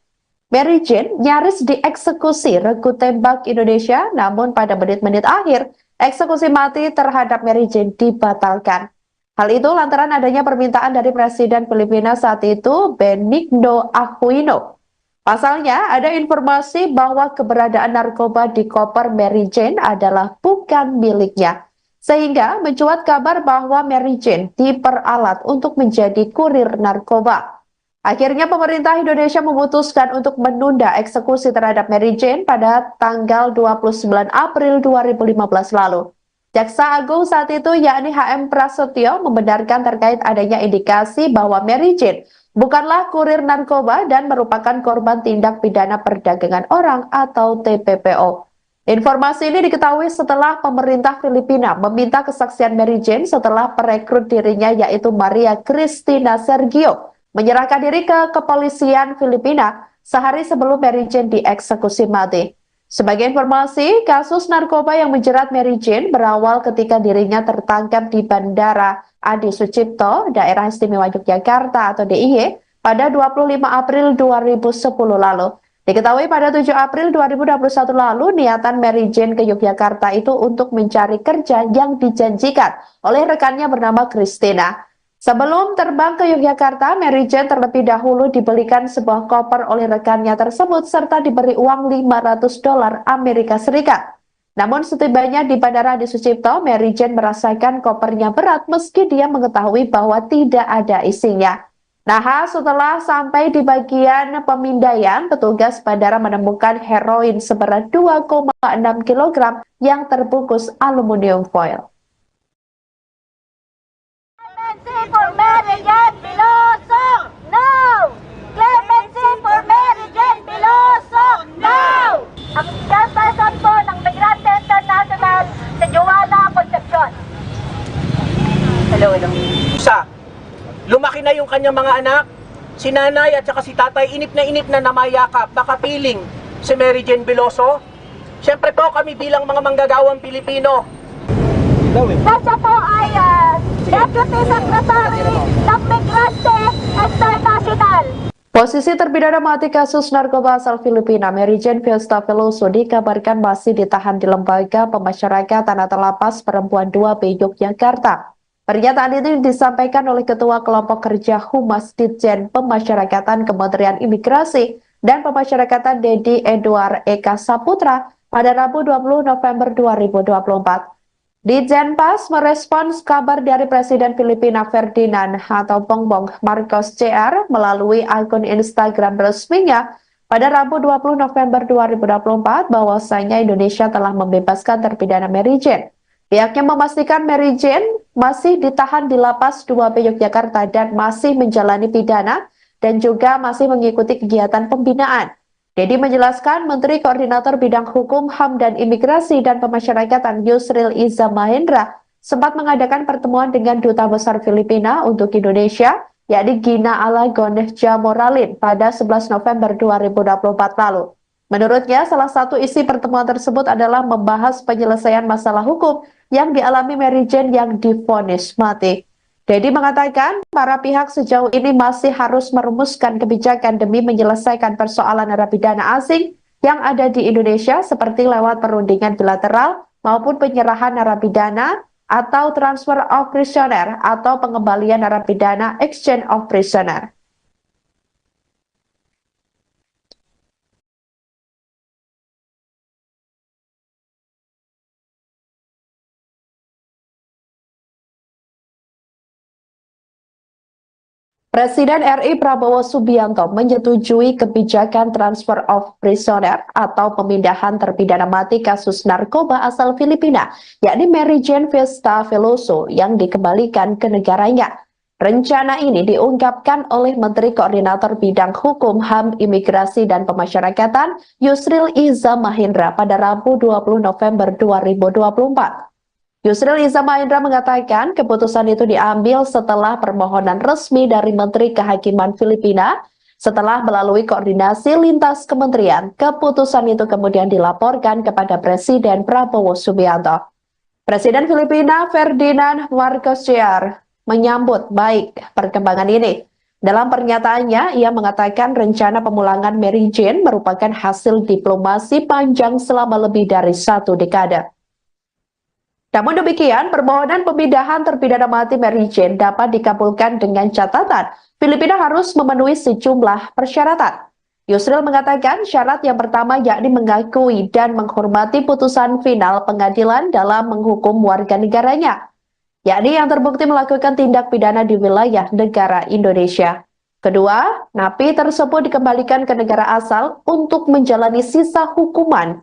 Mary Jane nyaris dieksekusi regu tembak Indonesia, namun pada menit-menit akhir, eksekusi mati terhadap Mary Jane dibatalkan. Hal itu lantaran adanya permintaan dari Presiden Filipina saat itu, Benigno Aquino. Pasalnya, ada informasi bahwa keberadaan narkoba di koper Mary Jane adalah bukan miliknya. Sehingga mencuat kabar bahwa Mary Jane diperalat untuk menjadi kurir narkoba. Akhirnya pemerintah Indonesia memutuskan untuk menunda eksekusi terhadap Mary Jane pada tanggal 29 April 2015 lalu. Jaksa Agung saat itu yakni HM Prasetyo membenarkan terkait adanya indikasi bahwa Mary Jane bukanlah kurir narkoba dan merupakan korban tindak pidana perdagangan orang atau TPPO. Informasi ini diketahui setelah pemerintah Filipina meminta kesaksian Mary Jane setelah perekrut dirinya yaitu Maria Cristina Sergio menyerahkan diri ke kepolisian Filipina sehari sebelum Mary Jane dieksekusi mati. Sebagai informasi, kasus narkoba yang menjerat Mary Jane berawal ketika dirinya tertangkap di Bandara Adi Sucipto, Daerah Istimewa Yogyakarta atau DIY, pada 25 April 2010 lalu. Diketahui pada 7 April 2021 lalu, niatan Mary Jane ke Yogyakarta itu untuk mencari kerja yang dijanjikan oleh rekannya bernama Christina. Sebelum terbang ke Yogyakarta, Mary Jane terlebih dahulu dibelikan sebuah koper oleh rekannya tersebut serta diberi uang $500 Amerika Serikat. Namun setibanya di Bandara Adi Sucipto, Mary Jane merasakan kopernya berat meski dia mengetahui bahwa tidak ada isinya. Nah, setelah sampai di bagian pemindaian, petugas bandara menemukan heroin seberat 2,6 kg yang terbungkus aluminium foil. Clemency for Mary Jane Biloso, no! Clemency for Mary Jane Biloso, no! Ang chairperson po ng Migrante International si Joanna Concepcion. Hello. Isa, lumaki na yung kanyang mga anak, si nanay at saka si tatay, inip na namayakap, nakapiling si Mary Jane Biloso. Siyempre po kami bilang mga manggagawang Pilipino. Kasi po ay Deputy Secretary ng Migrante International. Posisi terpidana mati kasus narkoba asal Filipina, Mary Jane Fiesta Veloso, dikabarkan masih ditahan di Lembaga Pemasyarakatan atau Lapas Perempuan 2B Yogyakarta. Pernyataan ini disampaikan oleh Ketua Kelompok Kerja Humas Ditjen Pemasyarakatan Kementerian Imigrasi dan Pemasyarakatan Dedi Edward Eka Saputra pada Rabu 20 November 2024. Ditjenpas merespons kabar dari Presiden Filipina Ferdinand atau Bongbong Marcos Jr. melalui akun Instagram resminya pada Rabu 20 November 2024 bahwasanya Indonesia telah membebaskan terpidana Mary Jane. Pihaknya memastikan Mary Jane masih ditahan di Lapas 2B Yogyakarta dan masih menjalani pidana dan juga masih mengikuti kegiatan pembinaan. Dedi menjelaskan Menteri Koordinator Bidang Hukum, HAM, dan Imigrasi dan Pemasyarakatan Yusril Iza Mahendra sempat mengadakan pertemuan dengan Duta Besar Filipina untuk Indonesia, yakni Gina Alagon Jamoralin pada 11 November 2024 lalu. Menurutnya, salah satu isi pertemuan tersebut adalah membahas penyelesaian masalah hukum yang dialami Mary Jane yang divonis mati. Dedi mengatakan para pihak sejauh ini masih harus merumuskan kebijakan demi menyelesaikan persoalan narapidana asing yang ada di Indonesia seperti lewat perundingan bilateral maupun penyerahan narapidana atau transfer of prisoner atau pengembalian narapidana exchange of prisoner. Presiden RI Prabowo Subianto menyetujui kebijakan transfer of prisoner atau pemindahan terpidana mati kasus narkoba asal Filipina, yakni Mary Jane Fiesta Veloso yang dikembalikan ke negaranya. Rencana ini diungkapkan oleh Menteri Koordinator Bidang Hukum, HAM, Imigrasi, dan Pemasyarakatan Yusril Iza Mahendra pada Rabu 20 November 2024. Yusril Iza Mahendra mengatakan keputusan itu diambil setelah permohonan resmi dari Menteri Kehakiman Filipina. Setelah melalui koordinasi lintas kementerian, keputusan itu kemudian dilaporkan kepada Presiden Prabowo Subianto. Presiden Filipina Ferdinand Marcos Jr. menyambut baik perkembangan ini. Dalam pernyataannya, ia mengatakan rencana pemulangan Mary Jane merupakan hasil diplomasi panjang selama lebih dari 1 dekade. Namun demikian, permohonan pemindahan terpidana mati Mary Jane dapat dikabulkan dengan catatan Filipina harus memenuhi sejumlah persyaratan. Yusril mengatakan syarat yang pertama yakni mengakui dan menghormati putusan final pengadilan dalam menghukum warga negaranya, yakni yang terbukti melakukan tindak pidana di wilayah negara Indonesia. Kedua, napi tersebut dikembalikan ke negara asal untuk menjalani sisa hukuman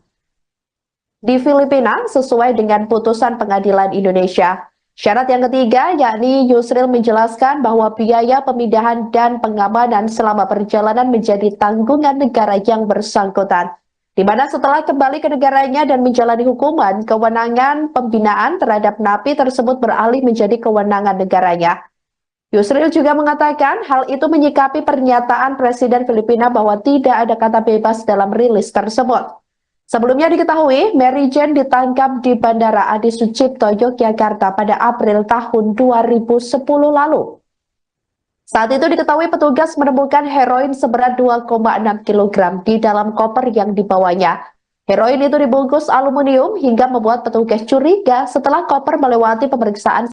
di Filipina sesuai dengan putusan pengadilan Indonesia. Syarat yang ketiga yakni Yusril menjelaskan bahwa biaya pemindahan dan pengamanan selama perjalanan menjadi tanggungan negara yang bersangkutan, di mana setelah kembali ke negaranya dan menjalani hukuman, kewenangan pembinaan terhadap napi tersebut beralih menjadi kewenangan negaranya. Yusril juga mengatakan hal itu menyikapi pernyataan Presiden Filipina bahwa tidak ada kata bebas dalam rilis tersebut. Sebelumnya diketahui, Mary Jane ditangkap di Bandara Adi Sucipto, Yogyakarta pada April tahun 2010 lalu. Saat itu diketahui petugas menemukan heroin seberat 2,6 kg di dalam koper yang dibawanya. Heroin itu dibungkus aluminium hingga membuat petugas curiga setelah koper melewati pemeriksaan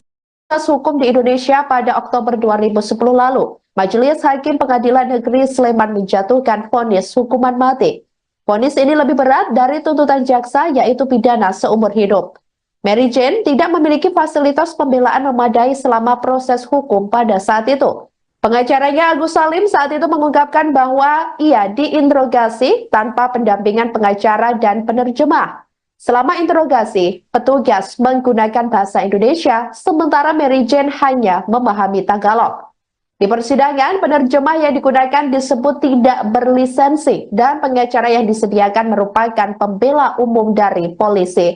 hukum di Indonesia pada Oktober 2010 lalu. Majelis Hakim Pengadilan Negeri Sleman menjatuhkan vonis hukuman mati. Vonis ini lebih berat dari tuntutan jaksa, yaitu pidana seumur hidup. Mary Jane tidak memiliki fasilitas pembelaan memadai selama proses hukum pada saat itu. Pengacaranya Agus Salim saat itu mengungkapkan bahwa ia diinterogasi tanpa pendampingan pengacara dan penerjemah. Selama interogasi, petugas menggunakan bahasa Indonesia, sementara Mary Jane hanya memahami Tagalog. Di persidangan, penerjemah yang digunakan disebut tidak berlisensi dan pengacara yang disediakan merupakan pembela umum dari polisi.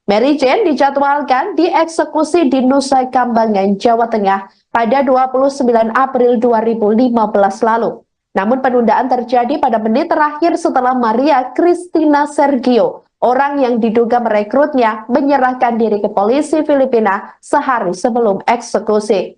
Mary Jane dijadwalkan dieksekusi di Nusa Kambangan, Jawa Tengah pada 29 April 2015 lalu. Namun penundaan terjadi pada menit terakhir setelah Maria Cristina Sergio, orang yang diduga merekrutnya, menyerahkan diri ke polisi Filipina sehari sebelum eksekusi.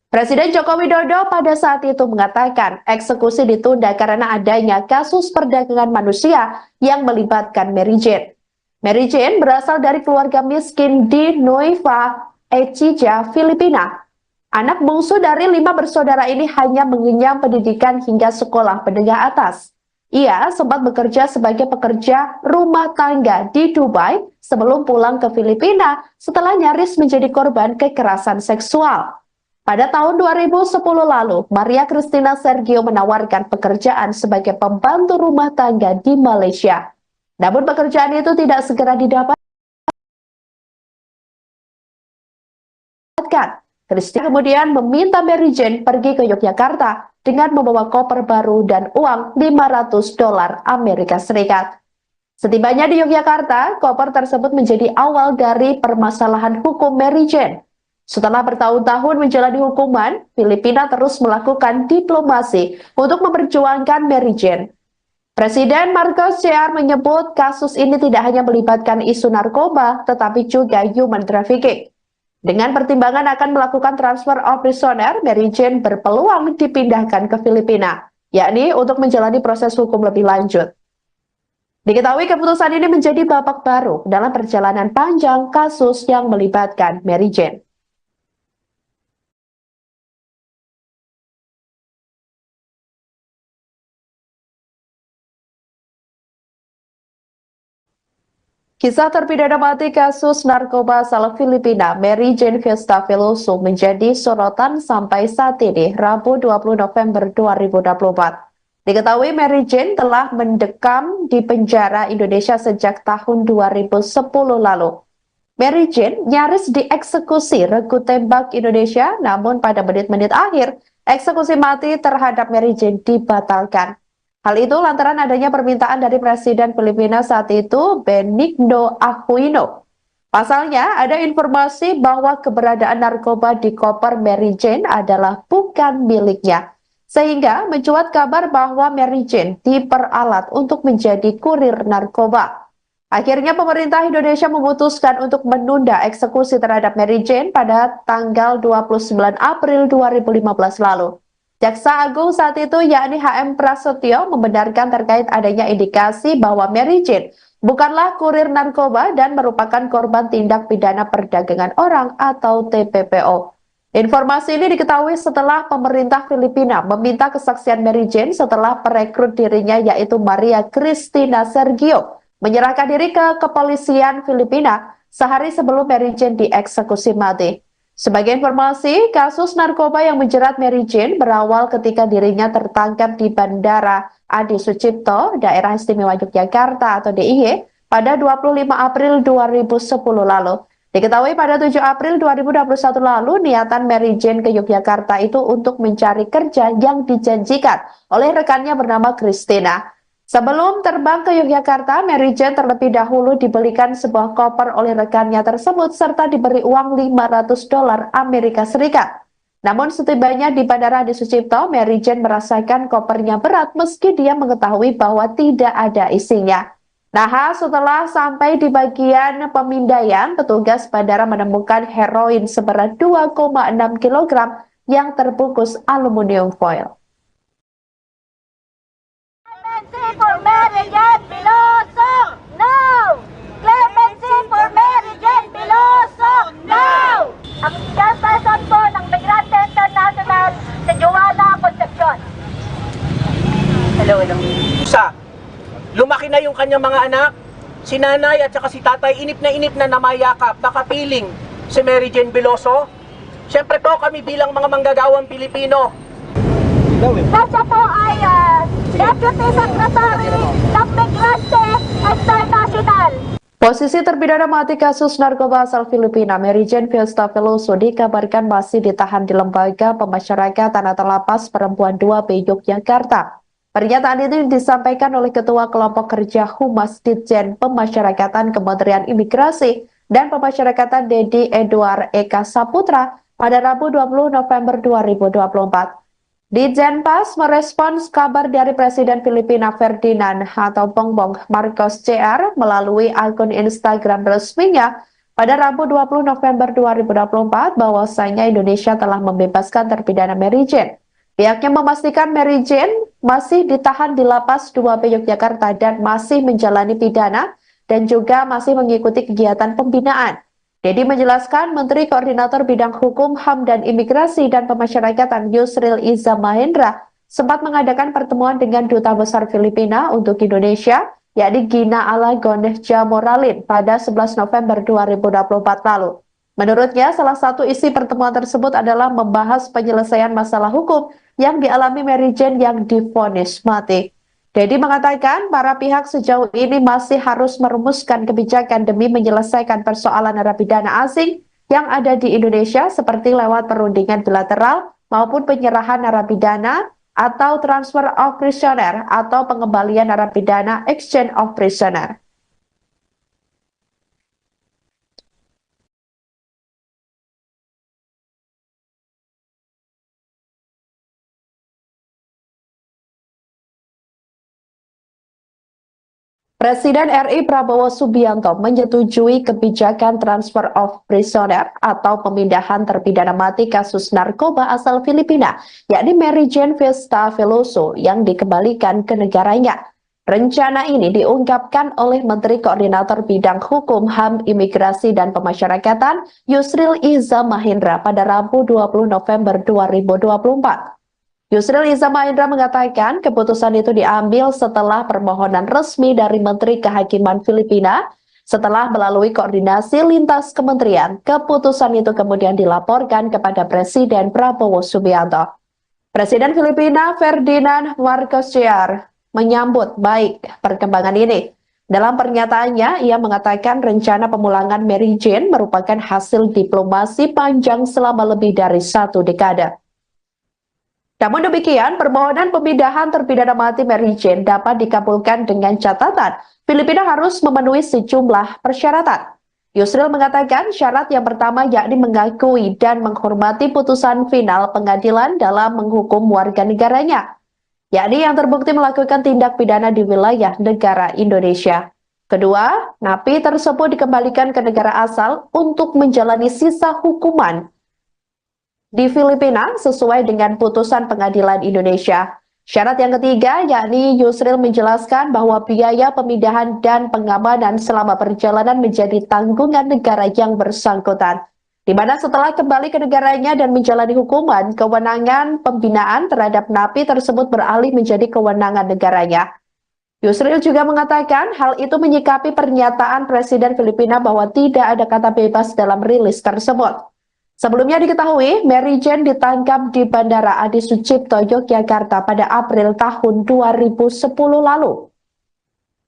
Presiden Joko Widodo pada saat itu mengatakan eksekusi ditunda karena adanya kasus perdagangan manusia yang melibatkan Mary Jane. Mary Jane berasal dari keluarga miskin di Nueva Ecija, Filipina. Anak bungsu dari 5 bersaudara ini hanya mengenyam pendidikan hingga sekolah menengah atas. Ia sempat bekerja sebagai pekerja rumah tangga di Dubai sebelum pulang ke Filipina setelah nyaris menjadi korban kekerasan seksual. Pada tahun 2010 lalu, Maria Cristina Sergio menawarkan pekerjaan sebagai pembantu rumah tangga di Malaysia. Namun pekerjaan itu tidak segera didapatkan. Cristina kemudian meminta Mary Jane pergi ke Yogyakarta dengan membawa koper baru dan uang $500 Amerika Serikat. Setibanya di Yogyakarta, koper tersebut menjadi awal dari permasalahan hukum Mary Jane. Setelah bertahun-tahun menjalani hukuman, Filipina terus melakukan diplomasi untuk memperjuangkan Mary Jane. Presiden Marcos Jr. menyebut kasus ini tidak hanya melibatkan isu narkoba, tetapi juga human trafficking. Dengan pertimbangan akan melakukan transfer of prisoner, Mary Jane berpeluang dipindahkan ke Filipina, yakni untuk menjalani proses hukum lebih lanjut. Diketahui keputusan ini menjadi babak baru dalam perjalanan panjang kasus yang melibatkan Mary Jane. Kisah terpidana mati kasus narkoba asal Filipina, Mary Jane Fiesta Veloso, menjadi sorotan sampai saat ini, Rabu 20 November 2024. Diketahui Mary Jane telah mendekam di penjara Indonesia sejak tahun 2010 lalu. Mary Jane nyaris dieksekusi regu tembak Indonesia, namun pada menit-menit akhir, eksekusi mati terhadap Mary Jane dibatalkan. Hal itu lantaran adanya permintaan dari Presiden Filipina saat itu, Benigno Aquino. Pasalnya, ada informasi bahwa keberadaan narkoba di koper Mary Jane adalah bukan miliknya. Sehingga mencuat kabar bahwa Mary Jane diperalat untuk menjadi kurir narkoba. Akhirnya pemerintah Indonesia memutuskan untuk menunda eksekusi terhadap Mary Jane pada tanggal 29 April 2015 lalu. Jaksa Agung saat itu yakni HM Prasetyo membenarkan terkait adanya indikasi bahwa Mary Jane bukanlah kurir narkoba dan merupakan korban tindak pidana perdagangan orang atau TPPO. Informasi ini diketahui setelah pemerintah Filipina meminta kesaksian Mary Jane setelah perekrut dirinya yaitu Maria Cristina Sergio menyerahkan diri ke kepolisian Filipina sehari sebelum Mary Jane dieksekusi mati. Sebagai informasi, kasus narkoba yang menjerat Mary Jane berawal ketika dirinya tertangkap di Bandara Adi Sucipto, Daerah Istimewa Yogyakarta atau DIY, pada 25 April 2010 lalu. Diketahui pada 7 April 2021 lalu, niatan Mary Jane ke Yogyakarta itu untuk mencari kerja yang dijanjikan oleh rekannya bernama Christina. Sebelum terbang ke Yogyakarta, Mary Jane terlebih dahulu dibelikan sebuah koper oleh rekannya tersebut serta diberi uang $500 Amerika Serikat. Namun setibanya di Bandara Adi Sucipto, Mary Jane merasakan kopernya berat meski dia mengetahui bahwa tidak ada isinya. Nah, setelah sampai di bagian pemindaian, petugas bandara menemukan heroin seberat 2,6 kg yang terbungkus aluminium foil. Clemency for Mary Jane Biloso, no! Clemency for Mary Jane Biloso, no! Ang chairperson po ng Migrante International si Joanna Concepcion. Hello. Lumaki na yung kanyang mga anak, si nanay at saka si tatay, inip na namayakap, nakapiling si Mary Jane Biloso. Siyempre po kami bilang mga manggagawang Pilipino. Siya po ay Deputy Secretary ng Migrante International. Posisi terpidana mati kasus narkoba asal Filipina, Mary Jane Fiesta Veloso, dikabarkan masih ditahan di Lembaga Pemasyarakatan atau Lapas Perempuan 2B Yogyakarta. Pernyataan itu disampaikan oleh Ketua Kelompok Kerja Humas Ditjen Pemasyarakatan Kementerian Imigrasi dan Pemasyarakatan Dedi Edward Eka Saputra pada Rabu 20 November 2024. Ditjenpas merespons kabar dari Presiden Filipina Ferdinand atau Bongbong Marcos Jr. melalui akun Instagram resminya pada Rabu 20 November 2024 bahwasanya Indonesia telah membebaskan terpidana Mary Jane. Pihaknya memastikan Mary Jane masih ditahan di Lapas 2B Yogyakarta dan masih menjalani pidana dan juga masih mengikuti kegiatan pembinaan. Dedi menjelaskan Menteri Koordinator Bidang Hukum, HAM, dan Imigrasi dan Pemasyarakatan Yusril Iza Mahendra sempat mengadakan pertemuan dengan Duta Besar Filipina untuk Indonesia, yakni Gina Alagon Jamoralin pada 11 November 2024 lalu. Menurutnya, salah satu isi pertemuan tersebut adalah membahas penyelesaian masalah hukum yang dialami Mary Jane yang divonis mati. Dedi mengatakan para pihak sejauh ini masih harus merumuskan kebijakan demi menyelesaikan persoalan narapidana asing yang ada di Indonesia seperti lewat perundingan bilateral maupun penyerahan narapidana atau transfer of prisoner atau pengembalian narapidana exchange of prisoner. Presiden RI Prabowo Subianto menyetujui kebijakan transfer of prisoner atau pemindahan terpidana mati kasus narkoba asal Filipina, yakni Mary Jane Fiesta Veloso yang dikembalikan ke negaranya. Rencana ini diungkapkan oleh Menteri Koordinator Bidang Hukum, HAM, Imigrasi, dan Pemasyarakatan Yusril Iza Mahendra pada Rabu 20 November 2024. Yusril Iza Mahendra mengatakan keputusan itu diambil setelah permohonan resmi dari Menteri Kehakiman Filipina. Setelah melalui koordinasi lintas kementerian, keputusan itu kemudian dilaporkan kepada Presiden Prabowo Subianto. Presiden Filipina Ferdinand Marcos Jr. menyambut baik perkembangan ini. Dalam pernyataannya, ia mengatakan rencana pemulangan Mary Jane merupakan hasil diplomasi panjang selama lebih dari 1 dekade. Namun demikian, permohonan pemindahan terpidana mati Mary Jane dapat dikabulkan dengan catatan Filipina harus memenuhi sejumlah persyaratan. Yusril mengatakan syarat yang pertama yakni mengakui dan menghormati putusan final pengadilan dalam menghukum warga negaranya, yakni yang terbukti melakukan tindak pidana di wilayah negara Indonesia. Kedua, napi tersebut dikembalikan ke negara asal untuk menjalani sisa hukuman di Filipina sesuai dengan putusan pengadilan Indonesia. Syarat yang ketiga, yakni Yusril menjelaskan bahwa biaya pemindahan dan pengamanan selama perjalanan menjadi tanggungan negara yang bersangkutan, di mana setelah kembali ke negaranya dan menjalani hukuman, kewenangan pembinaan terhadap napi tersebut beralih menjadi kewenangan negaranya. Yusril juga mengatakan hal itu menyikapi pernyataan Presiden Filipina bahwa tidak ada kata bebas dalam rilis tersebut. Sebelumnya diketahui, Mary Jane ditangkap di Bandara Adi Sucipto, Yogyakarta pada April tahun 2010 lalu.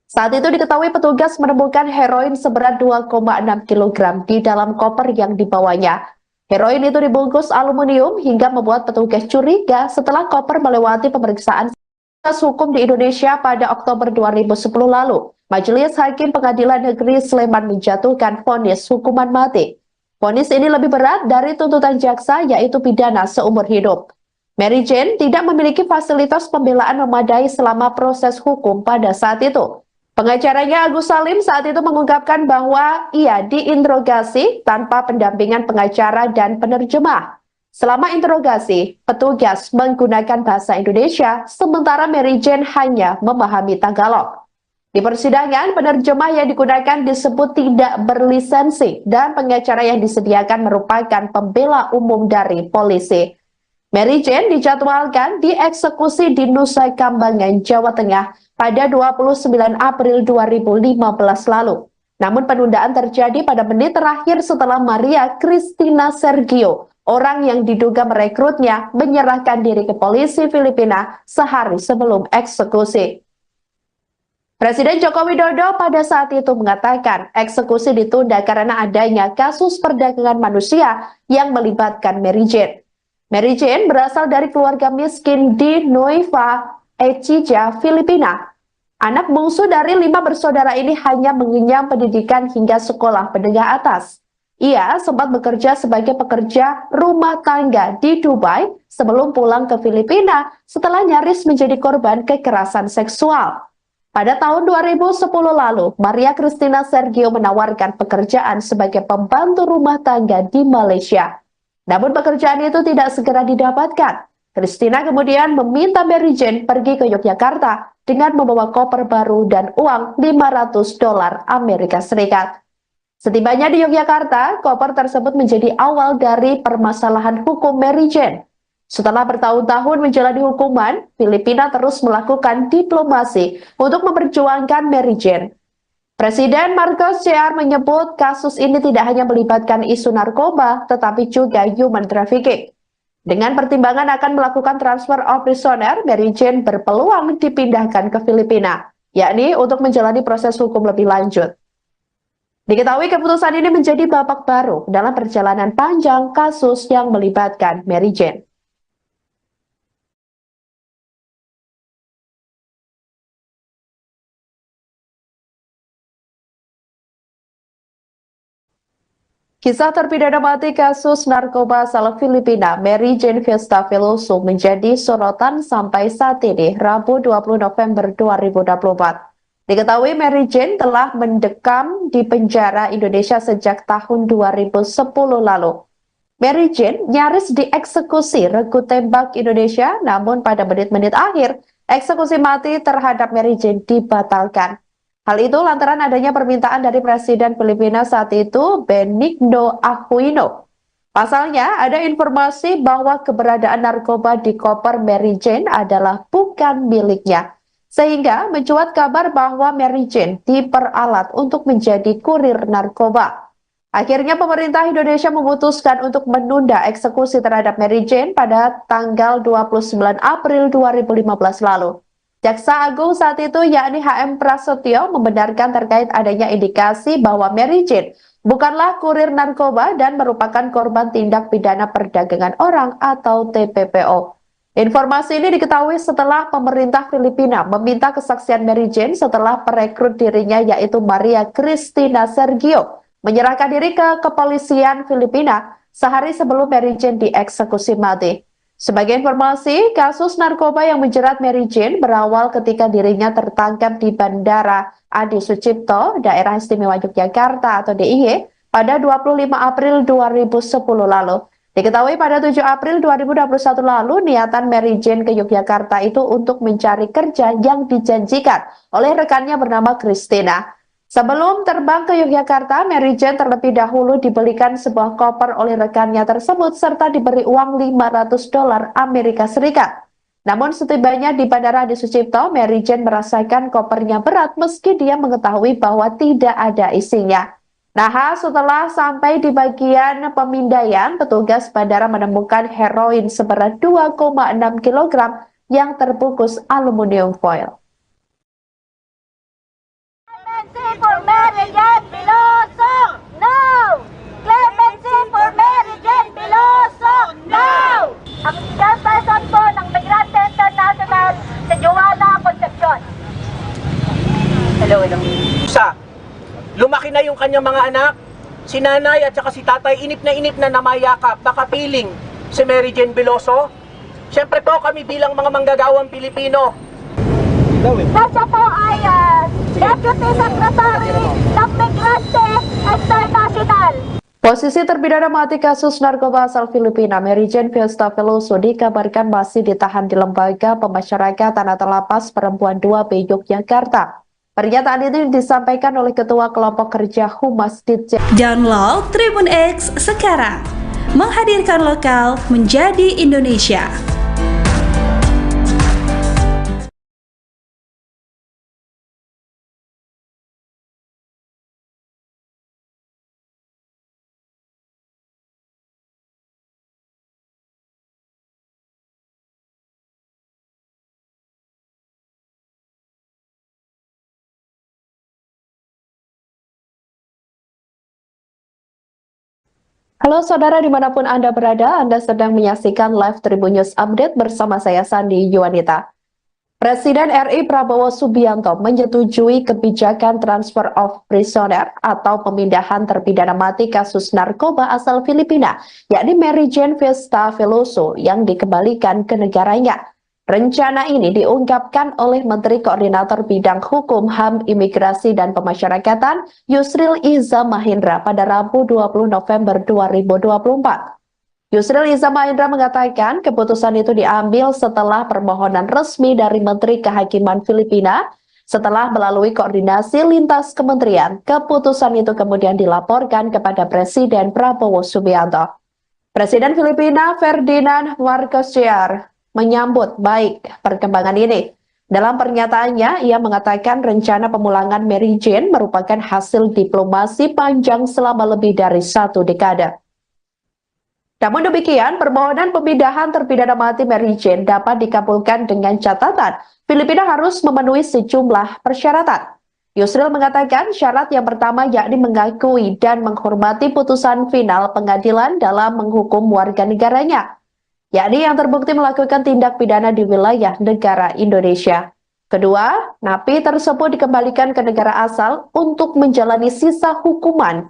Saat itu diketahui petugas menemukan heroin seberat 2,6 kg di dalam koper yang dibawanya. Heroin itu dibungkus aluminium hingga membuat petugas curiga setelah koper melewati pemeriksaan hukum di Indonesia pada Oktober 2010 lalu. Majelis Hakim Pengadilan Negeri Sleman menjatuhkan vonis hukuman mati. Vonis ini lebih berat dari tuntutan jaksa, yaitu pidana seumur hidup. Mary Jane tidak memiliki fasilitas pembelaan memadai selama proses hukum pada saat itu. Pengacaranya Agus Salim saat itu mengungkapkan bahwa ia diinterogasi tanpa pendampingan pengacara dan penerjemah. Selama interogasi, petugas menggunakan bahasa Indonesia, sementara Mary Jane hanya memahami Tagalog. Di persidangan, penerjemah yang digunakan disebut tidak berlisensi dan pengacara yang disediakan merupakan pembela umum dari polisi. Mary Jane dijadwalkan dieksekusi di Nusa Kambangan, Jawa Tengah pada 29 April 2015 lalu. Namun penundaan terjadi pada menit terakhir setelah Maria Cristina Sergio, orang yang diduga merekrutnya, menyerahkan diri ke polisi Filipina sehari sebelum eksekusi. Presiden Joko Widodo pada saat itu mengatakan eksekusi ditunda karena adanya kasus perdagangan manusia yang melibatkan Mary Jane. Mary Jane berasal dari keluarga miskin di Nueva Ecija, Filipina. Anak bungsu dari 5 bersaudara ini hanya mengenyam pendidikan hingga sekolah menengah atas. Ia sempat bekerja sebagai pekerja rumah tangga di Dubai sebelum pulang ke Filipina setelah nyaris menjadi korban kekerasan seksual. Pada tahun 2010 lalu, Maria Cristina Sergio menawarkan pekerjaan sebagai pembantu rumah tangga di Malaysia. Namun pekerjaan itu tidak segera didapatkan. Cristina kemudian meminta Mary Jane pergi ke Yogyakarta dengan membawa koper baru dan uang $500 Amerika Serikat. Setibanya di Yogyakarta, koper tersebut menjadi awal dari permasalahan hukum Mary Jane. Setelah bertahun-tahun menjalani hukuman, Filipina terus melakukan diplomasi untuk memperjuangkan Mary Jane. Presiden Marcos Jr. menyebut kasus ini tidak hanya melibatkan isu narkoba, tetapi juga human trafficking. Dengan pertimbangan akan melakukan transfer of prisoner, Mary Jane berpeluang dipindahkan ke Filipina, yakni untuk menjalani proses hukum lebih lanjut. Diketahui keputusan ini menjadi babak baru dalam perjalanan panjang kasus yang melibatkan Mary Jane. Kisah terpidana mati kasus narkoba asal Filipina, Mary Jane Fiesta Veloso, menjadi sorotan sampai saat ini, Rabu 20 November 2024. Diketahui Mary Jane telah mendekam di penjara Indonesia sejak tahun 2010 lalu. Mary Jane nyaris dieksekusi regu tembak Indonesia, namun pada menit-menit akhir, eksekusi mati terhadap Mary Jane dibatalkan. Hal itu lantaran adanya permintaan dari Presiden Filipina saat itu, Benigno Aquino. Pasalnya, ada informasi bahwa keberadaan narkoba di koper Mary Jane adalah bukan miliknya. Sehingga mencuat kabar bahwa Mary Jane diperalat untuk menjadi kurir narkoba. Akhirnya pemerintah Indonesia memutuskan untuk menunda eksekusi terhadap Mary Jane pada tanggal 29 April 2015 lalu. Jaksa Agung saat itu yakni HM Prasetyo membenarkan terkait adanya indikasi bahwa Mary Jane bukanlah kurir narkoba dan merupakan korban tindak pidana perdagangan orang atau TPPO. Informasi ini diketahui setelah pemerintah Filipina meminta kesaksian Mary Jane setelah perekrut dirinya yaitu Maria Cristina Sergio menyerahkan diri ke kepolisian Filipina sehari sebelum Mary Jane dieksekusi mati. Sebagai informasi, kasus narkoba yang menjerat Mary Jane berawal ketika dirinya tertangkap di Bandara Adi Sucipto, Daerah Istimewa Yogyakarta atau DIY, pada 25 April 2010 lalu. Diketahui pada 7 April 2021 lalu, niatan Mary Jane ke Yogyakarta itu untuk mencari kerja yang dijanjikan oleh rekannya bernama Christina. Sebelum terbang ke Yogyakarta, Mary Jane terlebih dahulu dibelikan sebuah koper oleh rekannya tersebut serta diberi uang $500 Amerika Serikat. Namun setibanya di Bandara Adi Sucipto, Mary Jane merasakan kopernya berat meski dia mengetahui bahwa tidak ada isinya. Nah, setelah sampai di bagian pemindaian, petugas bandara menemukan heroin seberat 2,6 kg yang terbungkus aluminium foil. Clemency for Mary Jane Biloso, no! Clemency for Mary Jane Biloso, no! Ang chairperson po ng Migrante International sa Joanna Concepcion. Hello. Lumaki na yung kanyang mga anak, si nanay at saka si tatay, inip na namayakap, nakapiling si Mary Jane Biloso. Siyempre po kami bilang mga manggagawang Pilipino. Siya po ay Deputy Secretary ng Migrante International. Posisi terpidana mati kasus narkoba asal Filipina, Mary Jane Fiesta Veloso, dikabarkan masih ditahan di Lembaga Pemasyarakatan atau Lapas Perempuan 2B Yogyakarta. Pernyataan itu disampaikan oleh Ketua Kelompok Kerja Humas Ditjen. Download Tribun X sekarang, menghadirkan lokal menjadi Indonesia. Halo saudara dimanapun Anda berada, Anda sedang menyaksikan live Tribun News Update bersama saya Sandi Yuwanita. Presiden RI Prabowo Subianto menyetujui kebijakan transfer of prisoner atau pemindahan terpidana mati kasus narkoba asal Filipina, yakni Mary Jane Fiesta Veloso yang dikembalikan ke negaranya. Rencana ini diungkapkan oleh Menteri Koordinator Bidang Hukum, HAM, Imigrasi, dan Pemasyarakatan Yusril Iza Mahendra pada Rabu 20 November 2024. Yusril Iza Mahendra mengatakan keputusan itu diambil setelah permohonan resmi dari Menteri Kehakiman Filipina. Setelah melalui koordinasi lintas kementerian, keputusan itu kemudian dilaporkan kepada Presiden Prabowo Subianto. Presiden Filipina Ferdinand Marcos Jr. menyambut baik perkembangan ini. Dalam pernyataannya, ia mengatakan rencana pemulangan Mary Jane merupakan hasil diplomasi panjang selama lebih dari 1 dekade. Namun demikian, permohonan pemindahan terpidana mati Mary Jane dapat dikabulkan dengan catatan Filipina harus memenuhi sejumlah persyaratan. Yusril mengatakan syarat yang pertama yakni mengakui dan menghormati putusan final pengadilan dalam menghukum warga negaranya, yakni yang terbukti melakukan tindak pidana di wilayah negara Indonesia. Kedua, napi tersebut dikembalikan ke negara asal untuk menjalani sisa hukuman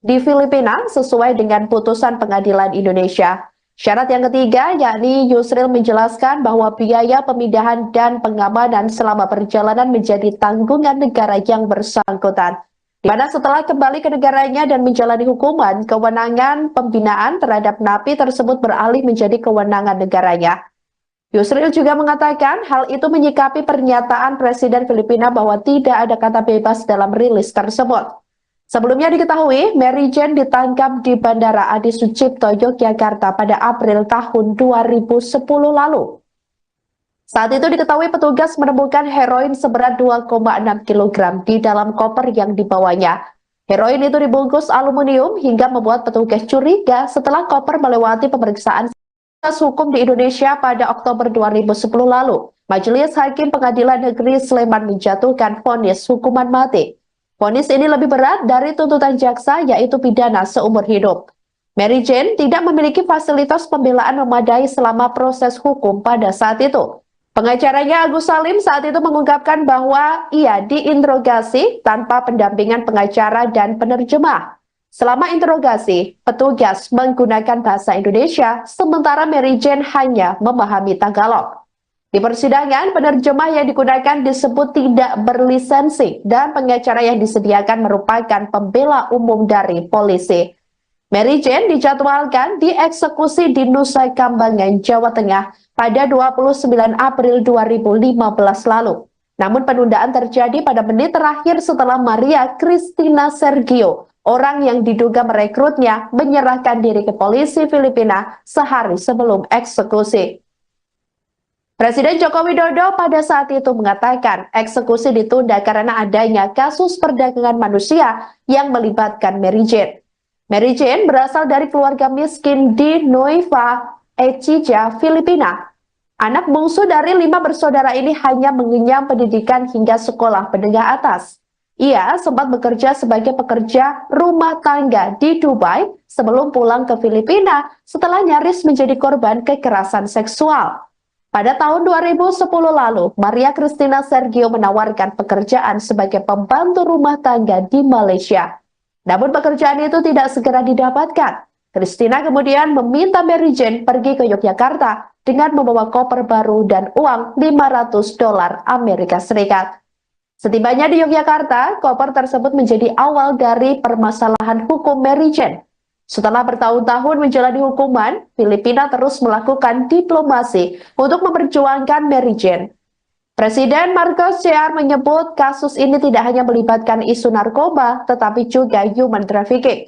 di Filipina sesuai dengan putusan pengadilan Indonesia. Syarat yang ketiga, yakni Yusril menjelaskan bahwa biaya pemindahan dan pengamanan selama perjalanan menjadi tanggungan negara yang bersangkutan, di mana setelah kembali ke negaranya dan menjalani hukuman, kewenangan pembinaan terhadap napi tersebut beralih menjadi kewenangan negaranya. Yusril juga mengatakan hal itu menyikapi pernyataan Presiden Filipina bahwa tidak ada kata bebas dalam rilis tersebut. Sebelumnya diketahui, Mary Jane ditangkap di Bandara Adi Sucipto, Yogyakarta pada April tahun 2010 lalu. Saat itu diketahui petugas menemukan heroin seberat 2,6 kg di dalam koper yang dibawanya. Heroin itu dibungkus aluminium hingga membuat petugas curiga setelah koper melewati pemeriksaan hukum di Indonesia pada Oktober 2010 lalu. Majelis Hakim Pengadilan Negeri Sleman menjatuhkan vonis hukuman mati. Vonis ini lebih berat dari tuntutan jaksa, yaitu pidana seumur hidup. Mary Jane tidak memiliki fasilitas pembelaan memadai selama proses hukum pada saat itu. Pengacaranya Agus Salim saat itu mengungkapkan bahwa ia diinterogasi tanpa pendampingan pengacara dan penerjemah. Selama interogasi, petugas menggunakan bahasa Indonesia, sementara Mary Jane hanya memahami Tagalog. Di persidangan, penerjemah yang digunakan disebut tidak berlisensi dan pengacara yang disediakan merupakan pembela umum dari polisi. Mary Jane dijadwalkan dieksekusi di Nusa Kambangan, Jawa Tengah pada 29 April 2015 lalu. Namun penundaan terjadi pada menit terakhir setelah Maria Cristina Sergio, orang yang diduga merekrutnya, menyerahkan diri ke polisi Filipina sehari sebelum eksekusi. Presiden Joko Widodo pada saat itu mengatakan eksekusi ditunda karena adanya kasus perdagangan manusia yang melibatkan Mary Jane. Mary Jane berasal dari keluarga miskin di Nueva Ecija, Filipina. Anak bungsu dari 5 bersaudara ini hanya mengenyam pendidikan hingga sekolah menengah atas. Ia sempat bekerja sebagai pekerja rumah tangga di Dubai sebelum pulang ke Filipina setelah nyaris menjadi korban kekerasan seksual. Pada tahun 2010 lalu, Maria Cristina Sergio menawarkan pekerjaan sebagai pembantu rumah tangga di Malaysia. Namun pekerjaan itu tidak segera didapatkan. Cristina kemudian meminta Mary Jane pergi ke Yogyakarta dengan membawa koper baru dan uang $500 Amerika Serikat. Setibanya di Yogyakarta, koper tersebut menjadi awal dari permasalahan hukum Mary Jane. Setelah bertahun-tahun menjalani hukuman, Filipina terus melakukan diplomasi untuk memperjuangkan Mary Jane. Presiden Marcos Jr. menyebut kasus ini tidak hanya melibatkan isu narkoba, tetapi juga human trafficking.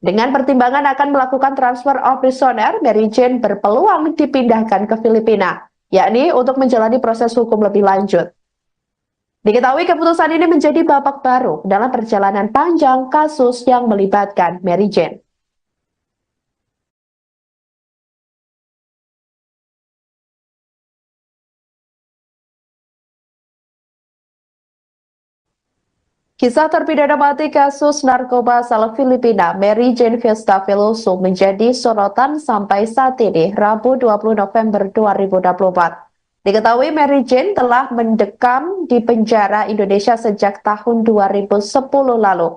Dengan pertimbangan akan melakukan transfer of prisoner, Mary Jane berpeluang dipindahkan ke Filipina, yakni untuk menjalani proses hukum lebih lanjut. Diketahui keputusan ini menjadi babak baru dalam perjalanan panjang kasus yang melibatkan Mary Jane. Kisah terpidana mati kasus narkoba asal Filipina, Mary Jane Fiesta Veloso, menjadi sorotan sampai saat ini, Rabu 20 November 2024. Diketahui Mary Jane telah mendekam di penjara Indonesia sejak tahun 2010 lalu.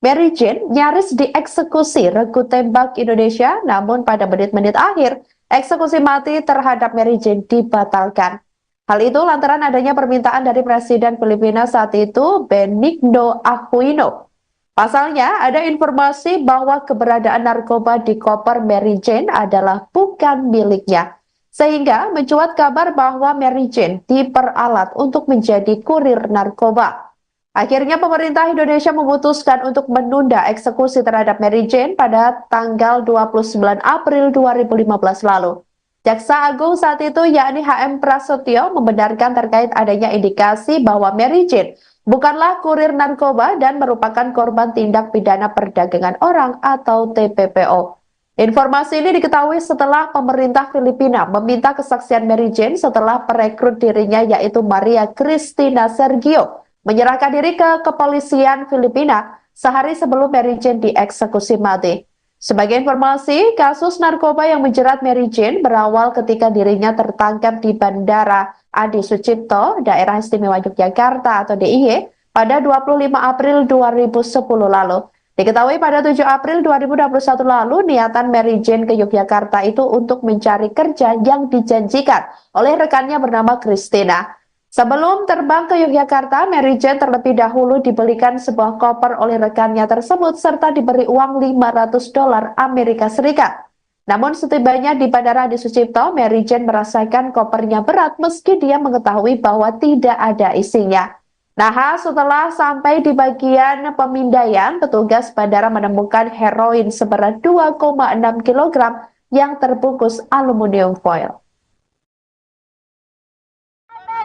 Mary Jane nyaris dieksekusi regu tembak Indonesia, namun pada menit-menit akhir, eksekusi mati terhadap Mary Jane dibatalkan. Hal itu lantaran adanya permintaan dari Presiden Filipina saat itu, Benigno Aquino. Pasalnya, ada informasi bahwa keberadaan narkoba di koper Mary Jane adalah bukan miliknya. Sehingga mencuat kabar bahwa Mary Jane diperalat untuk menjadi kurir narkoba. Akhirnya pemerintah Indonesia memutuskan untuk menunda eksekusi terhadap Mary Jane pada tanggal 29 April 2015 lalu. Jaksa Agung saat itu yakni HM Prasetyo membenarkan terkait adanya indikasi bahwa Mary Jane bukanlah kurir narkoba dan merupakan korban tindak pidana perdagangan orang atau TPPO. Informasi ini diketahui setelah pemerintah Filipina meminta kesaksian Mary Jane setelah perekrut dirinya yaitu Maria Cristina Sergio menyerahkan diri ke kepolisian Filipina sehari sebelum Mary Jane dieksekusi mati. Sebagai informasi, kasus narkoba yang menjerat Mary Jane berawal ketika dirinya tertangkap di Bandara Adi Sucipto, Daerah Istimewa Yogyakarta atau DIY, pada 25 April 2010 lalu. Diketahui pada 7 April 2021 lalu, niatan Mary Jane ke Yogyakarta itu untuk mencari kerja yang dijanjikan oleh rekannya bernama Cristina. Sebelum terbang ke Yogyakarta, Mary Jane terlebih dahulu dibelikan sebuah koper oleh rekannya tersebut serta diberi uang $500 Amerika Serikat. Namun setibanya di Bandara Adi Sucipto, Mary Jane merasakan kopernya berat meski dia mengetahui bahwa tidak ada isinya. Nah, setelah sampai di bagian pemindaian, petugas bandara menemukan heroin seberat 2,6 kg yang terbungkus aluminium foil.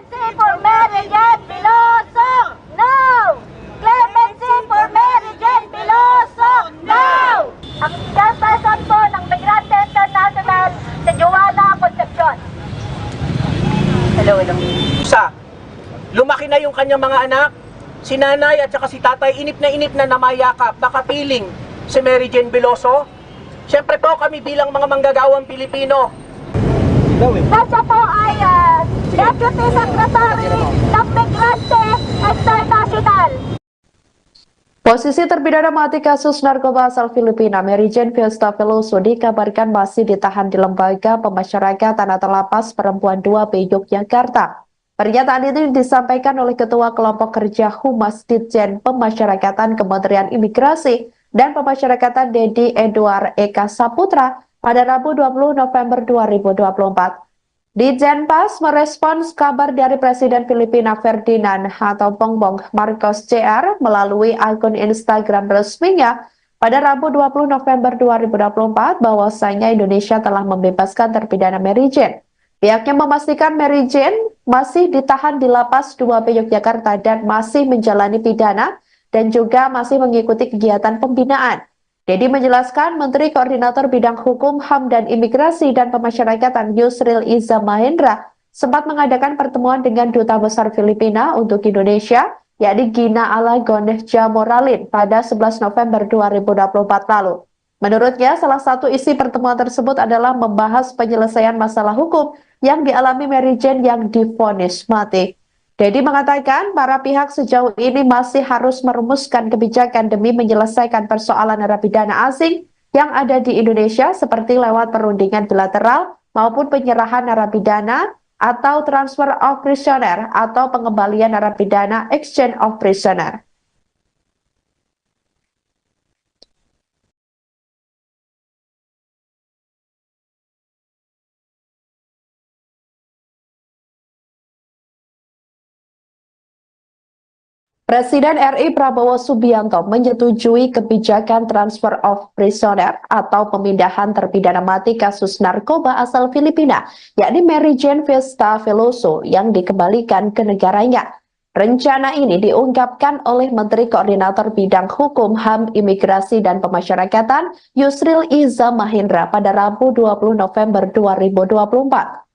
Clemency for Mary Jane Veloso, no! Clemency for Mary Jane Veloso, no! Ang chairperson po ng Migrante International si Joanna Concepcion. Hello. Lumaki na yung kanyang mga anak, si nanay at saka si tatay, inip na namayakap, nakapiling si Mary Jane Veloso. Siyempre po kami bilang mga manggagawang Pilipino. Na siya po ay Deputy Secretary ng Migrante International. Posisi terpidana mati kasus narkoba asal Filipina, Mary Jane Fiesta Veloso, dikabarkan masih ditahan di Lembaga Pemasyarakatan atau Lapas Perempuan 2B Yogyakarta. Pernyataan itu disampaikan oleh Ketua Kelompok Kerja Humas Ditjen Pemasyarakatan Kementerian Imigrasi dan Pemasyarakatan Dedi Edward Eka Saputra pada Rabu 20 November 2024. Ditjenpas merespons kabar dari Presiden Filipina Ferdinand atau Bongbong Marcos Jr. melalui akun Instagram resminya pada Rabu 20 November 2024 bahwasanya Indonesia telah membebaskan terpidana Mary Jane. Pihaknya memastikan Mary Jane masih ditahan di Lapas 2B Yogyakarta dan masih menjalani pidana dan juga masih mengikuti kegiatan pembinaan. Dedi menjelaskan Menteri Koordinator Bidang Hukum, HAM, dan Imigrasi dan Pemasyarakatan Yusril Iza Mahendra sempat mengadakan pertemuan dengan Duta Besar Filipina untuk Indonesia, yakni Gina Alagon Jamoralin pada 11 November 2024 lalu. Menurutnya, salah satu isi pertemuan tersebut adalah membahas penyelesaian masalah hukum yang dialami Mary Jane yang divonis mati. Dedi mengatakan para pihak sejauh ini masih harus merumuskan kebijakan demi menyelesaikan persoalan narapidana asing yang ada di Indonesia seperti lewat perundingan bilateral maupun penyerahan narapidana atau transfer of prisoner atau pengembalian narapidana exchange of prisoner. Presiden RI Prabowo Subianto menyetujui kebijakan transfer of prisoner atau pemindahan terpidana mati kasus narkoba asal Filipina, yakni Mary Jane Fiesta Veloso yang dikembalikan ke negaranya. Rencana ini diungkapkan oleh Menteri Koordinator Bidang Hukum, HAM, Imigrasi, dan Pemasyarakatan Yusril Iza Mahendra pada Rabu 20 November 2024.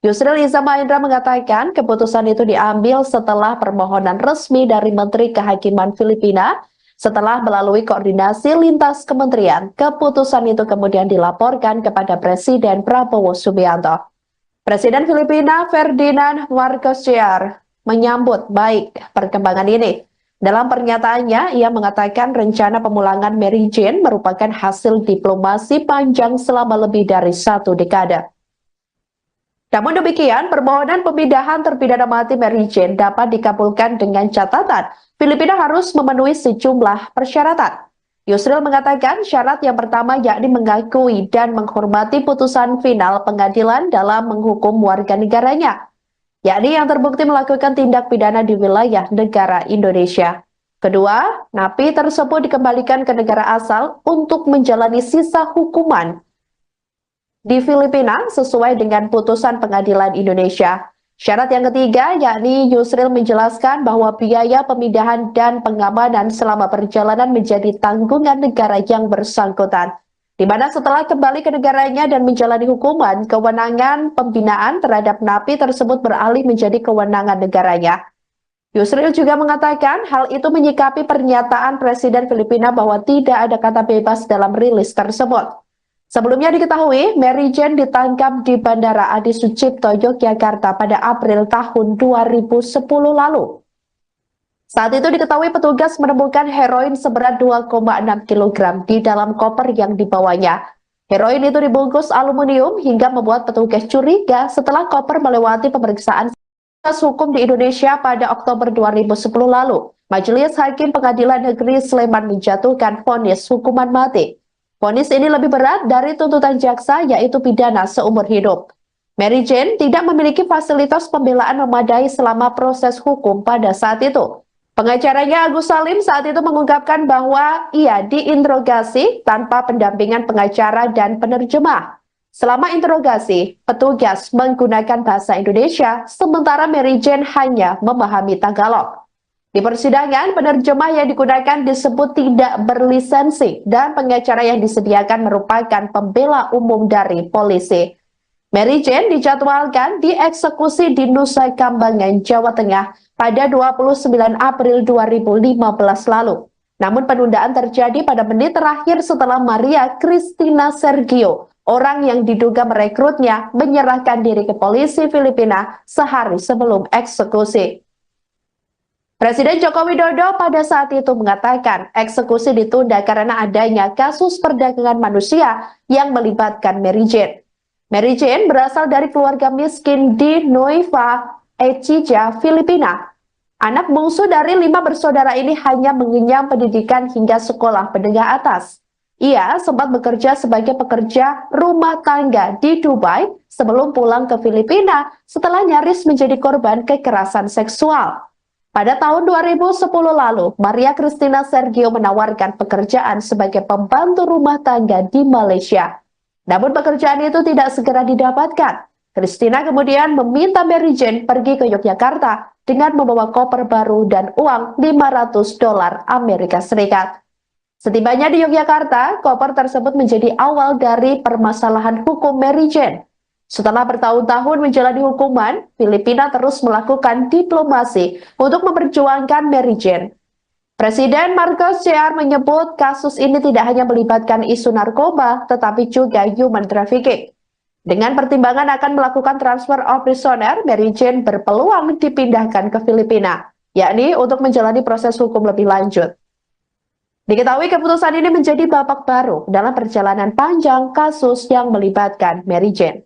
Yusril Iza Mahendra mengatakan keputusan itu diambil setelah permohonan resmi dari Menteri Kehakiman Filipina. Setelah melalui koordinasi lintas kementerian, keputusan itu kemudian dilaporkan kepada Presiden Prabowo Subianto. Presiden Filipina Ferdinand Marcos Jr. menyambut baik perkembangan ini. Dalam pernyataannya, ia mengatakan rencana pemulangan Mary Jane merupakan hasil diplomasi panjang selama lebih dari 1 dekade. Namun demikian, permohonan pemindahan terpidana mati Mary Jane dapat dikabulkan dengan catatan Filipina harus memenuhi sejumlah persyaratan. Yusril mengatakan syarat yang pertama yakni mengakui dan menghormati putusan final pengadilan dalam menghukum warga negaranya, yakni yang terbukti melakukan tindak pidana di wilayah negara Indonesia. Kedua, napi tersebut dikembalikan ke negara asal untuk menjalani sisa hukuman di Filipina sesuai dengan putusan pengadilan Indonesia. Syarat yang ketiga yakni Yusril menjelaskan bahwa biaya pemindahan dan pengamanan selama perjalanan menjadi tanggungan negara yang bersangkutan, di mana setelah kembali ke negaranya dan menjalani hukuman, kewenangan pembinaan terhadap napi tersebut beralih menjadi kewenangan negaranya. Yusril juga mengatakan hal itu menyikapi pernyataan Presiden Filipina bahwa tidak ada kata bebas dalam rilis tersebut. Sebelumnya diketahui, Mary Jane ditangkap di Bandara Adi Sucipto, Yogyakarta pada April tahun 2010 lalu. Saat itu diketahui petugas menemukan heroin seberat 2,6 kg di dalam koper yang dibawanya. Heroin itu dibungkus aluminium hingga membuat petugas curiga setelah koper melewati pemeriksaan hukum di Indonesia pada Oktober 2010 lalu. Majelis Hakim Pengadilan Negeri Sleman menjatuhkan vonis hukuman mati. Vonis ini lebih berat dari tuntutan jaksa, yaitu pidana seumur hidup. Mary Jane tidak memiliki fasilitas pembelaan memadai selama proses hukum pada saat itu. Pengacaranya Agus Salim saat itu mengungkapkan bahwa ia diinterogasi tanpa pendampingan pengacara dan penerjemah. Selama interogasi, petugas menggunakan bahasa Indonesia, sementara Mary Jane hanya memahami Tagalog. Di persidangan, penerjemah yang digunakan disebut tidak berlisensi dan pengacara yang disediakan merupakan pembela umum dari polisi. Mary Jane dijadwalkan dieksekusi di Nusa Kambangan, Jawa Tengah pada 29 April 2015 lalu. Namun penundaan terjadi pada menit terakhir setelah Maria Cristina Sergio, orang yang diduga merekrutnya, menyerahkan diri ke polisi Filipina sehari sebelum eksekusi. Presiden Joko Widodo pada saat itu mengatakan eksekusi ditunda karena adanya kasus perdagangan manusia yang melibatkan Mary Jane. Mary Jane berasal dari keluarga miskin di Nueva Ecija, Filipina. Anak bungsu dari 5 bersaudara ini hanya mengenyam pendidikan hingga sekolah menengah atas. Ia sempat bekerja sebagai pekerja rumah tangga di Dubai sebelum pulang ke Filipina setelah nyaris menjadi korban kekerasan seksual. Pada tahun 2010 lalu, Maria Cristina Sergio menawarkan pekerjaan sebagai pembantu rumah tangga di Malaysia. Namun pekerjaan itu tidak segera didapatkan. Cristina kemudian meminta Mary Jane pergi ke Yogyakarta dengan membawa koper baru dan uang $500 Amerika Serikat. Setibanya di Yogyakarta, koper tersebut menjadi awal dari permasalahan hukum Mary Jane. Setelah bertahun-tahun menjalani hukuman, Filipina terus melakukan diplomasi untuk memperjuangkan Mary Jane. Presiden Marcos Jr. menyebut kasus ini tidak hanya melibatkan isu narkoba, tetapi juga human trafficking. Dengan pertimbangan akan melakukan transfer of prisoner, Mary Jane berpeluang dipindahkan ke Filipina, yakni untuk menjalani proses hukum lebih lanjut. Diketahui keputusan ini menjadi babak baru dalam perjalanan panjang kasus yang melibatkan Mary Jane.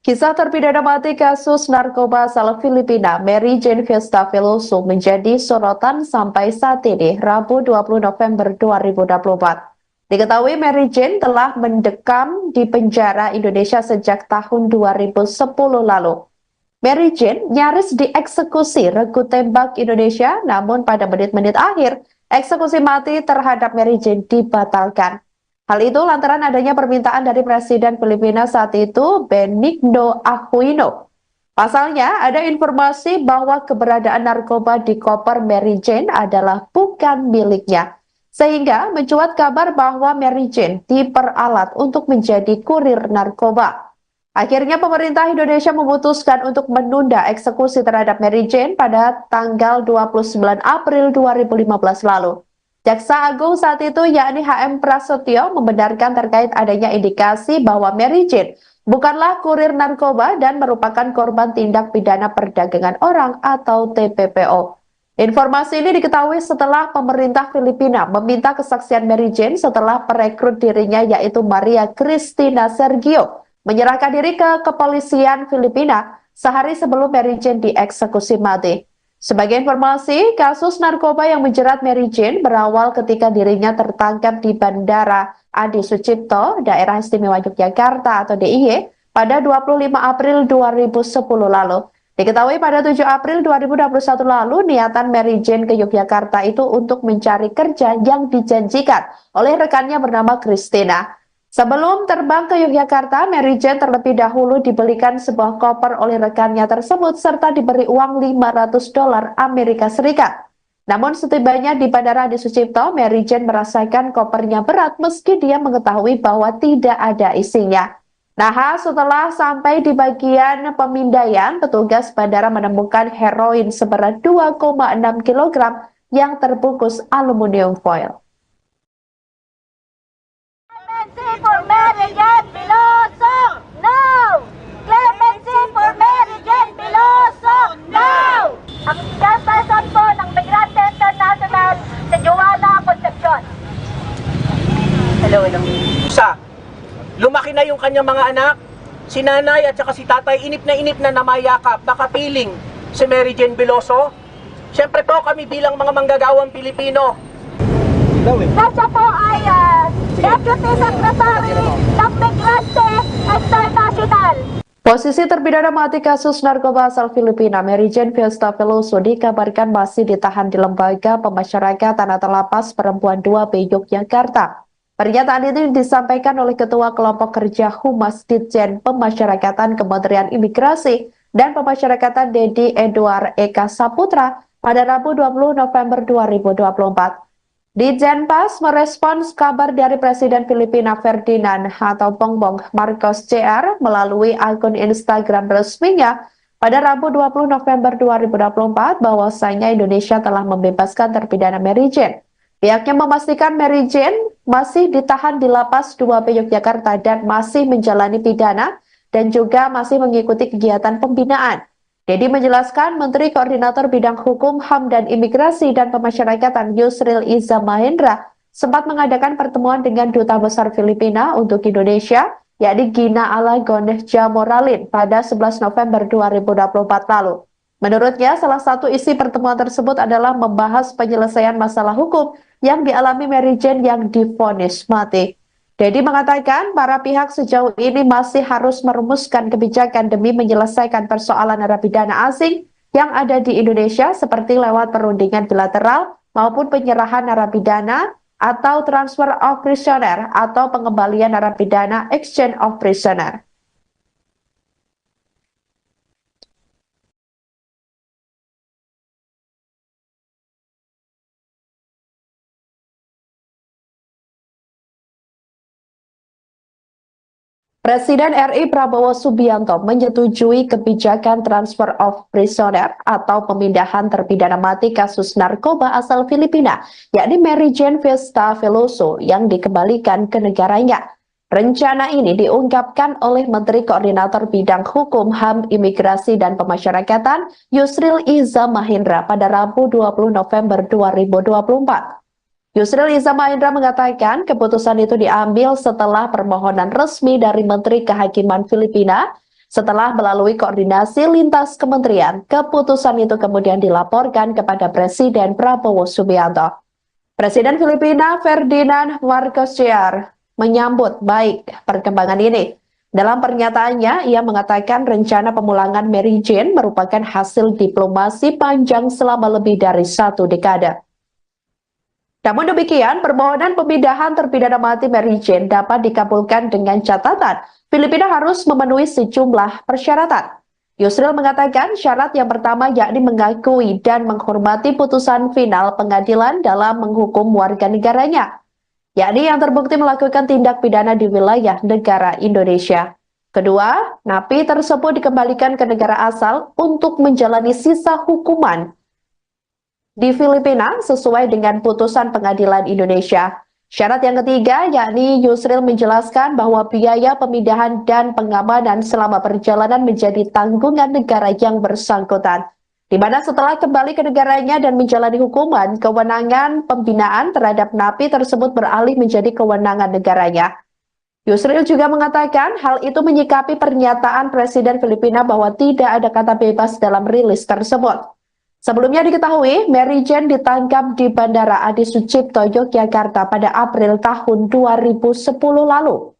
Kisah terpidana mati kasus narkoba asal Filipina, Mary Jane Fiesta Veloso menjadi sorotan sampai saat ini, Rabu 20 November 2024. Diketahui Mary Jane telah mendekam di penjara Indonesia sejak tahun 2010 lalu. Mary Jane nyaris dieksekusi regu tembak Indonesia, namun pada menit-menit akhir, eksekusi mati terhadap Mary Jane dibatalkan. Hal itu lantaran adanya permintaan dari Presiden Filipina saat itu, Benigno Aquino. Pasalnya, ada informasi bahwa keberadaan narkoba di koper Mary Jane adalah bukan miliknya. Sehingga mencuat kabar bahwa Mary Jane diperalat untuk menjadi kurir narkoba. Akhirnya pemerintah Indonesia memutuskan untuk menunda eksekusi terhadap Mary Jane pada tanggal 29 April 2015 lalu. Jaksa Agung saat itu yakni HM Prasetyo membenarkan terkait adanya indikasi bahwa Mary Jane bukanlah kurir narkoba dan merupakan korban tindak pidana perdagangan orang atau TPPO. Informasi ini diketahui setelah pemerintah Filipina meminta kesaksian Mary Jane setelah perekrut dirinya yaitu Maria Cristina Sergio menyerahkan diri ke kepolisian Filipina sehari sebelum Mary Jane dieksekusi mati. Sebagai informasi, kasus narkoba yang menjerat Mary Jane berawal ketika dirinya tertangkap di Bandara Adi Sucipto, Daerah Istimewa Yogyakarta atau DIY, pada 25 April 2010 lalu. Diketahui pada 7 April 2021 lalu, niatan Mary Jane ke Yogyakarta itu untuk mencari kerja yang dijanjikan oleh rekannya bernama Cristina. Sebelum terbang ke Yogyakarta, Mary Jane terlebih dahulu dibelikan sebuah koper oleh rekannya tersebut serta diberi uang $500 Amerika Serikat. Namun setibanya di Bandara Adi Sucipto, Mary Jane merasakan kopernya berat meski dia mengetahui bahwa tidak ada isinya. Nah, setelah sampai di bagian pemindaian, petugas bandara menemukan heroin seberat 2,6 kg yang terbungkus aluminium foil. Clemency for Mary Jane Veloso, no! Clemency for Mary Jane Veloso, no! Ang chairperson po ng Migrante International sa Joanna Concepcion. Hello. Lumaki na yung kanyang mga anak, si nanay at saka si tatay, inip na namayakap, nakapiling si Mary Jane Veloso. Siyempre po kami bilang mga manggagawang Pilipino. Siya po ay Deputy Secretary ng Migrante International. Posisi terpidana mati kasus narkoba asal Filipina, Mary Jane Fiesta Veloso dikabarkan masih ditahan di Lembaga Pemasyarakatan atau Lapas Perempuan 2B Yogyakarta. Pernyataan ini disampaikan oleh Ketua Kelompok Kerja Humas Ditjen Pemasyarakatan Kementerian Imigrasi dan Pemasyarakatan Dedi Edward Eka Saputra pada Rabu 20 November 2024. Ditjenpas merespons kabar dari Presiden Filipina Ferdinand atau Bongbong Marcos Jr. melalui akun Instagram resminya pada Rabu 20 November 2024 bahwasanya Indonesia telah membebaskan terpidana Mary Jane. Pihaknya memastikan Mary Jane masih ditahan di Lapas 2B Yogyakarta dan masih menjalani pidana dan juga masih mengikuti kegiatan pembinaan. Dedi menjelaskan Menteri Koordinator Bidang Hukum, HAM, dan Imigrasi dan Pemasyarakatan Yusril Iza Mahendra sempat mengadakan pertemuan dengan Duta Besar Filipina untuk Indonesia, yakni Gina Alagon Jamoralin pada 11 November 2024 lalu. Menurutnya, salah satu isi pertemuan tersebut adalah membahas penyelesaian masalah hukum yang dialami Mary Jane yang divonis mati. Dedi mengatakan para pihak sejauh ini masih harus merumuskan kebijakan demi menyelesaikan persoalan narapidana asing yang ada di Indonesia seperti lewat perundingan bilateral maupun penyerahan narapidana atau transfer of prisoner atau pengembalian narapidana exchange of prisoner. Presiden RI Prabowo Subianto menyetujui kebijakan transfer of prisoner atau pemindahan terpidana mati kasus narkoba asal Filipina, yakni Mary Jane Vesta Veloso yang dikembalikan ke negaranya. Rencana ini diungkapkan oleh Menteri Koordinator Bidang Hukum, HAM, Imigrasi, dan Pemasyarakatan Yusril Iza Mahendra pada Rabu 20 November 2024. Yusril Iza Mahendra mengatakan keputusan itu diambil setelah permohonan resmi dari Menteri Kehakiman Filipina. Setelah melalui koordinasi lintas kementerian, keputusan itu kemudian dilaporkan kepada Presiden Prabowo Subianto. Presiden Filipina Ferdinand Marcos Jr. menyambut baik perkembangan ini. Dalam pernyataannya, ia mengatakan rencana pemulangan Mary Jane merupakan hasil diplomasi panjang selama lebih dari 1 dekade. Namun demikian, permohonan pemindahan terpidana mati Mary Jane dapat dikabulkan dengan catatan Filipina harus memenuhi sejumlah persyaratan. Yusril mengatakan syarat yang pertama yakni mengakui dan menghormati putusan final pengadilan dalam menghukum warga negaranya, yakni yang terbukti melakukan tindak pidana di wilayah negara Indonesia. Kedua, napi tersebut dikembalikan ke negara asal untuk menjalani sisa hukuman di Filipina sesuai dengan putusan pengadilan Indonesia. Syarat yang ketiga yakni Yusril menjelaskan bahwa biaya pemindahan dan pengamanan selama perjalanan menjadi tanggungan negara yang bersangkutan, di mana setelah kembali ke negaranya dan menjalani hukuman, kewenangan pembinaan terhadap napi tersebut beralih menjadi kewenangan negaranya. Yusril juga mengatakan hal itu menyikapi pernyataan Presiden Filipina bahwa tidak ada kata bebas dalam rilis tersebut. Sebelumnya diketahui, Mary Jane ditangkap di Bandara Adi Sucipto, Yogyakarta pada April tahun 2010 lalu.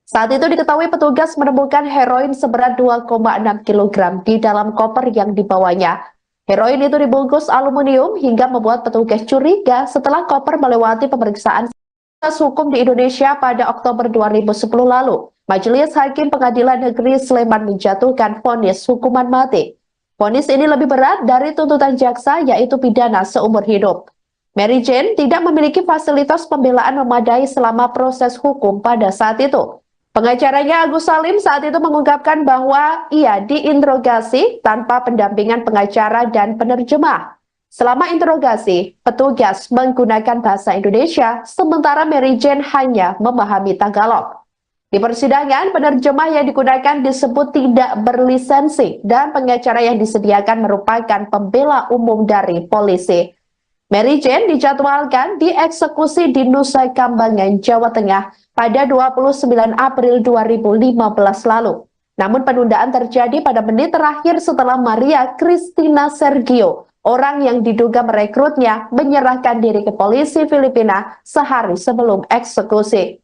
Saat itu diketahui petugas menemukan heroin seberat 2,6 kg di dalam koper yang dibawanya. Heroin itu dibungkus aluminium hingga membuat petugas curiga setelah koper melewati pemeriksaan hukum di Indonesia pada Oktober 2010 lalu. Majelis Hakim Pengadilan Negeri Sleman menjatuhkan vonis hukuman mati. Vonis ini lebih berat dari tuntutan jaksa, yaitu pidana seumur hidup. Mary Jane tidak memiliki fasilitas pembelaan memadai selama proses hukum pada saat itu. Pengacaranya Agus Salim saat itu mengungkapkan bahwa ia diinterogasi tanpa pendampingan pengacara dan penerjemah. Selama interogasi, petugas menggunakan bahasa Indonesia, sementara Mary Jane hanya memahami Tagalog. Di persidangan, penerjemah yang digunakan disebut tidak berlisensi dan pengacara yang disediakan merupakan pembela umum dari polisi. Mary Jane dijadwalkan dieksekusi di Nusa Kambangan, Jawa Tengah pada 29 April 2015 lalu. Namun penundaan terjadi pada menit terakhir setelah Maria Cristina Sergio, orang yang diduga merekrutnya, menyerahkan diri ke polisi Filipina sehari sebelum eksekusi.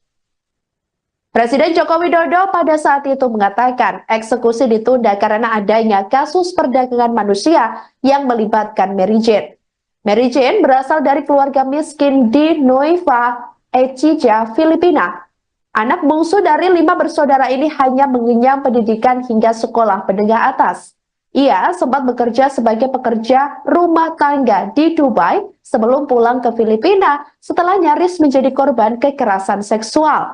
Presiden Joko Widodo pada saat itu mengatakan eksekusi ditunda karena adanya kasus perdagangan manusia yang melibatkan Mary Jane. Mary Jane berasal dari keluarga miskin di Nueva Ecija, Filipina. Anak bungsu dari 5 bersaudara ini hanya mengenyam pendidikan hingga sekolah menengah atas. Ia sempat bekerja sebagai pekerja rumah tangga di Dubai sebelum pulang ke Filipina setelah nyaris menjadi korban kekerasan seksual.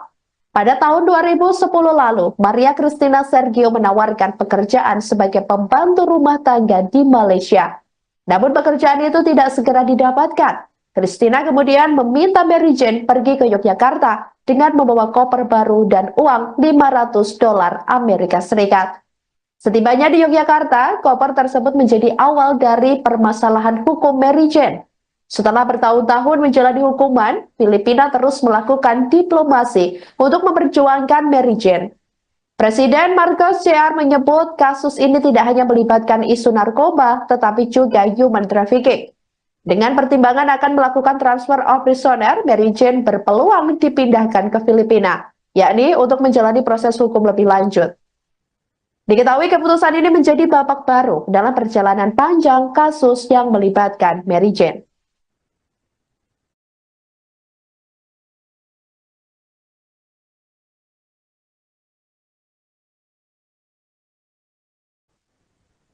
Pada tahun 2010 lalu, Maria Cristina Sergio menawarkan pekerjaan sebagai pembantu rumah tangga di Malaysia. Namun pekerjaan itu tidak segera didapatkan. Christina kemudian meminta Mary Jane pergi ke Yogyakarta dengan membawa koper baru dan uang $500 Amerika Serikat. Setibanya di Yogyakarta, koper tersebut menjadi awal dari permasalahan hukum Mary Jane. Setelah bertahun-tahun menjalani hukuman, Filipina terus melakukan diplomasi untuk memperjuangkan Mary Jane. Presiden Marcos Jr. menyebut kasus ini tidak hanya melibatkan isu narkoba, tetapi juga human trafficking. Dengan pertimbangan akan melakukan transfer of prisoner, Mary Jane berpeluang dipindahkan ke Filipina, yakni untuk menjalani proses hukum lebih lanjut. Diketahui keputusan ini menjadi babak baru dalam perjalanan panjang kasus yang melibatkan Mary Jane.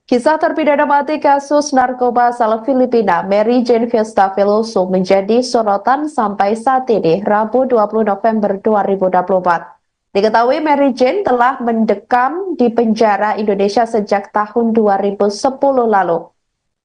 Kisah terpidana mati kasus narkoba asal Filipina, Mary Jane Fiesta Veloso menjadi sorotan sampai saat ini, Rabu 20 November 2024. Diketahui Mary Jane telah mendekam di penjara Indonesia sejak tahun 2010 lalu.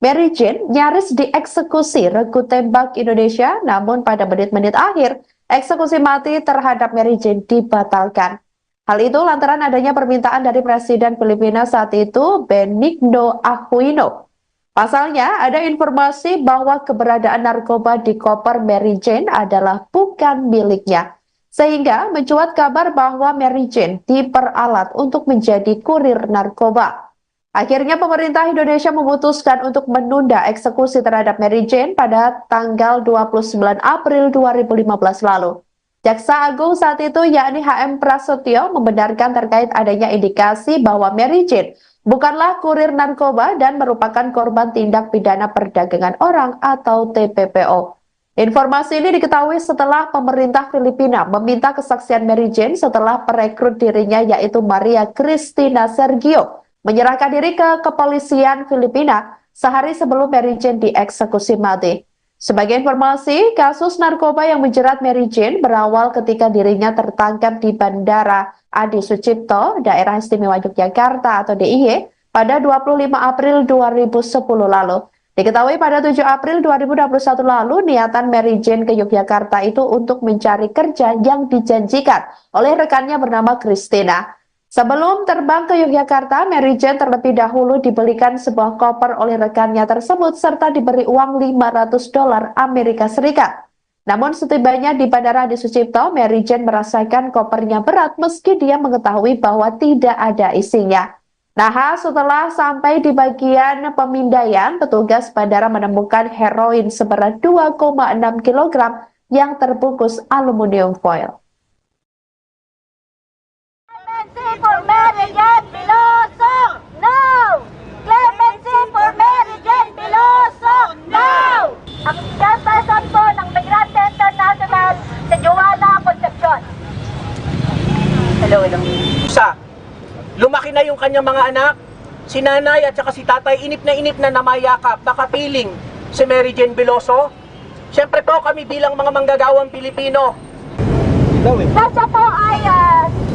Mary Jane nyaris dieksekusi regu tembak Indonesia, namun pada menit-menit akhir, eksekusi mati terhadap Mary Jane dibatalkan. Hal itu lantaran adanya permintaan dari Presiden Filipina saat itu, Benigno Aquino. Pasalnya, ada informasi bahwa keberadaan narkoba di koper Mary Jane adalah bukan miliknya. Sehingga mencuat kabar bahwa Mary Jane diperalat untuk menjadi kurir narkoba. Akhirnya pemerintah Indonesia memutuskan untuk menunda eksekusi terhadap Mary Jane pada tanggal 29 April 2015 lalu. Jaksa Agung saat itu yakni HM Prasetyo membenarkan terkait adanya indikasi bahwa Mary Jane bukanlah kurir narkoba dan merupakan korban tindak pidana perdagangan orang atau TPPO. Informasi ini diketahui setelah pemerintah Filipina meminta kesaksian Mary Jane setelah perekrut dirinya yaitu Maria Cristina Sergio menyerahkan diri ke kepolisian Filipina sehari sebelum Mary Jane dieksekusi mati. Sebagai informasi, kasus narkoba yang menjerat Mary Jane berawal ketika dirinya tertangkap di Bandara Adi Sucipto, Daerah Istimewa Yogyakarta atau DIY, pada 25 April 2010 lalu. Diketahui pada 7 April 2021 lalu, niatan Mary Jane ke Yogyakarta itu untuk mencari kerja yang dijanjikan oleh rekannya bernama Christina. Sebelum terbang ke Yogyakarta, Mary Jane terlebih dahulu dibelikan sebuah koper oleh rekannya tersebut serta diberi uang $500 Amerika Serikat. Namun setibanya di Bandara Adi Sucipto, Mary Jane merasakan kopernya berat meski dia mengetahui bahwa tidak ada isinya. Nah, setelah sampai di bagian pemindaian, petugas bandara menemukan heroin seberat 2,6 kg yang terbungkus aluminium foil. Clemency for Mary Jane Veloso, no! Clemency for Mary Jane Veloso, no! Ang chairperson po ng Migrante International si Joanna Concepcion. Hello. Lumaki na yung kanyang mga anak, si nanay at saka si tatay, inip na namayakap, nakapiling si Mary Jane Veloso. Siyempre po kami bilang mga manggagawang Pilipino. Siya po ay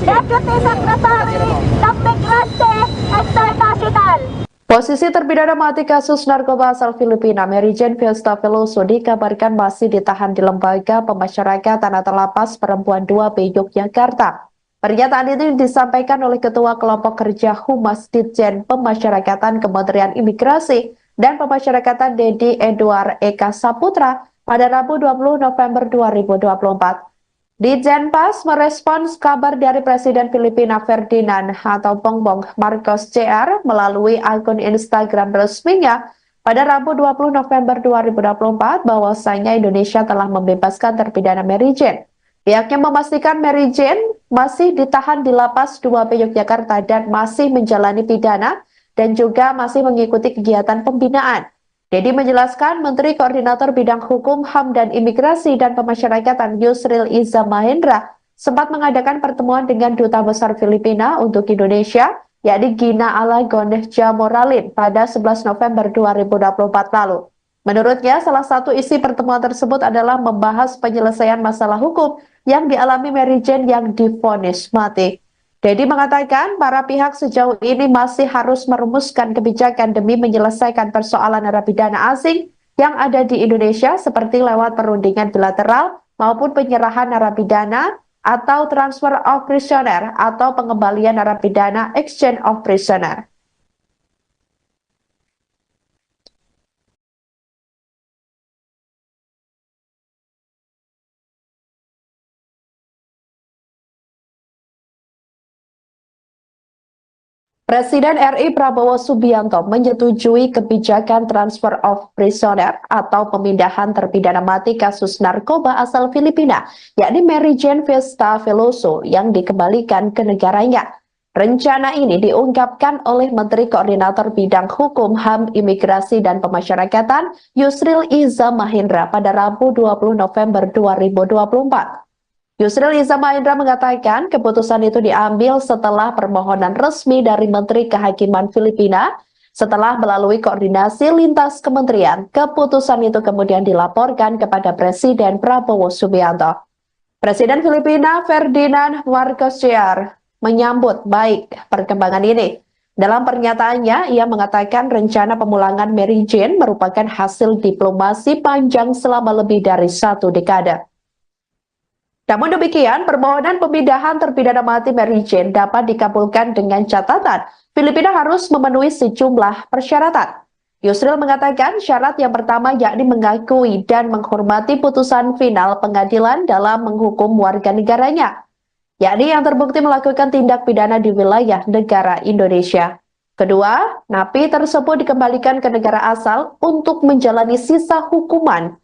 Deputy Secretary ng Migrante International. Posisi terpidana mati kasus narkoba asal Filipina, Mary Jane Fiesta Veloso dikabarkan masih ditahan di Lembaga Pemasyarakatan atau Lapas Perempuan 2B Yogyakarta. Pernyataan ini disampaikan oleh Ketua Kelompok Kerja Humas Ditjen Pemasyarakatan Kementerian Imigrasi dan Pemasyarakatan Dedi Edward Eka Saputra pada Rabu 20 November 2024. Ditjenpas merespons kabar dari Presiden Filipina Ferdinand atau Bongbong Marcos Jr. melalui akun Instagram resminya pada Rabu 20 November 2024 bahwasanya Indonesia telah membebaskan terpidana Mary Jane. Pihaknya memastikan Mary Jane masih ditahan di Lapas 2B Yogyakarta dan masih menjalani pidana dan juga masih mengikuti kegiatan pembinaan. Dedi menjelaskan Menteri Koordinator Bidang Hukum, HAM, dan Imigrasi dan Pemasyarakatan Yusril Iza Mahendra sempat mengadakan pertemuan dengan Duta Besar Filipina untuk Indonesia, yakni Gina Alagon Jamoralin pada 11 November 2024 lalu. Menurutnya, salah satu isi pertemuan tersebut adalah membahas penyelesaian masalah hukum yang dialami Mary Jane yang divonis mati. Dedi mengatakan para pihak sejauh ini masih harus merumuskan kebijakan demi menyelesaikan persoalan narapidana asing yang ada di Indonesia seperti lewat perundingan bilateral maupun penyerahan narapidana atau transfer of prisoner atau pengembalian narapidana exchange of prisoner. Presiden RI Prabowo Subianto menyetujui kebijakan transfer of prisoner atau pemindahan terpidana mati kasus narkoba asal Filipina, yakni Mary Jane Vesta Veloso yang dikembalikan ke negaranya. Rencana ini diungkapkan oleh Menteri Koordinator Bidang Hukum, HAM, Imigrasi, dan Pemasyarakatan Yusril Iza Mahendra pada Rabu 20 November 2024. Yusril Iza Mahendra mengatakan keputusan itu diambil setelah permohonan resmi dari Menteri Kehakiman Filipina. Setelah melalui koordinasi lintas kementerian, keputusan itu kemudian dilaporkan kepada Presiden Prabowo Subianto. Presiden Filipina Ferdinand Marcos Jr. menyambut baik perkembangan ini. Dalam pernyataannya, ia mengatakan rencana pemulangan Mary Jane merupakan hasil diplomasi panjang selama lebih dari 1 dekade. Namun demikian, permohonan pemindahan terpidana mati Mary Jane dapat dikabulkan dengan catatan Filipina harus memenuhi sejumlah persyaratan. Yusril mengatakan syarat yang pertama yakni mengakui dan menghormati putusan final pengadilan dalam menghukum warga negaranya, yakni yang terbukti melakukan tindak pidana di wilayah negara Indonesia. Kedua, napi tersebut dikembalikan ke negara asal untuk menjalani sisa hukuman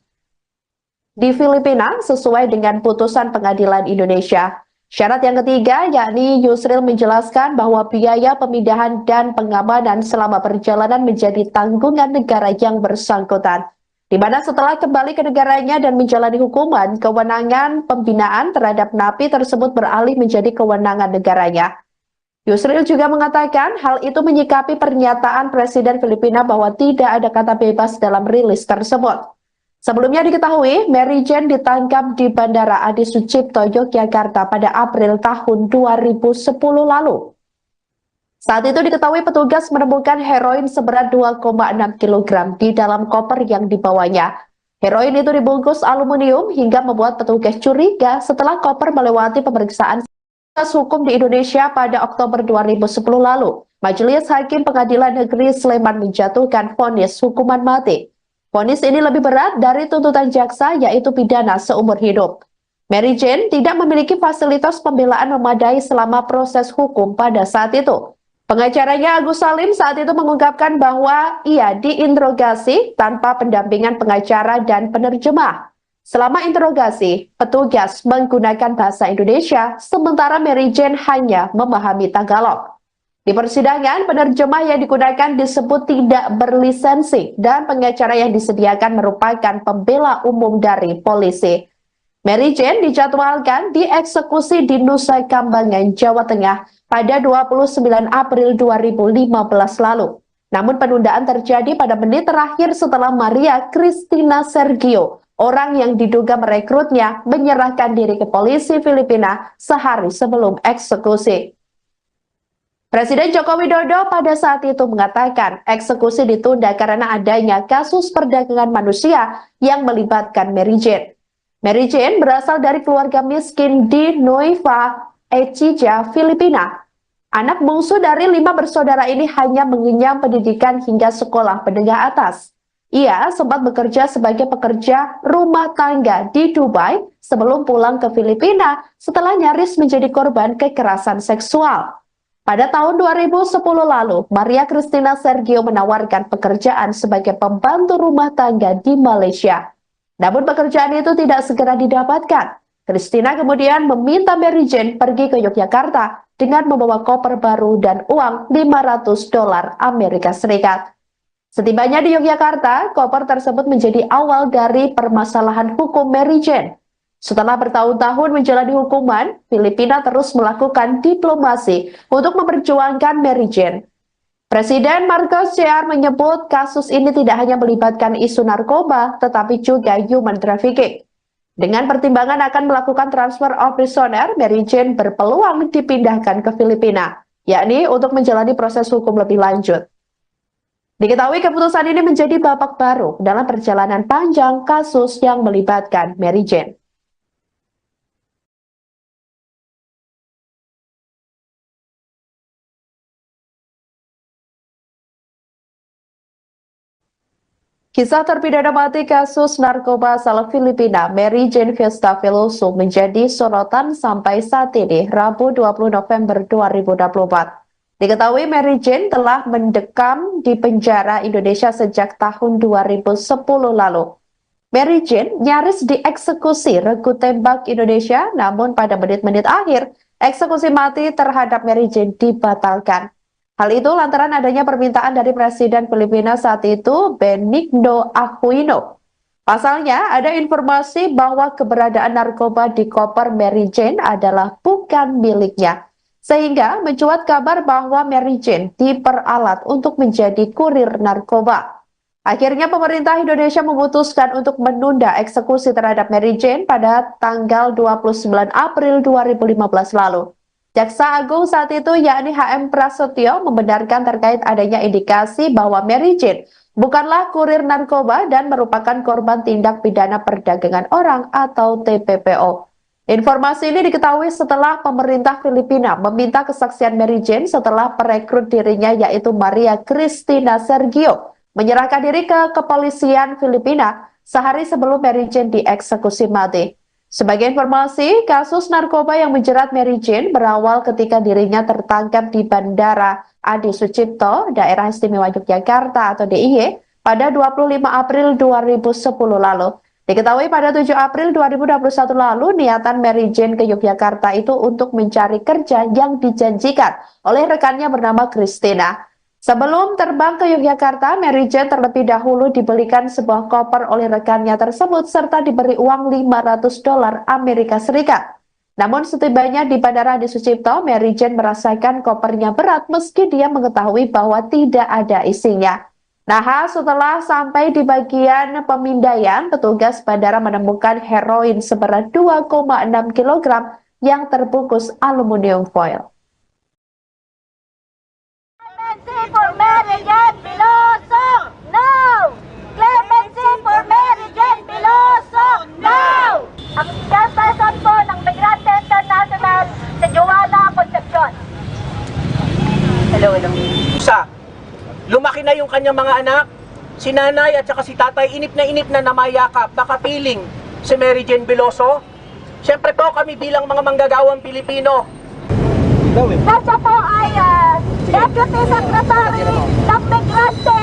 di Filipina sesuai dengan putusan pengadilan Indonesia. Syarat yang ketiga yakni Yusril menjelaskan bahwa biaya pemindahan dan pengamanan selama perjalanan menjadi tanggungan negara yang bersangkutan, di mana setelah kembali ke negaranya dan menjalani hukuman, kewenangan pembinaan terhadap napi tersebut beralih menjadi kewenangan negaranya. Yusril juga mengatakan hal itu menyikapi pernyataan Presiden Filipina bahwa tidak ada kata bebas dalam rilis tersebut. Sebelumnya diketahui, Mary Jane ditangkap di Bandara Adi Sucipto, Yogyakarta pada April tahun 2010 lalu. Saat itu diketahui petugas menemukan heroin seberat 2,6 kg di dalam koper yang dibawanya. Heroin itu dibungkus aluminium hingga membuat petugas curiga setelah koper melewati pemeriksaan hukum di Indonesia pada Oktober 2010 lalu. Majelis Hakim Pengadilan Negeri Sleman menjatuhkan vonis hukuman mati. Vonis ini lebih berat dari tuntutan jaksa, yaitu pidana seumur hidup. Mary Jane tidak memiliki fasilitas pembelaan memadai selama proses hukum pada saat itu. Pengacaranya Agus Salim saat itu mengungkapkan bahwa ia diinterogasi tanpa pendampingan pengacara dan penerjemah. Selama interogasi, petugas menggunakan bahasa Indonesia, sementara Mary Jane hanya memahami Tagalog. Di persidangan, penerjemah yang digunakan disebut tidak berlisensi dan pengacara yang disediakan merupakan pembela umum dari polisi. Mary Jane dijadwalkan dieksekusi di Nusa Kambangan, Jawa Tengah pada 29 April 2015 lalu. Namun penundaan terjadi pada menit terakhir setelah Maria Cristina Sergio, orang yang diduga merekrutnya, menyerahkan diri ke polisi Filipina sehari sebelum eksekusi. Presiden Joko Widodo pada saat itu mengatakan eksekusi ditunda karena adanya kasus perdagangan manusia yang melibatkan Mary Jane. Mary Jane berasal dari keluarga miskin di Nueva Ecija, Filipina. Anak bungsu dari 5 bersaudara ini hanya mengenyam pendidikan hingga sekolah menengah atas. Ia sempat bekerja sebagai pekerja rumah tangga di Dubai sebelum pulang ke Filipina setelah nyaris menjadi korban kekerasan seksual. Pada tahun 2010 lalu, Maria Cristina Sergio menawarkan pekerjaan sebagai pembantu rumah tangga di Malaysia. Namun pekerjaan itu tidak segera didapatkan. Cristina kemudian meminta Mary Jane pergi ke Yogyakarta dengan membawa koper baru dan uang $500 Amerika Serikat. Setibanya di Yogyakarta, koper tersebut menjadi awal dari permasalahan hukum Mary Jane. Setelah bertahun-tahun menjalani hukuman, Filipina terus melakukan diplomasi untuk memperjuangkan Mary Jane. Presiden Marcos Jr. menyebut kasus ini tidak hanya melibatkan isu narkoba, tetapi juga human trafficking. Dengan pertimbangan akan melakukan transfer of prisoner, Mary Jane berpeluang dipindahkan ke Filipina, yakni untuk menjalani proses hukum lebih lanjut. Diketahui keputusan ini menjadi babak baru dalam perjalanan panjang kasus yang melibatkan Mary Jane. Kisah terpidana mati kasus narkoba asal Filipina, Mary Jane Fiesta Veloso, menjadi sorotan sampai saat ini, Rabu 20 November 2024. Diketahui Mary Jane telah mendekam di penjara Indonesia sejak tahun 2010 lalu. Mary Jane nyaris dieksekusi regu tembak Indonesia, namun pada menit-menit akhir, eksekusi mati terhadap Mary Jane dibatalkan. Hal itu lantaran adanya permintaan dari Presiden Filipina saat itu, Benigno Aquino. Pasalnya, ada informasi bahwa keberadaan narkoba di koper Mary Jane adalah bukan miliknya. Sehingga mencuat kabar bahwa Mary Jane diperalat untuk menjadi kurir narkoba. Akhirnya pemerintah Indonesia memutuskan untuk menunda eksekusi terhadap Mary Jane pada tanggal 29 April 2015 lalu. Jaksa Agung saat itu yakni HM Prasetyo membenarkan terkait adanya indikasi bahwa Mary Jane bukanlah kurir narkoba dan merupakan korban tindak pidana perdagangan orang atau TPPO. Informasi ini diketahui setelah pemerintah Filipina meminta kesaksian Mary Jane setelah perekrut dirinya yaitu Maria Cristina Sergio menyerahkan diri ke kepolisian Filipina sehari sebelum Mary Jane dieksekusi mati. Sebagai informasi, kasus narkoba yang menjerat Mary Jane berawal ketika dirinya tertangkap di Bandara Adi Sucipto, Daerah Istimewa Yogyakarta atau DIY, pada 25 April 2010 lalu. Diketahui pada 7 April 2021 lalu, niatan Mary Jane ke Yogyakarta itu untuk mencari kerja yang dijanjikan oleh rekannya bernama Christina. Sebelum terbang ke Yogyakarta, Mary Jane terlebih dahulu dibelikan sebuah koper oleh rekannya tersebut serta diberi uang $500 Amerika Serikat. Namun setibanya di Bandara Adi Sucipto, Mary Jane merasakan kopernya berat meski dia mengetahui bahwa tidak ada isinya. Nah, setelah sampai di bagian pemindaian, petugas bandara menemukan heroin seberat 2,6 kg yang terbungkus aluminium foil. Clemency for Mary Jane Veloso, no! Clemency for Mary Jane Veloso, no! Ang chairperson po ng Migrante International si Joanna Concepcion. Hello. Isa, lumaki na yung kanyang mga anak, si nanay at saka si tatay, inip na namayakap, nakapiling si Mary Jane Veloso. Siyempre po kami bilang mga manggagawang Pilipino, Na siya po ay Deputy Secretary ng Migrante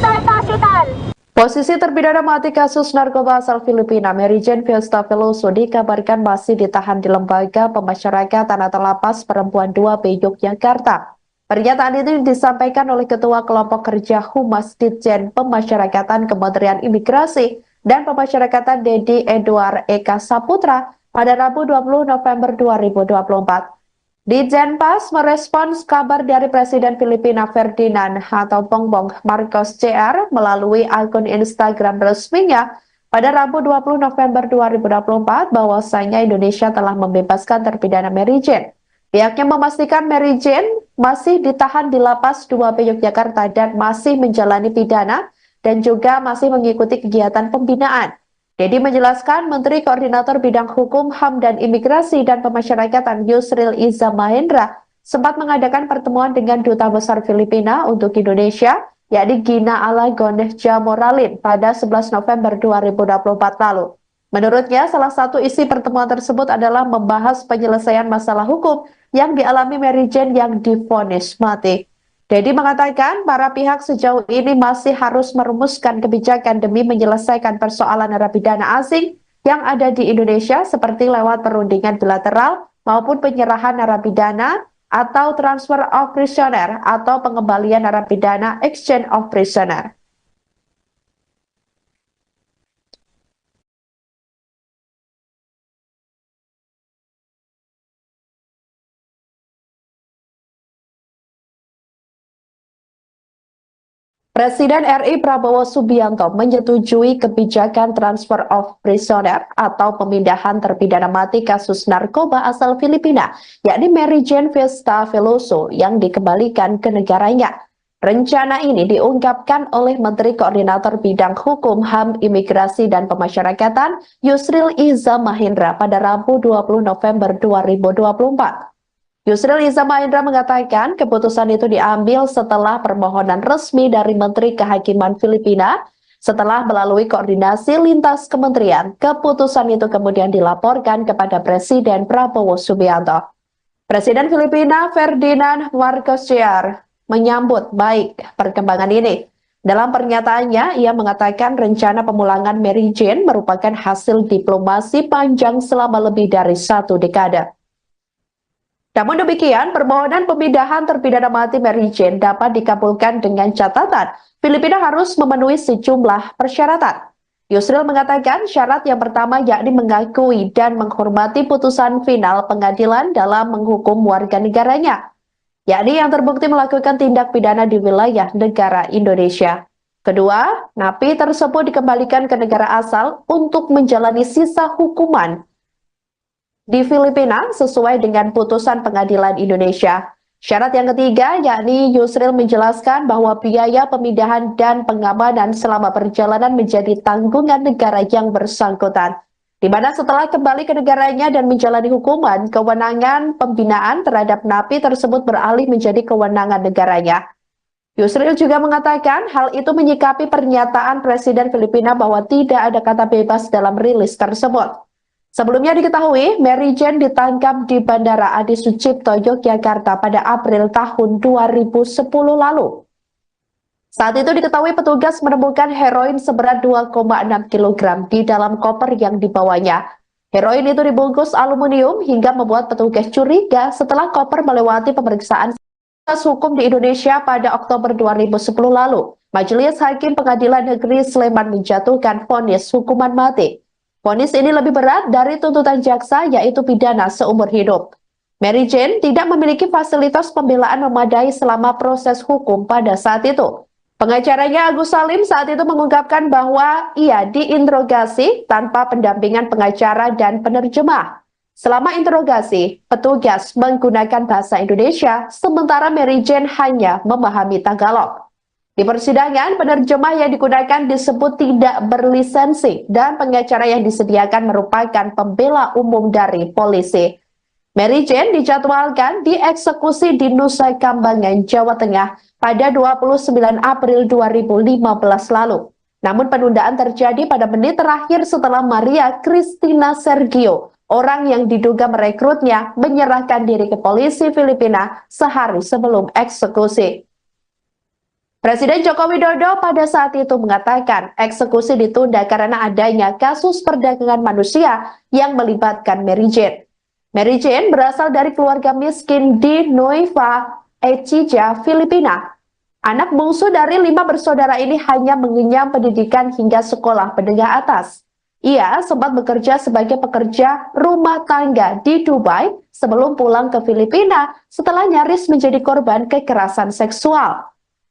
International. Posisi terpidana mati kasus narkoba asal Filipina, Mary Jane Fiesta Veloso, dikabarkan masih ditahan di Lembaga Pemasyarakatan atau Lapas Perempuan 2B Yogyakarta. Pernyataan itu disampaikan oleh Ketua Kelompok Kerja Humas Ditjen Pemasyarakatan Kementerian Imigrasi dan Pemasyarakatan Dedi Edward Eka Saputra pada Rabu 20 November 2024. Ditjenpas merespons kabar dari Presiden Filipina Ferdinand atau Bongbong Marcos Jr. melalui akun Instagram resminya pada Rabu 20 November 2024 bahwasanya Indonesia telah membebaskan terpidana Mary Jane. Pihaknya memastikan Mary Jane masih ditahan di Lapas 2B Yogyakarta dan masih menjalani pidana dan juga masih mengikuti kegiatan pembinaan. Dedi menjelaskan Menteri Koordinator Bidang Hukum, HAM, dan Imigrasi dan Pemasyarakatan Yusril Iza Mahendra sempat mengadakan pertemuan dengan Duta Besar Filipina untuk Indonesia, yakni Gina Alagon Jamoralin pada 11 November 2024 lalu. Menurutnya, salah satu isi pertemuan tersebut adalah membahas penyelesaian masalah hukum yang dialami Mary Jane yang divonis mati. Dedi mengatakan para pihak sejauh ini masih harus merumuskan kebijakan demi menyelesaikan persoalan narapidana asing yang ada di Indonesia seperti lewat perundingan bilateral maupun penyerahan narapidana atau transfer of prisoner atau pengembalian narapidana exchange of prisoner. Presiden RI Prabowo Subianto menyetujui kebijakan transfer of prisoner atau pemindahan terpidana mati kasus narkoba asal Filipina, yakni Mary Jane Fiesta Veloso yang dikembalikan ke negaranya. Rencana ini diungkapkan oleh Menteri Koordinator Bidang Hukum, HAM, Imigrasi, dan Pemasyarakatan Yusril Iza Mahendra pada Rabu 20 November 2024. Yusril Iza Mahendra mengatakan keputusan itu diambil setelah permohonan resmi dari Menteri Kehakiman Filipina. Setelah melalui koordinasi lintas kementerian, keputusan itu kemudian dilaporkan kepada Presiden Prabowo Subianto. Presiden Filipina Ferdinand Marcos Jr. menyambut baik perkembangan ini. Dalam pernyataannya, ia mengatakan rencana pemulangan Mary Jane merupakan hasil diplomasi panjang selama lebih dari 1 dekade. Namun demikian, permohonan pemindahan terpidana mati Mary Jane dapat dikabulkan dengan catatan Filipina harus memenuhi sejumlah persyaratan. Yusril mengatakan syarat yang pertama yakni mengakui dan menghormati putusan final pengadilan dalam menghukum warga negaranya, yakni yang terbukti melakukan tindak pidana di wilayah negara Indonesia. Kedua, napi tersebut dikembalikan ke negara asal untuk menjalani sisa hukuman di Filipina sesuai dengan putusan pengadilan Indonesia. Syarat yang ketiga, yakni Yusril menjelaskan bahwa biaya pemindahan dan pengamanan selama perjalanan menjadi tanggungan negara yang bersangkutan, di mana setelah kembali ke negaranya dan menjalani hukuman, kewenangan pembinaan terhadap napi tersebut beralih menjadi kewenangan negaranya. Yusril juga mengatakan hal itu menyikapi pernyataan Presiden Filipina bahwa tidak ada kata bebas dalam rilis tersebut. Sebelumnya diketahui, Mary Jane ditangkap di Bandara Adi Sucipto, Yogyakarta pada April tahun 2010 lalu. Saat itu diketahui petugas menemukan heroin seberat 2,6 kg di dalam koper yang dibawanya. Heroin itu dibungkus aluminium hingga membuat petugas curiga setelah koper melewati pemeriksaan hukum di Indonesia pada Oktober 2010 lalu. Majelis Hakim Pengadilan Negeri Sleman menjatuhkan vonis hukuman mati. Vonis ini lebih berat dari tuntutan jaksa, yaitu pidana seumur hidup. Mary Jane tidak memiliki fasilitas pembelaan memadai selama proses hukum pada saat itu. Pengacaranya Agus Salim saat itu mengungkapkan bahwa ia diinterogasi tanpa pendampingan pengacara dan penerjemah. Selama interogasi, petugas menggunakan bahasa Indonesia, sementara Mary Jane hanya memahami Tagalog. Di persidangan, penerjemah yang digunakan disebut tidak berlisensi dan pengacara yang disediakan merupakan pembela umum dari polisi. Mary Jane dijadwalkan dieksekusi di Nusa Kambangan, Jawa Tengah pada 29 April 2015 lalu. Namun penundaan terjadi pada menit terakhir setelah Maria Cristina Sergio, orang yang diduga merekrutnya, menyerahkan diri ke polisi Filipina sehari sebelum eksekusi. Presiden Joko Widodo pada saat itu mengatakan eksekusi ditunda karena adanya kasus perdagangan manusia yang melibatkan Mary Jane. Mary Jane berasal dari keluarga miskin di Nueva Ecija, Filipina. Anak bungsu dari 5 bersaudara ini hanya mengenyam pendidikan hingga sekolah menengah atas. Ia sempat bekerja sebagai pekerja rumah tangga di Dubai sebelum pulang ke Filipina setelah nyaris menjadi korban kekerasan seksual.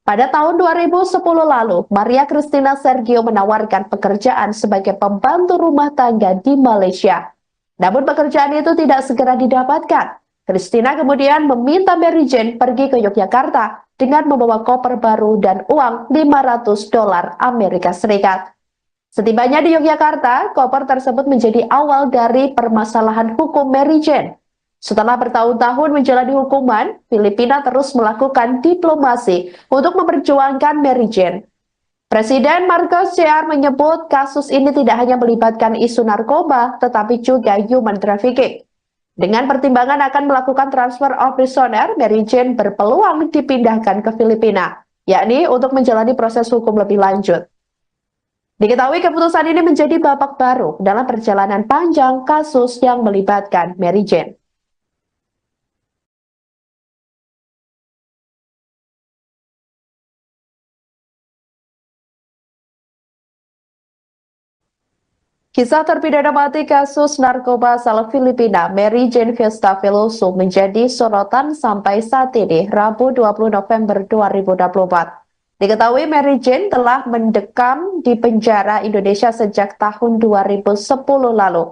Pada tahun 2010 lalu, Maria Cristina Sergio menawarkan pekerjaan sebagai pembantu rumah tangga di Malaysia. Namun pekerjaan itu tidak segera didapatkan. Cristina kemudian meminta Mary Jane pergi ke Yogyakarta dengan membawa koper baru dan uang $500 Amerika Serikat. Setibanya di Yogyakarta, koper tersebut menjadi awal dari permasalahan hukum Mary Jane. Setelah bertahun-tahun menjalani hukuman, Filipina terus melakukan diplomasi untuk memperjuangkan Mary Jane. Presiden Marcos Jr. menyebut kasus ini tidak hanya melibatkan isu narkoba, tetapi juga human trafficking. Dengan pertimbangan akan melakukan transfer of prisoner, Mary Jane berpeluang dipindahkan ke Filipina, yakni untuk menjalani proses hukum lebih lanjut. Diketahui keputusan ini menjadi babak baru dalam perjalanan panjang kasus yang melibatkan Mary Jane. Kisah terpidana mati kasus narkoba asal Filipina, Mary Jane Fiesta Veloso, menjadi sorotan sampai saat ini, Rabu 20 November 2024. Diketahui Mary Jane telah mendekam di penjara Indonesia sejak tahun 2010 lalu.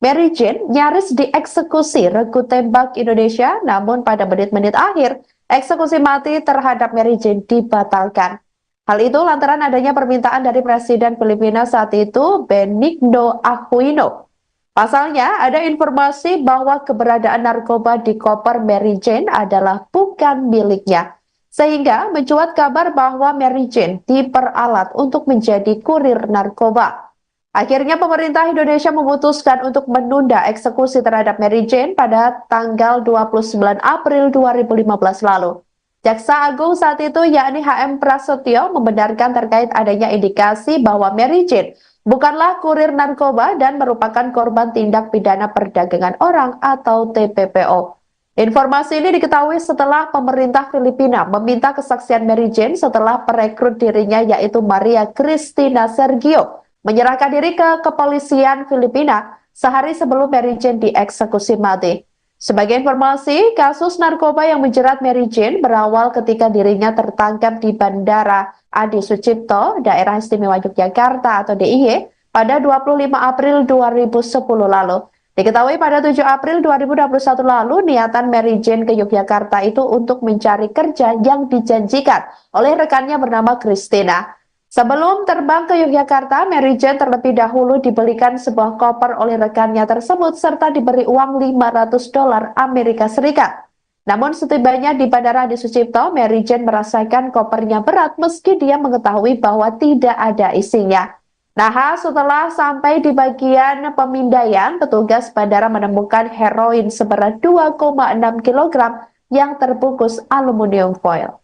Mary Jane nyaris dieksekusi regu tembak Indonesia, namun pada menit-menit akhir, eksekusi mati terhadap Mary Jane dibatalkan. Hal itu lantaran adanya permintaan dari Presiden Filipina saat itu, Benigno Aquino. Pasalnya, ada informasi bahwa keberadaan narkoba di koper Mary Jane adalah bukan miliknya. Sehingga mencuat kabar bahwa Mary Jane diperalat untuk menjadi kurir narkoba. Akhirnya pemerintah Indonesia memutuskan untuk menunda eksekusi terhadap Mary Jane pada tanggal 29 April 2015 lalu. Jaksa Agung saat itu yakni HM Prasetyo membenarkan terkait adanya indikasi bahwa Mary Jane bukanlah kurir narkoba dan merupakan korban tindak pidana perdagangan orang atau TPPO. Informasi ini diketahui setelah pemerintah Filipina meminta kesaksian Mary Jane setelah perekrut dirinya yaitu Maria Cristina Sergio menyerahkan diri ke kepolisian Filipina sehari sebelum Mary Jane dieksekusi mati. Sebagai informasi, kasus narkoba yang menjerat Mary Jane berawal ketika dirinya tertangkap di Bandara Adi Sucipto, Daerah Istimewa Yogyakarta atau DIY, pada 25 April 2010 lalu. Diketahui pada 7 April 2021 lalu, niatan Mary Jane ke Yogyakarta itu untuk mencari kerja yang dijanjikan oleh rekannya bernama Christina. Sebelum terbang ke Yogyakarta, Mary Jane terlebih dahulu dibelikan sebuah koper oleh rekannya tersebut serta diberi uang $500 Amerika Serikat. Namun setibanya di Bandara Adi Sucipto, Mary Jane merasakan kopernya berat meski dia mengetahui bahwa tidak ada isinya. Nah, setelah sampai di bagian pemindaian, petugas bandara menemukan heroin seberat 2,6 kg yang terbungkus aluminium foil.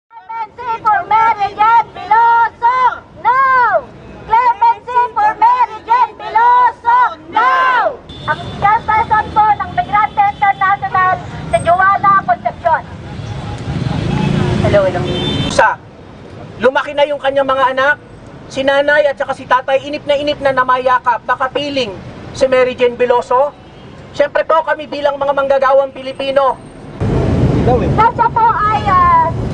Clemency for Mary Jane Biloso, no! Clemency for Mary Jane Biloso, no! Ang chairperson po ng Migrante International si Joanna Concepcion. Hello. Lumaki na yung kanyang mga anak, si nanay at saka si tatay, inip na namayakap, nakapiling si Mary Jane Biloso. Siyempre po kami bilang mga manggagawang Pilipino. Siya po ay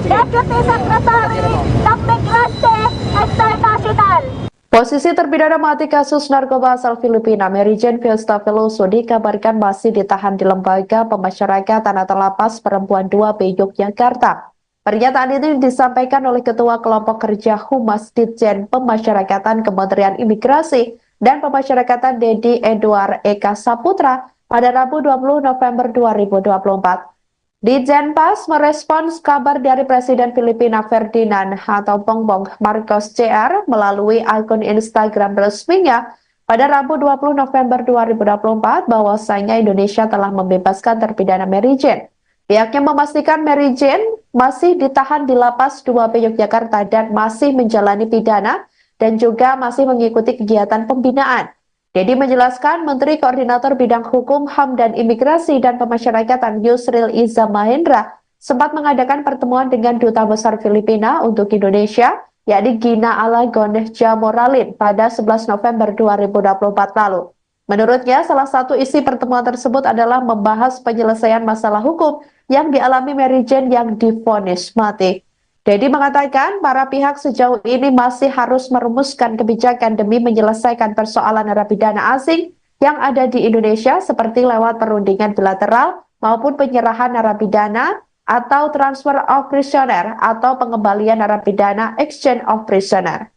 Deputy Secretary ng Migrante International. Posisi terpidana mati kasus narkoba asal Filipina, Mary Jane Fiesta Veloso, dikabarkan masih ditahan di Lembaga Pemasyarakatan atau Lapas Perempuan 2B Yogyakarta. Pernyataan ini disampaikan oleh Ketua Kelompok Kerja Humas Ditjen Pemasyarakatan Kementerian Imigrasi dan Pemasyarakatan Dedi Edward Eka Saputra pada Rabu 20 November 2024. Ditjenpas merespons kabar dari Presiden Filipina Ferdinand atau Bongbong Marcos Jr. melalui akun Instagram resminya pada Rabu 20 November 2024 bahwasanya Indonesia telah membebaskan terpidana Mary Jane. Pihaknya memastikan Mary Jane masih ditahan di Lapas 2B Yogyakarta dan masih menjalani pidana dan juga masih mengikuti kegiatan pembinaan. Dedi menjelaskan Menteri Koordinator Bidang Hukum, HAM, dan Imigrasi dan Pemasyarakatan Yusril Iza Mahendra sempat mengadakan pertemuan dengan Duta Besar Filipina untuk Indonesia, yakni Gina Alagon Jamoralin pada 11 November 2024 lalu. Menurutnya, salah satu isi pertemuan tersebut adalah membahas penyelesaian masalah hukum yang dialami Mary Jane yang divonis mati. Dedi mengatakan para pihak sejauh ini masih harus merumuskan kebijakan demi menyelesaikan persoalan narapidana asing yang ada di Indonesia seperti lewat perundingan bilateral maupun penyerahan narapidana atau transfer of prisoner atau pengembalian narapidana exchange of prisoner.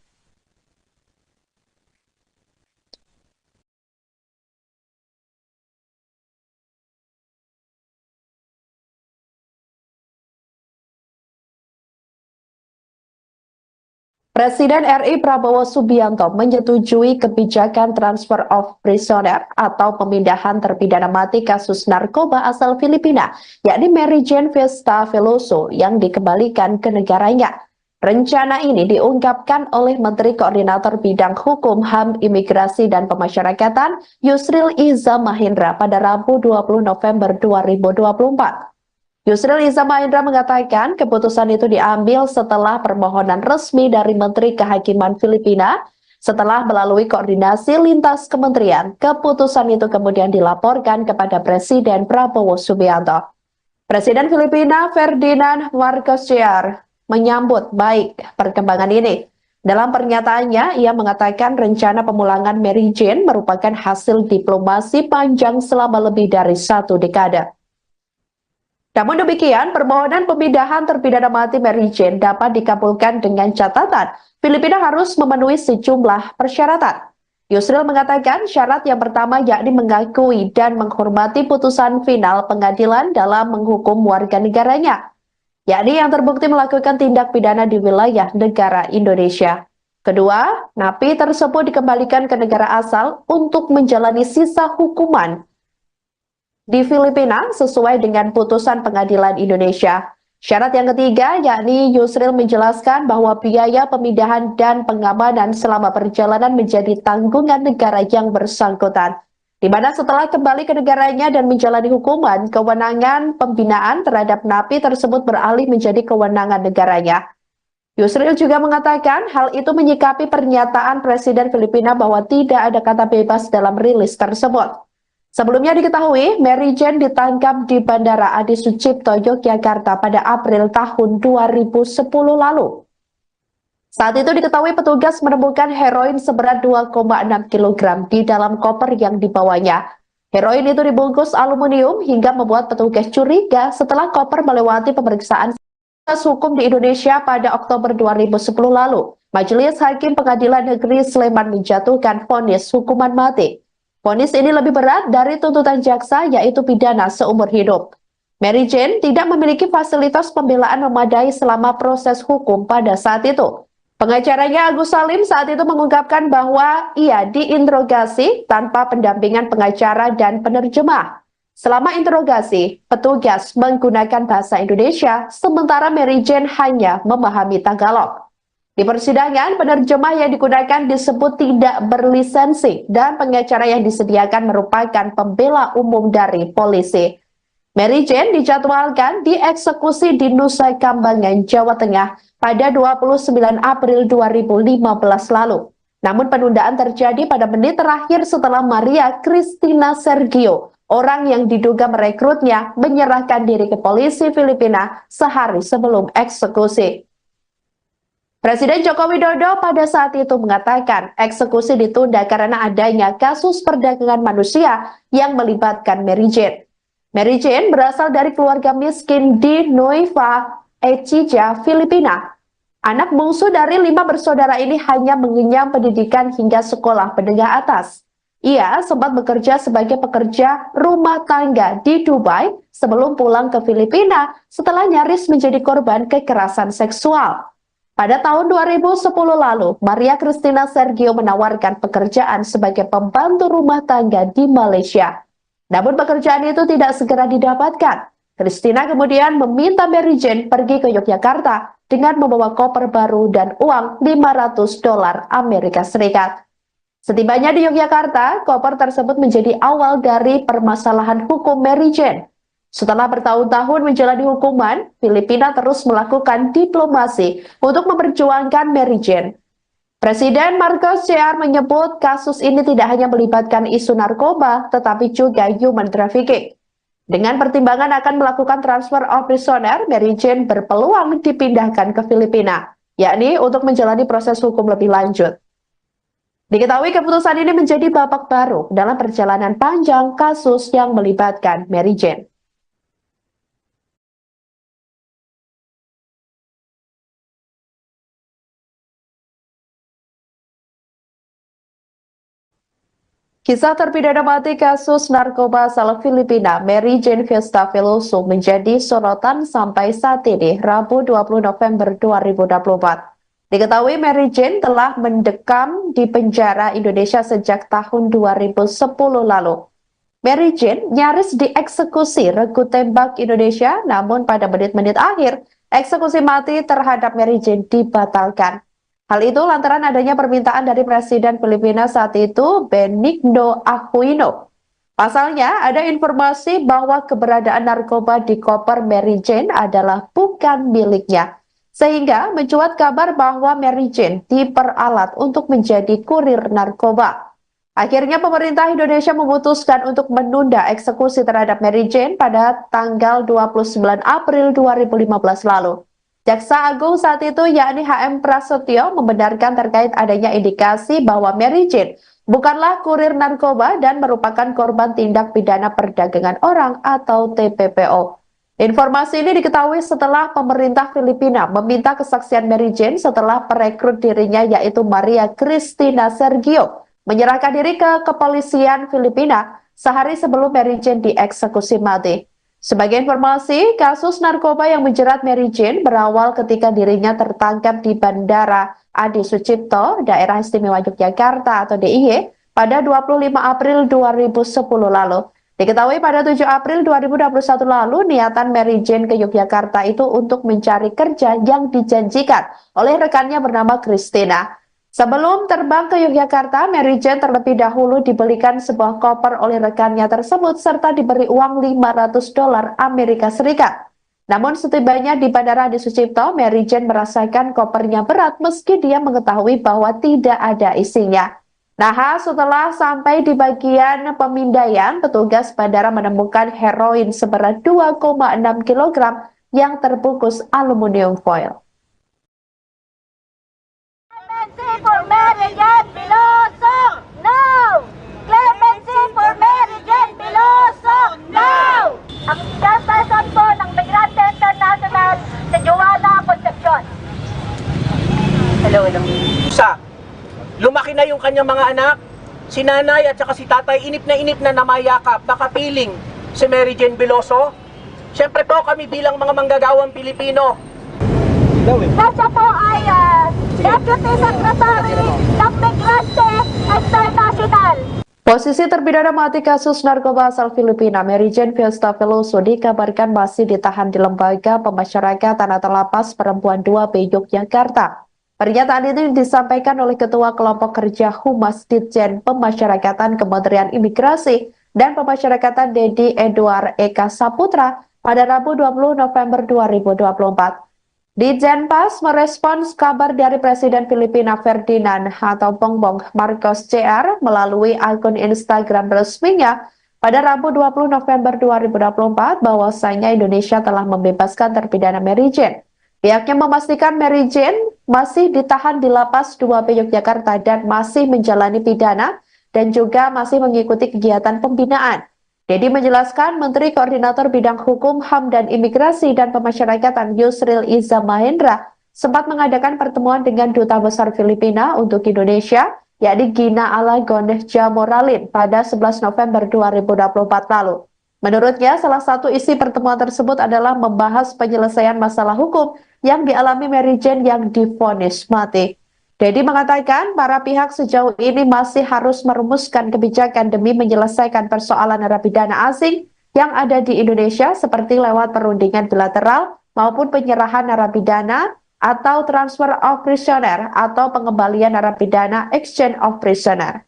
Presiden RI Prabowo Subianto menyetujui kebijakan transfer of prisoner atau pemindahan terpidana mati kasus narkoba asal Filipina, yakni Mary Jane Fiesta Veloso yang dikembalikan ke negaranya. Rencana ini diungkapkan oleh Menteri Koordinator Bidang Hukum, HAM, Imigrasi, dan Pemasyarakatan Yusril Iza Mahendra pada Rabu 20 November 2024. Yusril Iza Mahendra mengatakan keputusan itu diambil setelah permohonan resmi dari Menteri Kehakiman Filipina. Setelah melalui koordinasi lintas kementerian, keputusan itu kemudian dilaporkan kepada Presiden Prabowo Subianto. Presiden Filipina Ferdinand Marcos Jr. menyambut baik perkembangan ini. Dalam pernyataannya, ia mengatakan rencana pemulangan Mary Jane merupakan hasil diplomasi panjang selama lebih dari 1 dekade. Namun demikian, permohonan pemindahan terpidana mati Mary Jane dapat dikabulkan dengan catatan Filipina harus memenuhi sejumlah persyaratan. Yusril mengatakan syarat yang pertama yakni mengakui dan menghormati putusan final pengadilan dalam menghukum warga negaranya, yakni yang terbukti melakukan tindak pidana di wilayah negara Indonesia. Kedua, napi tersebut dikembalikan ke negara asal untuk menjalani sisa hukuman di Filipina sesuai dengan putusan pengadilan Indonesia. Syarat yang ketiga yakni Yusril menjelaskan bahwa biaya pemindahan dan pengamanan selama perjalanan menjadi tanggungan negara yang bersangkutan, di mana setelah kembali ke negaranya dan menjalani hukuman, kewenangan pembinaan terhadap napi tersebut beralih menjadi kewenangan negaranya. Yusril juga mengatakan hal itu menyikapi pernyataan Presiden Filipina bahwa tidak ada kata bebas dalam rilis tersebut. Sebelumnya diketahui, Mary Jane ditangkap di Bandara Adi Sucipto, Yogyakarta pada April tahun 2010 lalu. Saat itu diketahui petugas menemukan heroin seberat 2,6 kg di dalam koper yang dibawanya. Heroin itu dibungkus aluminium hingga membuat petugas curiga setelah koper melewati pemeriksaan hukum di Indonesia pada Oktober 2010 lalu. Majelis Hakim Pengadilan Negeri Sleman menjatuhkan vonis hukuman mati. Vonis ini lebih berat dari tuntutan jaksa, yaitu pidana seumur hidup. Mary Jane tidak memiliki fasilitas pembelaan memadai selama proses hukum pada saat itu. Pengacaranya Agus Salim saat itu mengungkapkan bahwa ia diinterogasi tanpa pendampingan pengacara dan penerjemah. Selama interogasi, petugas menggunakan bahasa Indonesia, sementara Mary Jane hanya memahami Tagalog. Di persidangan, penerjemah yang digunakan disebut tidak berlisensi dan pengacara yang disediakan merupakan pembela umum dari polisi. Mary Jane dijadwalkan dieksekusi di Nusa Kambangan, Jawa Tengah pada 29 April 2015 lalu. Namun penundaan terjadi pada menit terakhir setelah Maria Cristina Sergio, orang yang diduga merekrutnya, menyerahkan diri ke polisi Filipina sehari sebelum eksekusi. Presiden Joko Widodo pada saat itu mengatakan eksekusi ditunda karena adanya kasus perdagangan manusia yang melibatkan Mary Jane. Mary Jane berasal dari keluarga miskin di Nueva Ecija, Filipina. Anak bungsu dari 5 bersaudara ini hanya mengenyam pendidikan hingga sekolah menengah atas. Ia sempat bekerja sebagai pekerja rumah tangga di Dubai sebelum pulang ke Filipina setelah nyaris menjadi korban kekerasan seksual. Pada tahun 2010 lalu, Maria Cristina Sergio menawarkan pekerjaan sebagai pembantu rumah tangga di Malaysia. Namun pekerjaan itu tidak segera didapatkan. Cristina kemudian meminta Mary Jane pergi ke Yogyakarta dengan membawa koper baru dan uang $500 Amerika Serikat. Setibanya di Yogyakarta, koper tersebut menjadi awal dari permasalahan hukum Mary Jane. Setelah bertahun-tahun menjalani hukuman, Filipina terus melakukan diplomasi untuk memperjuangkan Mary Jane. Presiden Marcos Jr. menyebut kasus ini tidak hanya melibatkan isu narkoba, tetapi juga human trafficking. Dengan pertimbangan akan melakukan transfer of prisoner, Mary Jane berpeluang dipindahkan ke Filipina, yakni untuk menjalani proses hukum lebih lanjut. Diketahui keputusan ini menjadi babak baru dalam perjalanan panjang kasus yang melibatkan Mary Jane. Kisah terpidana mati kasus narkoba asal Filipina, Mary Jane Fiesta Veloso, menjadi sorotan sampai saat ini, Rabu 20 November 2024. Diketahui Mary Jane telah mendekam di penjara Indonesia sejak tahun 2010 lalu. Mary Jane nyaris dieksekusi regu tembak Indonesia, namun pada menit-menit akhir, eksekusi mati terhadap Mary Jane dibatalkan. Hal itu lantaran adanya permintaan dari Presiden Filipina saat itu, Benigno Aquino. Pasalnya, ada informasi bahwa keberadaan narkoba di koper Mary Jane adalah bukan miliknya. Sehingga mencuat kabar bahwa Mary Jane diperalat untuk menjadi kurir narkoba. Akhirnya pemerintah Indonesia memutuskan untuk menunda eksekusi terhadap Mary Jane pada tanggal 29 April 2015 lalu. Jaksa Agung saat itu yakni HM Prasetyo membenarkan terkait adanya indikasi bahwa Mary Jane bukanlah kurir narkoba dan merupakan korban tindak pidana perdagangan orang atau TPPO. Informasi ini diketahui setelah pemerintah Filipina meminta kesaksian Mary Jane setelah perekrut dirinya yaitu Maria Cristina Sergio menyerahkan diri ke kepolisian Filipina sehari sebelum Mary Jane dieksekusi mati. Sebagai informasi, kasus narkoba yang menjerat Mary Jane berawal ketika dirinya tertangkap di Bandara Adi Sucipto, Daerah Istimewa Yogyakarta atau DIY, pada 25 April 2010 lalu. Diketahui pada 7 April 2021 lalu, niatan Mary Jane ke Yogyakarta itu untuk mencari kerja yang dijanjikan oleh rekannya bernama Christina. Sebelum terbang ke Yogyakarta, Mary Jane terlebih dahulu dibelikan sebuah koper oleh rekannya tersebut serta diberi uang $500 Amerika Serikat. Namun setibanya di Bandara Adi Sucipto, Mary Jane merasakan kopernya berat meski dia mengetahui bahwa tidak ada isinya. Nah, setelah sampai di bagian pemindaian, petugas bandara menemukan heroin seberat 2,6 kg yang terbungkus aluminium foil. Clemency for Mary Jane Biloso, no! Clemency for Mary Jane Biloso, no! Ang chairperson po ng Migrante International si Joanna Concepcion. Hello. Lumaki na yung kanyang mga anak, si nanay at saka si tatay, inip na namayakap, nakapiling si Mary Jane Biloso. Siyempre po kami bilang mga manggagawang Pilipino. Siya po ay Deputy Secretary ng Migrante International. Posisi terpidana mati kasus narkoba asal Filipina, Mary Jane Fiesta Veloso, dikabarkan masih ditahan di Lembaga Pemasyarakatan atau Lapas Perempuan 2B Yogyakarta. Pernyataan ini disampaikan oleh Ketua Kelompok Kerja Humas Ditjen Pemasyarakatan Kementerian Imigrasi dan Pemasyarakatan Dedi Edward Eka Saputra pada Rabu 20 November 2024. Ditjenpas merespons kabar dari Presiden Filipina Ferdinand atau Bongbong Marcos Jr. melalui akun Instagram resminya pada Rabu 20 November 2024 bahwasanya Indonesia telah membebaskan terpidana Mary Jane. Pihaknya memastikan Mary Jane masih ditahan di Lapas 2B Yogyakarta dan masih menjalani pidana dan juga masih mengikuti kegiatan pembinaan. Dedi menjelaskan Menteri Koordinator Bidang Hukum, HAM, dan Imigrasi dan Pemasyarakatan Yusril Iza Mahendra sempat mengadakan pertemuan dengan Duta Besar Filipina untuk Indonesia, yakni Gina Alagon Jamoralin pada 11 November 2024 lalu. Menurutnya, salah satu isi pertemuan tersebut adalah membahas penyelesaian masalah hukum yang dialami Mary Jane yang divonis mati. Dedi mengatakan para pihak sejauh ini masih harus merumuskan kebijakan demi menyelesaikan persoalan narapidana asing yang ada di Indonesia seperti lewat perundingan bilateral maupun penyerahan narapidana atau transfer of prisoner atau pengembalian narapidana exchange of prisoner.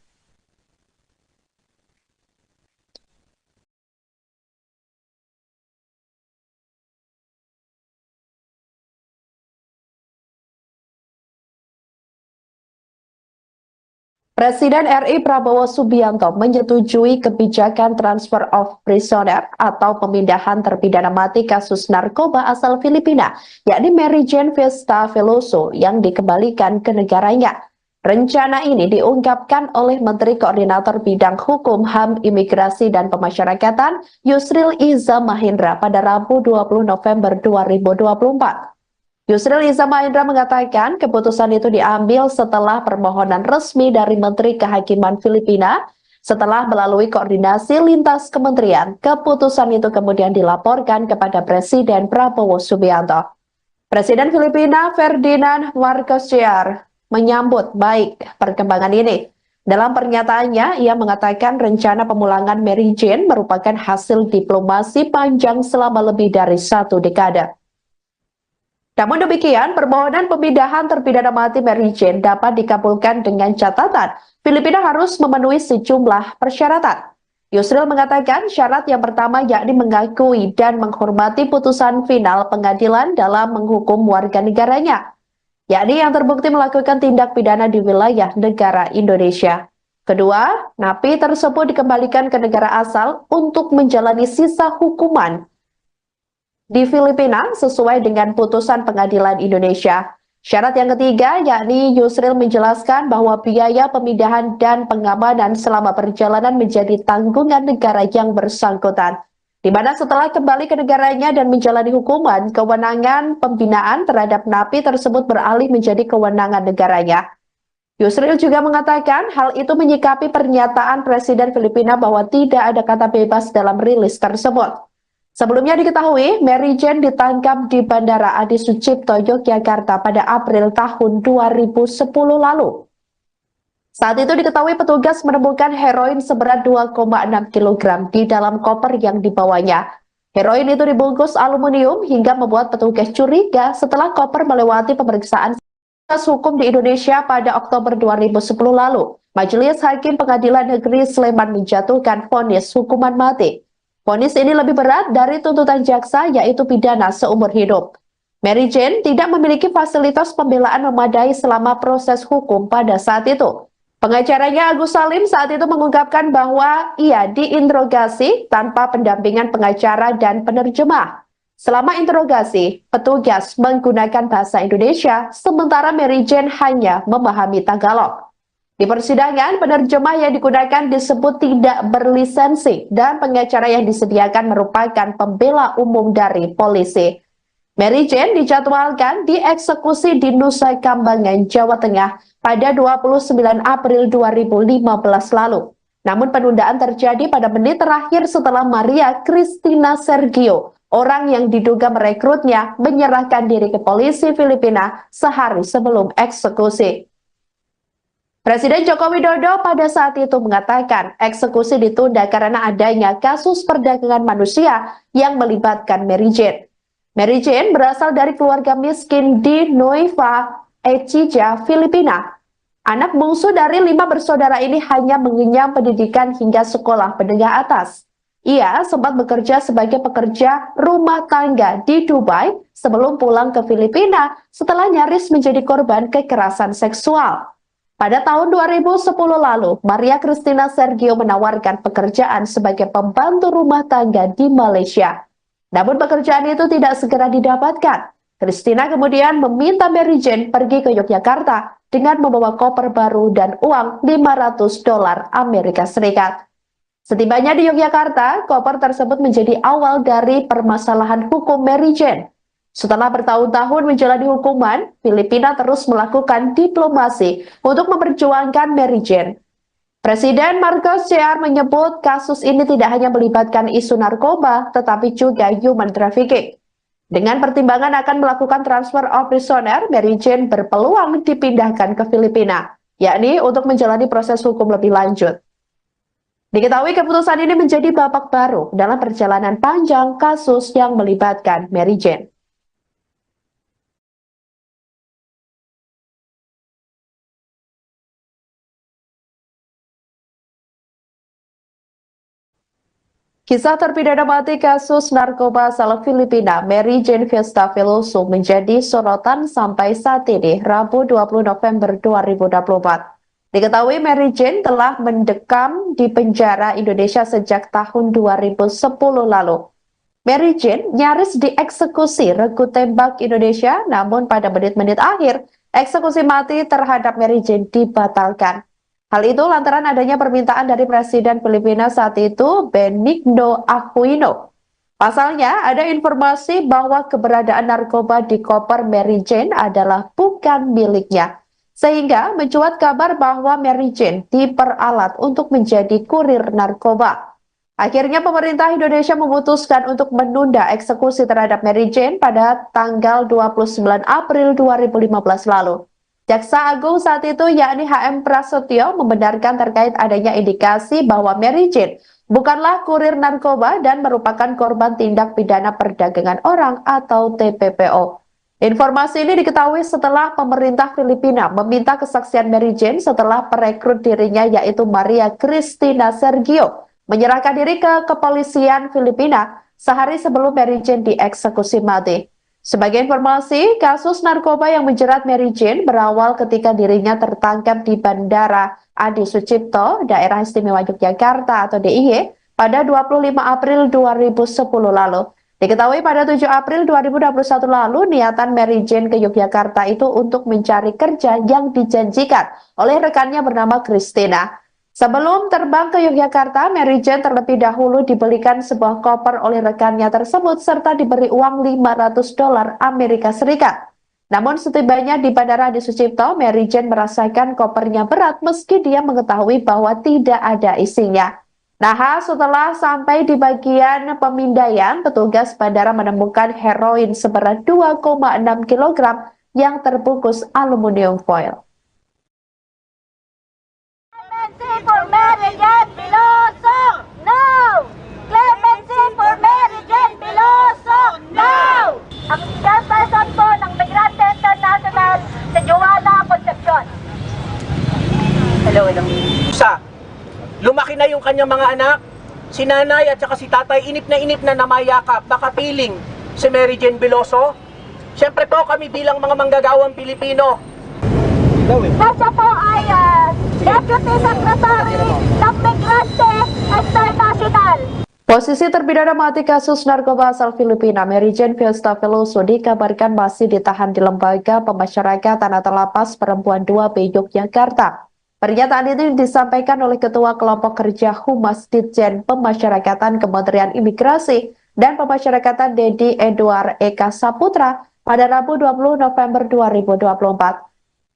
Presiden RI Prabowo Subianto menyetujui kebijakan transfer of prisoner atau pemindahan terpidana mati kasus narkoba asal Filipina, yakni Mary Jane Fiesta Veloso yang dikembalikan ke negaranya. Rencana ini diungkapkan oleh Menteri Koordinator Bidang Hukum, HAM, Imigrasi, dan Pemasyarakatan Yusril Iza Mahendra pada Rabu 20 November 2024. Yusril Iza Mahendra mengatakan keputusan itu diambil setelah permohonan resmi dari Menteri Kehakiman Filipina. Setelah melalui koordinasi lintas kementerian, keputusan itu kemudian dilaporkan kepada Presiden Prabowo Subianto. Presiden Filipina Ferdinand Marcos Jr. menyambut baik perkembangan ini. Dalam pernyataannya, ia mengatakan rencana pemulangan Mary Jane merupakan hasil diplomasi panjang selama lebih dari 1 dekade. Namun demikian, permohonan pemindahan terpidana mati Mary Jane dapat dikabulkan dengan catatan Filipina harus memenuhi sejumlah persyaratan. Yusril mengatakan syarat yang pertama yakni mengakui dan menghormati putusan final pengadilan dalam menghukum warga negaranya, yakni yang terbukti melakukan tindak pidana di wilayah negara Indonesia. Kedua, napi tersebut dikembalikan ke negara asal untuk menjalani sisa hukuman di Filipina sesuai dengan putusan pengadilan Indonesia. Syarat yang ketiga yakni Yusril menjelaskan bahwa biaya pemindahan dan pengamanan selama perjalanan menjadi tanggungan negara yang bersangkutan. di mana setelah kembali ke negaranya dan menjalani hukuman, kewenangan pembinaan terhadap napi tersebut beralih menjadi kewenangan negaranya. Yusril juga mengatakan hal itu menyikapi pernyataan Presiden Filipina bahwa tidak ada kata bebas dalam rilis tersebut. Sebelumnya diketahui, Mary Jane ditangkap di Bandara Adi Sucipto, Yogyakarta pada April tahun 2010 lalu. Saat itu diketahui petugas menemukan heroin seberat 2,6 kg di dalam koper yang dibawanya. Heroin itu dibungkus aluminium hingga membuat petugas curiga setelah koper melewati pemeriksaan hukum di Indonesia pada Oktober 2010 lalu. Majelis Hakim Pengadilan Negeri Sleman menjatuhkan vonis hukuman mati. Vonis ini lebih berat dari tuntutan jaksa, yaitu pidana seumur hidup. Mary Jane tidak memiliki fasilitas pembelaan memadai selama proses hukum pada saat itu. Pengacaranya Agus Salim saat itu mengungkapkan bahwa ia diinterogasi tanpa pendampingan pengacara dan penerjemah. Selama interogasi, petugas menggunakan bahasa Indonesia, sementara Mary Jane hanya memahami Tagalog. Di persidangan, penerjemah yang digunakan disebut tidak berlisensi dan pengacara yang disediakan merupakan pembela umum dari polisi. Mary Jane dijadwalkan dieksekusi di Nusa Kambangan, Jawa Tengah pada 29 April 2015 lalu. Namun penundaan terjadi pada menit terakhir setelah Maria Cristina Sergio, orang yang diduga merekrutnya, menyerahkan diri ke polisi Filipina sehari sebelum eksekusi. Presiden Joko Widodo pada saat itu mengatakan eksekusi ditunda karena adanya kasus perdagangan manusia yang melibatkan Mary Jane. Mary Jane berasal dari keluarga miskin di Nueva Ecija, Filipina. Anak bungsu dari 5 bersaudara ini hanya mengenyam pendidikan hingga sekolah menengah atas. Ia sempat bekerja sebagai pekerja rumah tangga di Dubai sebelum pulang ke Filipina setelah nyaris menjadi korban kekerasan seksual. Pada tahun 2010 lalu, Maria Cristina Sergio menawarkan pekerjaan sebagai pembantu rumah tangga di Malaysia. Namun pekerjaan itu tidak segera didapatkan. Cristina kemudian meminta Mary Jane pergi ke Yogyakarta dengan membawa koper baru dan uang $500 Amerika Serikat. Setibanya di Yogyakarta, koper tersebut menjadi awal dari permasalahan hukum Mary Jane. Setelah bertahun-tahun menjalani hukuman, Filipina terus melakukan diplomasi untuk memperjuangkan Mary Jane. Presiden Marcos Jr. menyebut kasus ini tidak hanya melibatkan isu narkoba, tetapi juga human trafficking. Dengan pertimbangan akan melakukan transfer of prisoner, Mary Jane berpeluang dipindahkan ke Filipina, yakni untuk menjalani proses hukum lebih lanjut. Diketahui keputusan ini menjadi babak baru dalam perjalanan panjang kasus yang melibatkan Mary Jane. Kisah terpidana mati kasus narkoba asal Filipina, Mary Jane Fiesta Veloso menjadi sorotan sampai saat ini, Rabu 20 November 2024. Diketahui Mary Jane telah mendekam di penjara Indonesia sejak tahun 2010 lalu. Mary Jane nyaris dieksekusi regu tembak Indonesia, namun pada menit-menit akhir, eksekusi mati terhadap Mary Jane dibatalkan. Hal itu lantaran adanya permintaan dari Presiden Filipina saat itu, Benigno Aquino. Pasalnya, ada informasi bahwa keberadaan narkoba di koper Mary Jane adalah bukan miliknya. Sehingga mencuat kabar bahwa Mary Jane diperalat untuk menjadi kurir narkoba. Akhirnya pemerintah Indonesia memutuskan untuk menunda eksekusi terhadap Mary Jane pada tanggal 29 April 2015 lalu. Jaksa Agung saat itu yakni HM Prasetyo membenarkan terkait adanya indikasi bahwa Mary Jane bukanlah kurir narkoba dan merupakan korban tindak pidana perdagangan orang atau TPPO. Informasi ini diketahui setelah pemerintah Filipina meminta kesaksian Mary Jane setelah perekrut dirinya yaitu Maria Cristina Sergio menyerahkan diri ke kepolisian Filipina sehari sebelum Mary Jane dieksekusi mati. Sebagai informasi, kasus narkoba yang menjerat Mary Jane berawal ketika dirinya tertangkap di Bandara Adi Sucipto, Daerah Istimewa Yogyakarta atau DIY, pada 25 April 2010 lalu. Diketahui pada 7 April 2021 lalu, niatan Mary Jane ke Yogyakarta itu untuk mencari kerja yang dijanjikan oleh rekannya bernama Cristina. Sebelum terbang ke Yogyakarta, Mary Jane terlebih dahulu dibelikan sebuah koper oleh rekannya tersebut serta diberi uang $500 Amerika Serikat. Namun setibanya di Bandara Adi Sucipto, Mary Jane merasakan kopernya berat meski dia mengetahui bahwa tidak ada isinya. Nah, setelah sampai di bagian pemindaian, petugas bandara menemukan heroin seberat 2,6 kg yang terbungkus aluminium foil. Clemency for Mary Jane Piloso, no! Clemency for Mary Jane Piloso, no! Ang chairperson po ng Migrante International sa Joanna Concepcion. Hello. Lumaki na yung kanyang mga anak, si nanay at saka si tatay, inip na namayakap, nakapiling si Mary Jane Veloso. Siyempre po kami bilang mga manggagawang Pilipino. Siya po ay Deputy Secretary ng Migrante International. Posisi terpidana mati kasus narkoba asal Filipina, Mary Jane Fiesta Veloso, dikabarkan masih ditahan di Lembaga Pemasyarakatan atau Lapas Perempuan 2B Yogyakarta. Pernyataan itu disampaikan oleh Ketua Kelompok Kerja Humas Ditjen Pemasyarakatan Kementerian Imigrasi dan Pemasyarakatan Dedi Edward Eka Saputra pada Rabu 20 November 2024.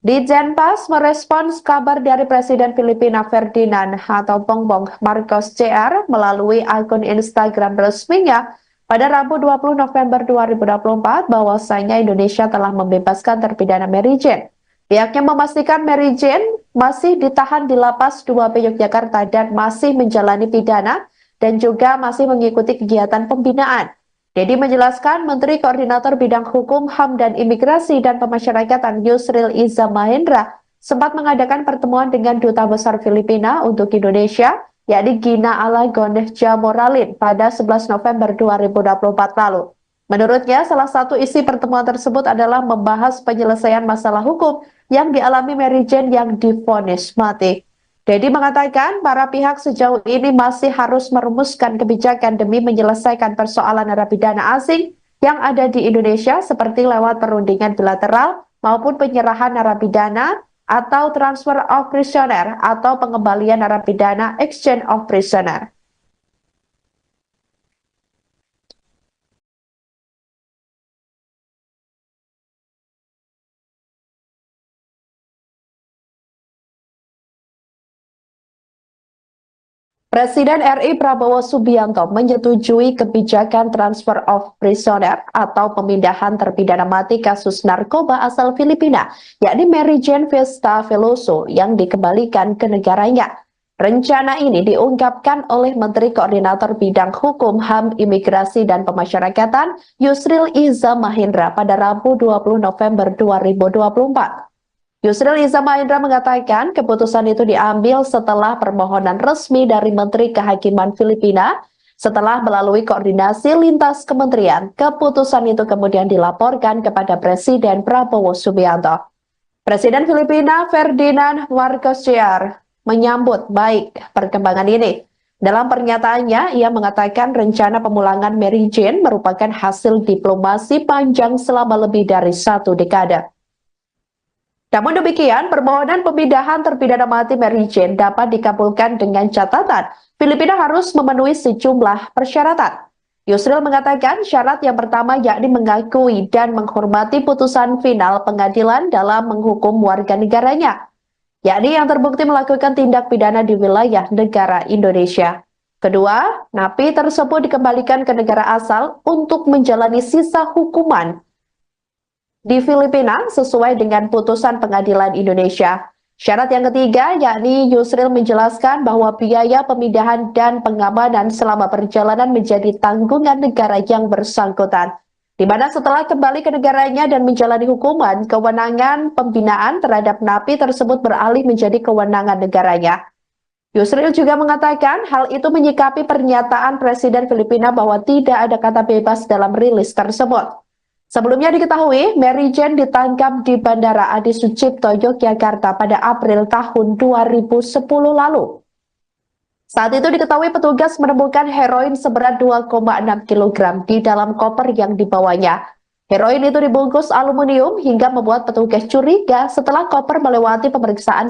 Ditjenpas merespons kabar dari Presiden Filipina Ferdinand atau Bongbong Marcos Jr. melalui akun Instagram resminya pada Rabu 20 November 2024 bahwasanya Indonesia telah membebaskan terpidana Mary Jane. Pihaknya memastikan Mary Jane masih ditahan di Lapas 2B Yogyakarta dan masih menjalani pidana dan juga masih mengikuti kegiatan pembinaan. Dedi menjelaskan Menteri Koordinator Bidang Hukum, HAM, dan Imigrasi dan Pemasyarakatan Yusril Iza Mahendra sempat mengadakan pertemuan dengan Duta Besar Filipina untuk Indonesia, yakni Gina Alagon Jamoralin pada 11 November 2024 lalu. Menurutnya, salah satu isi pertemuan tersebut adalah membahas penyelesaian masalah hukum yang dialami Mary Jane yang divonis mati. Dedi mengatakan para pihak sejauh ini masih harus merumuskan kebijakan demi menyelesaikan persoalan narapidana asing yang ada di Indonesia seperti lewat perundingan bilateral maupun penyerahan narapidana atau transfer of prisoner atau pengembalian narapidana exchange of prisoner. Presiden RI Prabowo Subianto menyetujui kebijakan transfer of prisoner atau pemindahan terpidana mati kasus narkoba asal Filipina, yakni Mary Jane Fiesta Veloso yang dikembalikan ke negaranya. Rencana ini diungkapkan oleh Menteri Koordinator Bidang Hukum, HAM, Imigrasi, dan Pemasyarakatan Yusril Iza Mahendra pada Rabu 20 November 2024. Yusril Iza Mahendra mengatakan keputusan itu diambil setelah permohonan resmi dari Menteri Kehakiman Filipina. Setelah melalui koordinasi lintas kementerian, keputusan itu kemudian dilaporkan kepada Presiden Prabowo Subianto. Presiden Filipina Ferdinand Marcos Jr. menyambut baik perkembangan ini. Dalam pernyataannya, ia mengatakan rencana pemulangan Mary Jane merupakan hasil diplomasi panjang selama lebih dari 1 dekade. Namun demikian, permohonan pemindahan terpidana mati Mary Jane dapat dikabulkan dengan catatan Filipina harus memenuhi sejumlah persyaratan. Yusril mengatakan syarat yang pertama yakni mengakui dan menghormati putusan final pengadilan dalam menghukum warga negaranya, yakni yang terbukti melakukan tindak pidana di wilayah negara Indonesia. Kedua, napi tersebut dikembalikan ke negara asal untuk menjalani sisa hukuman di Filipina sesuai dengan putusan pengadilan Indonesia. Syarat yang ketiga yakni Yusril menjelaskan bahwa biaya pemindahan dan pengamanan selama perjalanan menjadi tanggungan negara yang bersangkutan, di mana setelah kembali ke negaranya dan menjalani hukuman, kewenangan pembinaan terhadap napi tersebut beralih menjadi kewenangan negaranya. Yusril juga mengatakan hal itu menyikapi pernyataan Presiden Filipina bahwa tidak ada kata bebas dalam rilis tersebut. Sebelumnya diketahui, Mary Jane ditangkap di Bandara Adi Sucipto, Yogyakarta pada April tahun 2010 lalu. Saat itu diketahui petugas menemukan heroin seberat 2,6 kg di dalam koper yang dibawanya. Heroin itu dibungkus aluminium hingga membuat petugas curiga setelah koper melewati pemeriksaan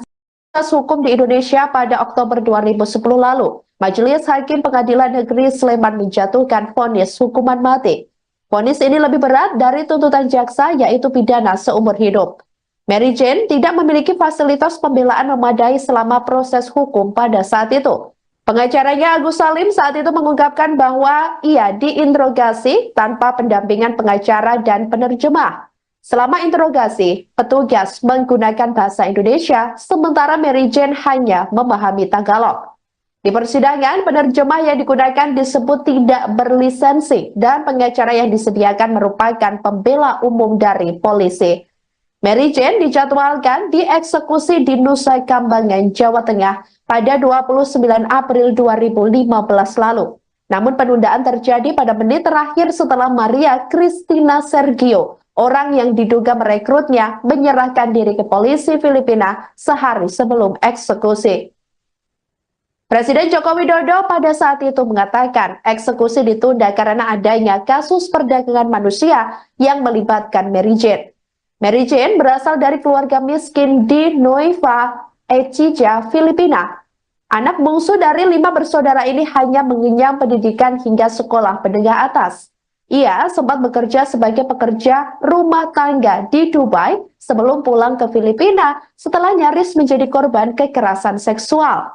hukum di Indonesia pada Oktober 2010 lalu, Majelis Hakim Pengadilan Negeri Sleman menjatuhkan vonis hukuman mati. Vonis ini lebih berat dari tuntutan jaksa, yaitu pidana seumur hidup. Mary Jane tidak memiliki fasilitas pembelaan memadai selama proses hukum pada saat itu. Pengacaranya Agus Salim saat itu mengungkapkan bahwa ia diinterogasi tanpa pendampingan pengacara dan penerjemah. Selama interogasi, petugas menggunakan bahasa Indonesia, sementara Mary Jane hanya memahami Tagalog. Di persidangan, penerjemah yang digunakan disebut tidak berlisensi dan pengacara yang disediakan merupakan pembela umum dari polisi. Mary Jane dijadwalkan dieksekusi di Nusa Kambangan, Jawa Tengah pada 29 April 2015 lalu. Namun penundaan terjadi pada menit terakhir setelah Maria Cristina Sergio, orang yang diduga merekrutnya, menyerahkan diri ke polisi Filipina sehari sebelum eksekusi. Presiden Joko Widodo pada saat itu mengatakan eksekusi ditunda karena adanya kasus perdagangan manusia yang melibatkan Mary Jane. Mary Jane berasal dari keluarga miskin di Nueva Ecija, Filipina. Anak bungsu dari 5 bersaudara ini hanya mengenyam pendidikan hingga sekolah menengah atas. Ia sempat bekerja sebagai pekerja rumah tangga di Dubai sebelum pulang ke Filipina setelah nyaris menjadi korban kekerasan seksual.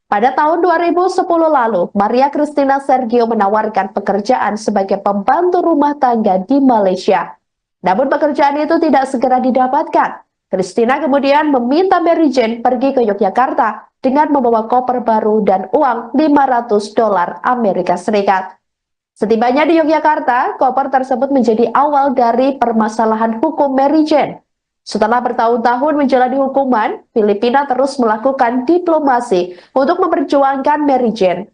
Pada tahun 2010 lalu, Maria Cristina Sergio menawarkan pekerjaan sebagai pembantu rumah tangga di Malaysia. Namun pekerjaan itu tidak segera didapatkan. Cristina kemudian meminta Mary Jane pergi ke Yogyakarta dengan membawa koper baru dan uang $500 Amerika Serikat. Setibanya di Yogyakarta, koper tersebut menjadi awal dari permasalahan hukum Mary Jane. Setelah bertahun-tahun menjalani hukuman, Filipina terus melakukan diplomasi untuk memperjuangkan Mary Jane.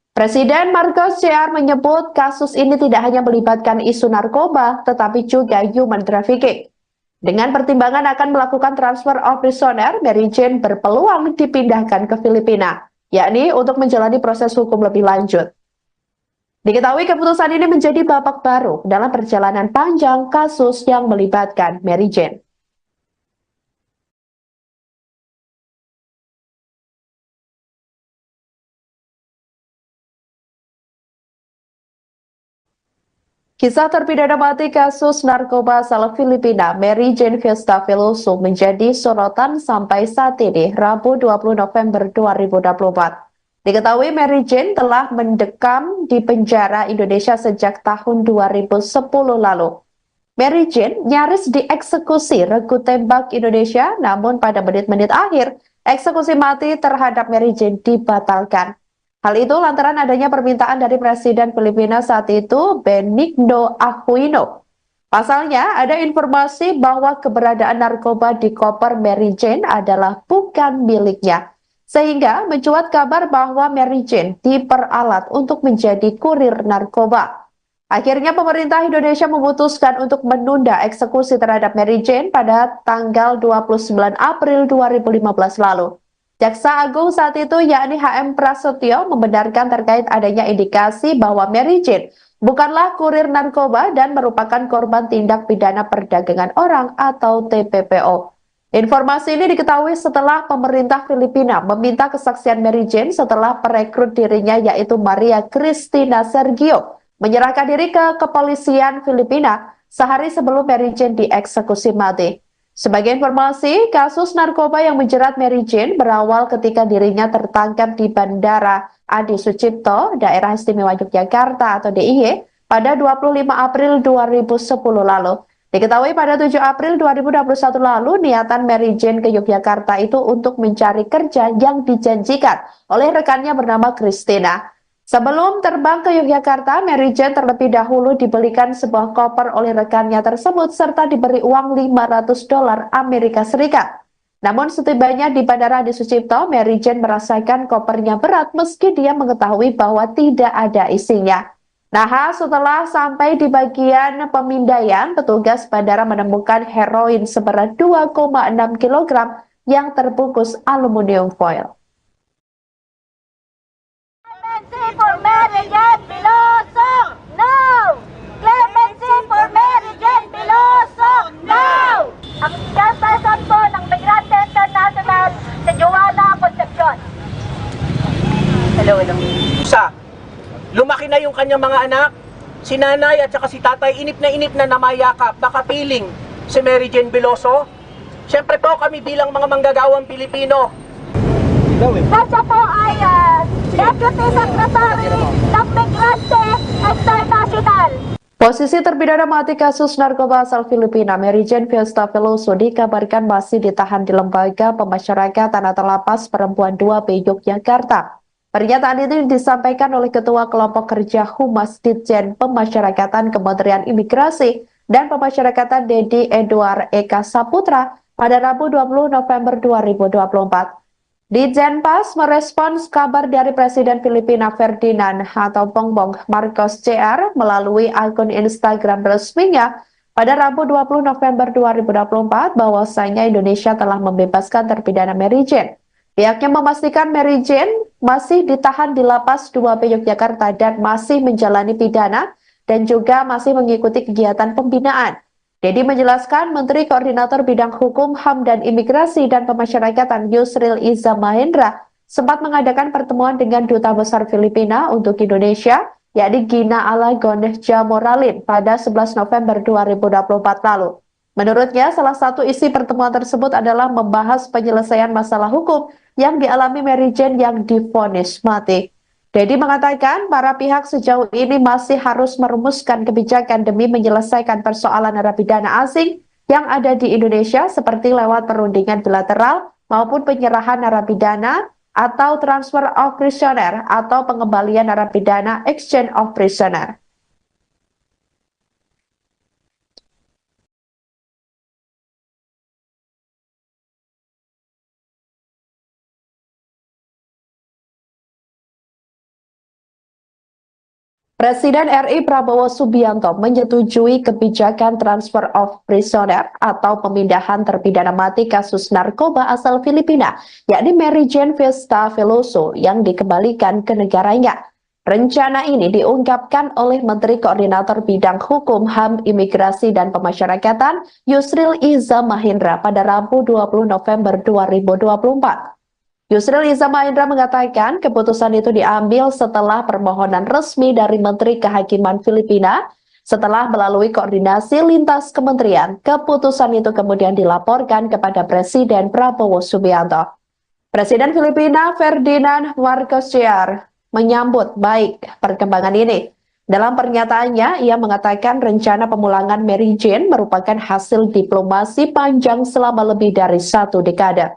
Presiden Marcos Jr. menyebut kasus ini tidak hanya melibatkan isu narkoba, tetapi juga human trafficking. Dengan pertimbangan akan melakukan transfer of prisoner, Mary Jane berpeluang dipindahkan ke Filipina, yakni untuk menjalani proses hukum lebih lanjut. Diketahui keputusan ini menjadi babak baru dalam perjalanan panjang kasus yang melibatkan Mary Jane. Kisah terpidana mati kasus narkoba asal Filipina, Mary Jane Fiesta Veloso, menjadi sorotan sampai saat ini, Rabu 20 November 2024. Diketahui Mary Jane telah mendekam di penjara Indonesia sejak tahun 2010 lalu. Mary Jane nyaris dieksekusi regu tembak Indonesia, namun pada menit-menit akhir, eksekusi mati terhadap Mary Jane dibatalkan. Hal itu lantaran adanya permintaan dari Presiden Filipina saat itu, Benigno Aquino. Pasalnya, ada informasi bahwa keberadaan narkoba di koper Mary Jane adalah bukan miliknya. Sehingga mencuat kabar bahwa Mary Jane diperalat untuk menjadi kurir narkoba. Akhirnya pemerintah Indonesia memutuskan untuk menunda eksekusi terhadap Mary Jane pada tanggal 29 April 2015 lalu. Jaksa Agung saat itu yakni HM Prasetyo membenarkan terkait adanya indikasi bahwa Mary Jane bukanlah kurir narkoba dan merupakan korban tindak pidana perdagangan orang atau TPPO. Informasi ini diketahui setelah pemerintah Filipina meminta kesaksian Mary Jane setelah perekrut dirinya yaitu Maria Cristina Sergio menyerahkan diri ke kepolisian Filipina sehari sebelum Mary Jane dieksekusi mati. Sebagai informasi, kasus narkoba yang menjerat Mary Jane berawal ketika dirinya tertangkap di Bandara Adi Sucipto, Daerah Istimewa Yogyakarta atau DIY, pada 25 April 2010 lalu. Diketahui pada 7 April 2021 lalu, niatan Mary Jane ke Yogyakarta itu untuk mencari kerja yang dijanjikan oleh rekannya bernama Cristina. Sebelum terbang ke Yogyakarta, Mary Jane terlebih dahulu dibelikan sebuah koper oleh rekannya tersebut serta diberi uang $500 Amerika Serikat. Namun setibanya di Bandara Adi Sucipto, Mary Jane merasakan kopernya berat meski dia mengetahui bahwa tidak ada isinya. Nah, setelah sampai di bagian pemindaian, petugas bandara menemukan heroin seberat 2,6 kg yang terbungkus aluminium foil. Clemency for Mary Jane Veloso, no! Clemency for Mary Jane Veloso, no! Ang chairperson po ng Migrante International, si Joanna Isa, lumaki na yung kanyang mga anak, si nanay at saka si tatay inip na namayakap, nakapiling si Mary Jane Veloso. Siyempre po kami bilang mga manggagawang Pilipino. Siya po ay Deputy Secretary ng Migrante International. Posisi terpidana mati kasus narkoba asal Filipina, Mary Jane Fiesta Veloso, dikabarkan masih ditahan di Lembaga Pemasyarakatan atau Lapas Perempuan 2B Yogyakarta. Pernyataan itu disampaikan oleh Ketua Kelompok Kerja Humas Ditjen Pemasyarakatan Kementerian Imigrasi dan Pemasyarakatan Dedi Edward Eka Saputra pada Rabu 20 November 2024. Ditjenpas merespons kabar dari Presiden Filipina Ferdinand atau Bongbong Marcos Jr. melalui akun Instagram resminya pada Rabu 20 November 2024 bahwasanya Indonesia telah membebaskan terpidana Mary Jane. Pihaknya memastikan Mary Jane masih ditahan di Lapas 2B Yogyakarta dan masih menjalani pidana dan juga masih mengikuti kegiatan pembinaan. Dedi menjelaskan Menteri Koordinator Bidang Hukum, HAM, dan Imigrasi dan Pemasyarakatan Yusril Iza Mahendra sempat mengadakan pertemuan dengan Duta Besar Filipina untuk Indonesia, yakni Gina Alagon Jamoralin pada 11 November 2024 lalu. Menurutnya, salah satu isi pertemuan tersebut adalah membahas penyelesaian masalah hukum yang dialami Mary Jane yang divonis mati. Dedi mengatakan para pihak sejauh ini masih harus merumuskan kebijakan demi menyelesaikan persoalan narapidana asing yang ada di Indonesia seperti lewat perundingan bilateral maupun penyerahan narapidana atau transfer of prisoner atau pengembalian narapidana exchange of prisoner. Presiden RI Prabowo Subianto menyetujui kebijakan transfer of prisoner atau pemindahan terpidana mati kasus narkoba asal Filipina, yakni Mary Jane Fiesta Veloso yang dikembalikan ke negaranya. Rencana ini diungkapkan oleh Menteri Koordinator Bidang Hukum, HAM, Imigrasi, dan Pemasyarakatan Yusril Iza Mahendra pada Rabu 20 November 2024. Yusril Iza Mahendra mengatakan keputusan itu diambil setelah permohonan resmi dari Menteri Kehakiman Filipina. Setelah melalui koordinasi lintas kementerian, keputusan itu kemudian dilaporkan kepada Presiden Prabowo Subianto. Presiden Filipina Ferdinand Marcos Jr. menyambut baik perkembangan ini. Dalam pernyataannya, ia mengatakan rencana pemulangan Mary Jane merupakan hasil diplomasi panjang selama lebih dari 1 dekade.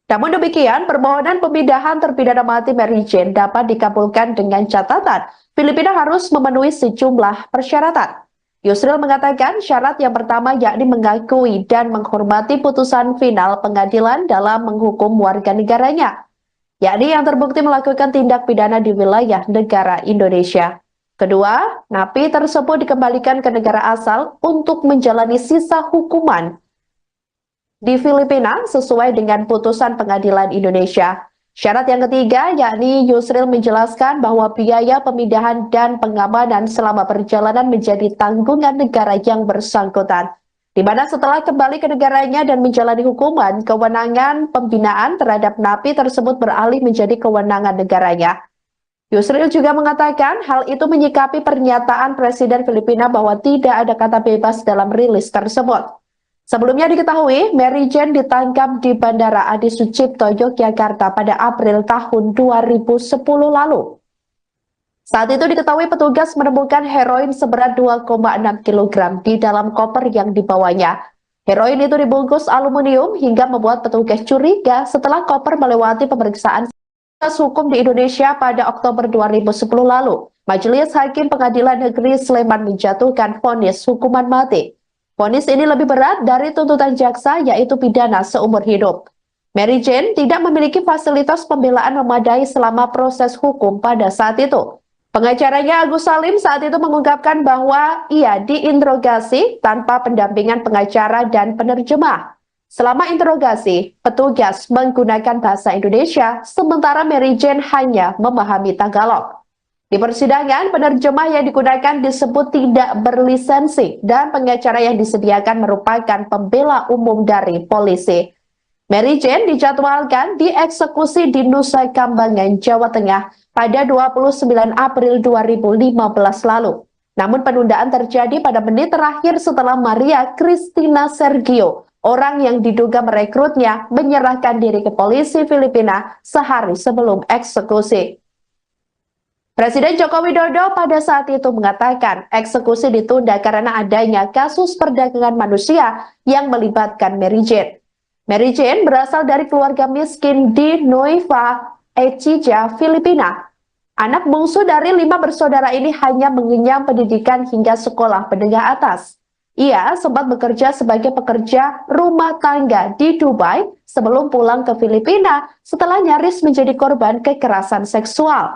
Namun demikian, permohonan pemindahan terpidana mati Mary Jane dapat dikabulkan dengan catatan Filipina harus memenuhi sejumlah persyaratan. Yusril mengatakan syarat yang pertama yakni mengakui dan menghormati putusan final pengadilan dalam menghukum warga negaranya, yakni yang terbukti melakukan tindak pidana di wilayah negara Indonesia. Kedua, napi tersebut dikembalikan ke negara asal untuk menjalani sisa hukuman di Filipina sesuai dengan putusan pengadilan Indonesia. Syarat yang ketiga yakni Yusril menjelaskan bahwa biaya pemindahan dan pengamanan selama perjalanan menjadi tanggungan negara yang bersangkutan, di mana setelah kembali ke negaranya dan menjalani hukuman, kewenangan pembinaan terhadap napi tersebut beralih menjadi kewenangan negaranya. Yusril juga mengatakan hal itu menyikapi pernyataan Presiden Filipina bahwa tidak ada kata bebas dalam rilis tersebut. Sebelumnya diketahui, Mary Jane ditangkap di Bandara Adi Sucipto, Yogyakarta pada April tahun 2010 lalu. Saat itu diketahui petugas menemukan heroin seberat 2,6 kg di dalam koper yang dibawanya. Heroin itu dibungkus aluminium hingga membuat petugas curiga setelah koper melewati pemeriksaan hukum di Indonesia pada Oktober 2010 lalu. Majelis Hakim Pengadilan Negeri Sleman menjatuhkan vonis hukuman mati. Vonis ini lebih berat dari tuntutan jaksa, yaitu pidana seumur hidup. Mary Jane tidak memiliki fasilitas pembelaan memadai selama proses hukum pada saat itu. Pengacaranya Agus Salim saat itu mengungkapkan bahwa ia diinterogasi tanpa pendampingan pengacara dan penerjemah. Selama interogasi, petugas menggunakan bahasa Indonesia, sementara Mary Jane hanya memahami Tagalog. Di persidangan, penerjemah yang digunakan disebut tidak berlisensi dan pengacara yang disediakan merupakan pembela umum dari polisi. Mary Jane dijadwalkan dieksekusi di Nusa Kambangan, Jawa Tengah pada 29 April 2015 lalu. Namun penundaan terjadi pada menit terakhir setelah Maria Cristina Sergio, orang yang diduga merekrutnya, menyerahkan diri ke polisi Filipina sehari sebelum eksekusi. Presiden Joko Widodo pada saat itu mengatakan eksekusi ditunda karena adanya kasus perdagangan manusia yang melibatkan Mary Jane. Mary Jane berasal dari keluarga miskin di Nueva Ecija, Filipina. Anak bungsu dari 5 bersaudara ini hanya mengenyam pendidikan hingga sekolah menengah atas. Ia sempat bekerja sebagai pekerja rumah tangga di Dubai sebelum pulang ke Filipina setelah nyaris menjadi korban kekerasan seksual.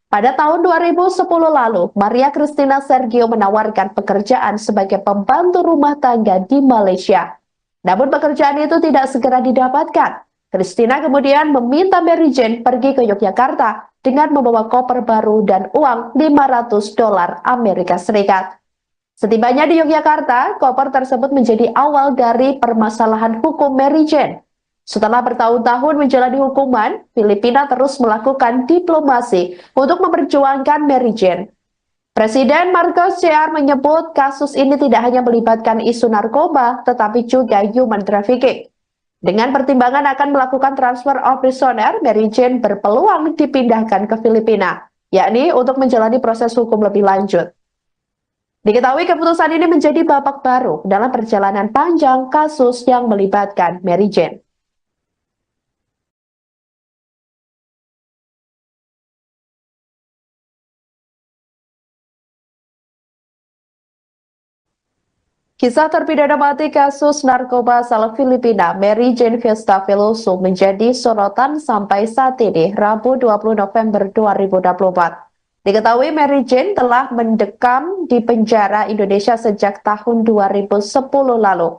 Pada tahun 2010 lalu, Maria Cristina Sergio menawarkan pekerjaan sebagai pembantu rumah tangga di Malaysia. Namun pekerjaan itu tidak segera didapatkan. Christina kemudian meminta Mary Jane pergi ke Yogyakarta dengan membawa koper baru dan uang $500 Amerika Serikat. Setibanya di Yogyakarta, koper tersebut menjadi awal dari permasalahan hukum Mary Jane. Setelah bertahun-tahun menjalani hukuman, Filipina terus melakukan diplomasi untuk memperjuangkan Mary Jane. Presiden Marcos Jr. menyebut kasus ini tidak hanya melibatkan isu narkoba, tetapi juga human trafficking. Dengan pertimbangan akan melakukan transfer of prisoner, Mary Jane berpeluang dipindahkan ke Filipina, yakni untuk menjalani proses hukum lebih lanjut. Diketahui keputusan ini menjadi babak baru dalam perjalanan panjang kasus yang melibatkan Mary Jane. Kisah terpidana mati kasus narkoba asal Filipina, Mary Jane Fiesta Veloso, menjadi sorotan sampai saat ini, Rabu 20 November 2024. Diketahui Mary Jane telah mendekam di penjara Indonesia sejak tahun 2010 lalu.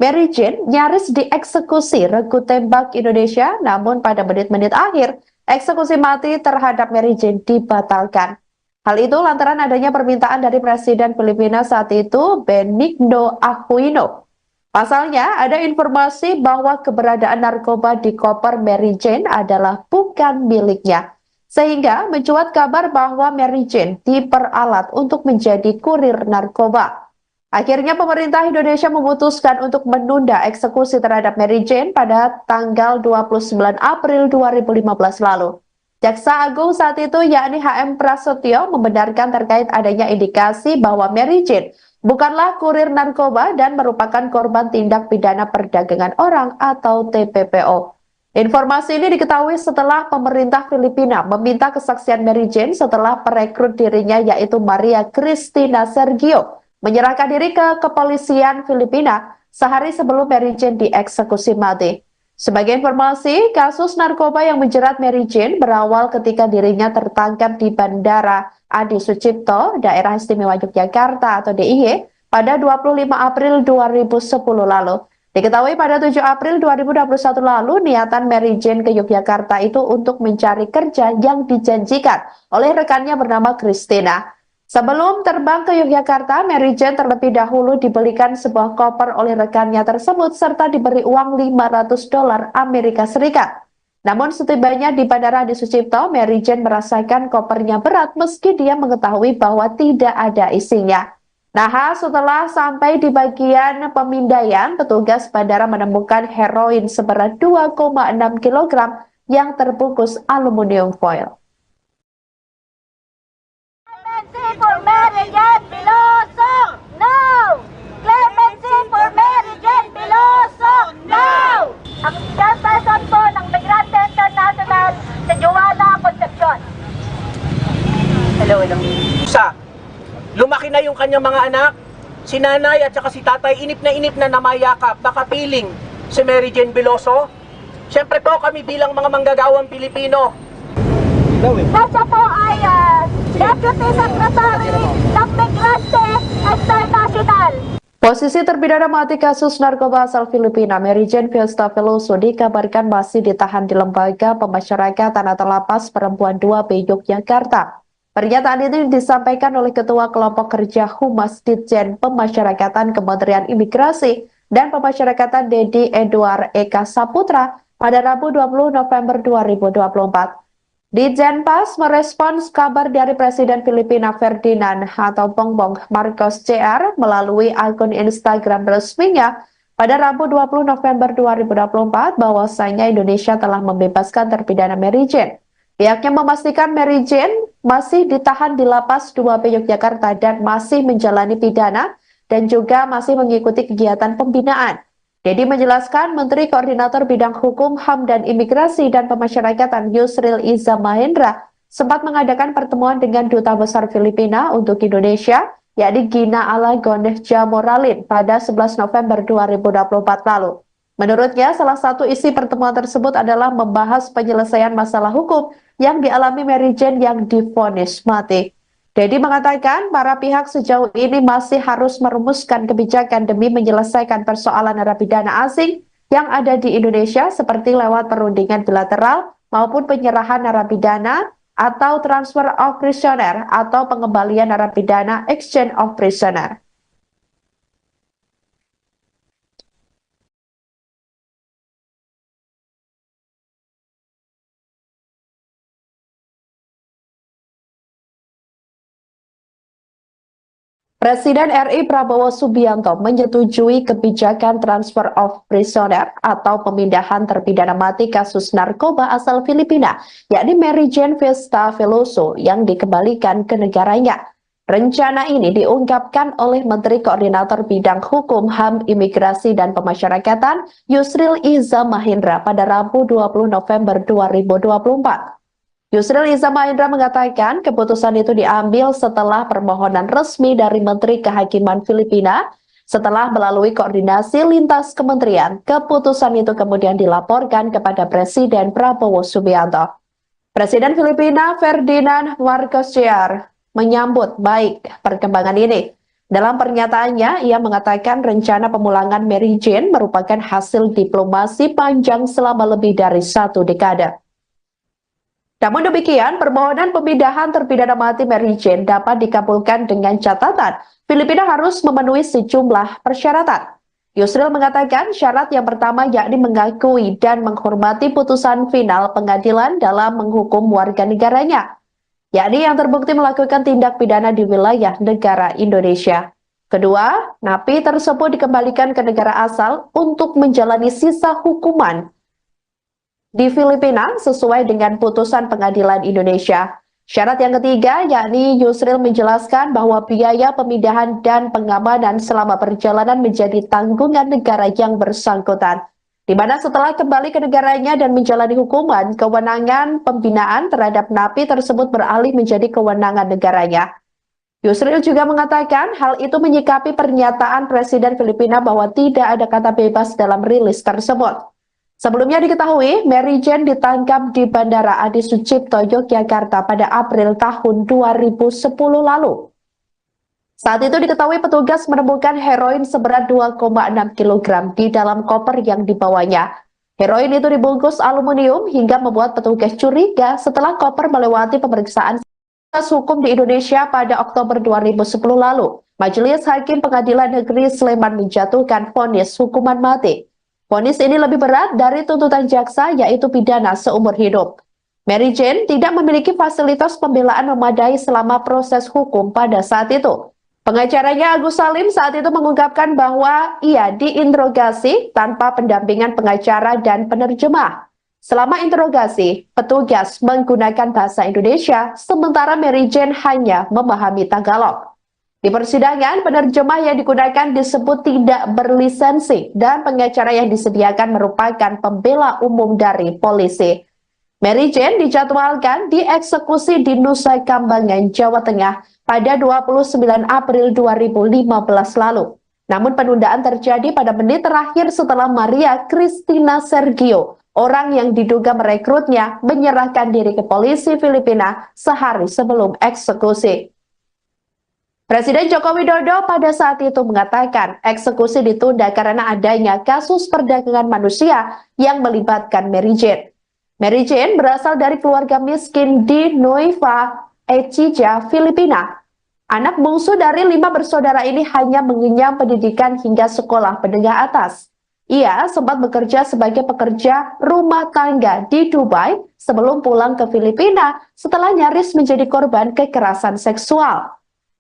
Mary Jane nyaris dieksekusi regu tembak Indonesia, namun pada menit-menit akhir, eksekusi mati terhadap Mary Jane dibatalkan. Hal itu lantaran adanya permintaan dari Presiden Filipina saat itu, Benigno Aquino. Pasalnya, ada informasi bahwa keberadaan narkoba di koper Mary Jane adalah bukan miliknya. Sehingga mencuat kabar bahwa Mary Jane diperalat untuk menjadi kurir narkoba. Akhirnya pemerintah Indonesia memutuskan untuk menunda eksekusi terhadap Mary Jane pada tanggal 29 April 2015 lalu. Jaksa Agung saat itu yakni HM Prasetyo membenarkan terkait adanya indikasi bahwa Mary Jane bukanlah kurir narkoba dan merupakan korban tindak pidana perdagangan orang atau TPPO. Informasi ini diketahui setelah pemerintah Filipina meminta kesaksian Mary Jane setelah perekrut dirinya yaitu Maria Cristina Sergio menyerahkan diri ke kepolisian Filipina sehari sebelum Mary Jane dieksekusi mati. Sebagai informasi, kasus narkoba yang menjerat Mary Jane berawal ketika dirinya tertangkap di Bandara Adi Sucipto, Daerah Istimewa Yogyakarta atau DIY, pada 25 April 2010 lalu. Diketahui pada 7 April 2021 lalu, niatan Mary Jane ke Yogyakarta itu untuk mencari kerja yang dijanjikan oleh rekannya bernama Christina. Sebelum terbang ke Yogyakarta, Mary Jane terlebih dahulu dibelikan sebuah koper oleh rekannya tersebut serta diberi uang $500 Amerika Serikat. Namun setibanya di Bandara Adi Sucipto, Mary Jane merasakan kopernya berat meski dia mengetahui bahwa tidak ada isinya. Nah, setelah sampai di bagian pemindaian, petugas bandara menemukan heroin seberat 2,6 kg yang terbungkus aluminium foil. Clemency for Mary Jane Veloso, no! Clemency for Mary Jane Veloso, no! Ang chairperson po ng Migrante International sa Joanna Concepcion. Hello. Lumaki na yung kanyang mga anak, si nanay at saka si tatay, inip na namayakap, nakapiling si Mary Jane Veloso. Siyempre po kami bilang mga manggagawang Pilipino. Siya po ay Deputy Secretary ng Migrante International. Posisi terpidana mati kasus narkoba asal Filipina, Mary Jane Fiesta Veloso, dikabarkan masih ditahan di Lembaga Pemasyarakatan atau Lapas Perempuan 2B Yogyakarta. Pernyataan ini disampaikan oleh Ketua Kelompok Kerja Humas Ditjen Pemasyarakatan Kementerian Imigrasi, dan Pemasyarakatan Dedi Edward Eka Saputra pada Rabu 20 November 2024. Ditjenpas merespons kabar dari Presiden Filipina Ferdinand atau Bongbong Marcos Jr. melalui akun Instagram resminya pada Rabu 20 November 2024 bahwasanya Indonesia telah membebaskan terpidana Mary Jane. Pihaknya memastikan Mary Jane masih ditahan di Lapas 2B Yogyakarta dan masih menjalani pidana dan juga masih mengikuti kegiatan pembinaan. Dedi menjelaskan Menteri Koordinator Bidang Hukum, HAM, dan Imigrasi dan Pemasyarakatan Yusril Iza Mahendra sempat mengadakan pertemuan dengan Duta Besar Filipina untuk Indonesia, yakni Gina Alagon Jamoralin pada 11 November 2024 lalu. Menurutnya, salah satu isi pertemuan tersebut adalah membahas penyelesaian masalah hukum yang dialami Mary Jane yang divonis mati. Dedi mengatakan para pihak sejauh ini masih harus merumuskan kebijakan demi menyelesaikan persoalan narapidana asing yang ada di Indonesia seperti lewat perundingan bilateral maupun penyerahan narapidana atau transfer of prisoner atau pengembalian narapidana exchange of prisoner. Presiden RI Prabowo Subianto menyetujui kebijakan transfer of prisoner atau pemindahan terpidana mati kasus narkoba asal Filipina, yakni Mary Jane Vesta Veloso yang dikembalikan ke negaranya. Rencana ini diungkapkan oleh Menteri Koordinator Bidang Hukum, HAM, Imigrasi, dan Pemasyarakatan Yusril Iza Mahendra pada Rabu 20 November 2024. Yusril Iza Mahendra mengatakan keputusan itu diambil setelah permohonan resmi dari Menteri Kehakiman Filipina. Setelah melalui koordinasi lintas kementerian, keputusan itu kemudian dilaporkan kepada Presiden Prabowo Subianto. Presiden Filipina Ferdinand Marcos Jr. menyambut baik perkembangan ini. Dalam pernyataannya, ia mengatakan rencana pemulangan Mary Jane merupakan hasil diplomasi panjang selama lebih dari 1 dekade. Namun demikian, permohonan pemindahan terpidana mati Mary Jane dapat dikabulkan dengan catatan Filipina harus memenuhi sejumlah persyaratan. Yusril mengatakan syarat yang pertama yakni mengakui dan menghormati putusan final pengadilan dalam menghukum warga negaranya, yakni yang terbukti melakukan tindak pidana di wilayah negara Indonesia. Kedua, napi tersebut dikembalikan ke negara asal untuk menjalani sisa hukuman di Filipina sesuai dengan putusan pengadilan Indonesia. Syarat yang ketiga yakni Yusril menjelaskan bahwa biaya pemindahan dan pengamanan selama perjalanan menjadi tanggungan negara yang bersangkutan, di mana setelah kembali ke negaranya dan menjalani hukuman, kewenangan pembinaan terhadap napi tersebut beralih menjadi kewenangan negaranya. Yusril juga mengatakan hal itu menyikapi pernyataan Presiden Filipina bahwa tidak ada kata bebas dalam rilis tersebut. Sebelumnya diketahui, Mary Jane ditangkap di Bandara Adi Sucipto, Yogyakarta pada April tahun 2010 lalu. Saat itu diketahui petugas menemukan heroin seberat 2,6 kg di dalam koper yang dibawanya. Heroin itu dibungkus aluminium hingga membuat petugas curiga setelah koper melewati pemeriksaan hukum di Indonesia pada Oktober 2010 lalu. Majelis Hakim Pengadilan Negeri Sleman menjatuhkan vonis hukuman mati. Vonis ini lebih berat dari tuntutan jaksa, yaitu pidana seumur hidup. Mary Jane tidak memiliki fasilitas pembelaan memadai selama proses hukum pada saat itu. Pengacaranya Agus Salim saat itu mengungkapkan bahwa ia diinterogasi tanpa pendampingan pengacara dan penerjemah. Selama interogasi, petugas menggunakan bahasa Indonesia, sementara Mary Jane hanya memahami Tagalog. Di persidangan, penerjemah yang digunakan disebut tidak berlisensi dan pengacara yang disediakan merupakan pembela umum dari polisi. Mary Jane dijadwalkan dieksekusi di Nusa Kambangan, Jawa Tengah pada 29 April 2015 lalu. Namun penundaan terjadi pada menit terakhir setelah Maria Cristina Sergio, orang yang diduga merekrutnya, menyerahkan diri ke polisi Filipina sehari sebelum eksekusi. Presiden Joko Widodo pada saat itu mengatakan eksekusi ditunda karena adanya kasus perdagangan manusia yang melibatkan Mary Jane. Mary Jane berasal dari keluarga miskin di Nueva Ecija, Filipina. Anak bungsu dari 5 bersaudara ini hanya mengenyam pendidikan hingga sekolah menengah atas. Ia sempat bekerja sebagai pekerja rumah tangga di Dubai sebelum pulang ke Filipina setelah nyaris menjadi korban kekerasan seksual.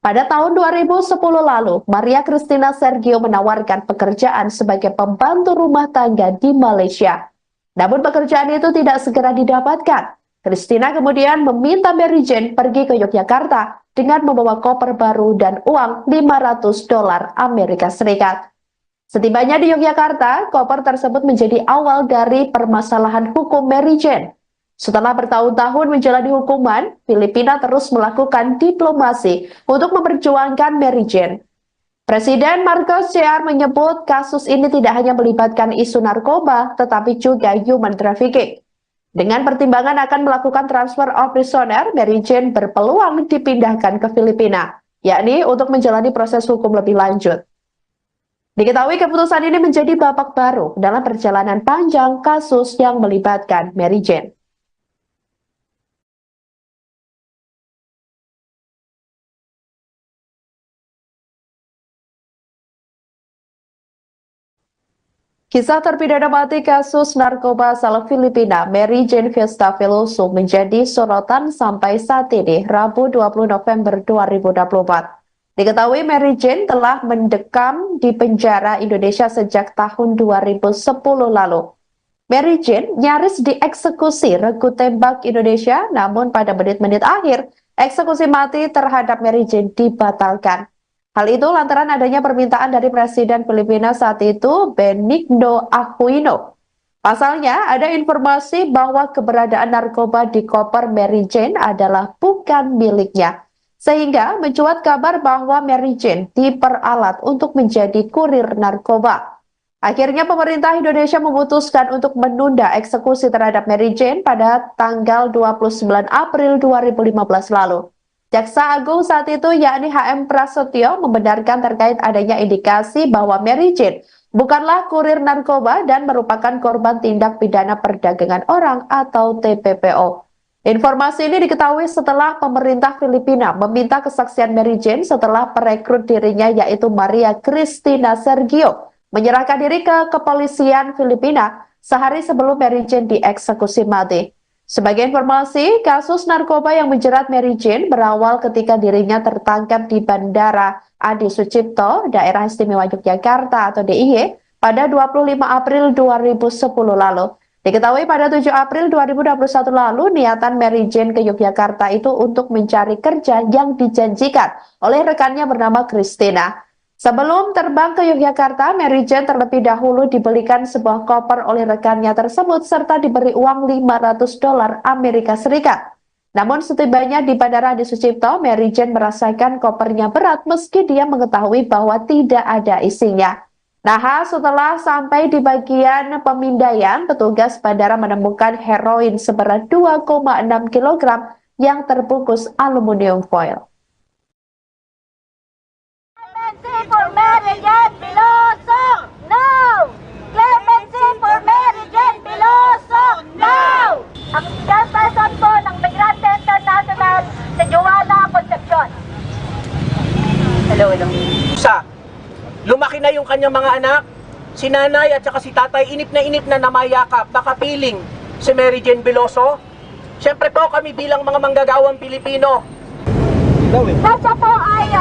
Pada tahun 2010 lalu, Maria Cristina Sergio menawarkan pekerjaan sebagai pembantu rumah tangga di Malaysia. Namun pekerjaan itu tidak segera didapatkan. Christina kemudian meminta Mary Jane pergi ke Yogyakarta dengan membawa koper baru dan uang $500 Amerika Serikat. Setibanya di Yogyakarta, koper tersebut menjadi awal dari permasalahan hukum Mary Jane. Setelah bertahun-tahun menjalani hukuman, Filipina terus melakukan diplomasi untuk memperjuangkan Mary Jane. Presiden Marcos Jr. menyebut kasus ini tidak hanya melibatkan isu narkoba, tetapi juga human trafficking. Dengan pertimbangan akan melakukan transfer of prisoner, Mary Jane berpeluang dipindahkan ke Filipina, yakni untuk menjalani proses hukum lebih lanjut. Diketahui keputusan ini menjadi babak baru dalam perjalanan panjang kasus yang melibatkan Mary Jane. Kisah terpidana mati kasus narkoba asal Filipina, Mary Jane Fiesta Veloso menjadi sorotan sampai saat ini, Rabu 20 November 2024. Diketahui Mary Jane telah mendekam di penjara Indonesia sejak tahun 2010 lalu. Mary Jane nyaris dieksekusi regu tembak Indonesia, namun pada menit-menit akhir, eksekusi mati terhadap Mary Jane dibatalkan. Hal itu lantaran adanya permintaan dari Presiden Filipina saat itu, Benigno Aquino. Pasalnya, ada informasi bahwa keberadaan narkoba di koper Mary Jane adalah bukan miliknya. Sehingga mencuat kabar bahwa Mary Jane diperalat untuk menjadi kurir narkoba. Akhirnya pemerintah Indonesia memutuskan untuk menunda eksekusi terhadap Mary Jane pada tanggal 29 April 2015 lalu. Jaksa Agung saat itu yakni HM Prasetyo membenarkan terkait adanya indikasi bahwa Mary Jane bukanlah kurir narkoba dan merupakan korban tindak pidana perdagangan orang atau TPPO. Informasi ini diketahui setelah pemerintah Filipina meminta kesaksian Mary Jane setelah perekrut dirinya yaitu Maria Cristina Sergio menyerahkan diri ke kepolisian Filipina sehari sebelum Mary Jane dieksekusi mati. Sebagai informasi, kasus narkoba yang menjerat Mary Jane berawal ketika dirinya tertangkap di Bandara Adi Sucipto, Daerah Istimewa Yogyakarta atau DIY, pada 25 April 2010 lalu. Diketahui pada 7 April 2021 lalu, niatan Mary Jane ke Yogyakarta itu untuk mencari kerja yang dijanjikan oleh rekannya bernama Christina. Sebelum terbang ke Yogyakarta, Mary Jane terlebih dahulu dibelikan sebuah koper oleh rekannya tersebut serta diberi uang $500 Amerika Serikat. Namun setibanya di Bandara Adi Sucipto, Mary Jane merasakan kopernya berat meski dia mengetahui bahwa tidak ada isinya. Nah, setelah sampai di bagian pemindaian, petugas bandara menemukan heroin seberat 2,6 kg yang terbungkus aluminium foil. Clemency for Mary Jane Veloso, no! Clemency for Mary Jane Veloso, no! Ang chairperson po ng Migrante International si Joanna Concepcion. Hello. Lumaki na yung kanyang mga anak, si nanay at saka si tatay, inip na namayakap, nakapiling si Mary Jane Veloso. Siyempre po kami bilang mga manggagawang Pilipino. Siya po ay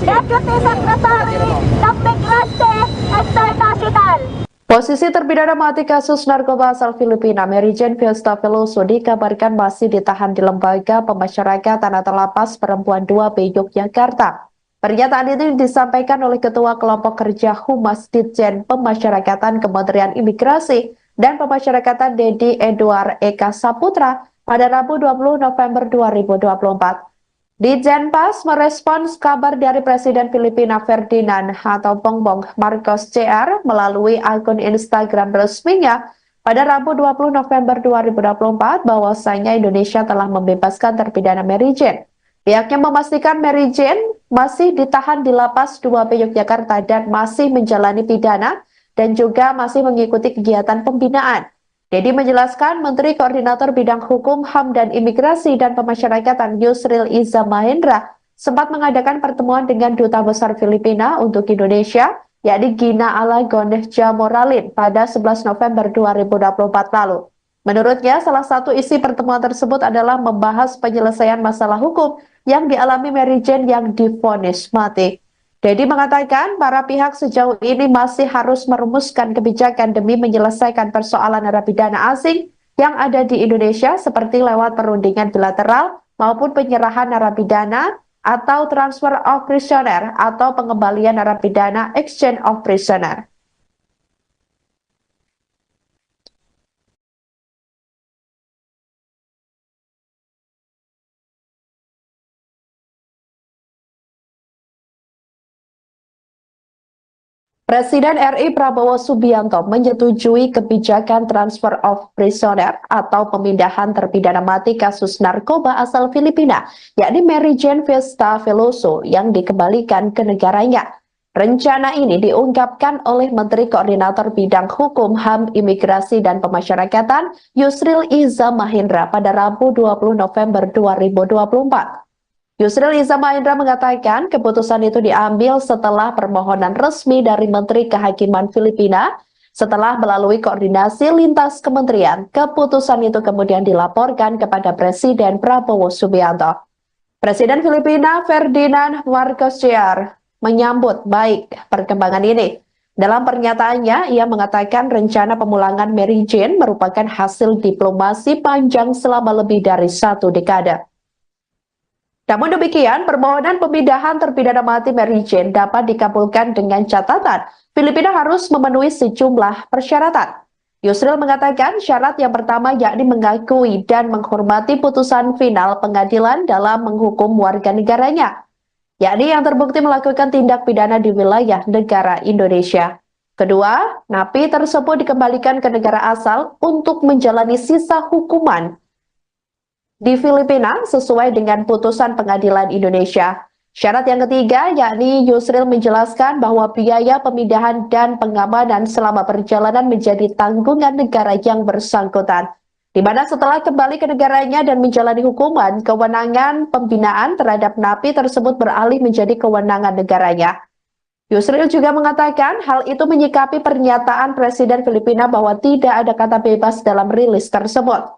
Deputy Secretary ng Migrante International. Posisi terpidana mati kasus narkoba asal Filipina, Mary Jane Fiesta Veloso dikabarkan masih ditahan di Lembaga Pemasyarakatan atau Lapas Perempuan 2B Yogyakarta. Pernyataan ini disampaikan oleh Ketua Kelompok Kerja Humas Ditjen Pemasyarakatan Kementerian Imigrasi dan Pemasyarakatan Dedi Edward Eka Saputra pada Rabu 20 November 2024. Ditjenpas merespons kabar dari Presiden Filipina Ferdinand atau Bongbong Marcos Jr. melalui akun Instagram resminya pada Rabu 20 November 2024 bahwasanya Indonesia telah membebaskan terpidana Mary Jane. Pihaknya memastikan Mary Jane masih ditahan di Lapas 2B Yogyakarta dan masih menjalani pidana dan juga masih mengikuti kegiatan pembinaan. Dedi menjelaskan Menteri Koordinator Bidang Hukum, HAM, dan Imigrasi dan Pemasyarakatan Yusril Iza Mahendra sempat mengadakan pertemuan dengan Duta Besar Filipina untuk Indonesia, yakni Gina Alagon Jamoralin pada 11 November 2024 lalu. Menurutnya, salah satu isi pertemuan tersebut adalah membahas penyelesaian masalah hukum yang dialami Mary Jane yang divonis mati. Dedi mengatakan para pihak sejauh ini masih harus merumuskan kebijakan demi menyelesaikan persoalan narapidana asing yang ada di Indonesia seperti lewat perundingan bilateral maupun penyerahan narapidana atau transfer of prisoner atau pengembalian narapidana exchange of prisoner. Presiden RI Prabowo Subianto menyetujui kebijakan transfer of prisoner atau pemindahan terpidana mati kasus narkoba asal Filipina, yakni Mary Jane Vesta Veloso yang dikembalikan ke negaranya. Rencana ini diungkapkan oleh Menteri Koordinator Bidang Hukum, HAM, Imigrasi, dan Pemasyarakatan Yusril Iza Mahendra pada Rabu 20 November 2024. Yusril Iza Mahendra mengatakan keputusan itu diambil setelah permohonan resmi dari Menteri Kehakiman Filipina. Setelah melalui koordinasi lintas kementerian, keputusan itu kemudian dilaporkan kepada Presiden Prabowo Subianto. Presiden Filipina Ferdinand Marcos Jr. menyambut baik perkembangan ini. Dalam pernyataannya, ia mengatakan rencana pemulangan Mary Jane merupakan hasil diplomasi panjang selama lebih dari 1 dekade. Namun demikian, permohonan pemindahan terpidana mati Mary Jane dapat dikabulkan dengan catatan Filipina harus memenuhi sejumlah persyaratan. Yusril mengatakan syarat yang pertama yakni mengakui dan menghormati putusan final pengadilan dalam menghukum warga negaranya, yakni yang terbukti melakukan tindak pidana di wilayah negara Indonesia. Kedua, napi tersebut dikembalikan ke negara asal untuk menjalani sisa hukuman di Filipina sesuai dengan putusan pengadilan Indonesia. Syarat yang ketiga yakni Yusril menjelaskan bahwa biaya pemindahan dan pengamanan selama perjalanan menjadi tanggungan negara yang bersangkutan, di mana setelah kembali ke negaranya dan menjalani hukuman, kewenangan pembinaan terhadap napi tersebut beralih menjadi kewenangan negaranya. Yusril juga mengatakan hal itu menyikapi pernyataan Presiden Filipina bahwa tidak ada kata bebas dalam rilis tersebut.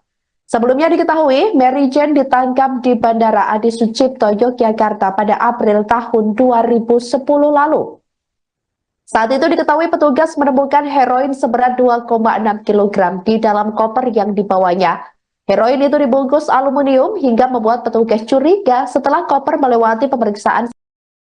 Sebelumnya diketahui, Mary Jane ditangkap di Bandara Adi Sucipto, Yogyakarta pada April tahun 2010 lalu. Saat itu diketahui petugas menemukan heroin seberat 2,6 kg di dalam koper yang dibawanya. Heroin itu dibungkus aluminium hingga membuat petugas curiga setelah koper melewati pemeriksaan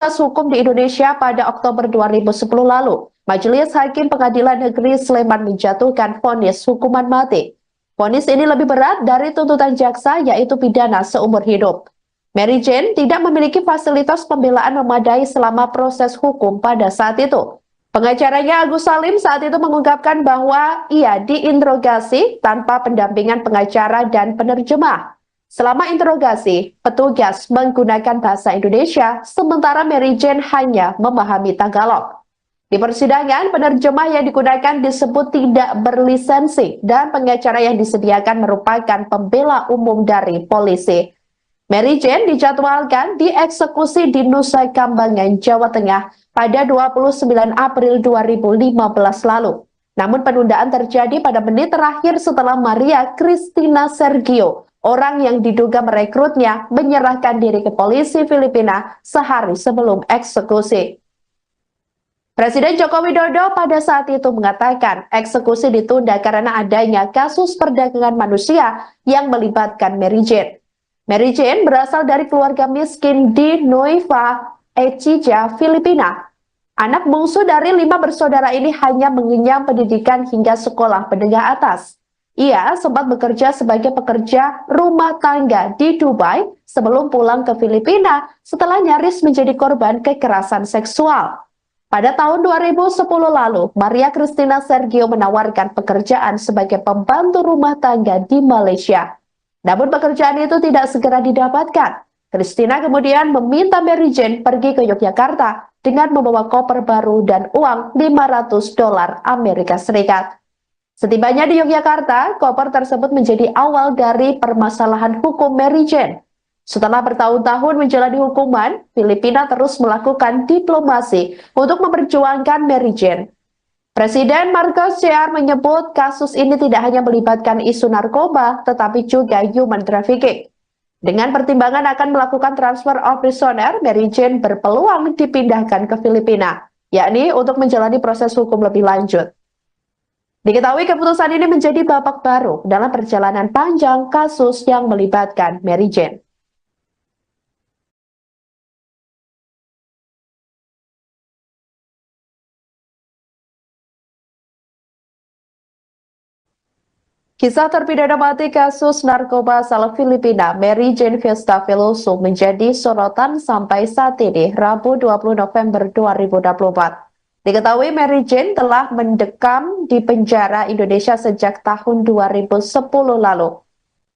hukum di Indonesia pada Oktober 2010 lalu. Majelis Hakim Pengadilan Negeri Sleman menjatuhkan vonis hukuman mati. Vonis ini lebih berat dari tuntutan jaksa, yaitu pidana seumur hidup. Mary Jane tidak memiliki fasilitas pembelaan memadai selama proses hukum pada saat itu. Pengacaranya Agus Salim saat itu mengungkapkan bahwa ia diinterogasi tanpa pendampingan pengacara dan penerjemah. Selama interogasi, petugas menggunakan bahasa Indonesia, sementara Mary Jane hanya memahami Tagalog. Di persidangan, penerjemah yang digunakan disebut tidak berlisensi dan pengacara yang disediakan merupakan pembela umum dari polisi. Mary Jane dijadwalkan dieksekusi di Nusa Kambangan, Jawa Tengah pada 29 April 2015 lalu. Namun penundaan terjadi pada menit terakhir setelah Maria Cristina Sergio, orang yang diduga merekrutnya, menyerahkan diri ke polisi Filipina sehari sebelum eksekusi. Presiden Joko Widodo pada saat itu mengatakan eksekusi ditunda karena adanya kasus perdagangan manusia yang melibatkan Mary Jane. Mary Jane berasal dari keluarga miskin di Nueva Ecija, Filipina. Anak bungsu dari 5 bersaudara ini hanya mengenyam pendidikan hingga sekolah menengah atas. Ia sempat bekerja sebagai pekerja rumah tangga di Dubai sebelum pulang ke Filipina setelah nyaris menjadi korban kekerasan seksual. Pada tahun 2010 lalu, Maria Cristina Sergio menawarkan pekerjaan sebagai pembantu rumah tangga di Malaysia. Namun pekerjaan itu tidak segera didapatkan. Cristina kemudian meminta Mary Jane pergi ke Yogyakarta dengan membawa koper baru dan uang $500 Amerika Serikat. Setibanya di Yogyakarta, koper tersebut menjadi awal dari permasalahan hukum Mary Jane. Setelah bertahun-tahun menjalani hukuman, Filipina terus melakukan diplomasi untuk memperjuangkan Mary Jane. Presiden Marcos Jr. menyebut kasus ini tidak hanya melibatkan isu narkoba, tetapi juga human trafficking. Dengan pertimbangan akan melakukan transfer of prisoner, Mary Jane berpeluang dipindahkan ke Filipina, yakni untuk menjalani proses hukum lebih lanjut. Diketahui keputusan ini menjadi babak baru dalam perjalanan panjang kasus yang melibatkan Mary Jane. Kisah terpidana mati kasus narkoba asal Filipina, Mary Jane Fiesta Veloso menjadi sorotan sampai saat ini, Rabu 20 November 2024. Diketahui Mary Jane telah mendekam di penjara Indonesia sejak tahun 2010 lalu.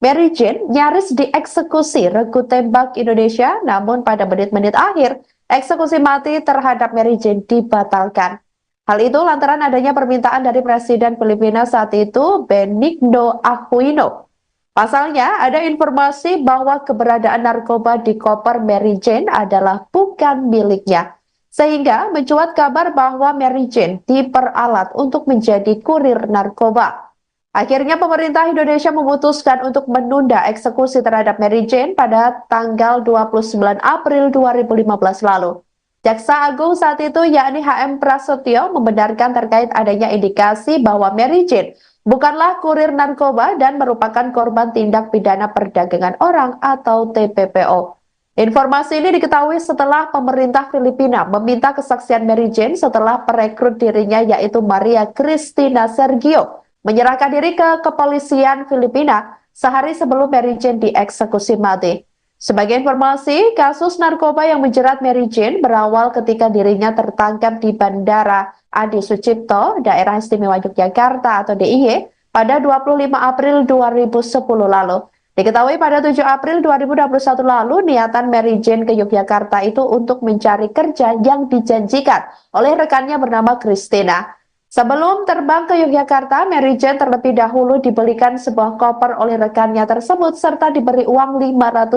Mary Jane nyaris dieksekusi regu tembak Indonesia, namun pada menit-menit akhir, eksekusi mati terhadap Mary Jane dibatalkan. Hal itu lantaran adanya permintaan dari Presiden Filipina saat itu, Benigno Aquino. Pasalnya, ada informasi bahwa keberadaan narkoba di koper Mary Jane adalah bukan miliknya. Sehingga mencuat kabar bahwa Mary Jane diperalat untuk menjadi kurir narkoba. Akhirnya pemerintah Indonesia memutuskan untuk menunda eksekusi terhadap Mary Jane pada tanggal 29 April 2015 lalu. Jaksa Agung saat itu yakni HM Prasetyo membenarkan terkait adanya indikasi bahwa Mary Jane bukanlah kurir narkoba dan merupakan korban tindak pidana perdagangan orang atau TPPO. Informasi ini diketahui setelah pemerintah Filipina meminta kesaksian Mary Jane setelah perekrut dirinya yaitu Maria Cristina Sergio menyerahkan diri ke kepolisian Filipina sehari sebelum Mary Jane dieksekusi mati. Sebagai informasi, kasus narkoba yang menjerat Mary Jane berawal ketika dirinya tertangkap di Bandara Adi Sucipto, Daerah Istimewa Yogyakarta atau DIY, pada 25 April 2010 lalu. Diketahui pada 7 April 2021 lalu, niatan Mary Jane ke Yogyakarta itu untuk mencari kerja yang dijanjikan oleh rekannya bernama Christina. Sebelum terbang ke Yogyakarta, Mary Jane terlebih dahulu dibelikan sebuah koper oleh rekannya tersebut serta diberi uang $500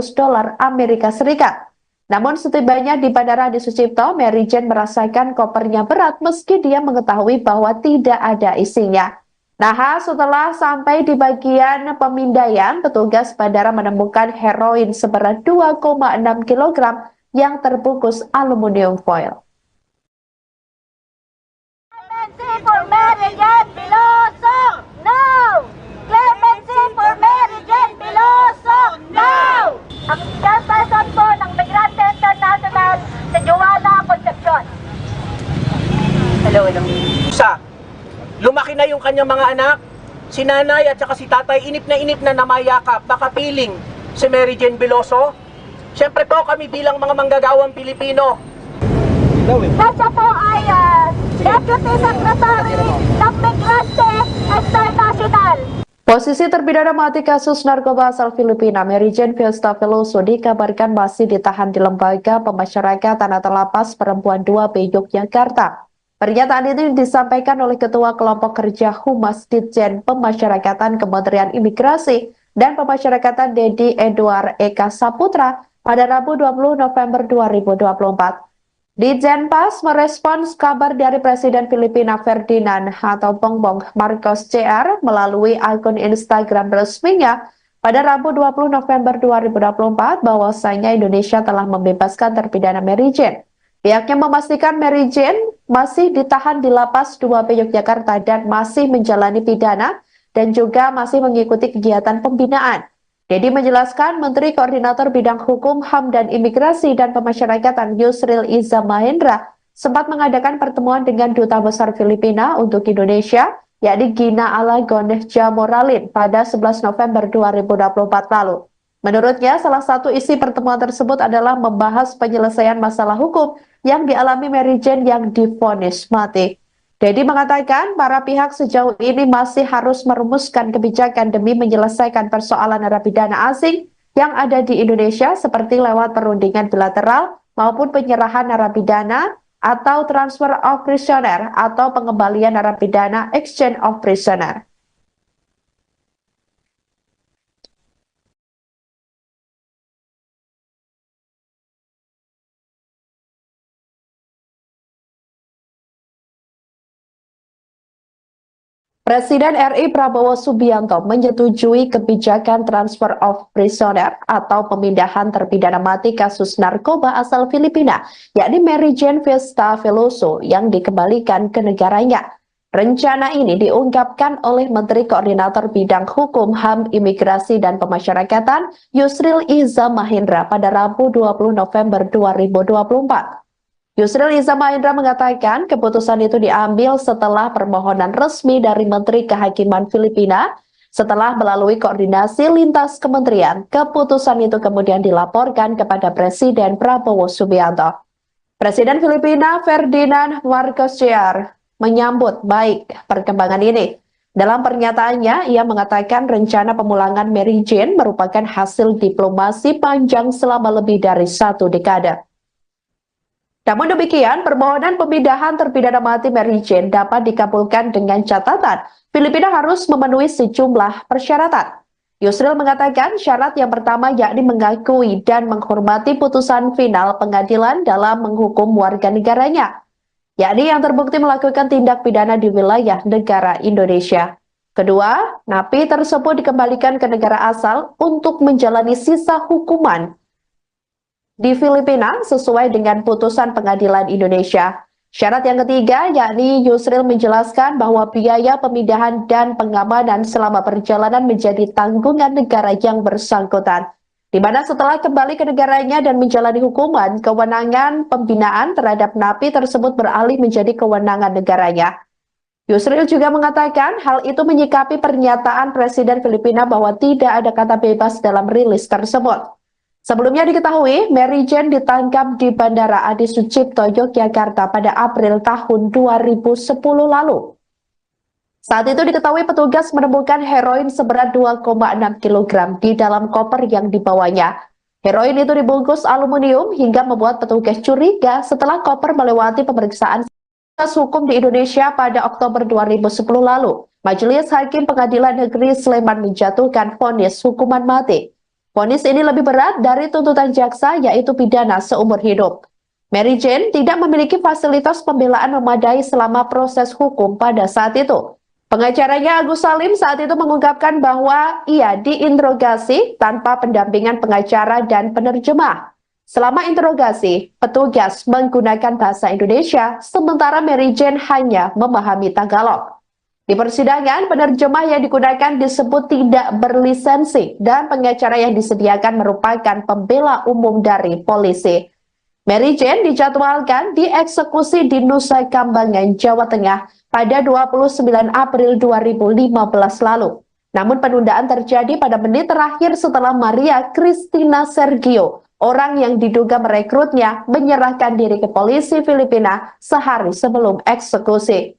Amerika Serikat. Namun setibanya di Bandara Adi Sucipto, Mary Jane merasakan kopernya berat meski dia mengetahui bahwa tidak ada isinya. Nah, setelah sampai di bagian pemindaian, petugas bandara menemukan heroin seberat 2,6 kg yang terbungkus aluminium foil. Clemency for Mary Jane Veloso, no! Clemency for Mary Jane Veloso, no! Ang chairperson po ng Migrante International sa Joanna Concepcion. Hello. Lumaki na yung kanyang mga anak, si nanay at saka si tatay, inip na namayakap, nakapiling si Mary Jane Veloso. Siyempre po kami bilang mga manggagawang Pilipino. Siya po ay Deputy Secretary ng Migrante International. Posisi terpidana mati kasus narkoba asal Filipina, Mary Jane Fiesta Veloso dikabarkan masih ditahan di Lembaga Pemasyarakatan atau Lapas Perempuan 2B Yogyakarta. Pernyataan ini disampaikan oleh Ketua Kelompok Kerja Humas Ditjen Pemasyarakatan Kementerian Imigrasi dan Pemasyarakatan Dedi Edward Eka Saputra pada Rabu 20 November 2024. Ditjenpas merespons kabar dari Presiden Filipina Ferdinand atau Bongbong Marcos Jr. melalui akun Instagram resminya pada Rabu 20 November 2024 bahwasanya Indonesia telah membebaskan terpidana Mary Jane. Pihaknya memastikan Mary Jane masih ditahan di Lapas 2B Yogyakarta dan masih menjalani pidana dan juga masih mengikuti kegiatan pembinaan. Dedi menjelaskan Menteri Koordinator Bidang Hukum, HAM, dan Imigrasi dan Pemasyarakatan Yusril Iza Mahendra sempat mengadakan pertemuan dengan Duta Besar Filipina untuk Indonesia, yakni Gina Alagon Jamoralin pada 11 November 2024 lalu. Menurutnya, salah satu isi pertemuan tersebut adalah membahas penyelesaian masalah hukum yang dialami Mary Jane yang divonis mati. Dedi mengatakan para pihak sejauh ini masih harus merumuskan kebijakan demi menyelesaikan persoalan narapidana asing yang ada di Indonesia seperti lewat perundingan bilateral maupun penyerahan narapidana atau transfer of prisoner atau pengembalian narapidana exchange of prisoner. Presiden RI Prabowo Subianto menyetujui kebijakan transfer of prisoner atau pemindahan terpidana mati kasus narkoba asal Filipina, yakni Mary Jane Vesta Veloso yang dikembalikan ke negaranya. Rencana ini diungkapkan oleh Menteri Koordinator Bidang Hukum, HAM, Imigrasi, dan Pemasyarakatan Yusril Iza Mahendra pada Rabu 20 November 2024. Yusril Iza Mahendra mengatakan keputusan itu diambil setelah permohonan resmi dari Menteri Kehakiman Filipina. Setelah melalui koordinasi lintas kementerian, keputusan itu kemudian dilaporkan kepada Presiden Prabowo Subianto. Presiden Filipina Ferdinand Marcos Jr. menyambut baik perkembangan ini. Dalam pernyataannya, ia mengatakan rencana pemulangan Mary Jane merupakan hasil diplomasi panjang selama lebih dari 1 dekade. Namun demikian, permohonan pemindahan terpidana mati Mary Jane dapat dikabulkan dengan catatan Filipina harus memenuhi sejumlah persyaratan. Yusril mengatakan syarat yang pertama yakni mengakui dan menghormati putusan final pengadilan dalam menghukum warga negaranya, yakni yang terbukti melakukan tindak pidana di wilayah negara Indonesia. Kedua, napi tersebut dikembalikan ke negara asal untuk menjalani sisa hukuman di Filipina sesuai dengan putusan pengadilan Indonesia. Syarat yang ketiga yakni Yusril menjelaskan bahwa biaya pemindahan dan pengamanan selama perjalanan menjadi tanggungan negara yang bersangkutan, di mana setelah kembali ke negaranya dan menjalani hukuman, kewenangan pembinaan terhadap napi tersebut beralih menjadi kewenangan negaranya. Yusril juga mengatakan hal itu menyikapi pernyataan Presiden Filipina bahwa tidak ada kata bebas dalam rilis tersebut. Sebelumnya diketahui, Mary Jane ditangkap di Bandara Adi Sucipto, Yogyakarta pada April tahun 2010 lalu. Saat itu diketahui petugas menemukan heroin seberat 2,6 kg di dalam koper yang dibawanya. Heroin itu dibungkus aluminium hingga membuat petugas curiga setelah koper melewati pemeriksaan hukum di Indonesia pada Oktober 2010 lalu. Majelis Hakim Pengadilan Negeri Sleman menjatuhkan vonis hukuman mati. Vonis ini lebih berat dari tuntutan jaksa, yaitu pidana seumur hidup. Mary Jane tidak memiliki fasilitas pembelaan memadai selama proses hukum pada saat itu. Pengacaranya Agus Salim saat itu mengungkapkan bahwa ia diinterogasi tanpa pendampingan pengacara dan penerjemah. Selama interogasi, petugas menggunakan bahasa Indonesia, sementara Mary Jane hanya memahami Tagalog. Di persidangan, penerjemah yang digunakan disebut tidak berlisensi dan pengacara yang disediakan merupakan pembela umum dari polisi. Mary Jane dijadwalkan dieksekusi di Nusa Kambangan, Jawa Tengah pada 29 April 2015 lalu. Namun penundaan terjadi pada menit terakhir setelah Maria Cristina Sergio, orang yang diduga merekrutnya, menyerahkan diri ke polisi Filipina sehari sebelum eksekusi.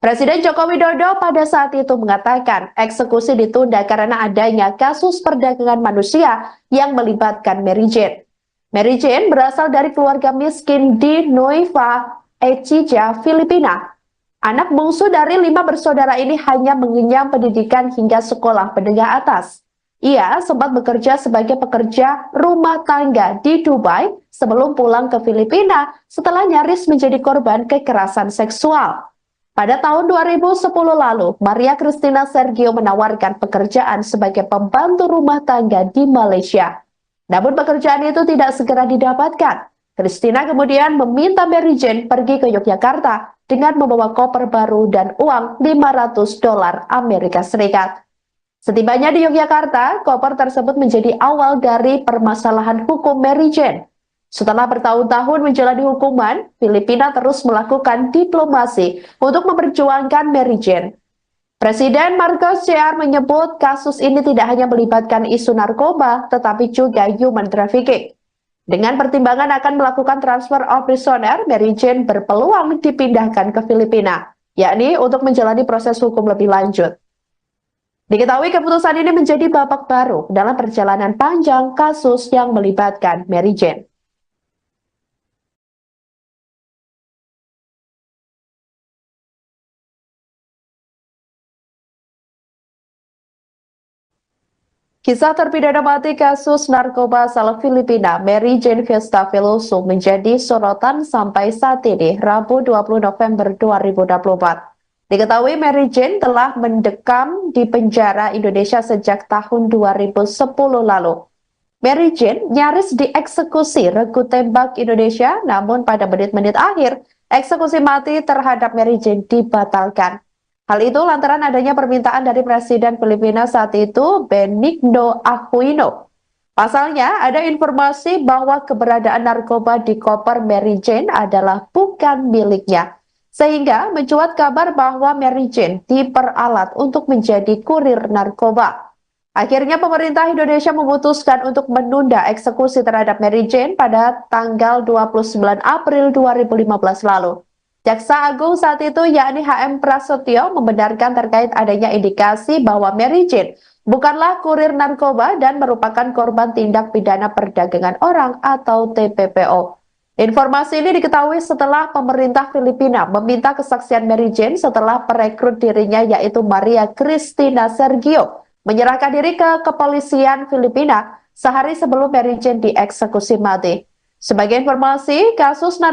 Presiden Joko Widodo pada saat itu mengatakan eksekusi ditunda karena adanya kasus perdagangan manusia yang melibatkan Mary Jane. Mary Jane berasal dari keluarga miskin di Nueva Ecija, Filipina. Anak bungsu dari 5 bersaudara ini hanya mengenyam pendidikan hingga sekolah menengah atas. Ia sempat bekerja sebagai pekerja rumah tangga di Dubai sebelum pulang ke Filipina setelah nyaris menjadi korban kekerasan seksual. Pada tahun 2010 lalu, Maria Cristina Sergio menawarkan pekerjaan sebagai pembantu rumah tangga di Malaysia. Namun pekerjaan itu tidak segera didapatkan. Cristina kemudian meminta Mary Jane pergi ke Yogyakarta dengan membawa koper baru dan uang $500 Amerika Serikat. Setibanya di Yogyakarta, koper tersebut menjadi awal dari permasalahan hukum Mary Jane. Setelah bertahun-tahun menjalani hukuman, Filipina terus melakukan diplomasi untuk memperjuangkan Mary Jane. Presiden Marcos Jr. menyebut kasus ini tidak hanya melibatkan isu narkoba, tetapi juga human trafficking. Dengan pertimbangan akan melakukan transfer of prisoner, Mary Jane berpeluang dipindahkan ke Filipina, yakni untuk menjalani proses hukum lebih lanjut. Diketahui keputusan ini menjadi babak baru dalam perjalanan panjang kasus yang melibatkan Mary Jane. Kisah terpidana mati kasus narkoba asal Filipina, Mary Jane Vesta Veloso menjadi sorotan sampai saat ini, Rabu 20 November 2024. Diketahui Mary Jane telah mendekam di penjara Indonesia sejak tahun 2010 lalu. Mary Jane nyaris dieksekusi regu tembak Indonesia, namun pada menit-menit akhir, eksekusi mati terhadap Mary Jane dibatalkan. Hal itu lantaran adanya permintaan dari Presiden Filipina saat itu, Benigno Aquino. Pasalnya, ada informasi bahwa keberadaan narkoba di koper Mary Jane adalah bukan miliknya. Sehingga mencuat kabar bahwa Mary Jane diperalat untuk menjadi kurir narkoba. Akhirnya pemerintah Indonesia memutuskan untuk menunda eksekusi terhadap Mary Jane pada tanggal 29 April 2015 lalu. Jaksa Agung saat itu yakni HM Prasetyo membenarkan terkait adanya indikasi bahwa Mary Jane bukanlah kurir narkoba dan merupakan korban tindak pidana perdagangan orang atau TPPO. Informasi ini diketahui setelah pemerintah Filipina meminta kesaksian Mary Jane setelah perekrut dirinya yaitu Maria Cristina Sergio menyerahkan diri ke kepolisian Filipina sehari sebelum Mary Jane dieksekusi mati. Sebagai informasi, kasus narkoba